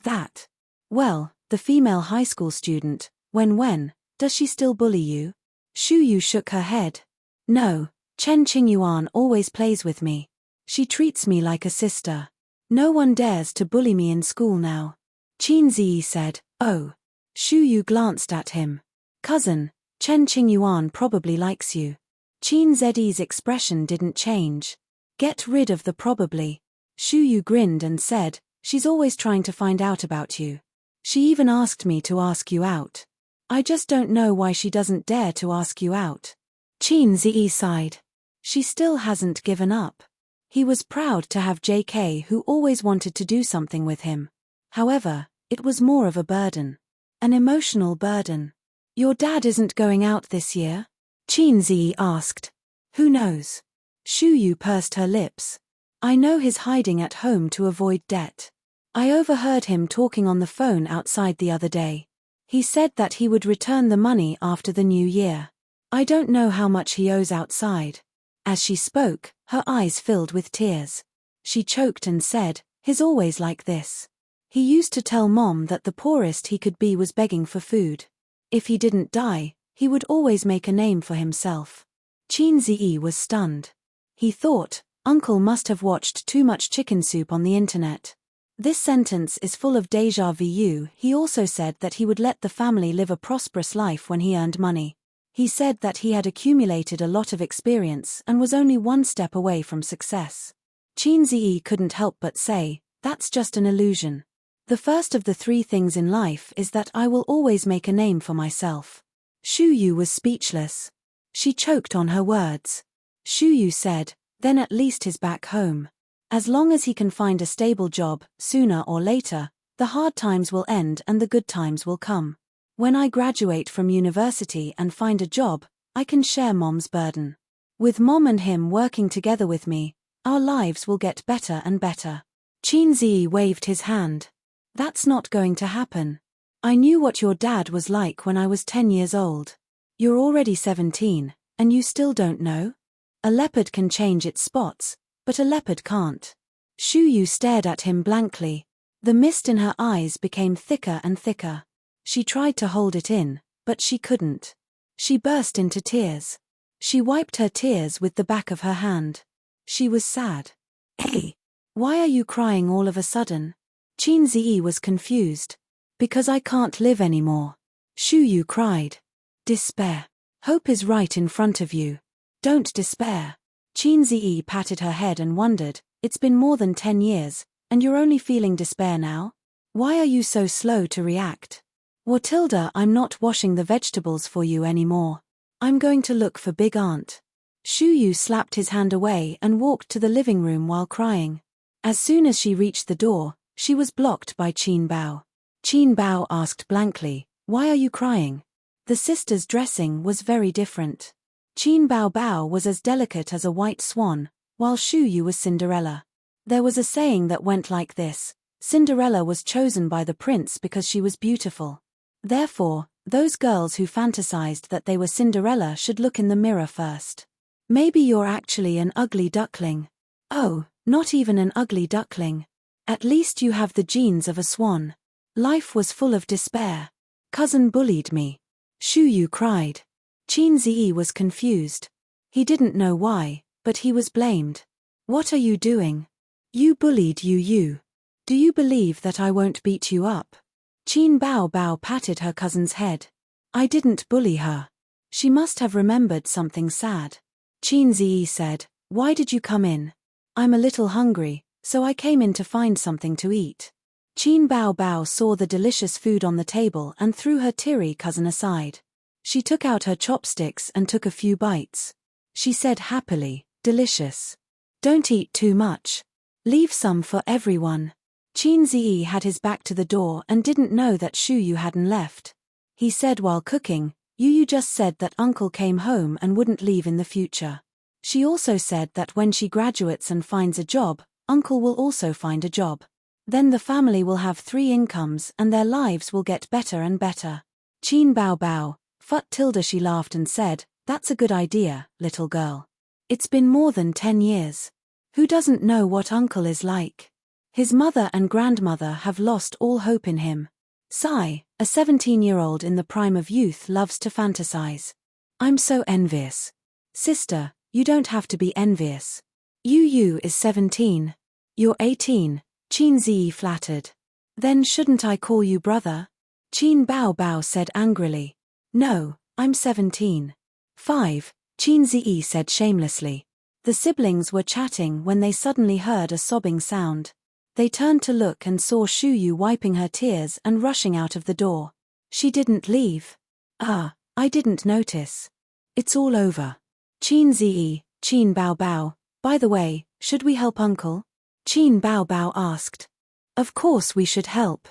That. Well, the female high school student, when, does she still bully you?" Shu Yu shook her head. "No, Chen Qingyuan always plays with me. She treats me like a sister. No one dares to bully me in school now." Qin Zi said, "Oh." Shu Yu glanced at him. "Cousin, Chen Qingyuan probably likes you." Qin Zi's expression didn't change. "Get rid of the probably." Shu Yu grinned and said, "She's always trying to find out about you. She even asked me to ask you out. I just don't know why she doesn't dare to ask you out." Qin Zi sighed. She still hasn't given up. He was proud to have JK who always wanted to do something with him. However, it was more of a burden. An emotional burden. "Your dad isn't going out this year?" Qin Zi asked. "Who knows?" Shu Yu pursed her lips. "I know he's hiding at home to avoid debt. I overheard him talking on the phone outside the other day. He said that he would return the money after the new year. I don't know how much he owes outside." As she spoke, her eyes filled with tears. She choked and said, "He's always like this. He used to tell Mom that the poorest he could be was begging for food. If he didn't die, he would always make a name for himself." Qinziyi was stunned. He thought, Uncle must have watched too much chicken soup on the internet. This sentence is full of déjà vu. He also said that he would let the family live a prosperous life when he earned money. He said that he had accumulated a lot of experience and was only one step away from success. Qinziyi couldn't help but say, "That's just an illusion. The first of the three things in life is that I will always make a name for myself." Shu Yu was speechless. She choked on her words. Shu Yu said, "Then at least he's back home. As long as he can find a stable job, sooner or later, the hard times will end and the good times will come. When I graduate from university and find a job, I can share Mom's burden. With Mom and him working together with me, our lives will get better and better." Qinziyi waved his hand. "That's not going to happen. I knew what your dad was like when I was 10 years old. You're already 17, and you still don't know? A leopard can change its spots, but a leopard can't." Shu Yu stared at him blankly. The mist in her eyes became thicker and thicker. She tried to hold it in, but she couldn't. She burst into tears. She wiped her tears with the back of her hand. She was sad. "Hey, why are you crying all of a sudden?" Qinziyi was confused. "Because I can't live anymore." Shu Yu cried. "Despair. Hope is right in front of you. Don't despair." Qinziyi patted her head and wondered, "It's been more than 10 years, and you're only feeling despair now? Why are you so slow to react?" "Watilda, I'm not washing the vegetables for you anymore. I'm going to look for Big Aunt." Shu Yu slapped his hand away and walked to the living room while crying. As soon as she reached the door, she was blocked by Qin Bao. Qin Bao asked blankly, "Why are you crying?" The sisters' dressing was very different. Qin Bao Bao was as delicate as a white swan, while Shu Yu was Cinderella. There was a saying that went like this: Cinderella was chosen by the prince because she was beautiful. Therefore, those girls who fantasized that they were Cinderella should look in the mirror first. Maybe you're actually an ugly duckling. Oh, not even an ugly duckling. At least you have the genes of a swan. Life was full of despair. Cousin bullied me. Shu Yu cried. Qinziyi was confused. He didn't know why, but he was blamed. "What are you doing? You bullied Yu. Do you believe that I won't beat you up?" Qin Bao Bao patted her cousin's head. "I didn't bully her. She must have remembered something sad." Qinziyi said, "Why did you come in?" "I'm a little hungry, so I came in to find something to eat." Qin Bao Bao saw the delicious food on the table and threw her teary cousin aside. She took out her chopsticks and took a few bites. She said happily, "Delicious. Don't eat too much. Leave some for everyone." Qinziyi had his back to the door and didn't know that Shu Yu hadn't left. He said while cooking, "Yu just said that Uncle came home and wouldn't leave in the future. She also said that when she graduates and finds a job, Uncle will also find a job. Then the family will have 3 incomes and their lives will get better and better." Qin Bao Bao, "Fut tilde," she laughed and said, "That's a good idea, little girl. It's been more than 10 years. Who doesn't know what Uncle is like? His mother and grandmother have lost all hope in him. Sigh, a 17-year-old in the prime of youth loves to fantasize. I'm so envious." "Sister, you don't have to be envious. Yu is 17. You're 18, Qinziyi flattered. "Then shouldn't I call you brother?" Qin Bao Bao said angrily. "No, I'm 17. 5, Qinziyi said shamelessly. The siblings were chatting when they suddenly heard a sobbing sound. They turned to look and saw Shu Yu wiping her tears and rushing out of the door. "She didn't leave." I didn't notice." "It's all over." Qinziyi, Qin Bao Bao, "By the way, should we help Uncle?" Qin Bao Bao asked. "Of course we should help.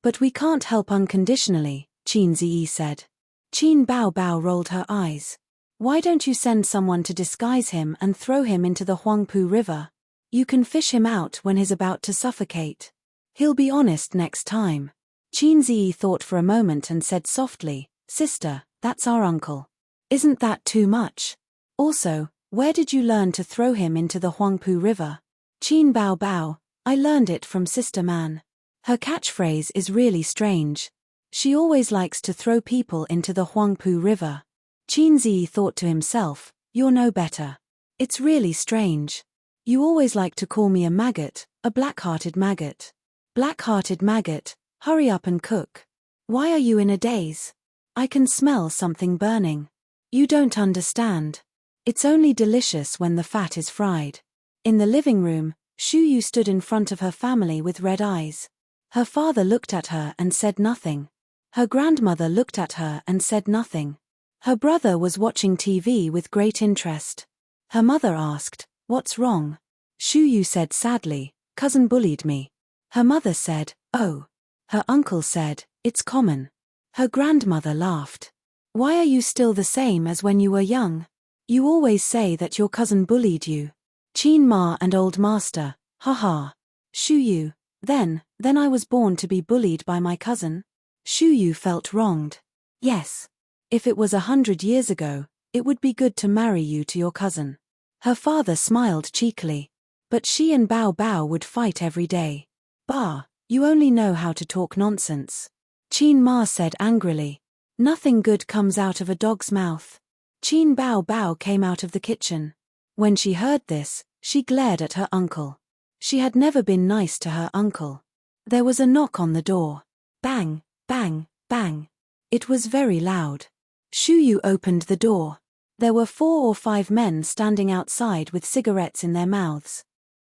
But we can't help unconditionally," Qinziyi said. Qin Bao Bao rolled her eyes. "Why don't you send someone to disguise him and throw him into the Huangpu River? You can fish him out when he's about to suffocate. He'll be honest next time." Qinziyi thought for a moment and said softly, "Sister, that's our uncle. Isn't that too much? Also, where did you learn to throw him into the Huangpu River?" Qin bao bao, I learned it from Sister Man. Her catchphrase is really strange. She always likes to throw people into the Huangpu River. Qin Zi thought to himself, you're no better. It's really strange. You always like to call me a maggot, a black-hearted maggot. Black-hearted maggot, hurry up and cook. Why are you in a daze? I can smell something burning. You don't understand. It's only delicious when the fat is fried. In the living room, Shu Yu stood in front of her family with red eyes. Her father looked at her and said nothing. Her grandmother looked at her and said nothing. Her brother was watching TV with great interest. Her mother asked, "What's wrong?" Shu Yu said sadly, "Cousin bullied me." Her mother said, "Oh." Her uncle said, "It's common." Her grandmother laughed. "Why are you still the same as when you were young? You always say that your cousin bullied you." Qin Ma and Old Master, haha. Shu Yu, then I was born to be bullied by my cousin? Shu Yu felt wronged. Yes. If it was 100 years ago, it would be good to marry you to your cousin. Her father smiled cheekily. But she and Bao Bao would fight every day. Bah, you only know how to talk nonsense. Qin Ma said angrily. Nothing good comes out of a dog's mouth. Qin Bao Bao came out of the kitchen. When she heard this, she glared at her uncle. She had never been nice to her uncle. There was a knock on the door. Bang, bang, bang. It was very loud. Shu Yu opened the door. There were 4 or 5 men standing outside with cigarettes in their mouths.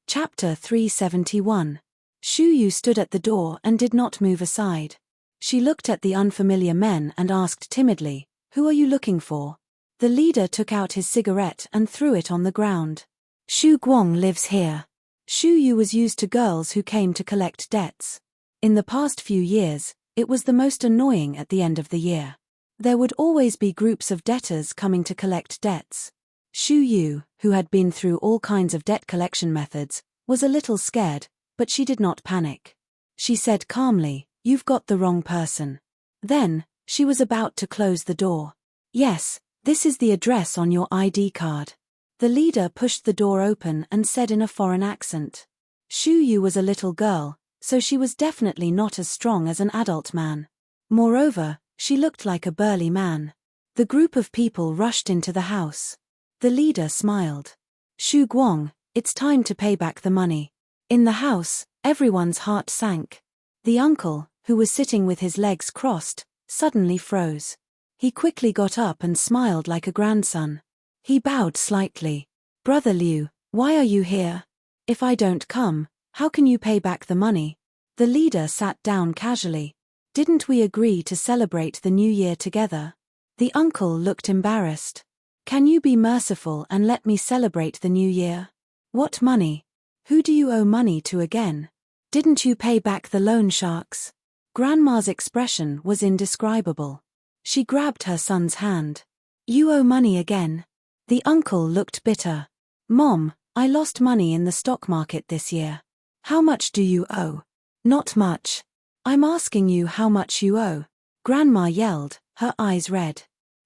Chapter 371. Shu Yu stood at the door and did not move aside. She looked at the unfamiliar men and asked timidly, "Who are you looking for?" The leader took out his cigarette and threw it on the ground. "Shu Guang lives here." Shu Yu was used to girls who came to collect debts. In the past few years, it was the most annoying at the end of the year. There would always be groups of debtors coming to collect debts. Shu Yu, who had been through all kinds of debt collection methods, was a little scared, but she did not panic. She said calmly, "You've got the wrong person." Then, she was about to close the door. "Yes, this is the address on your ID card." The leader pushed the door open and said in a foreign accent. Shu Yu was a little girl, so she was definitely not as strong as an adult man. Moreover, she looked like a burly man. The group of people rushed into the house. The leader smiled. "Shu Guang, it's time to pay back the money." In the house, everyone's heart sank. The uncle, who was sitting with his legs crossed, suddenly froze. He quickly got up and smiled like a grandson. He bowed slightly. "Brother Liu, why are you here? If I don't come, how can you pay back the money?" The leader sat down casually. "Didn't we agree to celebrate the new year together?" The uncle looked embarrassed. "Can you be merciful and let me celebrate the new year?" "What money? Who do you owe money to again? Didn't you pay back the loan sharks?" Grandma's expression was indescribable. She grabbed her son's hand. "You owe money again?" The uncle looked bitter. "Mom, I lost money in the stock market this year." "How much do you owe?" "Not much." "I'm asking you how much you owe." Grandma yelled, her eyes red.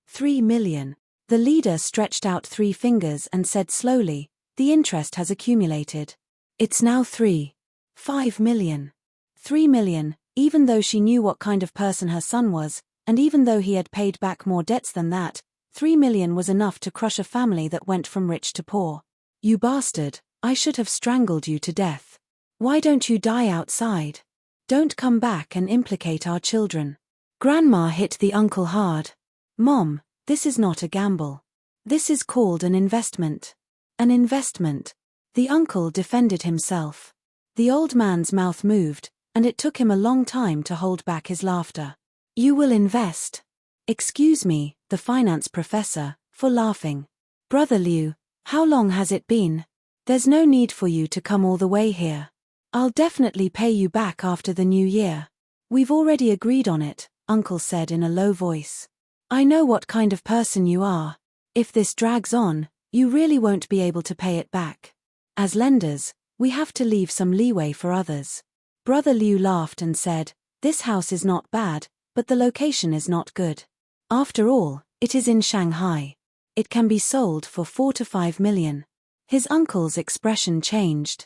3 million. The leader stretched out 3 fingers and said slowly, "The interest has accumulated. It's now 5 million. 3 million, even though she knew what kind of person her son was, and even though he had paid back more debts than that, 3 million was enough to crush a family that went from rich to poor. "You bastard, I should have strangled you to death. Why don't you die outside? Don't come back and implicate our children." Grandma hit the uncle hard. "Mom, this is not a gamble. This is called an investment." "An investment." The uncle defended himself. The old man's mouth moved, and it took him a long time to hold back his laughter. "You will invest." "Excuse me, the finance professor, for laughing. Brother Liu, how long has it been? There's no need for you to come all the way here. I'll definitely pay you back after the new year." "We've already agreed on it," Uncle said in a low voice. "I know what kind of person you are. If this drags on, you really won't be able to pay it back. As lenders, we have to leave some leeway for others." Brother Liu laughed and said, "This house is not bad, but the location is not good. After all, it is in Shanghai. It can be sold for 4 to 5 million. His uncle's expression changed.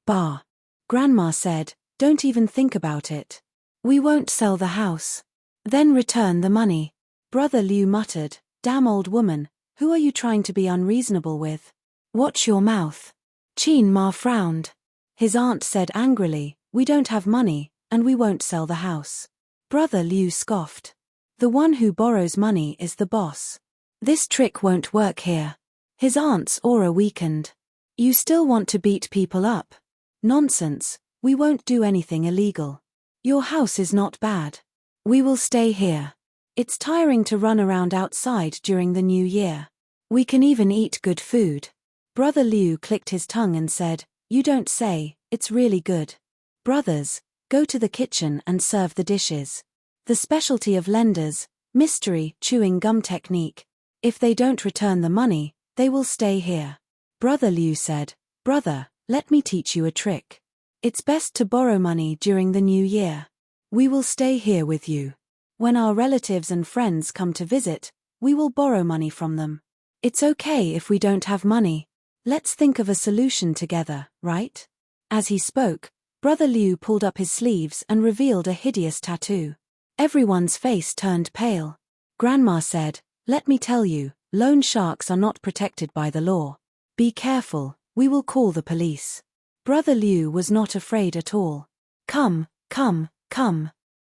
Bah. Grandma said, don't even think about it. We won't sell the house. Then return the money. Brother Liu muttered, damn old woman, who are you trying to be unreasonable with? Watch your mouth. Qin Ma frowned. His aunt said angrily, we don't have money, and we won't sell the house. Brother Liu scoffed. The one who borrows money is the boss. This trick won't work here. His aunt's aura weakened. You still want to beat people up? Nonsense, we won't do anything illegal. Your house is not bad. We will stay here. It's tiring to run around outside during the new year. We can even eat good food. Brother Liu clicked his tongue and said, you don't say, it's really good. Brothers, go to the kitchen and serve the dishes. The specialty of lenders, mystery chewing gum technique. If they don't return the money, they will stay here. Brother Liu said, brother, let me teach you a trick. It's best to borrow money during the new year. We will stay here with you. When our relatives and friends come to visit, we will borrow money from them. It's okay if we don't have money. Let's think of a solution together, right? As he spoke, Brother Liu pulled up his sleeves and revealed a hideous tattoo. Everyone's face turned pale. Grandma said, let me tell you, loan sharks are not protected by the law. Be careful, we will call the police. Brother Liu was not afraid at all. Come.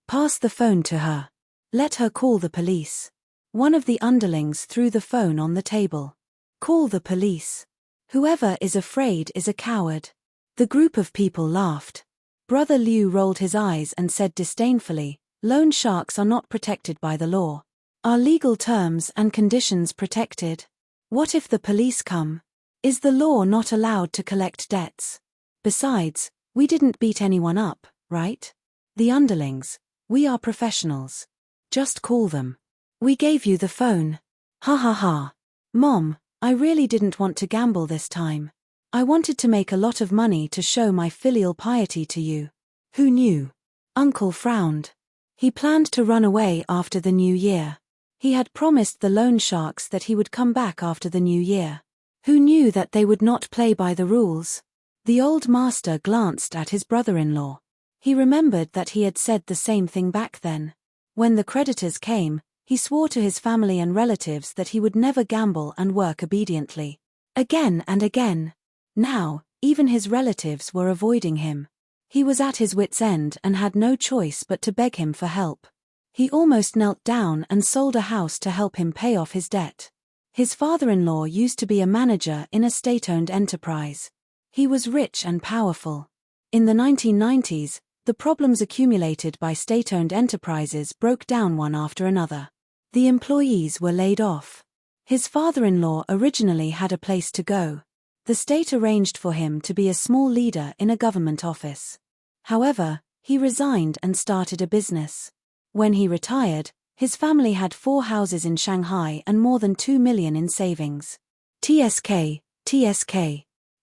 Pass the phone to her. Let her call the police. One of the underlings threw the phone on the table. Call the police. Whoever is afraid is a coward. The group of people laughed. Brother Liu rolled his eyes and said disdainfully, loan sharks are not protected by the law. Are legal terms and conditions protected? What if the police come? Is the law not allowed to collect debts? Besides, we didn't beat anyone up, right? The underlings, we are professionals. Just call them. We gave you the phone. Ha ha ha. Mom, I really didn't want to gamble this time. I wanted to make a lot of money to show my filial piety to you. Who knew? Uncle frowned. He planned to run away after the new year. He had promised the loan sharks that he would come back after the new year. Who knew that they would not play by the rules? The old master glanced at his brother-in-law. He remembered that he had said the same thing back then. When the creditors came, he swore to his family and relatives that he would never gamble and work obediently. Again and again. Now, even his relatives were avoiding him. He was at his wit's end and had no choice but to beg him for help. He almost knelt down and sold a house to help him pay off his debt. His father-in-law used to be a manager in a state-owned enterprise. He was rich and powerful. In the 1990s, the problems accumulated by state-owned enterprises broke down one after another. The employees were laid off. His father-in-law originally had a place to go. The state arranged for him to be a small leader in a government office. However, he resigned and started a business. When he retired, his family had 4 houses in Shanghai and more than 2 million in savings. TSK.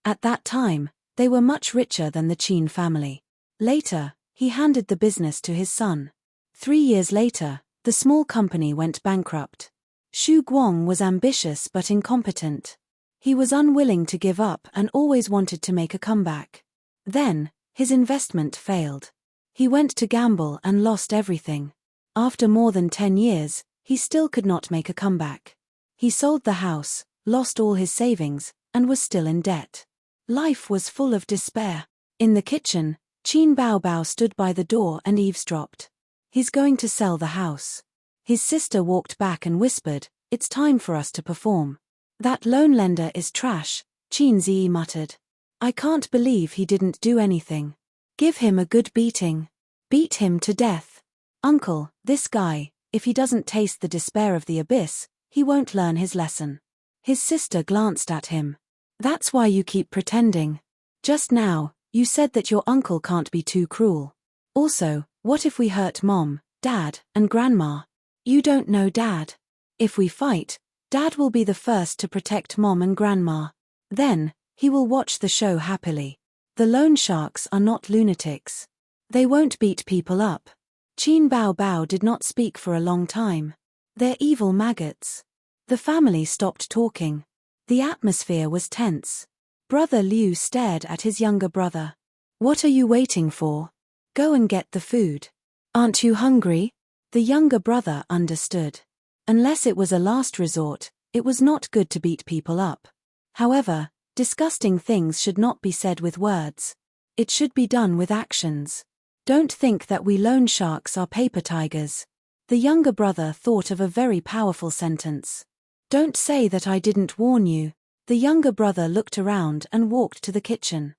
At that time, they were much richer than the Qin family. Later, he handed the business to his son. 3 years later, the small company went bankrupt. Xu Guang was ambitious but incompetent. He was unwilling to give up and always wanted to make a comeback. Then, his investment failed. He went to gamble and lost everything. After more than 10 years, he still could not make a comeback. He sold the house, lost all his savings, and was still in debt. Life was full of despair. In the kitchen, Qin Baobao stood by the door and eavesdropped. He's going to sell the house. His sister walked back and whispered, it's time for us to perform. That loan lender is trash, Qin Zi muttered. I can't believe he didn't do anything. Give him a good beating. Beat him to death. Uncle, this guy, if he doesn't taste the despair of the abyss, he won't learn his lesson. His sister glanced at him. That's why you keep pretending. Just now, you said that your uncle can't be too cruel. Also, what if we hurt Mom, Dad, and Grandma? You don't know Dad. If we fight, Dad will be the first to protect Mom and Grandma. Then, he will watch the show happily. The loan sharks are not lunatics. They won't beat people up. Qin Baobao did not speak for a long time. They're evil maggots. The family stopped talking. The atmosphere was tense. Brother Liu stared at his younger brother. What are you waiting for? Go and get the food. Aren't you hungry? The younger brother understood. Unless it was a last resort, it was not good to beat people up. However, disgusting things should not be said with words. It should be done with actions. Don't think that we loan sharks are paper tigers. The younger brother thought of a very powerful sentence. Don't say that I didn't warn you. The younger brother looked around and walked to the kitchen.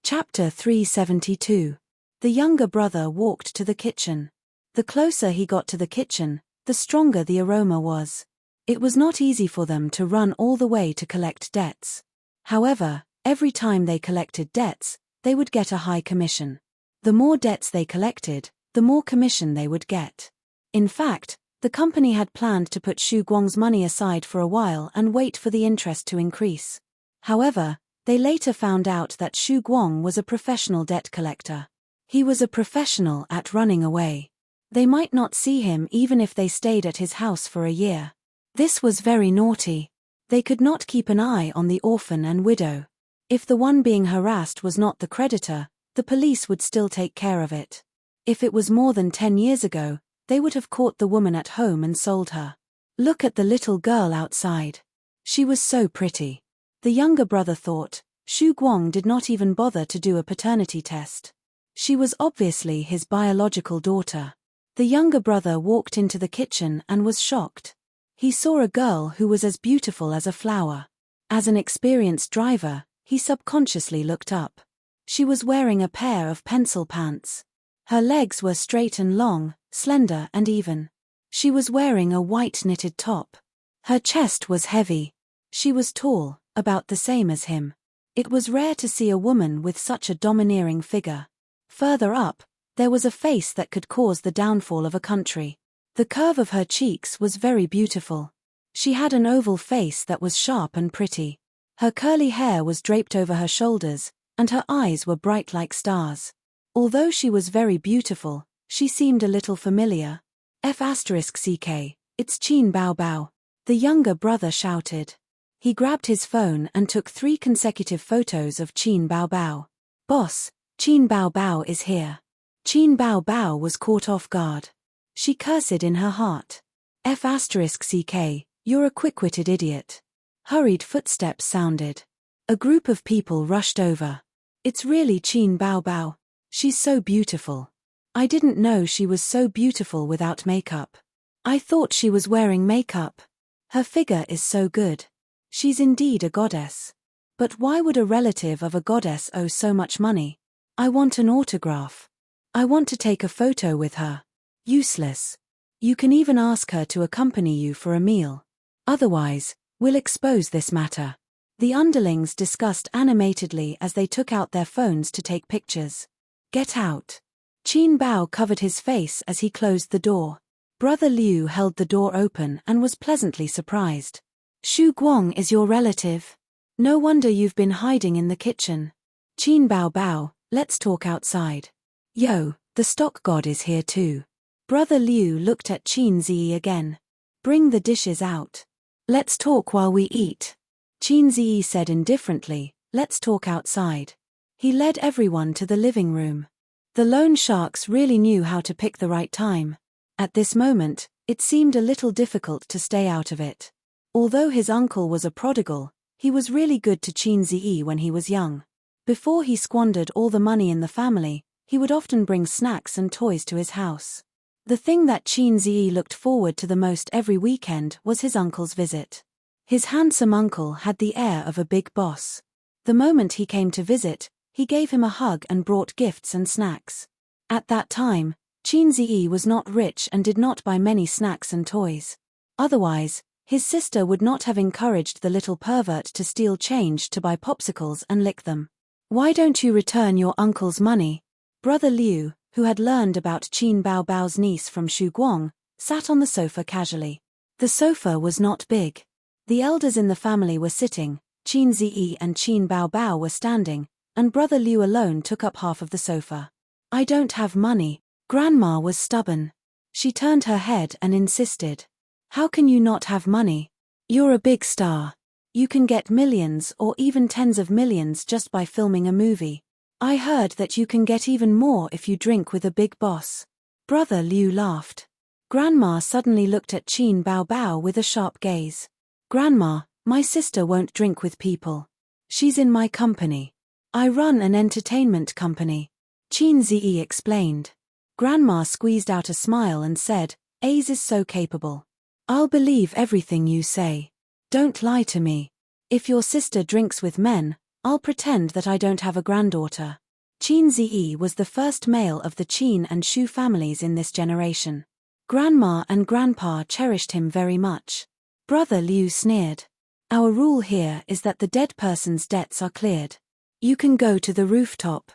Chapter 372. The younger brother walked to the kitchen. The closer he got to the kitchen, the stronger the aroma was. It was not easy for them to run all the way to collect debts. However, every time they collected debts, they would get a high commission. The more debts they collected, the more commission they would get. In fact, the company had planned to put Xu Guang's money aside for a while and wait for the interest to increase. However, they later found out that Xu Guang was a professional debt collector. He was a professional at running away. They might not see him even if they stayed at his house for a year. This was very naughty. They could not keep an eye on the orphan and widow. If the one being harassed was not the creditor, the police would still take care of it. If it was more than 10 years ago, they would have caught the woman at home and sold her. Look at the little girl outside. She was so pretty. The younger brother thought, Xu Guang did not even bother to do a paternity test. She was obviously his biological daughter. The younger brother walked into the kitchen and was shocked. He saw a girl who was as beautiful as a flower. As an experienced driver, he subconsciously looked up. She was wearing a pair of pencil pants. Her legs were straight and long, slender and even. She was wearing a white knitted top. Her chest was heavy. She was tall, about the same as him. It was rare to see a woman with such a domineering figure. Further up, there was a face that could cause the downfall of a country. The curve of her cheeks was very beautiful. She had an oval face that was sharp and pretty. Her curly hair was draped over her shoulders, and her eyes were bright like stars. Although she was very beautiful, she seemed a little familiar. F***ck, it's Qin Bao Bao. The younger brother shouted. He grabbed his phone and took 3 consecutive photos of Qin Bao Bao. Boss, Qin Bao Bao is here. Qin Bao Bao was caught off guard. She cursed in her heart. F***ck, you're a quick-witted idiot. Hurried footsteps sounded. A group of people rushed over. It's really Qin Bao Bao. She's so beautiful. I didn't know she was so beautiful without makeup. I thought she was wearing makeup. Her figure is so good. She's indeed a goddess. But why would a relative of a goddess owe so much money? I want an autograph. I want to take a photo with her. Useless. You can even ask her to accompany you for a meal. Otherwise, we'll expose this matter. The underlings discussed animatedly as they took out their phones to take pictures. Get out. Qin Bao covered his face as he closed the door. Brother Liu held the door open and was pleasantly surprised. Xu Guang is your relative. No wonder you've been hiding in the kitchen. Qin Bao Bao, let's talk outside. Yo, the stock god is here too. Brother Liu looked at Qin Ziyi again. Bring the dishes out. Let's talk while we eat. Qin Ziyi said indifferently, let's talk outside. He led everyone to the living room. The loan sharks really knew how to pick the right time. At this moment, it seemed a little difficult to stay out of it. Although his uncle was a prodigal, he was really good to Qin Ziyi when he was young. Before he squandered all the money in the family, he would often bring snacks and toys to his house. The thing that Qin Ziyi looked forward to the most every weekend was his uncle's visit. His handsome uncle had the air of a big boss. The moment he came to visit, he gave him a hug and brought gifts and snacks. At that time, Qin Ziyi was not rich and did not buy many snacks and toys. Otherwise, his sister would not have encouraged the little pervert to steal change to buy popsicles and lick them. Why don't you return your uncle's money? Brother Liu, who had learned about Qin Bao Bao's niece from Xu Guang, sat on the sofa casually. The sofa was not big. The elders in the family were sitting, Qin Ziyi and Qin Bao Bao were standing, and Brother Liu alone took up half of the sofa. I don't have money. Grandma was stubborn. She turned her head and insisted. How can you not have money? You're a big star. You can get millions or even tens of millions just by filming a movie. I heard that you can get even more if you drink with a big boss. Brother Liu laughed. Grandma suddenly looked at Qin Bao Bao with a sharp gaze. Grandma, my sister won't drink with people. She's in my company. I run an entertainment company. Qin Ziyi explained. Grandma squeezed out a smile and said, Ace is so capable. I'll believe everything you say. Don't lie to me. If your sister drinks with men, I'll pretend that I don't have a granddaughter. Qin Ziyi was the first male of the Qin and Shu families in this generation. Grandma and Grandpa cherished him very much. Brother Liu sneered. Our rule here is that the dead person's debts are cleared. You can go to the rooftop.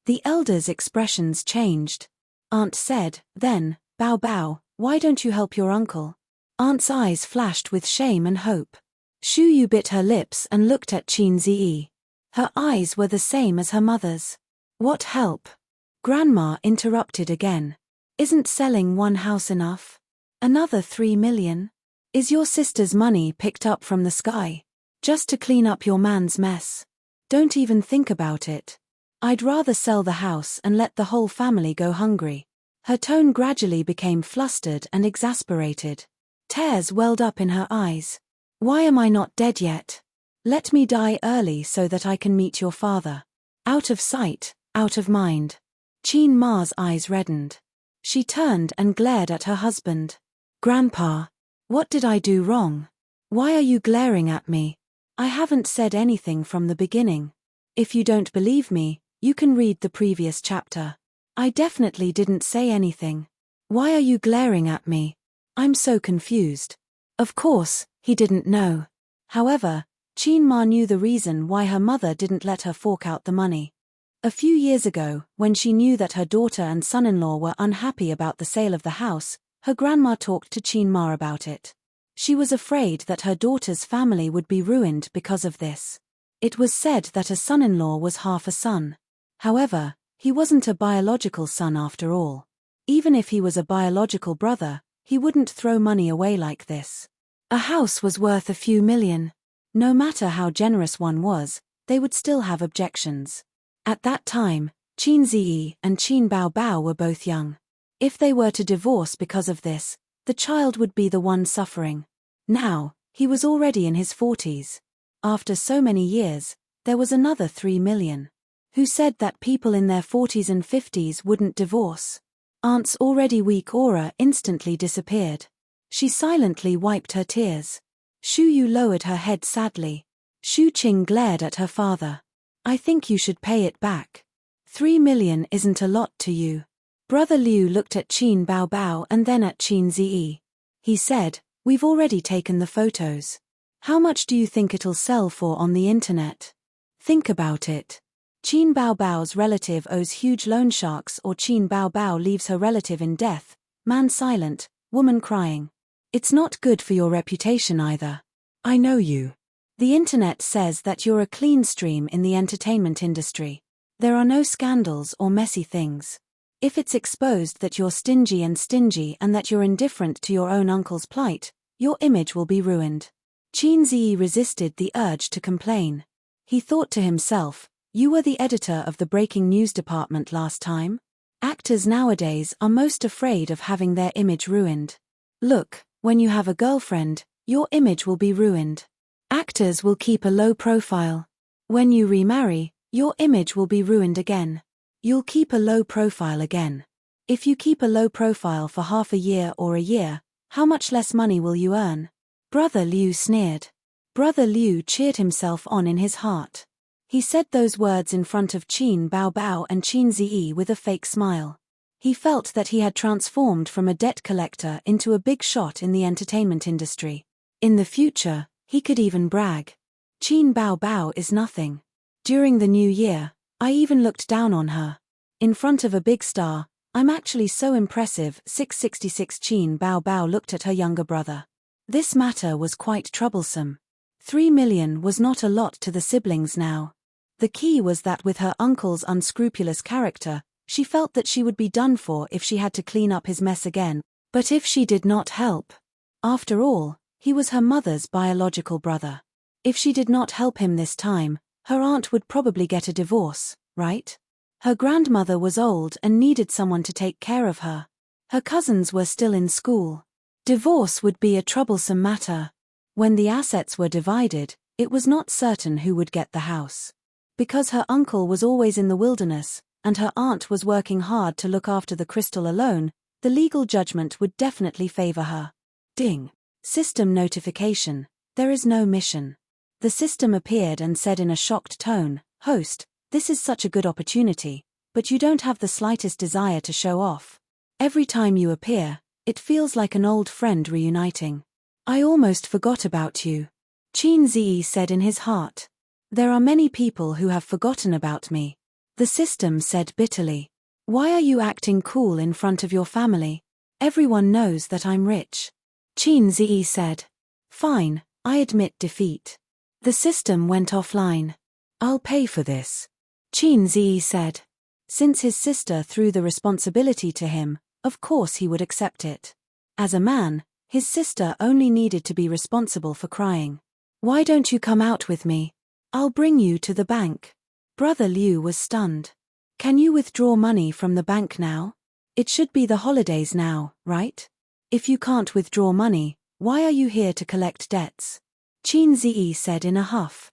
The elders' expressions changed. Aunt said, then, Bao Bao, why don't you help your uncle? Aunt's eyes flashed with shame and hope. Shu Yu bit her lips and looked at Qin Ziyi. Her eyes were the same as her mother's. What help? Grandma interrupted again. Isn't selling one house enough? Another 3 million? Is your sister's money picked up from the sky? Just to clean up your man's mess? Don't even think about it. I'd rather sell the house and let the whole family go hungry. Her tone gradually became flustered and exasperated. Tears welled up in her eyes. Why am I not dead yet? Let me die early so that I can meet your father. Out of sight, out of mind. Qin Ma's eyes reddened. She turned and glared at her husband. Grandpa, what did I do wrong? Why are you glaring at me? I haven't said anything from the beginning. If you don't believe me, you can read the previous chapter. I definitely didn't say anything. Why are you glaring at me? I'm so confused. Of course, he didn't know. However, Qin Ma knew the reason why her mother didn't let her fork out the money. A few years ago, when she knew that her daughter and son-in-law were unhappy about the sale of the house, her grandma talked to Qin Ma about it. She was afraid that her daughter's family would be ruined because of this. It was said that a son-in-law was half a son. However, he wasn't a biological son after all. Even if he was a biological brother, he wouldn't throw money away like this. A house was worth a few million. No matter how generous one was, they would still have objections. At that time, Qin Ziyi and Qin Bao Bao were both young. If they were to divorce because of this, the child would be the one suffering. Now, he was already in his 40s. After so many years, there was another 3 million. Who said that people in their 40s and 50s wouldn't divorce? Aunt's already weak aura instantly disappeared. She silently wiped her tears. Shu Yu lowered her head sadly. Shu Qing glared at her father. I think you should pay it back. 3 million isn't a lot to you. Brother Liu looked at Qin Bao Bao and then at Qin Ziyi. He said, we've already taken the photos. How much do you think it'll sell for on the internet? Think about it. Qin Bao Bao's relative owes huge loan sharks, or Qin Bao Bao leaves her relative in death, man silent, woman crying. It's not good for your reputation either. I know you. The internet says that you're a clean stream in the entertainment industry. There are no scandals or messy things. If it's exposed that you're stingy and that you're indifferent to your own uncle's plight, your image will be ruined. Qin Ziyi resisted the urge to complain. He thought to himself, you were the editor of the breaking news department last time? Actors nowadays are most afraid of having their image ruined. Look, when you have a girlfriend, your image will be ruined. Actors will keep a low profile. When you remarry, your image will be ruined again. You'll keep a low profile again. If you keep a low profile for half a year or a year, how much less money will you earn? Brother Liu sneered. Brother Liu cheered himself on in his heart. He said those words in front of Qin Bao Bao and Qin Ziyi with a fake smile. He felt that he had transformed from a debt collector into a big shot in the entertainment industry. In the future, he could even brag. Qin Bao Bao is nothing. During the new year, I even looked down on her. In front of a big star, I'm actually so impressive. 666 Qin Bao Bao looked at her younger brother. This matter was quite troublesome. 3 million was not a lot to the siblings now. The key was that with her uncle's unscrupulous character, she felt that she would be done for if she had to clean up his mess again. But if she did not help? After all, he was her mother's biological brother. If she did not help him this time, her aunt would probably get a divorce, right? Her grandmother was old and needed someone to take care of her. Her cousins were still in school. Divorce would be a troublesome matter. When the assets were divided, it was not certain who would get the house. Because her uncle was always in the wilderness, and her aunt was working hard to look after the crystal alone, the legal judgment would definitely favor her. Ding. System notification. There is no mission. The system appeared and said in a shocked tone, "Host, this is such a good opportunity, but you don't have the slightest desire to show off. Every time you appear, it feels like an old friend reuniting. I almost forgot about you." Qin Zi said in his heart. "There are many people who have forgotten about me." The system said bitterly. "Why are you acting cool in front of your family? Everyone knows that I'm rich." Qin Zi said. "Fine, I admit defeat." The system went offline. "I'll pay for this," Qin Zi said. Since his sister threw the responsibility to him, of course he would accept it. As a man, his sister only needed to be responsible for crying. "Why don't you come out with me? I'll bring you to the bank." Brother Liu was stunned. "Can you withdraw money from the bank now? It should be the holidays now, right? If you can't withdraw money, why are you here to collect debts?" Qin Zi said in a huff.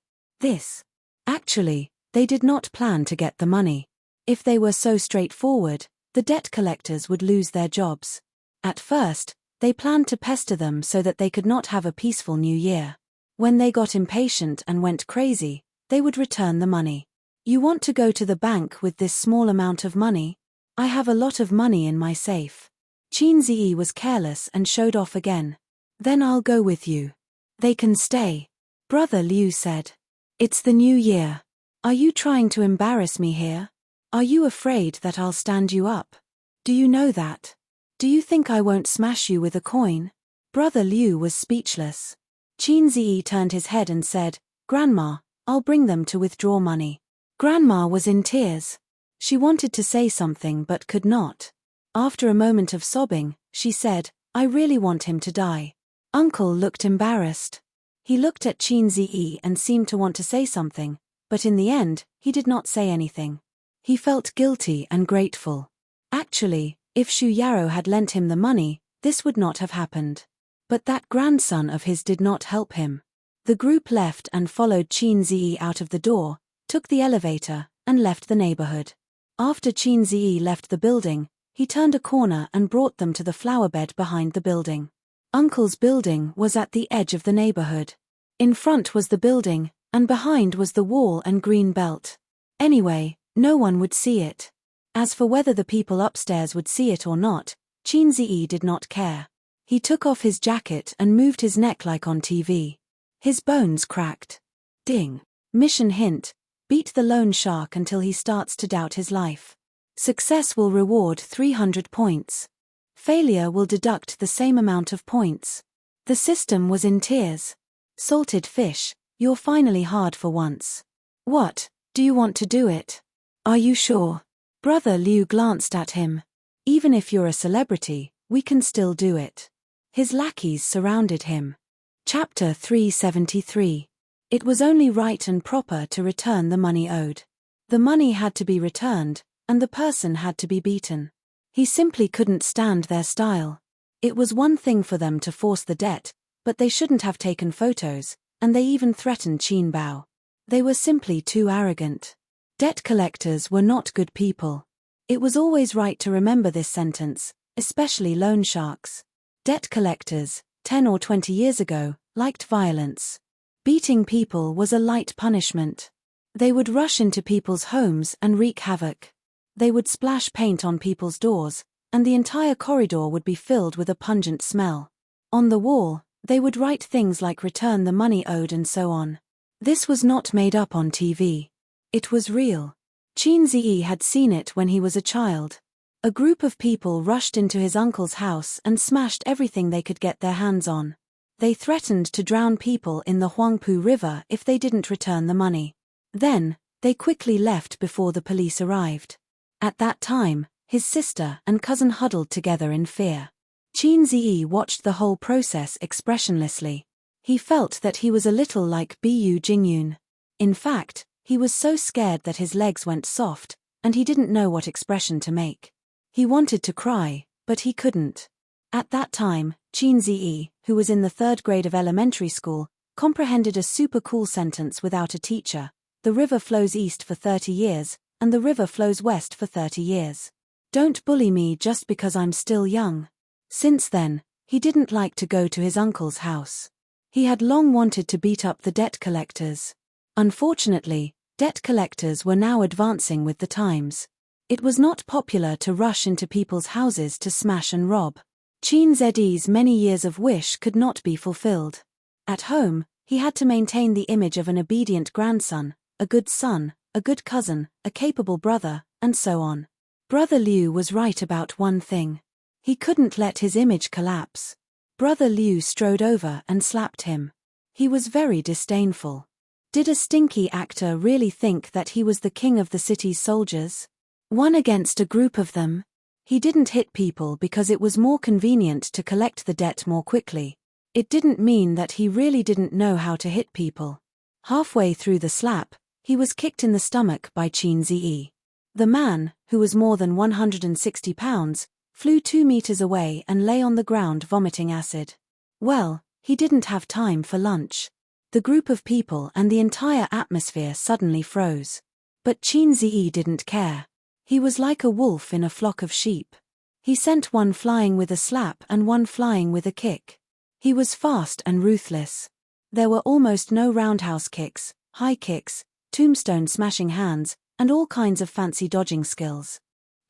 Actually, they did not plan to get the money. If they were so straightforward, the debt collectors would lose their jobs. At first, they planned to pester them so that they could not have a peaceful new year. When they got impatient and went crazy, they would return the money. "You want to go to the bank with this small amount of money? I have a lot of money in my safe." Qin Zi was careless and showed off again. "Then I'll go with you." "They can stay," Brother Liu said. "It's the new year. Are you trying to embarrass me here? Are you afraid that I'll stand you up? Do you know that? Do you think I won't smash you with a coin?" Brother Liu was speechless. Qin Zi turned his head and said, "Grandma, I'll bring them to withdraw money." Grandma was in tears. She wanted to say something but could not. After a moment of sobbing, she said, "I really want him to die." Uncle looked embarrassed. He looked at Qin Zi and seemed to want to say something, but in the end, he did not say anything. He felt guilty and grateful. Actually, if Shu Yarrow had lent him the money, this would not have happened. But that grandson of his did not help him. The group left and followed Qin Zi out of the door, took the elevator, and left the neighborhood. After Qin Zi left the building, he turned a corner and brought them to the flower bed behind the building. Uncle's building was at the edge of the neighborhood. In front was the building, and behind was the wall and green belt. Anyway, no one would see it. As for whether the people upstairs would see it or not, Qin Zi did not care. He took off his jacket and moved his neck like on TV. His bones cracked. Ding. Mission hint: beat the loan shark until he starts to doubt his life. Success will reward 300 points. Failure will deduct the same amount of points. The system was in tears. "Salted fish, you're finally hard for once. What, do you want to do it? Are you sure?" Brother Liu glanced at him. "Even if you're a celebrity, we can still do it." His lackeys surrounded him. Chapter 373. It was only right and proper to return the money owed. The money had to be returned, and the person had to be beaten. He simply couldn't stand their style. It was one thing for them to force the debt, but they shouldn't have taken photos, and they even threatened Qin Bao. They were simply too arrogant. Debt collectors were not good people. It was always right to remember this sentence, especially loan sharks. Debt collectors, 10 or 20 years ago, liked violence. Beating people was a light punishment. They would rush into people's homes and wreak havoc. They would splash paint on people's doors, and the entire corridor would be filled with a pungent smell. On the wall, they would write things like "return the money owed" and so on. This was not made up on TV. It was real. Qin Zi had seen it when he was a child. A group of people rushed into his uncle's house and smashed everything they could get their hands on. They threatened to drown people in the Huangpu River if they didn't return the money. Then, they quickly left before the police arrived. At that time, his sister and cousin huddled together in fear. Qin Zi watched the whole process expressionlessly. He felt that he was a little like Bu Jingyun. In fact, he was so scared that his legs went soft, and he didn't know what expression to make. He wanted to cry, but he couldn't. At that time, Qin Ziyi, who was in the 3rd grade of elementary school, comprehended a super cool sentence without a teacher. The river flows east for 30 years, and the river flows west for 30 years. Don't bully me just because I'm still young. Since then, he didn't like to go to his uncle's house. He had long wanted to beat up the debt collectors. Unfortunately, debt collectors were now advancing with the times. It was not popular to rush into people's houses to smash and rob. Qin Ziyi's many years of wish could not be fulfilled. At home, he had to maintain the image of an obedient grandson, a good son, a good cousin, a capable brother, and so on. Brother Liu was right about one thing. He couldn't let his image collapse. Brother Liu strode over and slapped him. He was very disdainful. Did a stinky actor really think that he was the king of the city's soldiers? One against a group of them? He didn't hit people because it was more convenient to collect the debt more quickly. It didn't mean that he really didn't know how to hit people. Halfway through the slap, he was kicked in the stomach by Qin Ziyi. The man, who was more than 160 pounds, flew 2 meters away and lay on the ground vomiting acid. Well, he didn't have time for lunch. The group of people and the entire atmosphere suddenly froze. But Qin Ziyi didn't care. He was like a wolf in a flock of sheep. He sent one flying with a slap and one flying with a kick. He was fast and ruthless. There were almost no roundhouse kicks, high kicks, tombstone smashing hands, and all kinds of fancy dodging skills.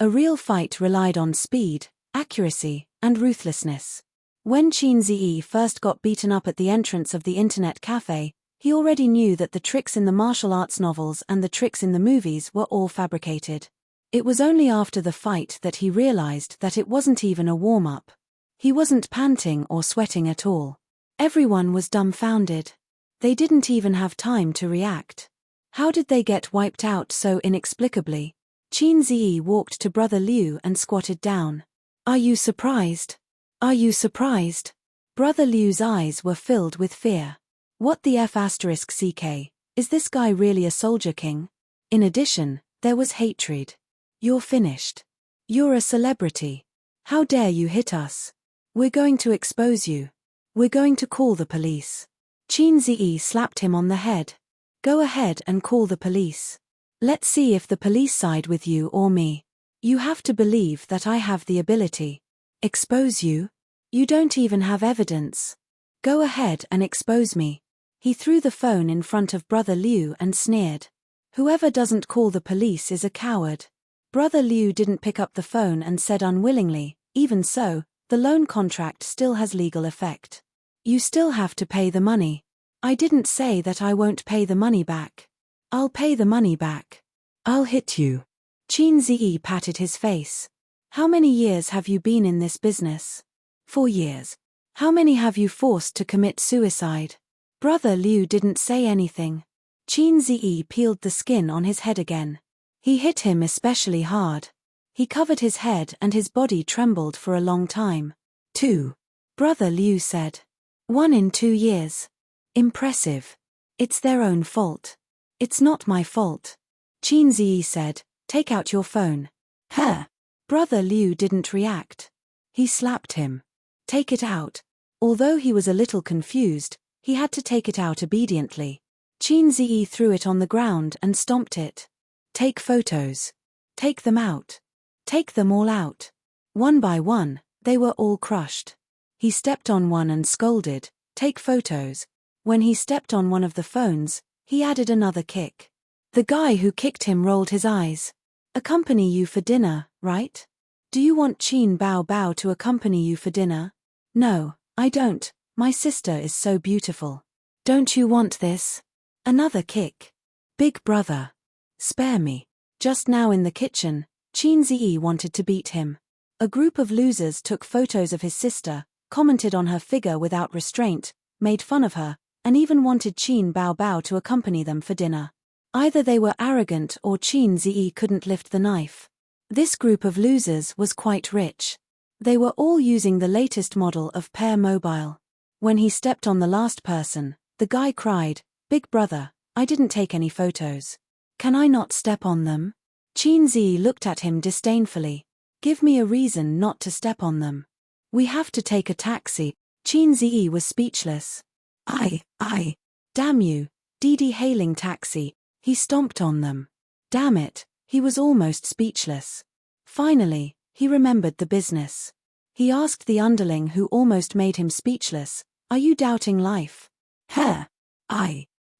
A real fight relied on speed, accuracy, and ruthlessness. When Qin Ziyi first got beaten up at the entrance of the internet cafe, he already knew that the tricks in the martial arts novels and the tricks in the movies were all fabricated. It was only after the fight that he realized that it wasn't even a warm-up. He wasn't panting or sweating at all. Everyone was dumbfounded. They didn't even have time to react. How did they get wiped out so inexplicably? Qin Ziyi walked to Brother Liu and squatted down. Are you surprised? Are you surprised? Brother Liu's eyes were filled with fear. What the F***ck, is this guy really a soldier king? In addition, there was hatred. You're finished. You're a celebrity. How dare you hit us? We're going to expose you. We're going to call the police. Qin Ziyi slapped him on the head. Go ahead and call the police. Let's see if the police side with you or me. You have to believe that I have the ability. Expose you? You don't even have evidence. Go ahead and expose me. He threw the phone in front of Brother Liu and sneered. Whoever doesn't call the police is a coward. Brother Liu didn't pick up the phone and said unwillingly, even so, the loan contract still has legal effect. You still have to pay the money. I didn't say that I won't pay the money back. I'll pay the money back. I'll hit you. Qin Ziyi patted his face. How many years have you been in this business? 4 years. How many have you forced to commit suicide? Brother Liu didn't say anything. Qin Ziyi peeled the skin on his head again. He hit him especially hard. He covered his head and his body trembled for a long time. 2. Brother Liu said. 1 in 2 years. Impressive. It's their own fault. It's not my fault. Qin Ziyi said, take out your phone. Huh. Brother Liu didn't react. He slapped him. Take it out. Although he was a little confused, he had to take it out obediently. Qin Ziyi threw it on the ground and stomped it. Take photos. Take them out. Take them all out. One by one, they were all crushed. He stepped on one and scolded, take photos. When he stepped on one of the phones, he added another kick. The guy who kicked him rolled his eyes. Accompany you for dinner, right? Do you want Qin Bao Bao to accompany you for dinner? No, I don't. My sister is so beautiful. Don't you want this? Another kick. Big brother. Spare me. Just now in the kitchen, Qin Ziyi wanted to beat him. A group of losers took photos of his sister, commented on her figure without restraint, made fun of her, and even wanted Qin Bao Bao to accompany them for dinner. Either they were arrogant or Qin Ziyi couldn't lift the knife. This group of losers was quite rich. They were all using the latest model of Pair Mobile. When he stepped on the last person, the guy cried, Big brother, I didn't take any photos. Can I not step on them? Qin Zi looked at him disdainfully. Give me a reason not to step on them. We have to take a taxi. Qin Zi was speechless. Damn you, Didi hailing taxi. He stomped on them. Damn it, he was almost speechless. Finally, he remembered the business. He asked the underling who almost made him speechless, are you doubting life?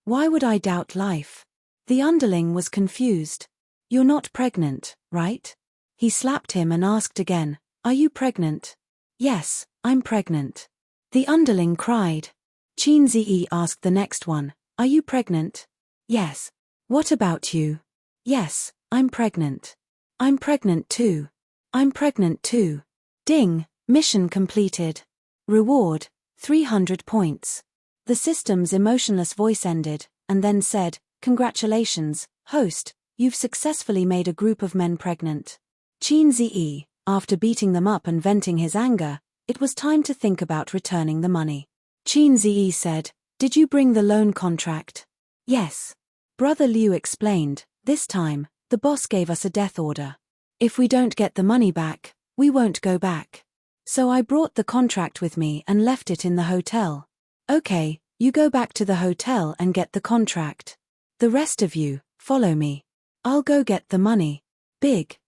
Why would I doubt life? The underling was confused. You're not pregnant, right? He slapped him and asked again, are you pregnant? Yes, I'm pregnant. The underling cried. Qin Zi asked the next one, are you pregnant? Yes. What about you? Yes, I'm pregnant. I'm pregnant too. I'm pregnant too. Ding, mission completed. Reward, 300 points. The system's emotionless voice ended, and then said, congratulations, host, you've successfully made a group of men pregnant. Qin Zi, after beating them up and venting his anger, it was time to think about returning the money. Qin Zi said, did you bring the loan contract? Yes. Brother Liu explained, this time, the boss gave us a death order. If we don't get the money back, we won't go back. So I brought the contract with me and left it in the hotel. Okay, you go back to the hotel and get the contract. The rest of you, follow me. I'll go get the money. Big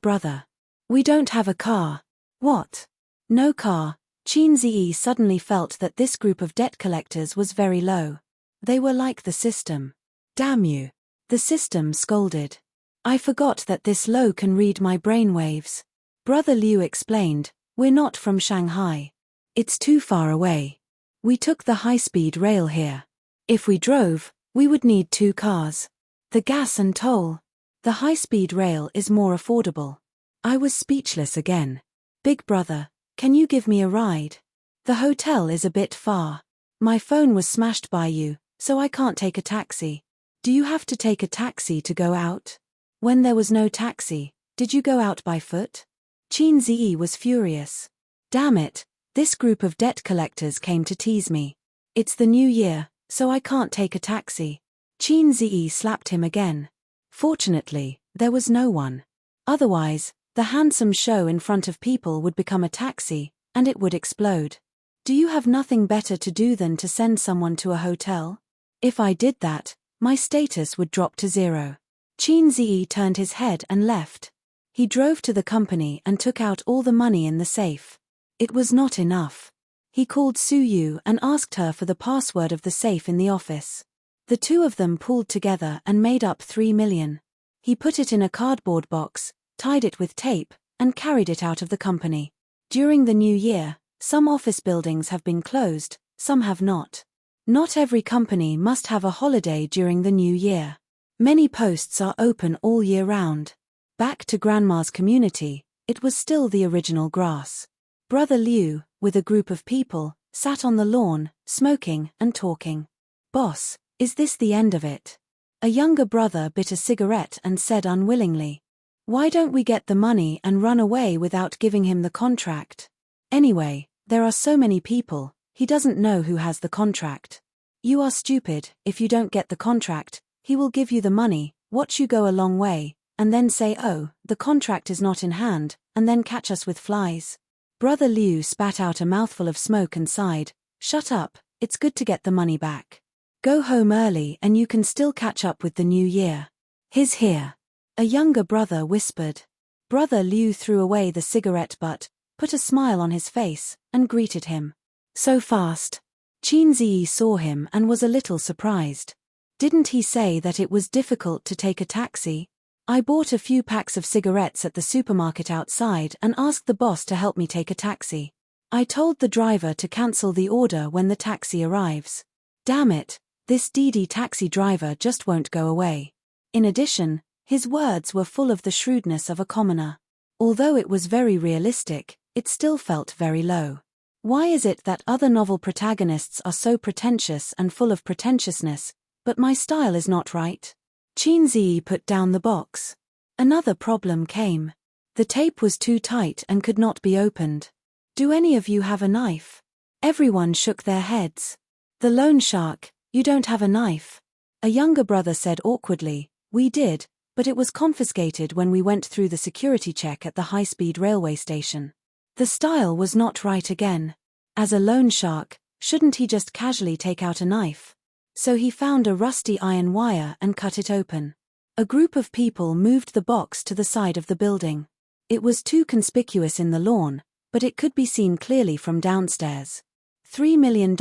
brother. We don't have a car. What? No car. Qin Zi suddenly felt that this group of debt collectors was very low. They were like the system. Damn you. The system scolded. I forgot that this low can read my brainwaves. Brother Liu explained, we're not from Shanghai. It's too far away. We took the high-speed rail here. If we drove, we would need 2 cars. The gas and toll. The high-speed rail is more affordable. I was speechless again. Big brother, can you give me a ride? The hotel is a bit far. My phone was smashed by you, so I can't take a taxi. Do you have to take a taxi to go out? When there was no taxi, did you go out by foot? Qin Zi was furious. Damn it, this group of debt collectors came to tease me. It's the new year, so I can't take a taxi. Qin Zi slapped him again. Fortunately, there was no one. Otherwise, the handsome show in front of people would become a taxi, and it would explode. Do you have nothing better to do than to send someone to a hotel? If I did that, my status would drop to 0. Qin Zi turned his head and left. He drove to the company and took out all the money in the safe. It was not enough. He called Su Yu and asked her for the password of the safe in the office. The two of them pooled together and made up 3 million. He put it in a cardboard box, tied it with tape, and carried it out of the company. During the new year, some office buildings have been closed, some have not. Not every company must have a holiday during the new year. Many posts are open all year round. Back to Grandma's community, it was still the original grass. Brother Liu, with a group of people, sat on the lawn, smoking and talking. Boss, is this the end of it? A younger brother bit a cigarette and said unwillingly. Why don't we get the money and run away without giving him the contract? Anyway, there are so many people, he doesn't know who has the contract. You are stupid, if you don't get the contract, he will give you the money, watch you go a long way, and then say oh, the contract is not in hand, and then catch us with flies. Brother Liu spat out a mouthful of smoke and sighed, shut up, it's good to get the money back. Go home early and you can still catch up with the new year. He's here. A younger brother whispered. Brother Liu threw away the cigarette butt, put a smile on his face, and greeted him. So fast. Qin Zi saw him and was a little surprised. Didn't he say that it was difficult to take a taxi? I bought a few packs of cigarettes at the supermarket outside and asked the boss to help me take a taxi. I told the driver to cancel the order when the taxi arrives. Damn it, this Didi taxi driver just won't go away. In addition, his words were full of the shrewdness of a commoner. Although it was very realistic, it still felt very low. Why is it that other novel protagonists are so pretentious and full of pretentiousness, but my style is not right? Qin Zi put down the box. Another problem came. The tape was too tight and could not be opened. Do any of you have a knife? Everyone shook their heads. The loan shark, you don't have a knife. A younger brother said awkwardly, we did, but it was confiscated when we went through the security check at the high-speed railway station. The style was not right again. As a loan shark, shouldn't he just casually take out a knife? So he found a rusty iron wire and cut it open. A group of people moved the box to the side of the building. It was too conspicuous in the lawn, but it could be seen clearly from downstairs. $3 million,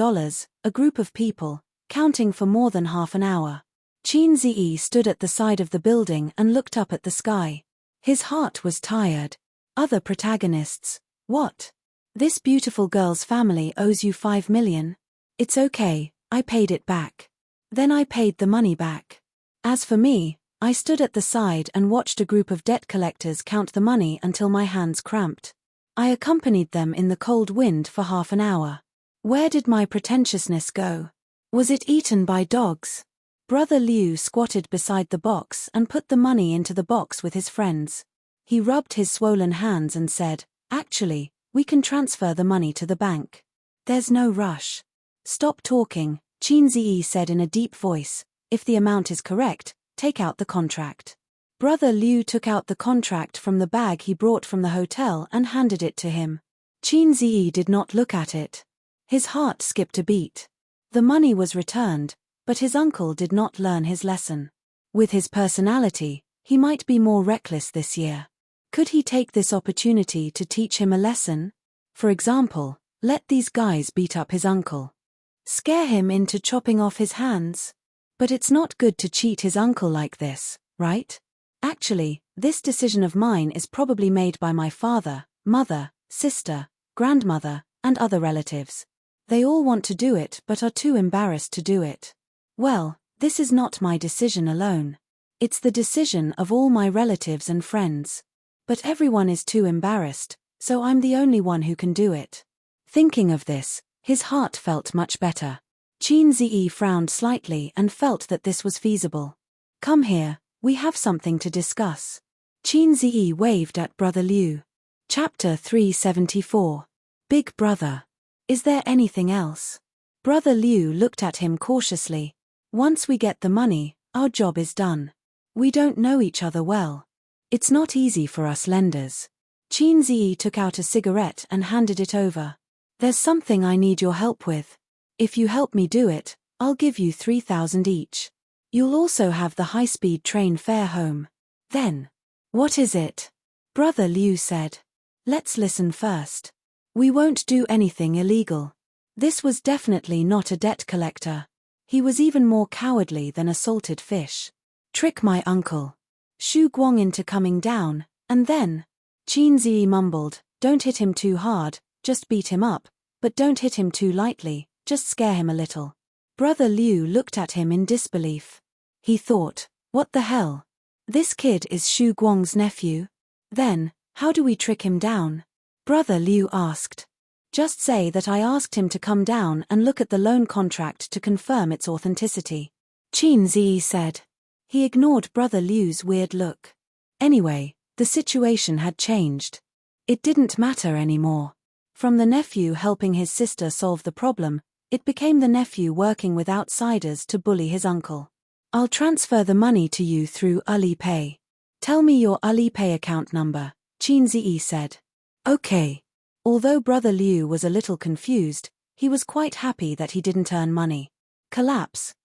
a group of people, counting for more than half an hour. Chin Zi stood at the side of the building and looked up at the sky. His heart was tired. Other protagonists. What? This beautiful girl's family owes you $5 million? It's okay, I paid it back. Then I paid the money back. As for me, I stood at the side and watched a group of debt collectors count the money until my hands cramped. I accompanied them in the cold wind for half an hour. Where did my pretentiousness go? Was it eaten by dogs? Brother Liu squatted beside the box and put the money into the box with his friends. He rubbed his swollen hands and said, "Actually, we can transfer the money to the bank. There's no rush." "Stop talking," Chin Zi said in a deep voice. "If the amount is correct, take out the contract." Brother Liu took out the contract from the bag he brought from the hotel and handed it to him. Chin Zi did not look at it. His heart skipped a beat. The money was returned, but his uncle did not learn his lesson. With his personality, he might be more reckless this year. Could he take this opportunity to teach him a lesson? For example, let these guys beat up his uncle. Scare him into chopping off his hands? But it's not good to cheat his uncle like this, right? Actually, this decision of mine is probably made by my father, mother, sister, grandmother, and other relatives. They all want to do it but are too embarrassed to do it. Well, this is not my decision alone. It's the decision of all my relatives and friends. But everyone is too embarrassed, so I'm the only one who can do it. Thinking of this, his heart felt much better. Chin Zi frowned slightly and felt that this was feasible. "Come here, we have something to discuss." Chin Zi waved at Brother Liu. Chapter 374. Big Brother. Is there anything else? Brother Liu looked at him cautiously. "Once we get the money, our job is done. We don't know each other well. It's not easy for us lenders." Chin Zi took out a cigarette and handed it over. "There's something I need your help with. If you help me do it, I'll give you 3,000 each. You'll also have the high-speed train fare home. Then." "What is it?" Brother Liu said. "Let's listen first. We won't do anything illegal." This was definitely not a debt collector. He was even more cowardly than a salted fish. "Trick my uncle. Shu Guang into coming down, and then..." Chin Zi mumbled, "Don't hit him too hard, just beat him up, but don't hit him too lightly, just scare him a little." Brother Liu looked at him in disbelief. He thought, what the hell? This kid is Shu Guang's nephew? Then, how do we trick him down? Brother Liu asked. "Just say that I asked him to come down and look at the loan contract to confirm its authenticity," Chin Zi said. He ignored Brother Liu's weird look. Anyway, the situation had changed. It didn't matter anymore. From the nephew helping his sister solve the problem, it became the nephew working with outsiders to bully his uncle. "I'll transfer the money to you through Alipay. Tell me your Alipay account number," Chin Zi said. "Okay." Although Brother Liu was a little confused, he was quite happy that he didn't earn money. Collapse.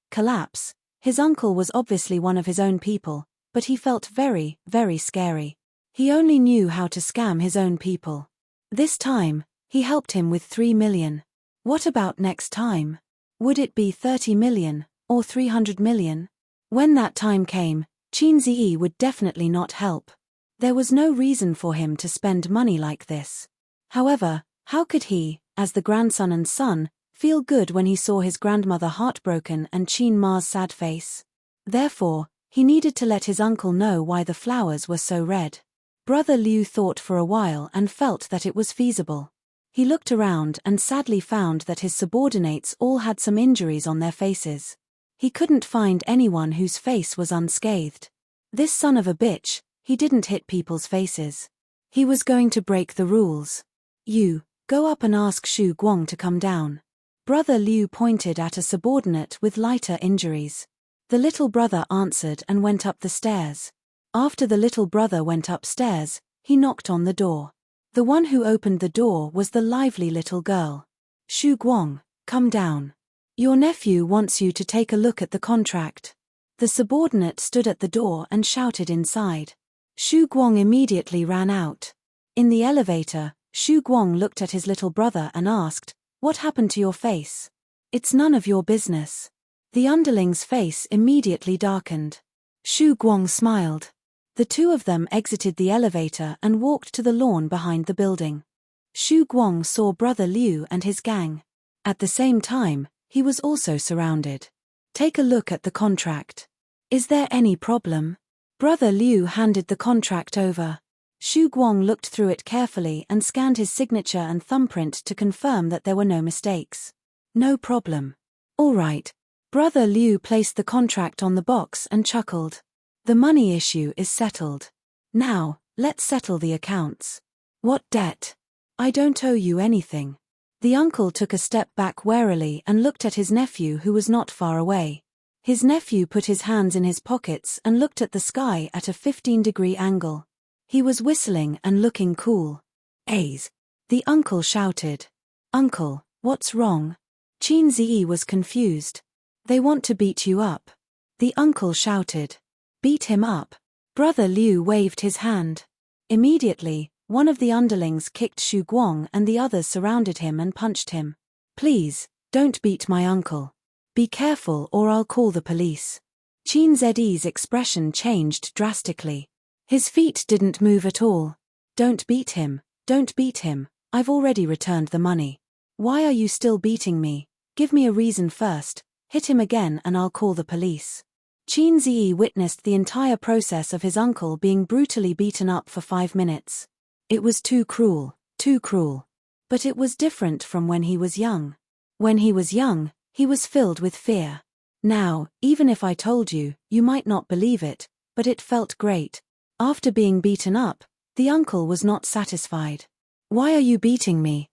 His uncle was obviously one of his own people, but he felt very, very scary. He only knew how to scam his own people. This time, he helped him with 3 million. What about next time? Would it be 30 million, or 300 million? When that time came, Chin Zi would definitely not help. There was no reason for him to spend money like this. However, how could he, as the grandson and son, feel good when he saw his grandmother heartbroken and Chin Ma's sad face? Therefore, he needed to let his uncle know why the flowers were so red. Brother Liu thought for a while and felt that it was feasible. He looked around and sadly found that his subordinates all had some injuries on their faces. He couldn't find anyone whose face was unscathed. This son of a bitch, he didn't hit people's faces. He was going to break the rules. "You, go up and ask Shu Guang to come down." Brother Liu pointed at a subordinate with lighter injuries. The little brother answered and went up the stairs. After the little brother went upstairs, he knocked on the door. The one who opened the door was the lively little girl. Shu Guang, come down. Your nephew wants you to take a look at the contract. The subordinate stood at the door and shouted inside. Shu Guang immediately ran out. In the elevator, Shu Guang looked at his little brother and asked, "What happened to your face?" "It's none of your business." The underling's face immediately darkened. Shu Guang smiled. The two of them exited the elevator and walked to the lawn behind the building. Shu Guang saw Brother Liu and his gang. At the same time, he was also surrounded. "Take a look at the contract. Is there any problem?" Brother Liu handed the contract over. Shu Guang looked through it carefully and scanned his signature and thumbprint to confirm that there were no mistakes. "No problem." "All right." Brother Liu placed the contract on the box and chuckled. "The money issue is settled. Now, let's settle the accounts." "What debt?" "I don't owe you anything." The uncle took a step back warily and looked at his nephew who was not far away. His nephew put his hands in his pockets and looked at the sky at a 15-degree angle. He was whistling and looking cool. "A's!" the uncle shouted. "Uncle, what's wrong?" Qin Ziyi was confused. "They want to beat you up." The uncle shouted. "Beat him up." Brother Liu waved his hand. Immediately, one of the underlings kicked Shu Guang and the others surrounded him and punched him. "Please, don't beat my uncle. Be careful or I'll call the police." Qin Ziyi's expression changed drastically. His feet didn't move at all. "Don't beat him, don't beat him, I've already returned the money. Why are you still beating me? Give me a reason first, hit him again and I'll call the police." Qin Ziyi witnessed the entire process of his uncle being brutally beaten up for 5 minutes. It was too cruel, too cruel. But it was different from when he was young. When he was young, he was filled with fear. Now, even if I told you, you might not believe it, but it felt great. After being beaten up, the uncle was not satisfied. "Why are you beating me?"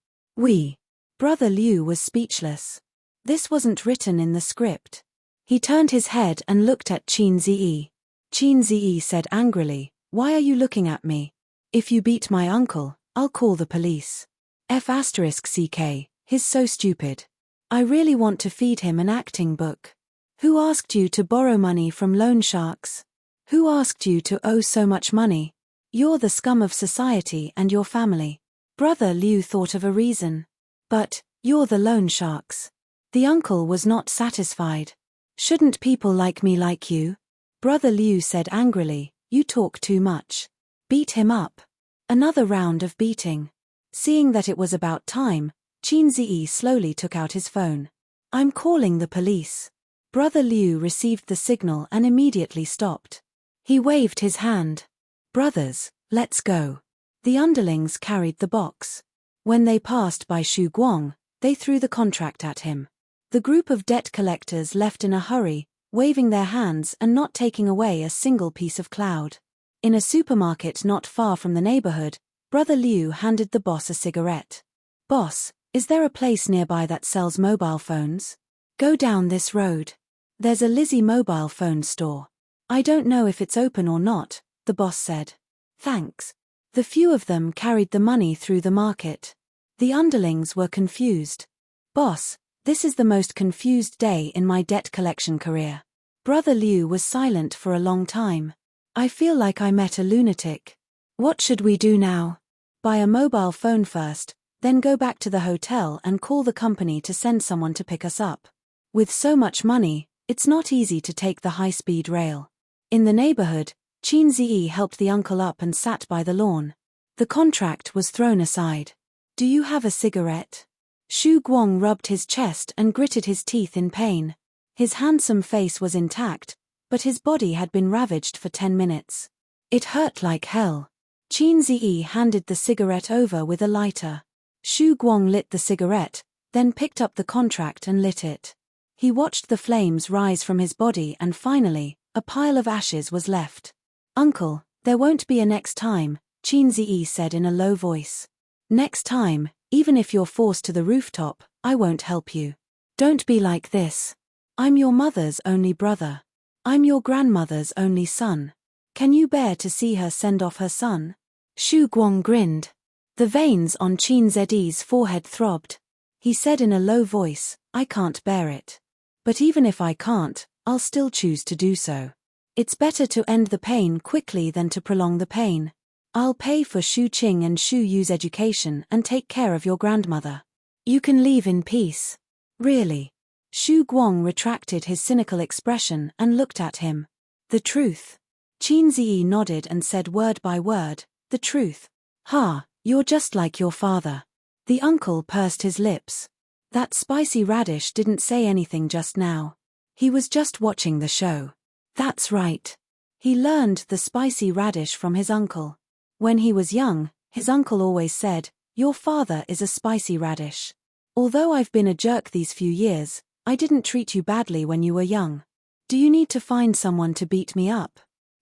Brother Liu was speechless. This wasn't written in the script. He turned his head and looked at Qin Ziyi. Qin Ziyi said angrily, "Why are you looking at me? If you beat my uncle, I'll call the police." F***ck, he's so stupid. I really want to feed him an acting book. Who asked you to borrow money from loan sharks? Who asked you to owe so much money? You're the scum of society and your family. Brother Liu thought of a reason. "But, you're the loan sharks." The uncle was not satisfied. "Shouldn't people like me like you?" Brother Liu said angrily, "You talk too much." "Beat him up." Another round of beating. Seeing that it was about time, Qin Ziyi slowly took out his phone. "I'm calling the police." Brother Liu received the signal and immediately stopped. He waved his hand. "Brothers, let's go." The underlings carried the box. When they passed by Shu Guang, they threw the contract at him. The group of debt collectors left in a hurry, waving their hands and not taking away a single piece of cloud. In a supermarket not far from the neighborhood, Brother Liu handed the boss a cigarette. "Boss, is there a place nearby that sells mobile phones?" "Go down this road. There's a Lizzie mobile phone store. I don't know if it's open or not," the boss said. "Thanks." The few of them carried the money through the market. The underlings were confused. "Boss, this is the most confused day in my debt collection career." Brother Liu was silent for a long time. "I feel like I met a lunatic. What should we do now?" "Buy a mobile phone first, then go back to the hotel and call the company to send someone to pick us up. With so much money, it's not easy to take the high-speed rail." In the neighborhood, Qin Ziyi helped the uncle up and sat by the lawn. The contract was thrown aside. "Do you have a cigarette?" Shu Guang rubbed his chest and gritted his teeth in pain. His handsome face was intact, but his body had been ravaged for 10 minutes. It hurt like hell. Qin Ziyi handed the cigarette over with a lighter. Shu Guang lit the cigarette, then picked up the contract and lit it. He watched the flames rise from his body and finally, a pile of ashes was left. "Uncle, there won't be a next time," Qin Ziyi said in a low voice. "Next time, even if you're forced to the rooftop, I won't help you. Don't be like this. I'm your mother's only brother. I'm your grandmother's only son. Can you bear to see her send off her son? Shu Guang grinned. The veins on Qin Zedi's forehead throbbed. He said in a low voice, I can't bear it. But even if I can't, I'll still choose to do so. It's better to end the pain quickly than to prolong the pain. I'll pay for Shu Qing and Shu Yu's education and take care of your grandmother. You can leave in peace. Really? Shu Guang retracted his cynical expression and looked at him. The truth. Qin Ziyi nodded and said word by word, the truth. Ha, you're just like your father. The uncle pursed his lips. That spicy radish didn't say anything just now. He was just watching the show. That's right. He learned the spicy radish from his uncle. When he was young, his uncle always said, your father is a spicy radish. Although I've been a jerk these few years, I didn't treat you badly when you were young. Do you need to find someone to beat me up?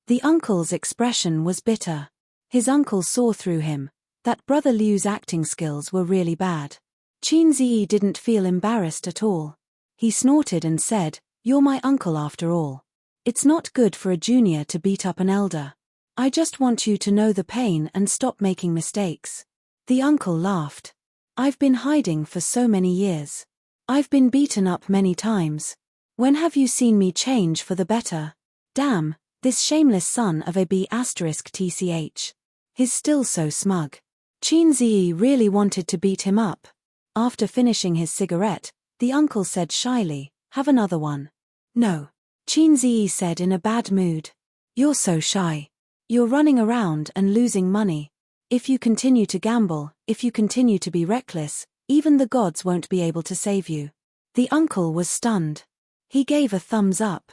The uncle's expression was bitter. His uncle saw through him. That brother Liu's acting skills were really bad. Qin Ziyi didn't feel embarrassed at all. He snorted and said, you're my uncle after all. It's not good for a junior to beat up an elder. I just want you to know the pain and stop making mistakes. The uncle laughed. I've been hiding for so many years. I've been beaten up many times. When have you seen me change for the better? Damn, this shameless son of a B*TCH. He's still so smug. Qin Ziyi really wanted to beat him up. After finishing his cigarette, the uncle said shyly, have another one. No. Qin Ziyi said in a bad mood. You're so shy. You're running around and losing money. If you continue to gamble, if you continue to be reckless, even the gods won't be able to save you. The uncle was stunned. He gave a thumbs up.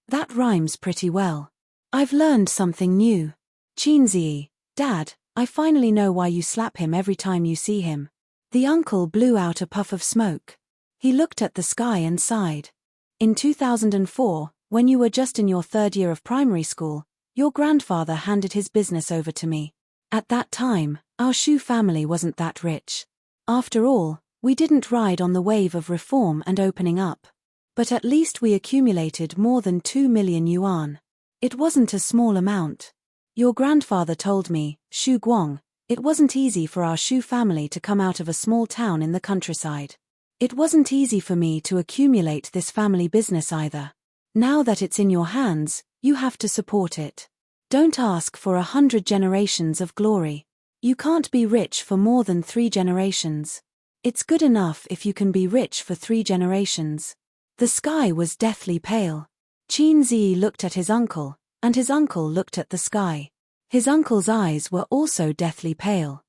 That rhymes pretty well. I've learned something new. Qin Ziyi, Dad, I finally know why you slap him every time you see him. The uncle blew out a puff of smoke. He looked at the sky and sighed. In 2004, when you were just in your third year of primary school, your grandfather handed his business over to me. At that time, our Shu family wasn't that rich. After all, we didn't ride on the wave of reform and opening up. But at least we accumulated more than 2 million yuan. It wasn't a small amount. Your grandfather told me, Shu Guang, it wasn't easy for our Shu family to come out of a small town in the countryside. It wasn't easy for me to accumulate this family business either. Now that it's in your hands, you have to support it. Don't ask for 100 generations of glory. You can't be rich for more than 3 generations. It's good enough if you can be rich for 3 generations. The sky was deathly pale. Qin Ziyi looked at his uncle, and his uncle looked at the sky. His uncle's eyes were also deathly pale.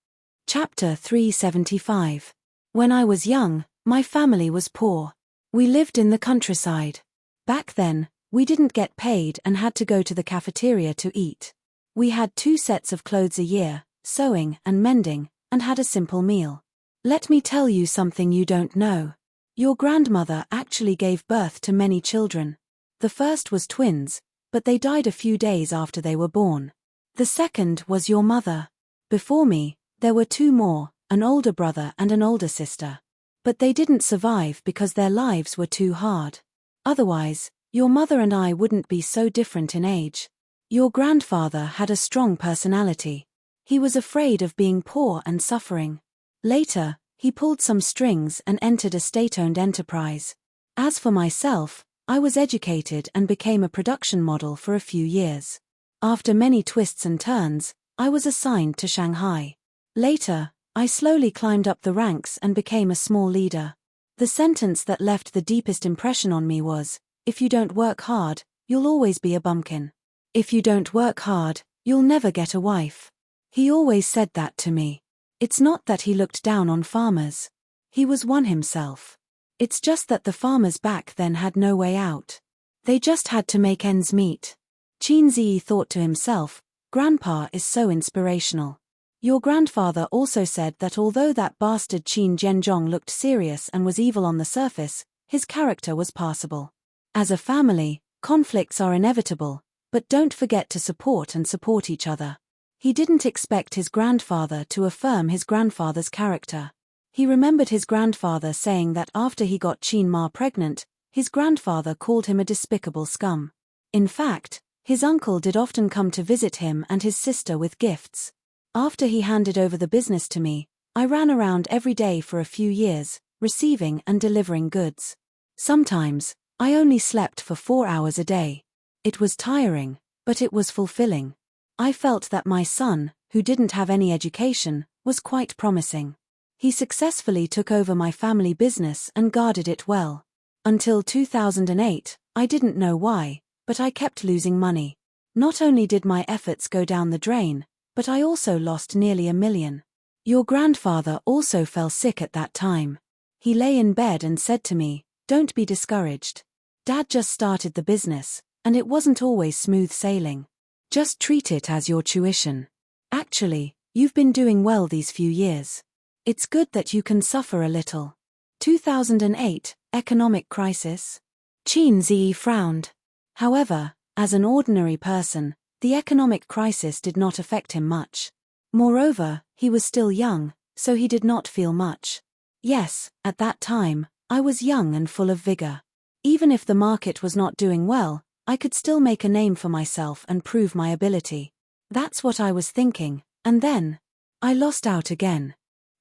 Chapter 375. When I was young, my family was poor. We lived in the countryside. Back then, we didn't get paid and had to go to the cafeteria to eat. We had 2 sets of clothes a year, sewing and mending, and had a simple meal. Let me tell you something you don't know. Your grandmother actually gave birth to many children. The first was twins, but they died a few days after they were born. The second was your mother. Before me, there were 2 more, an older brother and an older sister. But they didn't survive because their lives were too hard. Otherwise, your mother and I wouldn't be so different in age. Your grandfather had a strong personality. He was afraid of being poor and suffering. Later, he pulled some strings and entered a state-owned enterprise. As for myself, I was educated and became a production model for a few years. After many twists and turns, I was assigned to Shanghai. Later, I slowly climbed up the ranks and became a small leader. The sentence that left the deepest impression on me was, if you don't work hard, you'll always be a bumpkin. If you don't work hard, you'll never get a wife. He always said that to me. It's not that he looked down on farmers. He was one himself. It's just that the farmers back then had no way out. They just had to make ends meet. Qin Ziyi thought to himself, Grandpa is so inspirational. Your grandfather also said that although that bastard Qin Zhenjiang looked serious and was evil on the surface, his character was passable. As a family, conflicts are inevitable, but don't forget to support each other. He didn't expect his grandfather to affirm his grandfather's character. He remembered his grandfather saying that after he got Qin Ma pregnant, his grandfather called him a despicable scum. In fact, His uncle did often come to visit him and his sister with gifts. After he handed over the business to me, I ran around every day for a few years, receiving and delivering goods. Sometimes, I only slept for 4 hours a day. It was tiring, but it was fulfilling. I felt that my son, who didn't have any education, was quite promising. He successfully took over my family business and guarded it well. Until 2008, I didn't know why, but I kept losing money. Not only did my efforts go down the drain, but I also lost nearly $1 million. Your grandfather also fell sick at that time. He lay in bed and said to me, "Don't be discouraged. Dad just started the business, and it wasn't always smooth sailing. Just treat it as your tuition. Actually, you've been doing well these few years. It's good that you can suffer a little." 2008, economic crisis. Qin Ziyi frowned. However, as an ordinary person, the economic crisis did not affect him much. Moreover, he was still young, so he did not feel much. Yes, at that time, I was young and full of vigor. Even if the market was not doing well, I could still make a name for myself and prove my ability. That's what I was thinking, and then I lost out again.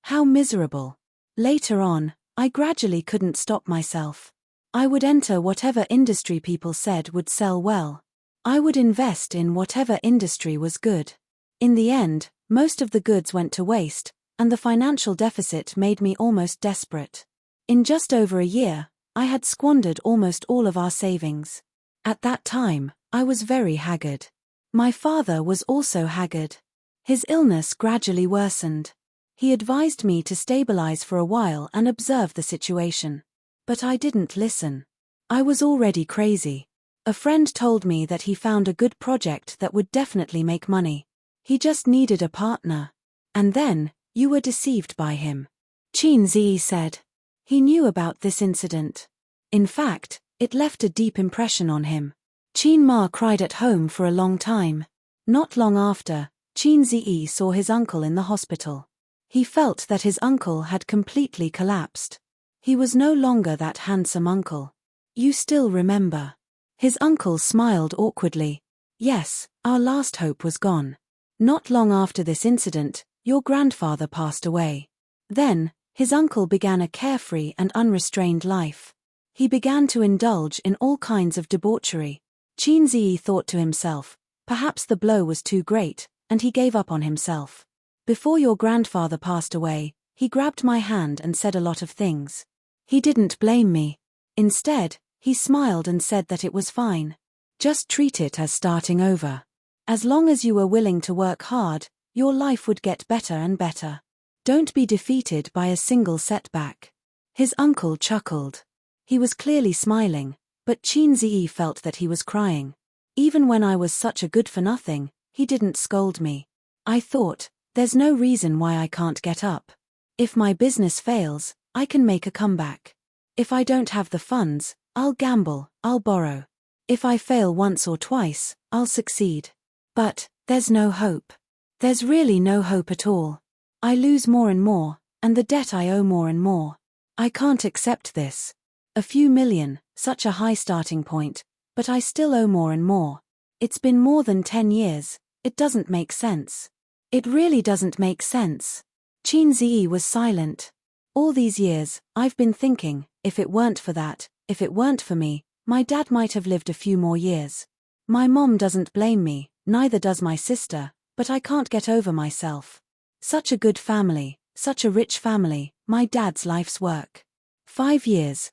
How miserable. Later on, I gradually couldn't stop myself. I would enter whatever industry people said would sell well. I would invest in whatever industry was good. In the end, most of the goods went to waste, and the financial deficit made me almost desperate. In just over a year, I had squandered almost all of our savings. At that time, I was very haggard. My father was also haggard. His illness gradually worsened. He advised me to stabilize for a while and observe the situation. But I didn't listen. I was already crazy. A friend told me that he found a good project that would definitely make money. He just needed a partner. And then, you were deceived by him. Qin Ziyi said. He knew about this incident. In fact, it left a deep impression on him. Qin Ma cried at home for a long time. Not long after, Qin Ziyi saw his uncle in the hospital. He felt that his uncle had completely collapsed. He was no longer that handsome uncle. You still remember. His uncle smiled awkwardly. Yes, our last hope was gone. Not long after this incident, your grandfather passed away. Then, his uncle began a carefree and unrestrained life. He began to indulge in all kinds of debauchery. Qin Ziyi thought to himself, perhaps the blow was too great, and he gave up on himself. Before your grandfather passed away, he grabbed my hand and said a lot of things. He didn't blame me. Instead, he smiled and said that it was fine. Just treat it as starting over. As long as you were willing to work hard, your life would get better and better. Don't be defeated by a single setback. His uncle chuckled. He was clearly smiling, but Qin Ziyi felt that he was crying. Even when I was such a good-for-nothing, he didn't scold me. I thought, there's no reason why I can't get up. If my business fails, I can make a comeback. If I don't have the funds, I'll gamble, I'll borrow. If I fail once or twice, I'll succeed. But, there's no hope. There's really no hope at all. I lose more and more, and the debt I owe more and more. I can't accept this. A few million, such a high starting point, but I still owe more and more. It's been more than 10 years, it doesn't make sense. It really doesn't make sense. Qin Ziyi was silent. All these years, I've been thinking, if it weren't for that, if it weren't for me, my dad might have lived a few more years. My mom doesn't blame me, neither does my sister, but I can't get over myself. Such a good family, such a rich family, my dad's life's work. 5 years,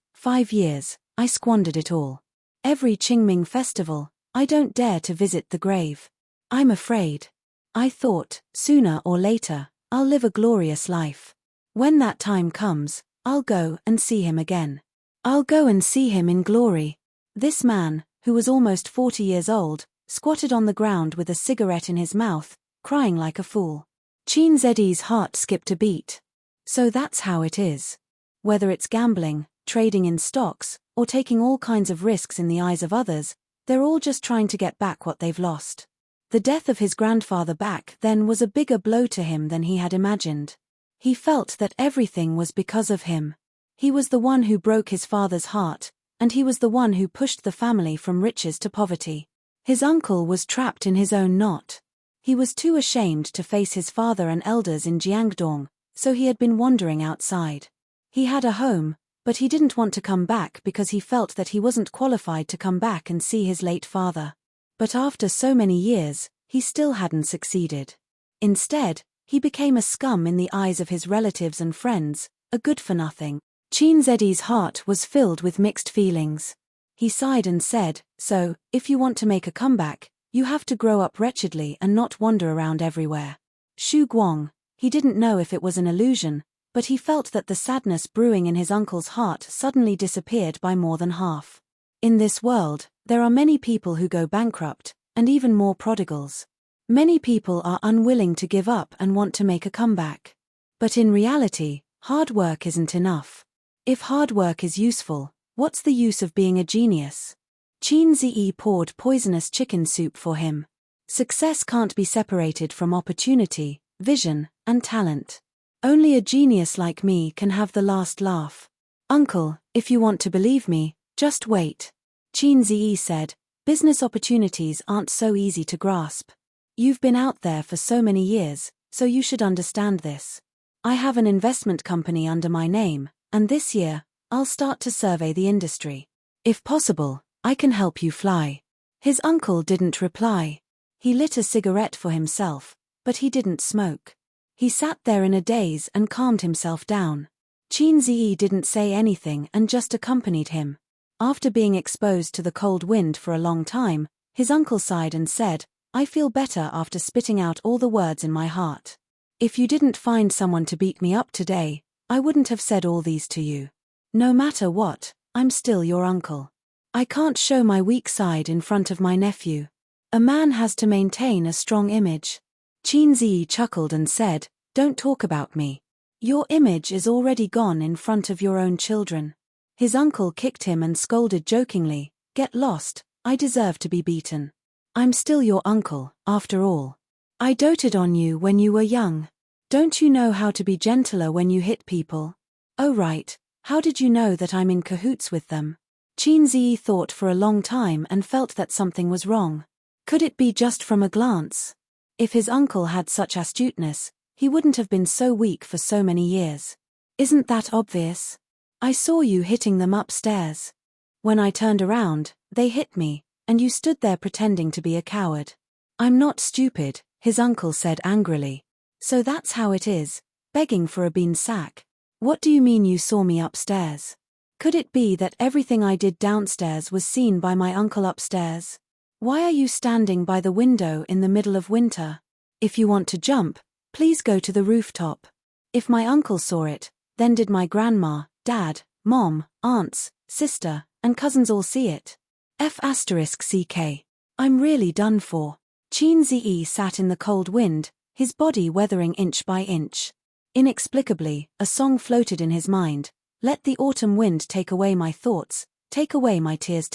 I squandered it all. Every Qingming festival, I don't dare to visit the grave. I'm afraid. I thought, sooner or later, I'll live a glorious life. When that time comes, I'll go and see him again. I'll go and see him in glory. This man, who was almost 40 years old, squatted on the ground with a cigarette in his mouth, crying like a fool. Qin Ziyi's heart skipped a beat. So that's how it is. Whether it's gambling, trading in stocks, or taking all kinds of risks in the eyes of others, they're all just trying to get back what they've lost. The death of his grandfather back then was a bigger blow to him than he had imagined. He felt that everything was because of him. He was the one who broke his father's heart, and he was the one who pushed the family from riches to poverty. His uncle was trapped in his own knot. He was too ashamed to face his father and elders in Jiangdong, so he had been wandering outside. He had a home, but he didn't want to come back because he felt that he wasn't qualified to come back and see his late father. But after so many years, he still hadn't succeeded. Instead, he became a scum in the eyes of his relatives and friends, a good-for-nothing. Qin Zedi's heart was filled with mixed feelings. He sighed and said, "So, if you want to make a comeback, you have to grow up wretchedly and not wander around everywhere." Xu Guang, he didn't know if it was an illusion, but he felt that the sadness brewing in his uncle's heart suddenly disappeared by more than half. In this world, there are many people who go bankrupt, and even more prodigals. Many people are unwilling to give up and want to make a comeback. But in reality, hard work isn't enough. If hard work is useful, what's the use of being a genius? Qin Zi poured poisonous chicken soup for him. Success can't be separated from opportunity, vision, and talent. Only a genius like me can have the last laugh. Uncle, if you want to believe me, just wait. Qin Zi said, business opportunities aren't so easy to grasp. You've been out there for so many years, so you should understand this. I have an investment company under my name, and this year, I'll start to survey the industry. If possible, I can help you fly. His uncle didn't reply. He lit a cigarette for himself, but he didn't smoke. He sat there in a daze and calmed himself down. Qin Zi didn't say anything and just accompanied him. After being exposed to the cold wind for a long time, his uncle sighed and said, "I feel better after spitting out all the words in my heart. If you didn't find someone to beat me up today, I wouldn't have said all these to you. No matter what, I'm still your uncle. I can't show my weak side in front of my nephew. A man has to maintain a strong image." Qin Zi chuckled and said, "Don't talk about me. Your image is already gone in front of your own children." His uncle kicked him and scolded jokingly, "Get lost, I deserve to be beaten. I'm still your uncle, after all. I doted on you when you were young. Don't you know how to be gentler when you hit people? Oh right, how did you know that I'm in cahoots with them?" Qin Zi thought for a long time and felt that something was wrong. Could it be just from a glance? If his uncle had such astuteness, he wouldn't have been so weak for so many years. "Isn't that obvious? I saw you hitting them upstairs. When I turned around, they hit me, and you stood there pretending to be a coward." "I'm not stupid," his uncle said angrily. "So that's how it is, begging for a bean sack. What do you mean you saw me upstairs? Could it be that everything I did downstairs was seen by my uncle upstairs? Why are you standing by the window in the middle of winter? If you want to jump, please go to the rooftop. If my uncle saw it, then did my grandma, dad, mom, aunts, sister, and cousins all see it? F***ck. I'm really done for." Qin Zi sat in the cold wind, his body weathering inch by inch. Inexplicably, a song floated in his mind, "Let the autumn wind take away my thoughts, take away my tears."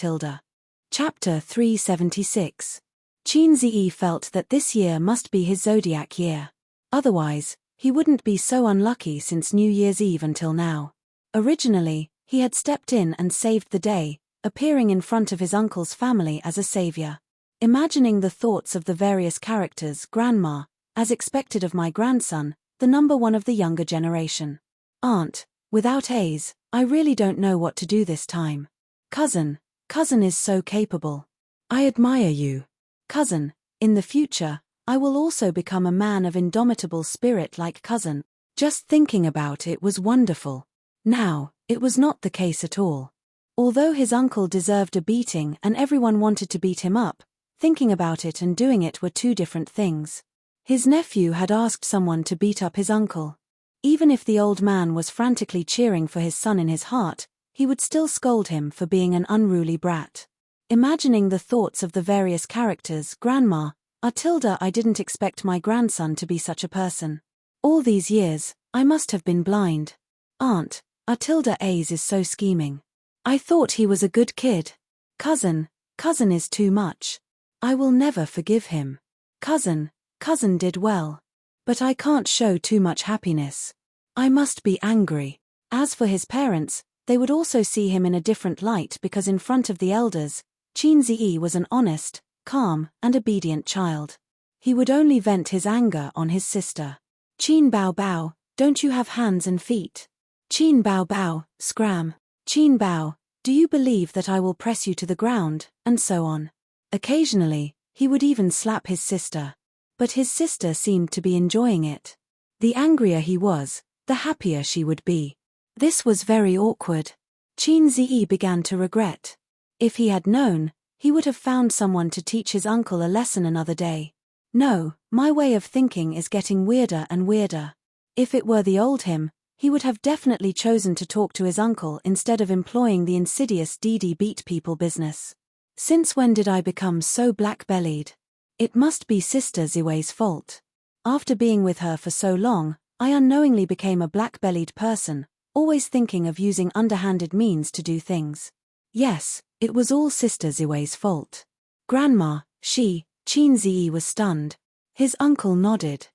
Chapter 376. Qin Zi felt that this year must be his zodiac year. Otherwise, he wouldn't be so unlucky since New Year's Eve until now. Originally, he had stepped in and saved the day, appearing in front of his uncle's family as a savior. Imagining the thoughts of the various characters, "Grandma, as expected of my grandson, the number one of the younger generation. Aunt, without A's, I really don't know what to do this time. Cousin is so capable. I admire you. Cousin, in the future, I will also become a man of indomitable spirit like cousin." Just thinking about it was wonderful. Now, it was not the case at all. Although his uncle deserved a beating and everyone wanted to beat him up, thinking about it and doing it were two different things. His nephew had asked someone to beat up his uncle. Even if the old man was frantically cheering for his son in his heart, he would still scold him for being an unruly brat. Imagining the thoughts of the various characters, "Grandma, I didn't expect my grandson to be such a person. All these years, I must have been blind. Aunt, A's is so scheming. I thought he was a good kid. Cousin is too much. I will never forgive him. Cousin did well. But I can't show too much happiness. I must be angry." As for his parents, they would also see him in a different light because in front of the elders, Qin Zi was an honest, calm and obedient child. He would only vent his anger on his sister. Qin Bao Bao, don't you have hands and feet? Qin Bao Bao, scram. Qin Bao, do you believe that I will press you to the ground, and so on. Occasionally, he would even slap his sister. But his sister seemed to be enjoying it. The angrier he was, the happier she would be. This was very awkward. Qin Ziyi began to regret. If he had known, he would have found someone to teach his uncle a lesson another day. No, my way of thinking is getting weirder and weirder. If it were the old him, he would have definitely chosen to talk to his uncle instead of employing the insidious Didi beat people business. Since when did I become so black-bellied? It must be Sister Ziwei's fault. After being with her for so long, I unknowingly became a black-bellied person, always thinking of using underhanded means to do things. Yes, it was all Sister Ziwei's fault. Grandma, Qin Ziyi was stunned. His uncle nodded.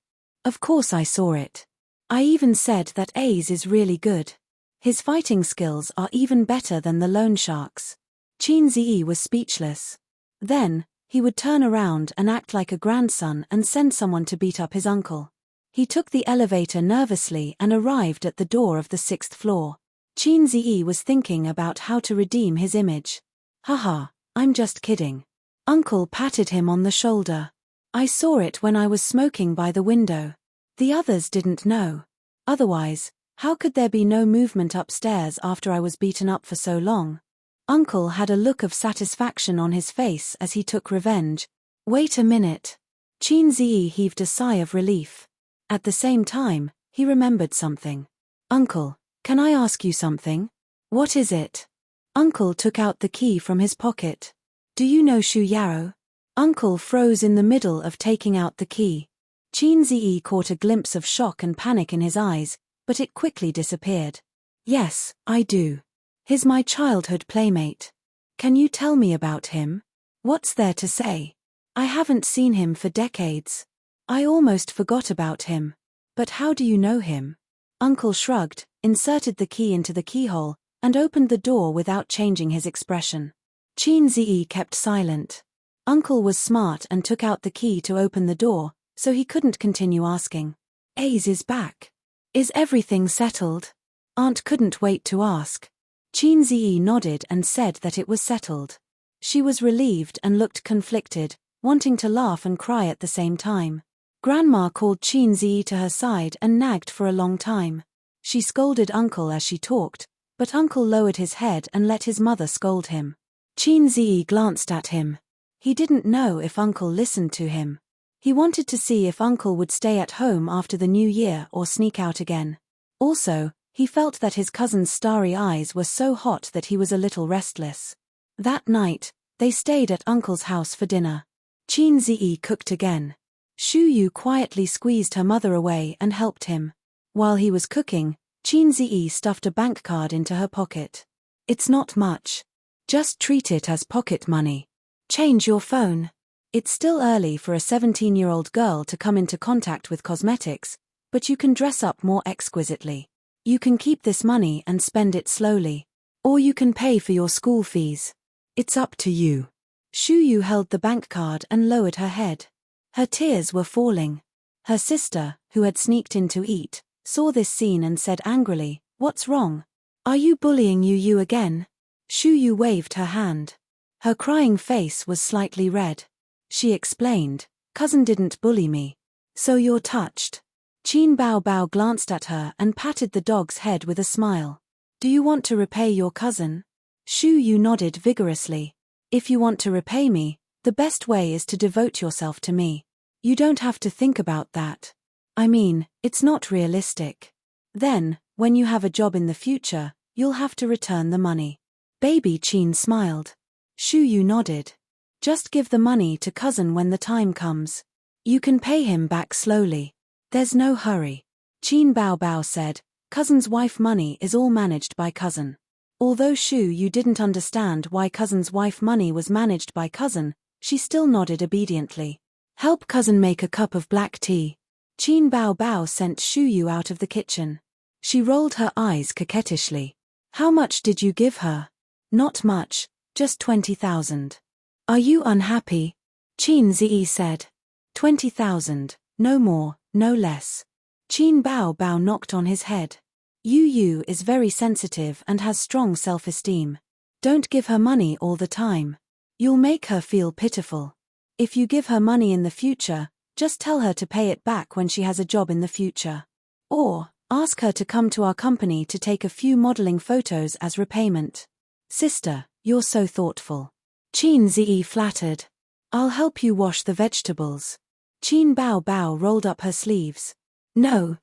Of course I saw it. I even said that Ace is really good. His fighting skills are even better than the loan sharks. Qin Ziyi was speechless. Then, he would turn around and act like a grandson and send someone to beat up his uncle. He took the elevator nervously and arrived at the door of the 6th floor. Qin Ziyi was thinking about how to redeem his image. Haha, I'm just kidding. Uncle patted him on the shoulder. I saw it when I was smoking by the window. The others didn't know. Otherwise, how could there be no movement upstairs after I was beaten up for so long? Uncle had a look of satisfaction on his face as he took revenge. Wait a minute. Qin Ziyi heaved a sigh of relief. At the same time, he remembered something. Uncle, can I ask you something? What is it? Uncle took out the key from his pocket. Do you know Shu Yarrow? Uncle froze in the middle of taking out the key. Qin Ziyi caught a glimpse of shock and panic in his eyes, but it quickly disappeared. Yes, I do. He's my childhood playmate. Can you tell me about him? What's there to say? I haven't seen him for decades. I almost forgot about him. But how do you know him? Uncle shrugged, inserted the key into the keyhole, and opened the door without changing his expression. Qin Ziyi kept silent. Uncle was smart and took out the key to open the door, so he couldn't continue asking. Ace is back. Is everything settled? Aunt couldn't wait to ask. Qin Ziyi nodded and said that it was settled. She was relieved and looked conflicted, wanting to laugh and cry at the same time. Grandma called Qin Ziyi to her side and nagged for a long time. She scolded Uncle as she talked, but Uncle lowered his head and let his mother scold him. Qin Ziyi glanced at him. He didn't know if Uncle listened to him. He wanted to see if Uncle would stay at home after the new year or sneak out again. Also, he felt that his cousin's starry eyes were so hot that he was a little restless. That night, they stayed at Uncle's house for dinner. Qin Ziyi cooked again. Shu Yu quietly squeezed her mother away and helped him. While he was cooking, Qin Ziyi stuffed a bank card into her pocket. It's not much. Just treat it as pocket money. Change your phone. It's still early for a 17-year-old girl to come into contact with cosmetics, but you can dress up more exquisitely. You can keep this money and spend it slowly. Or you can pay for your school fees. It's up to you. Shu Yu held the bank card and lowered her head. Her tears were falling. Her sister, who had sneaked in to eat, saw this scene and said angrily, "What's wrong? Are you bullying Yu again?" Shu Yu waved her hand. Her crying face was slightly red. She explained, "Cousin didn't bully me. So you're touched." Qin Bao Bao glanced at her and patted the dog's head with a smile. "Do you want to repay your cousin?" Shu Yu nodded vigorously. "If you want to repay me, the best way is to devote yourself to me. You don't have to think about that. I mean, it's not realistic. Then, when you have a job in the future, you'll have to return the money." Baby Qin smiled. Shu Yu nodded. "Just give the money to cousin when the time comes. You can pay him back slowly. There's no hurry." Qin Bao Bao said, "Cousin's wife money is all managed by cousin." Although Shu Yu didn't understand why cousin's wife money was managed by cousin, she still nodded obediently. "Help cousin make a cup of black tea." Qin Bao Bao sent Shu Yu out of the kitchen. She rolled her eyes coquettishly. "How much did you give her?" "Not much, just 20,000. Are you unhappy?" Qin Zi said. 20,000, no more, no less. Qin Bao Bao knocked on his head. Yu is very sensitive and has strong self-esteem. Don't give her money all the time. You'll make her feel pitiful. If you give her money in the future, just tell her to pay it back when she has a job in the future. Or, ask her to come to our company to take a few modeling photos as repayment. Sister, you're so thoughtful. Qin Zi flattered. I'll help you wash the vegetables. Qin Bao Bao rolled up her sleeves. No.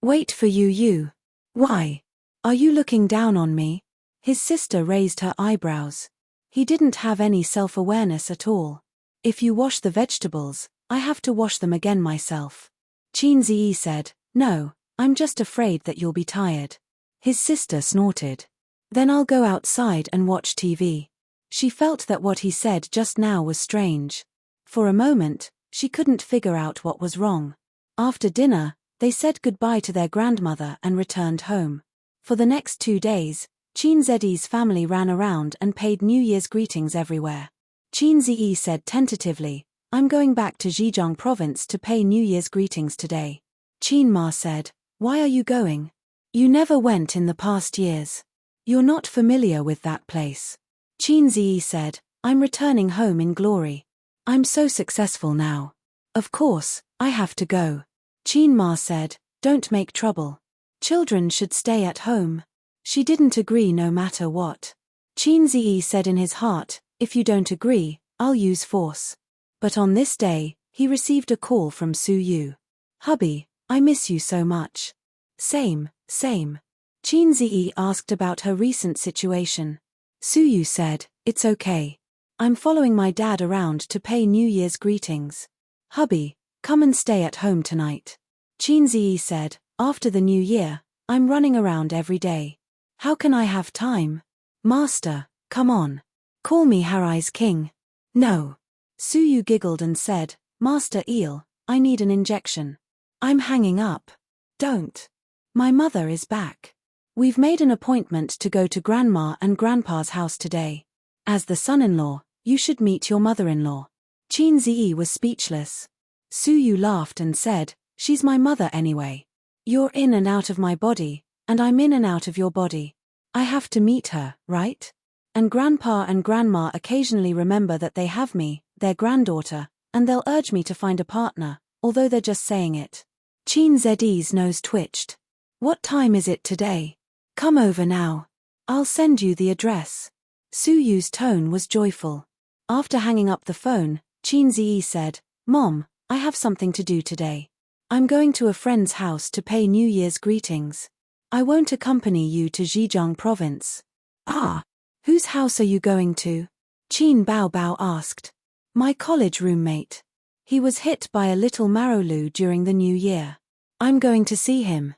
Wait for you. Why? Are you looking down on me? His sister raised her eyebrows. He didn't have any self-awareness at all. If you wash the vegetables, I have to wash them again myself. Qin Zi said, No, I'm just afraid that you'll be tired. His sister snorted. Then I'll go outside and watch TV. She felt that what he said just now was strange. For a moment, she couldn't figure out what was wrong. After dinner, they said goodbye to their grandmother and returned home. For the next 2 days, Qin Zi's family ran around and paid New Year's greetings everywhere. Qin Zi said tentatively, I'm going back to Zhejiang province to pay New Year's greetings today. Qin Ma said, Why are you going? You never went in the past years. You're not familiar with that place. Qin Zi said, I'm returning home in glory. I'm so successful now. Of course, I have to go. Qin Ma said, Don't make trouble. Children should stay at home. She didn't agree no matter what. Qin Zi said in his heart, If you don't agree, I'll use force. But on this day, he received a call from Su Yu. Hubby, I miss you so much. Same. Qin Zi asked about her recent situation. Su Yu said, It's okay. I'm following my dad around to pay New Year's greetings. Hubby, come and stay at home tonight. Qin Zi said, After the new year, I'm running around every day. How can I have time? Master, come on. Call me Harai's king. No. Su Yu giggled and said, Master Eel, I need an injection. I'm hanging up. Don't. My mother is back. We've made an appointment to go to Grandma and Grandpa's house today. As the son-in-law, you should meet your mother-in-law. Qin Zi was speechless. Su Yu laughed and said, She's my mother anyway. You're in and out of my body, and I'm in and out of your body. I have to meet her, right? And Grandpa and Grandma occasionally remember that they have me, their granddaughter, and they'll urge me to find a partner, although they're just saying it. Qin Zi's nose twitched. What time is it today? Come over now. I'll send you the address. Su Yu's tone was joyful. After hanging up the phone, Qin Zi said, Mom, I have something to do today. I'm going to a friend's house to pay New Year's greetings. I won't accompany you to Zhejiang province. Ah, whose house are you going to? Qin Bao Bao asked. My college roommate. He was hit by a little Marolu during the new year. I'm going to see him.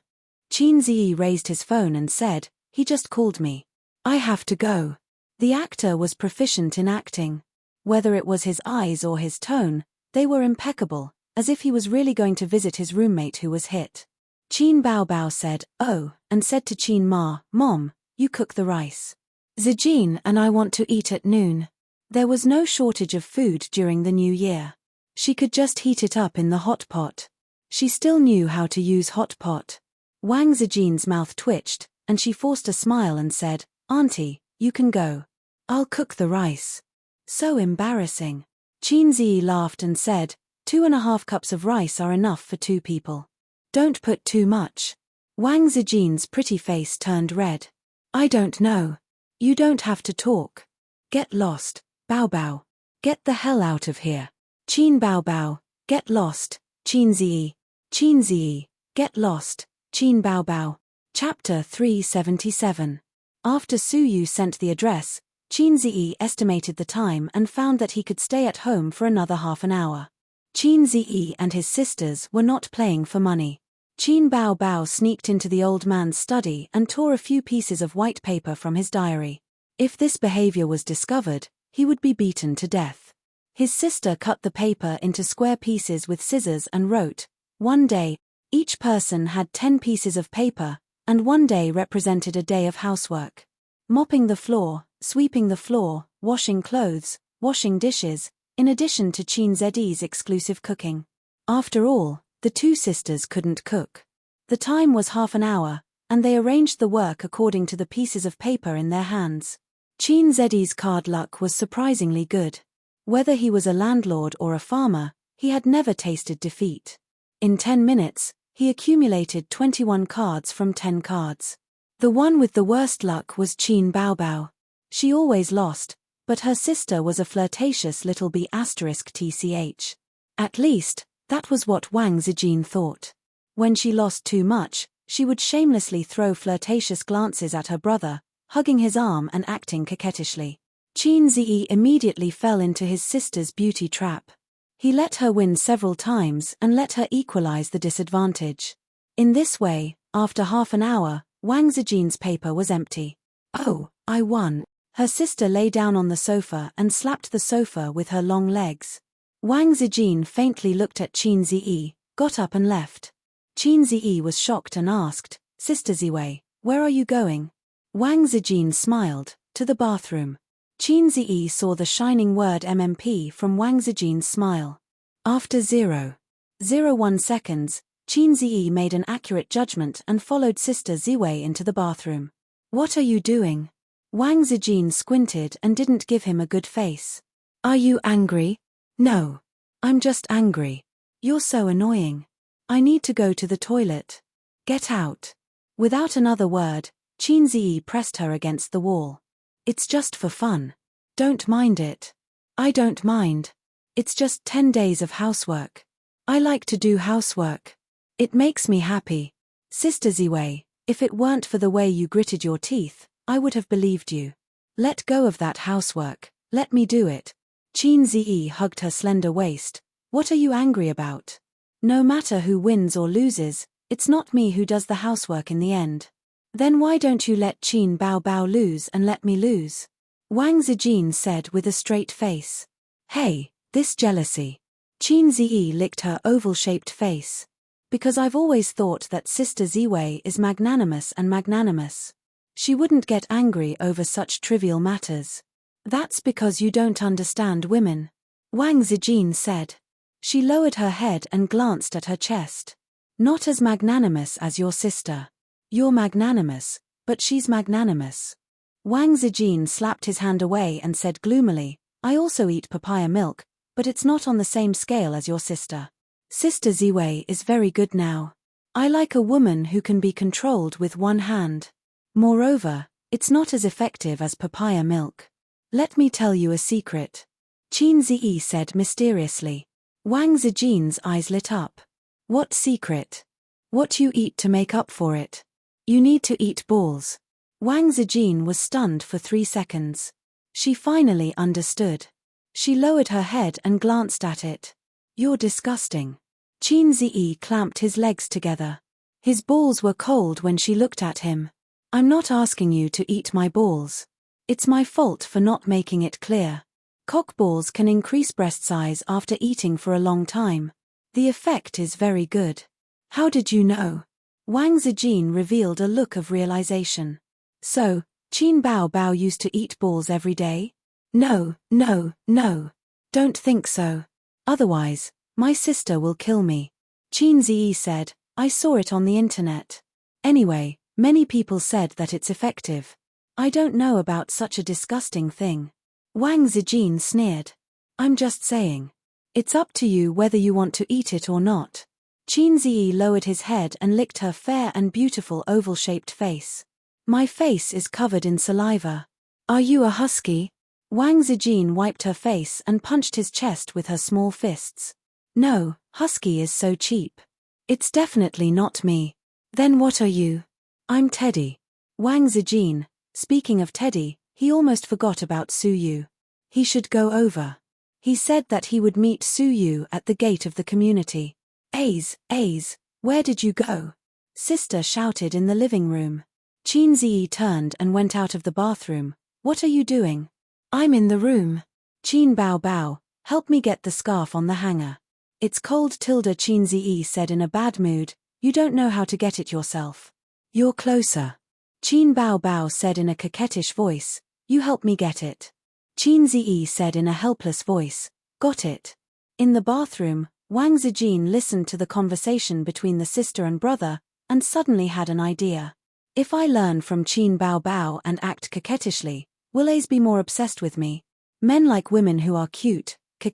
Qin Zi raised his phone and said, He just called me. I have to go. The actor was proficient in acting. Whether it was his eyes or his tone, they were impeccable, as if he was really going to visit his roommate who was hit. Qin Bao Bao said, Oh, and said to Qin Ma, Mom, you cook the rice. Zijin and I want to eat at noon. There was no shortage of food during the new year. She could just heat it up in the hot pot. She still knew how to use hot pot. Wang Zijin's mouth twitched, and she forced a smile and said, Auntie, you can go. I'll cook the rice. So embarrassing. Qin Zi laughed and said, 2.5 cups of rice are enough for 2 people. Don't put too much. Wang Zijin's pretty face turned red. I don't know. You don't have to talk. Get lost, Bao Bao. Get the hell out of here. Qin Bao Bao, get lost, Qin Zi. Qin Zi, get lost, Qin Bao Bao. Chapter 377. After Su Yu sent the address, Qin Zi estimated the time and found that he could stay at home for another half an hour. Qin Zi and his sisters were not playing for money. Qin Bao Bao sneaked into the old man's study and tore a few pieces of white paper from his diary. If this behavior was discovered, he would be beaten to death. His sister cut the paper into square pieces with scissors and wrote, One day, each person had 10 pieces of paper, and one day represented a day of housework. Mopping the floor, sweeping the floor, washing clothes, washing dishes, in addition to Qin Zed's exclusive cooking. After all, the two sisters couldn't cook. The time was half an hour, and they arranged the work according to the pieces of paper in their hands. Qin Zed's card luck was surprisingly good. Whether he was a landlord or a farmer, he had never tasted defeat. In 10 minutes, he accumulated 21 cards from 10 cards. The one with the worst luck was Qin Baobao. She always lost, but her sister was a flirtatious little b*tch. At least, that was what Wang Zijin thought. When she lost too much, she would shamelessly throw flirtatious glances at her brother, hugging his arm and acting coquettishly. Qin Zi immediately fell into his sister's beauty trap. He let her win several times and let her equalize the disadvantage. In this way, after half an hour, Wang Zijin's paper was empty. "Oh, I won." Her sister lay down on the sofa and slapped the sofa with her long legs. Wang Zijin faintly looked at Qin Zi, got up and left. Qin Zi was shocked and asked, "Sister Ziwei, where are you going?" Wang Zijin smiled, "To the bathroom." Qin Zi saw the shining word MMP from Wang Zijin's smile. After 0.01 seconds, Qin Zi made an accurate judgment and followed Sister Ziwei into the bathroom. "What are you doing?" Wang Zijin squinted and didn't give him a good face. "Are you angry?" "No. I'm just angry. You're so annoying. I need to go to the toilet." "Get out." Without another word, Qin Zi pressed her against the wall. "It's just for fun. Don't mind it." "I don't mind. It's just 10 days of housework. I like to do housework. It makes me happy." "Sister Ziwei, if it weren't for the way you gritted your teeth, I would have believed you. Let go of that housework, let me do it." Qin Zi hugged her slender waist. "What are you angry about? No matter who wins or loses, it's not me who does the housework in the end." "Then why don't you let Qin Baobao lose and let me lose?" Wang Zijin said with a straight face. "Hey, this jealousy." Qin Zi licked her oval-shaped face. "Because I've always thought that Sister Ziwei is magnanimous and magnanimous. She wouldn't get angry over such trivial matters." "That's because you don't understand women," Wang Zijin said. She lowered her head and glanced at her chest. "Not as magnanimous as your sister. You're magnanimous, but she's magnanimous." Wang Zijin slapped his hand away and said gloomily, "I also eat papaya milk, but it's not on the same scale as your sister. Sister Ziwei is very good now. I like a woman who can be controlled with one hand. Moreover, it's not as effective as papaya milk. Let me tell you a secret," Qin Zi said mysteriously. Wang Zijin's eyes lit up. "What secret?" "What you eat to make up for it. You need to eat balls." Wang Zijin was stunned for 3 seconds. She finally understood. She lowered her head and glanced at it. "You're disgusting." Qin Zi clamped his legs together. His balls were cold when she looked at him. "I'm not asking you to eat my balls. It's my fault for not making it clear. Cock balls can increase breast size after eating for a long time. The effect is very good." "How did you know?" Wang Zijin revealed a look of realization. "So, Qin Baobao used to eat balls every day?" No. Don't think so. Otherwise, my sister will kill me." Qin Zi said, "I saw it on the internet. Anyway, many people said that it's effective. I don't know about such a disgusting thing." Wang Zijin sneered. "I'm just saying. It's up to you whether you want to eat it or not." Qin Zi lowered his head and licked her fair and beautiful oval-shaped face. "My face is covered in saliva. Are you a husky?" Wang Zijin wiped her face and punched his chest with her small fists. "No, husky is so cheap. It's definitely not me." "Then what are you?" "I'm Teddy." Wang Zijin, speaking of Teddy, he almost forgot about Su Yu. He should go over. He said that he would meet Su Yu at the gate of the community. Aze, where did you go?" Sister shouted in the living room. Qin Zi turned and went out of the bathroom. "What are you doing?" "I'm in the room." "Qin Baobao, help me get the scarf on the hanger." "It's cold." Qin Zi said in a bad mood, "You don't know how to get it yourself." "You're closer." Qin Baobao said in a coquettish voice, "You help me get it." Qin Zi said in a helpless voice, Got it. In the bathroom, Wang Zijin listened to the conversation between the sister and brother, and suddenly had an idea. If I learn from Qin Bao Bao and act coquettishly, will A's be more obsessed with me? Men like women who are cute, and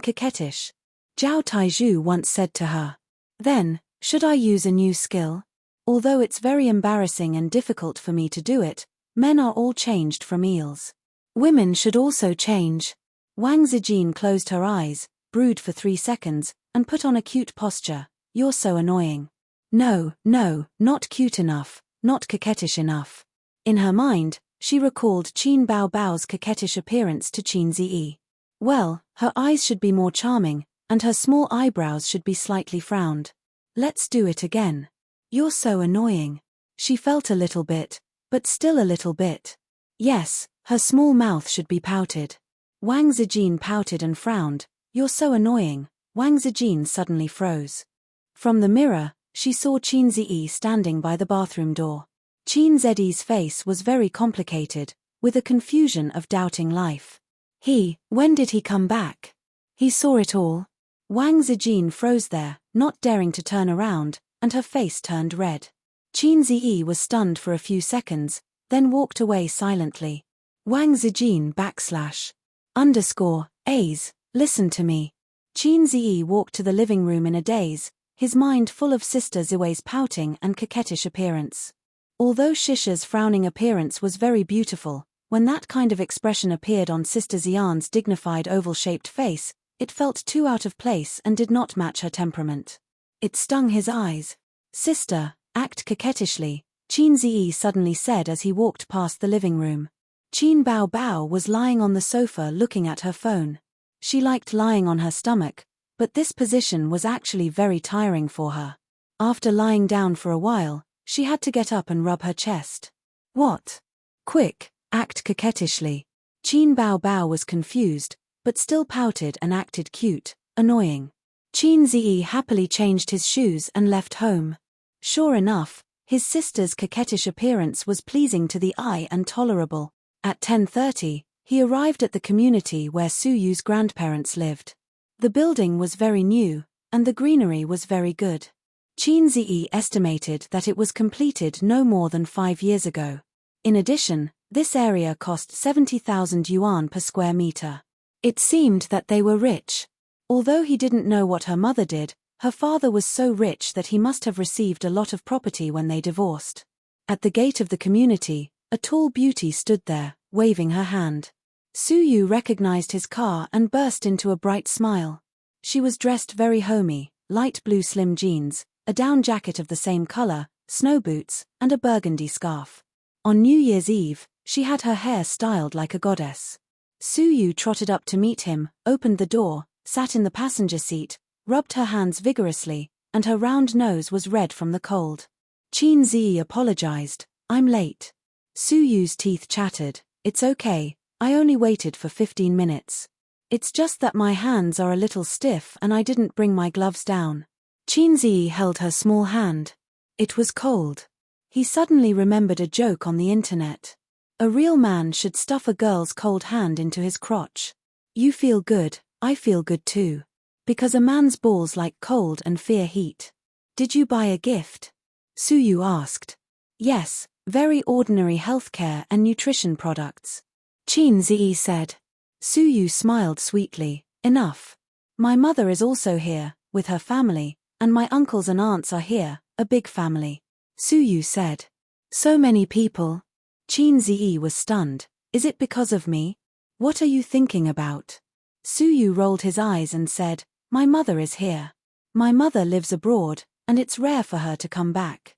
coquettish. Zhao Taizhu once said to her. Then, should I use a new skill? Although it's very embarrassing and difficult for me to do it, men are all changed from eels. Women should also change. Wang Zijin closed her eyes, brooded for 3 seconds, and put on a cute posture. You're so annoying. No, not cute enough, not coquettish enough. In her mind, she recalled Qin Bao Bao's coquettish appearance to Qin Ziyi. Well, her eyes should be more charming, and her small eyebrows should be slightly frowned. Let's do it again. You're so annoying. She felt a little bit, but still a little bit. Yes, her small mouth should be pouted. Wang Zijin pouted and frowned. You're so annoying. Wang Zijin suddenly froze. From the mirror, she saw Qin Ziyi standing by the bathroom door. Qin Ziyi's face was very complicated, with a confusion of doubting life. When did he come back? He saw it all. Wang Zijin froze there, not daring to turn around, and her face turned red. Qin Ziyi was stunned for a few seconds, then walked away silently. Wang Zijin _A's, listen to me. Qin Ziyi walked to the living room in a daze, his mind full of Sister Ziwei's pouting and coquettish appearance. Although Shisha's frowning appearance was very beautiful, when that kind of expression appeared on Sister Xian's dignified oval-shaped face, it felt too out of place and did not match her temperament. It stung his eyes. Sister, act coquettishly, Qin Ziyi suddenly said as he walked past the living room. Qin Bao Bao was lying on the sofa looking at her phone. She liked lying on her stomach, but this position was actually very tiring for her. After lying down for a while, she had to get up and rub her chest. What? Quick, act coquettishly. Qin Bao Bao was confused, but still pouted and acted cute, annoying. Qin Ziyi happily changed his shoes and left home. Sure enough, his sister's coquettish appearance was pleasing to the eye and tolerable. At 10:30, he arrived at the community where Su Yu's grandparents lived. The building was very new, and the greenery was very good. Qin Ziyi estimated that it was completed no more than 5 years ago. In addition, this area cost 70,000 yuan per square meter. It seemed that they were rich. Although he didn't know what her mother did, her father was so rich that he must have received a lot of property when they divorced. At the gate of the community, a tall beauty stood there, waving her hand. Su Yu recognized his car and burst into a bright smile. She was dressed very homey, light blue slim jeans, a down jacket of the same color, snow boots, and a burgundy scarf. On New Year's Eve, she had her hair styled like a goddess. Su Yu trotted up to meet him, opened the door, sat in the passenger seat, rubbed her hands vigorously, and her round nose was red from the cold. Qin Ziyi apologized. I'm late. Su Yu's teeth chattered. It's okay, I only waited for 15 minutes. It's just that my hands are a little stiff and I didn't bring my gloves down. Qin Ziyi held her small hand. It was cold. He suddenly remembered a joke on the internet. A real man should stuff a girl's cold hand into his crotch. You feel good, I feel good too. Because a man's balls like cold and fear heat. Did you buy a gift? Su Yu asked. Yes, very ordinary healthcare and nutrition products. Qin Ziyi said. Su Yu smiled sweetly. Enough. My mother is also here, with her family, and my uncles and aunts are here, a big family. Su Yu said. So many people. Qin Ziyi was stunned. Is it because of me? What are you thinking about? Su Yu rolled his eyes and said, My mother is here. My mother lives abroad, and it's rare for her to come back.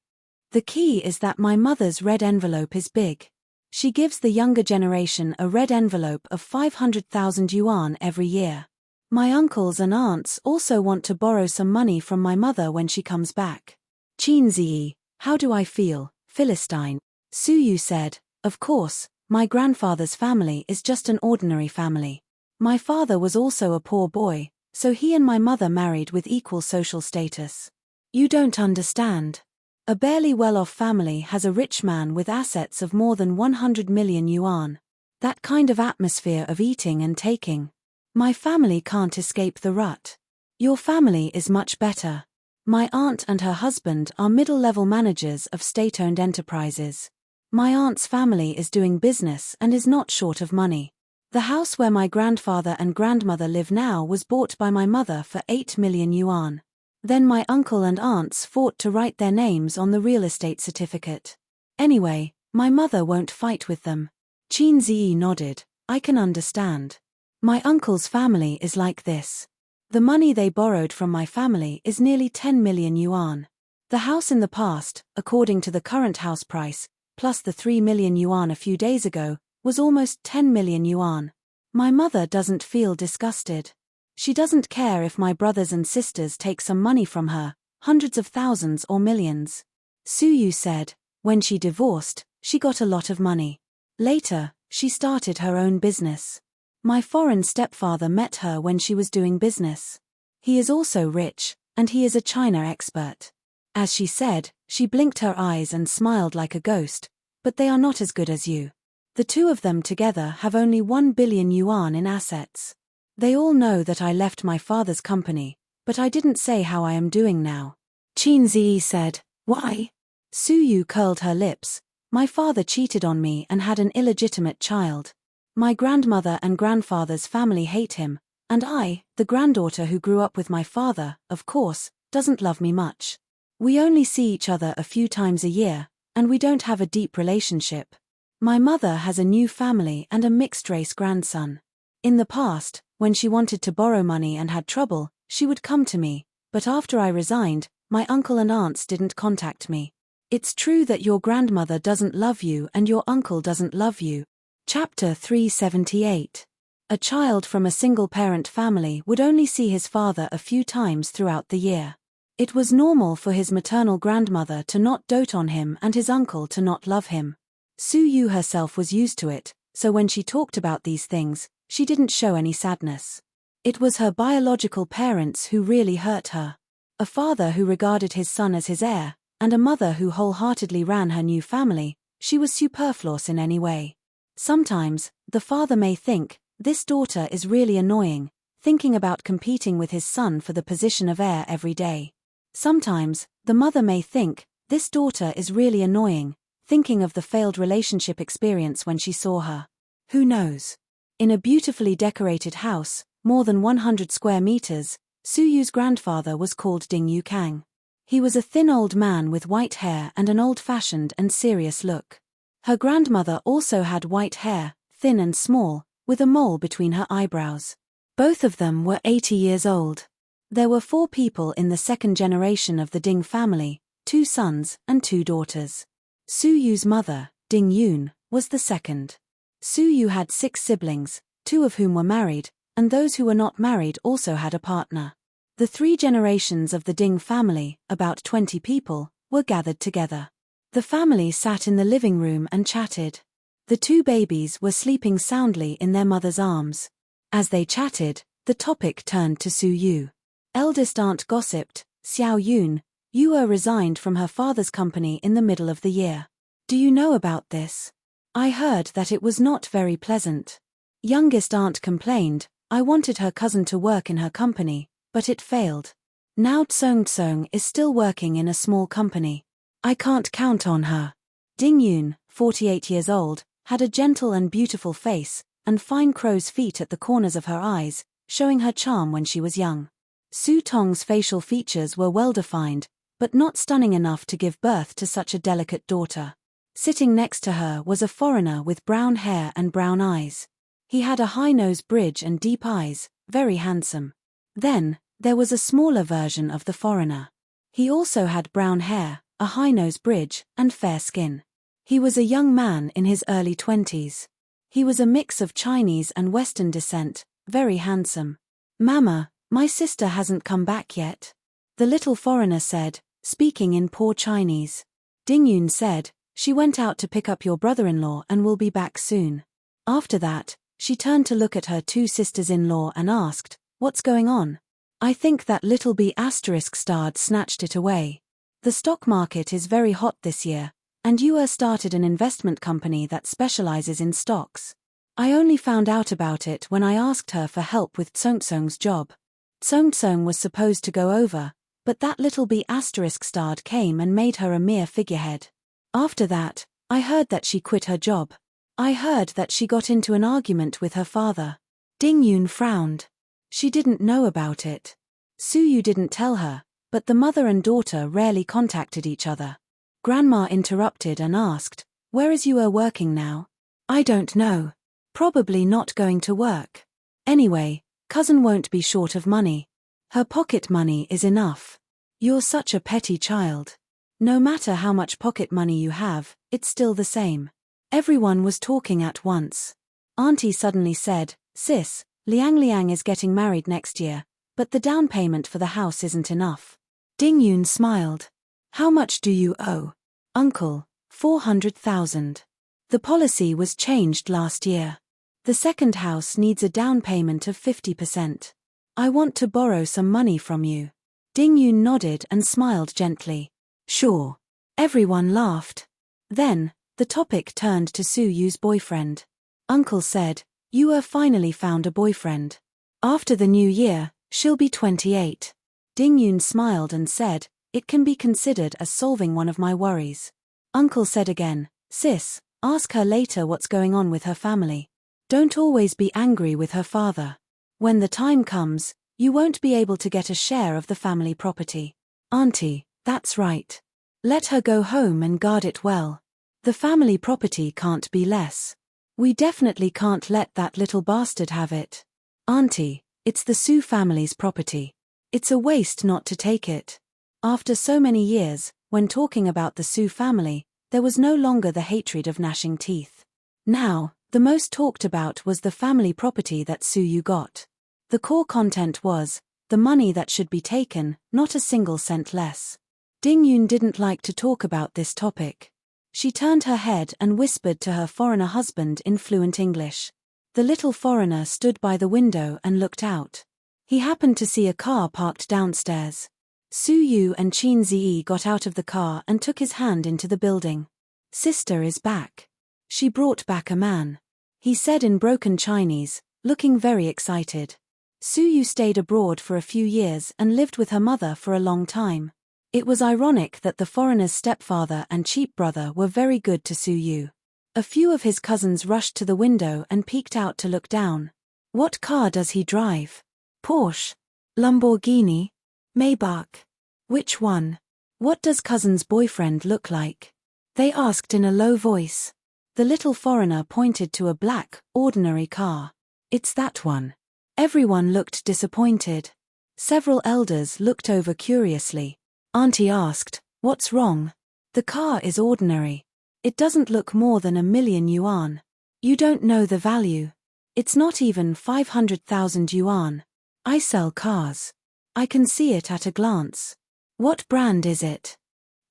The key is that my mother's red envelope is big. She gives the younger generation a red envelope of 500,000 yuan every year. My uncles and aunts also want to borrow some money from my mother when she comes back. Qin Ziyi, how do I feel, Philistine? Su Yu said, Of course, my grandfather's family is just an ordinary family. My father was also a poor boy, so he and my mother married with equal social status. You don't understand. A barely well-off family has a rich man with assets of more than 100 million yuan. That kind of atmosphere of eating and taking. My family can't escape the rut. Your family is much better. My aunt and her husband are middle-level managers of state-owned enterprises. My aunt's family is doing business and is not short of money. The house where my grandfather and grandmother live now was bought by my mother for 8 million yuan. Then my uncle and aunts fought to write their names on the real estate certificate. Anyway, my mother won't fight with them. Qin Ziyi nodded. I can understand. My uncle's family is like this. The money they borrowed from my family is nearly 10 million yuan. The house in the past, according to the current house price, plus the 3 million yuan a few days ago, was almost 10 million yuan. My mother doesn't feel disgusted. She doesn't care if my brothers and sisters take some money from her, hundreds of thousands or millions. Suyu said, when she divorced, she got a lot of money. Later, she started her own business. My foreign stepfather met her when she was doing business. He is also rich, and he is a China expert. As she said, she blinked her eyes and smiled like a ghost, but they are not as good as you. The two of them together have only 1 billion yuan in assets. They all know that I left my father's company, but I didn't say how I am doing now. Qin Ziyi said, why? Suyu curled her lips. My father cheated on me and had an illegitimate child. My grandmother and grandfather's family hate him, and I, the granddaughter who grew up with my father, of course, doesn't love me much. We only see each other a few times a year, and we don't have a deep relationship. My mother has a new family and a mixed-race grandson. In the past, when she wanted to borrow money and had trouble, she would come to me, but after I resigned, my uncle and aunts didn't contact me. It's true that your grandmother doesn't love you and your uncle doesn't love you. Chapter 378. A child from a single-parent family would only see his father a few times throughout the year. It was normal for his maternal grandmother to not dote on him and his uncle to not love him. Suyu herself was used to it, so when she talked about these things, she didn't show any sadness. It was her biological parents who really hurt her. A father who regarded his son as his heir, and a mother who wholeheartedly ran her new family, she was superfluous in any way. Sometimes, the father may think, this daughter is really annoying, thinking about competing with his son for the position of heir every day. Sometimes, the mother may think, this daughter is really annoying, thinking of the failed relationship experience when she saw her. Who knows? In a beautifully decorated house, more than 100 square meters, Suyu's grandfather was called Ding Yukang. He was a thin old man with white hair and an old-fashioned and serious look. Her grandmother also had white hair, thin and small, with a mole between her eyebrows. Both of them were 80 years old. There were 4 people in the second generation of the Ding family, 2 sons and 2 daughters. Suyu's mother, Ding Yun, was the second. Suyu had 6 siblings, 2 of whom were married, and those who were not married also had a partner. The 3 generations of the Ding family, about 20 people, were gathered together. The family sat in the living room and chatted. The 2 babies were sleeping soundly in their mother's arms. As they chatted, the topic turned to Suyu. Eldest aunt gossiped, Xiao Yun, Yue resigned from her father's company in the middle of the year. Do you know about this? I heard that it was not very pleasant. Youngest aunt complained, I wanted her cousin to work in her company, but it failed. Now Tsung is still working in a small company. I can't count on her. Ding Yun, 48 years old, had a gentle and beautiful face, and fine crow's feet at the corners of her eyes, showing her charm when she was young. Su Tong's facial features were well-defined, but not stunning enough to give birth to such a delicate daughter. Sitting next to her was a foreigner with brown hair and brown eyes. He had a high nose bridge and deep eyes, very handsome. Then, there was a smaller version of the foreigner. He also had brown hair, a high nose bridge, and fair skin. He was a young man in his early 20s. He was a mix of Chinese and Western descent, very handsome. Mama, my sister hasn't come back yet. The little foreigner said, speaking in poor Chinese. Ding Yun said, she went out to pick up your brother-in-law and will be back soon. After that, she turned to look at her 2 sisters-in-law and asked, what's going on? I think that little B** starred snatched it away. The stock market is very hot this year, and Yue started an investment company that specializes in stocks. I only found out about it when I asked her for help with Tsongtsong's job. Tsongtsong was supposed to go over, but that little B** starred came and made her a mere figurehead. After that, I heard that she quit her job. I heard that she got into an argument with her father. Ding Yun frowned. She didn't know about it. Suyu didn't tell her, but the mother and daughter rarely contacted each other. Grandma interrupted and asked, "Where is you working now?" "I don't know. Probably not going to work. Anyway, cousin won't be short of money. Her pocket money is enough." "You're such a petty child. No matter how much pocket money you have, it's still the same." Everyone was talking at once. Auntie suddenly said, "Sis, Liang Liang is getting married next year, but the down payment for the house isn't enough." Ding Yun smiled. "How much do you owe?" "Uncle, 400,000. The policy was changed last year. The second house needs a down payment of 50%. I want to borrow some money from you." Ding Yun nodded and smiled gently. "Sure." Everyone laughed. Then, the topic turned to Suyu's boyfriend. Uncle said, "You finally found a boyfriend. After the new year, she'll be 28. Ding Yun smiled and said, "It can be considered as solving one of my worries." Uncle said again, "Sis, ask her later what's going on with her family. Don't always be angry with her father. When the time comes, you won't be able to get a share of the family property." "Auntie, that's right. Let her go home and guard it well. The family property can't be less. We definitely can't let that little bastard have it." "Auntie, it's the Su family's property. It's a waste not to take it." After so many years, when talking about the Su family, there was no longer the hatred of gnashing teeth. Now, the most talked about was the family property that Suyu got. The core content was, the money that should be taken, not a single cent less. Ding Yun didn't like to talk about this topic. She turned her head and whispered to her foreigner husband in fluent English. The little foreigner stood by the window and looked out. He happened to see a car parked downstairs. Suyu and Qin Ziyi got out of the car and took his hand into the building. "Sister is back. She brought back a man," he said in broken Chinese, looking very excited. Suyu stayed abroad for a few years and lived with her mother for a long time. It was ironic that the foreigner's stepfather and cheap brother were very good to Suyu. A few of his cousins rushed to the window and peeked out to look down. "What car does he drive? Porsche? Lamborghini? Maybach? Which one? What does cousin's boyfriend look like?" they asked in a low voice. The little foreigner pointed to a black, ordinary car. "It's that one." Everyone looked disappointed. Several elders looked over curiously. Auntie asked, "What's wrong?" "The car is ordinary. It doesn't look more than 1,000,000 yuan. You don't know the value. It's not even 500,000 yuan. I sell cars. I can see it at a glance." "What brand is it?"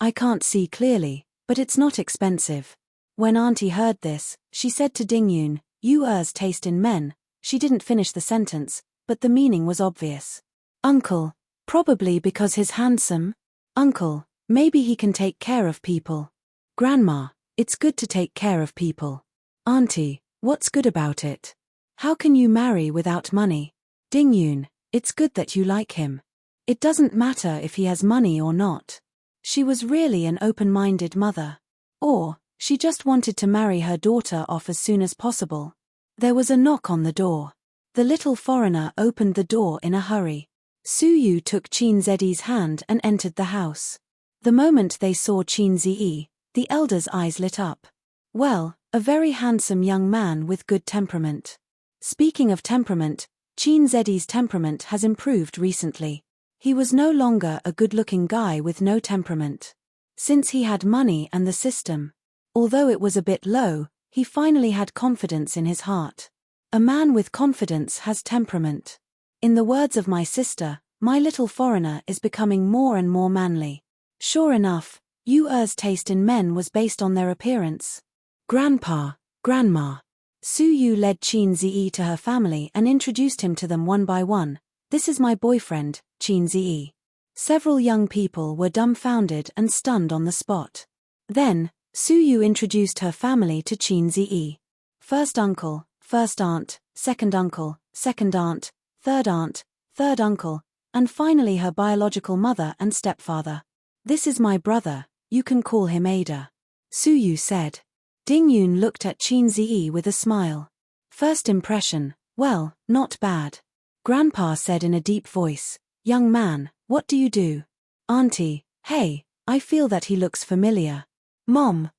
"I can't see clearly, but it's not expensive." When Auntie heard this, she said to Ding Yun, "Yu's taste in men." She didn't finish the sentence, but the meaning was obvious. "Uncle, probably because he's handsome." "Uncle, maybe he can take care of people." "Grandma, it's good to take care of people." "Auntie, what's good about it? How can you marry without money?" "Ding Yun, it's good that you like him. It doesn't matter if he has money or not." She was really an open-minded mother. Or, she just wanted to marry her daughter off as soon as possible. There was a knock on the door. The little foreigner opened the door in a hurry. Suyu took Qin Ziyi's hand and entered the house. The moment they saw Qin Ziyi, the elder's eyes lit up. Well, a very handsome young man with good temperament. Speaking of temperament, Qin Ziyi's temperament has improved recently. He was no longer a good-looking guy with no temperament. Since he had money and the system. Although it was a bit low, he finally had confidence in his heart. A man with confidence has temperament. In the words of my sister, my little foreigner is becoming more and more manly. Sure enough, Yu's taste in men was based on their appearance. "Grandpa, Grandma." Suyu led Qin Ziyi to her family and introduced him to them one by one. "This is my boyfriend, Qin Ziyi." Several young people were dumbfounded and stunned on the spot. Then, Suyu introduced her family to Qin Ziyi. First uncle, first aunt, second uncle, second aunt, third uncle, and finally her biological mother and stepfather. This is my brother, you can call him Ada. Suyu said. Dingyun looked at Qin Ziyi with a smile. First impression, well, not bad. Grandpa said in a deep voice, young man, what do you do? Auntie, hey, I feel that he looks familiar. Mom,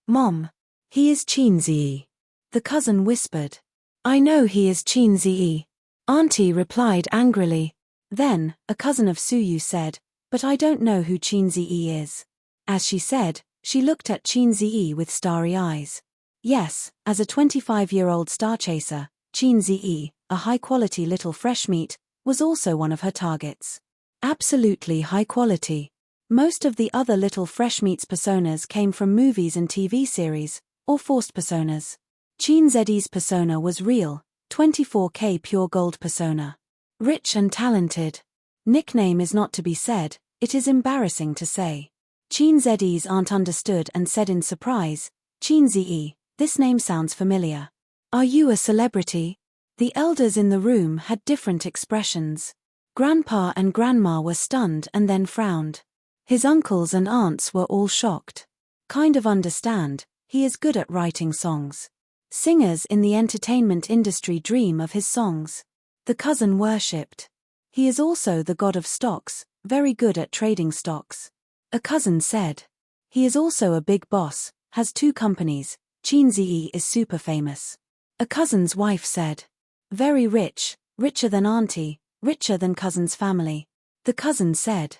he is Qin Ziyi. The cousin whispered. I know he is Qin Ziyi. Auntie replied angrily. Then, a cousin of Suyu said, but I don't know who Qin Ziyi is. As she said, she looked at Qin Ziyi with starry eyes. Yes, as a 25-year-old star chaser, Qin Ziyi, a high-quality little fresh meat, was also one of her targets. Absolutely high quality. Most of the other little fresh meats personas came from movies and TV series, or forced personas. Qin Ziyi's persona was real, 24K pure gold persona. Rich and talented. Nickname is not to be said, it is embarrassing to say. Qin Ziyi's aunt understood and said in surprise, Qin Ziyi, this name sounds familiar. Are you a celebrity? The elders in the room had different expressions. Grandpa and Grandma were stunned and then frowned. His uncles and aunts were all shocked. Kind of understand, he is good at writing songs. Singers in the entertainment industry dream of his songs. The cousin worshipped. He is also the god of stocks, very good at trading stocks. A cousin said. He is also a big boss, has 2 companies, Qin Ziyi is super famous. A cousin's wife said. Very rich, richer than auntie, richer than cousin's family. The cousin said.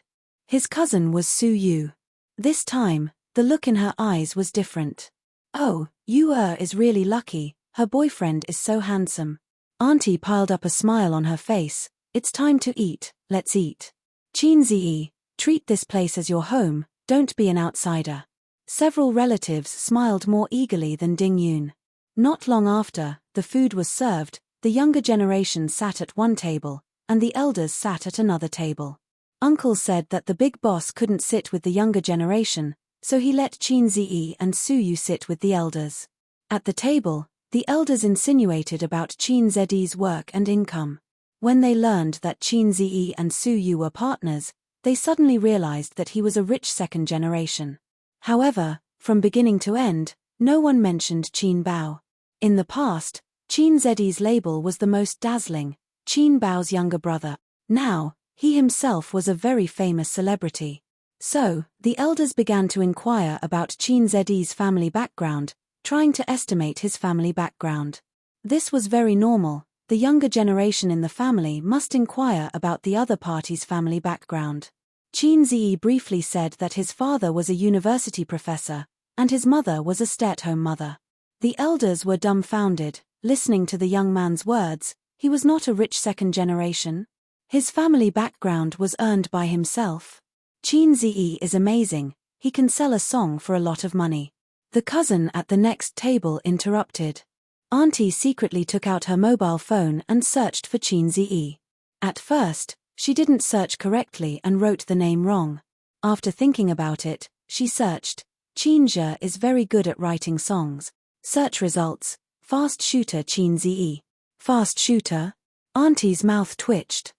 His cousin was Suyu. This time, the look in her eyes was different. Oh, is really lucky, her boyfriend is so handsome. Auntie piled up a smile on her face. It's time to eat, let's eat. Qin Ziyi, treat this place as your home, don't be an outsider. Several relatives smiled more eagerly than Dingyun. Not long after, the food was served, the younger generation sat at one table, and the elders sat at another table. Uncle said that the big boss couldn't sit with the younger generation, so he let Qin Ziyi and Suyu sit with the elders. At the table, the elders insinuated about Qin Ziyi's work and income. When they learned that Qin Ziyi and Suyu were partners, they suddenly realized that he was a rich second generation. However, from beginning to end, no one mentioned Qin Bao. In the past, Qin Ziyi's label was the most dazzling, Qin Bao's younger brother. Now, he himself was a very famous celebrity. So, the elders began to inquire about Qin Ziyi's family background, trying to estimate his family background. This was very normal, the younger generation in the family must inquire about the other party's family background. Qin Ziyi briefly said that his father was a university professor, and his mother was a stay-at-home mother. The elders were dumbfounded, listening to the young man's words. He was not a rich second generation. His family background was earned by himself. Qin Ziyi is amazing, he can sell a song for a lot of money. The cousin at the next table interrupted. Auntie secretly took out her mobile phone and searched for Qin Ziyi. At first, she didn't search correctly and wrote the name wrong. After thinking about it, she searched, Qin Zhe is very good at writing songs. Search results, fast shooter Qin Ziyi. Fast shooter? Auntie's mouth twitched.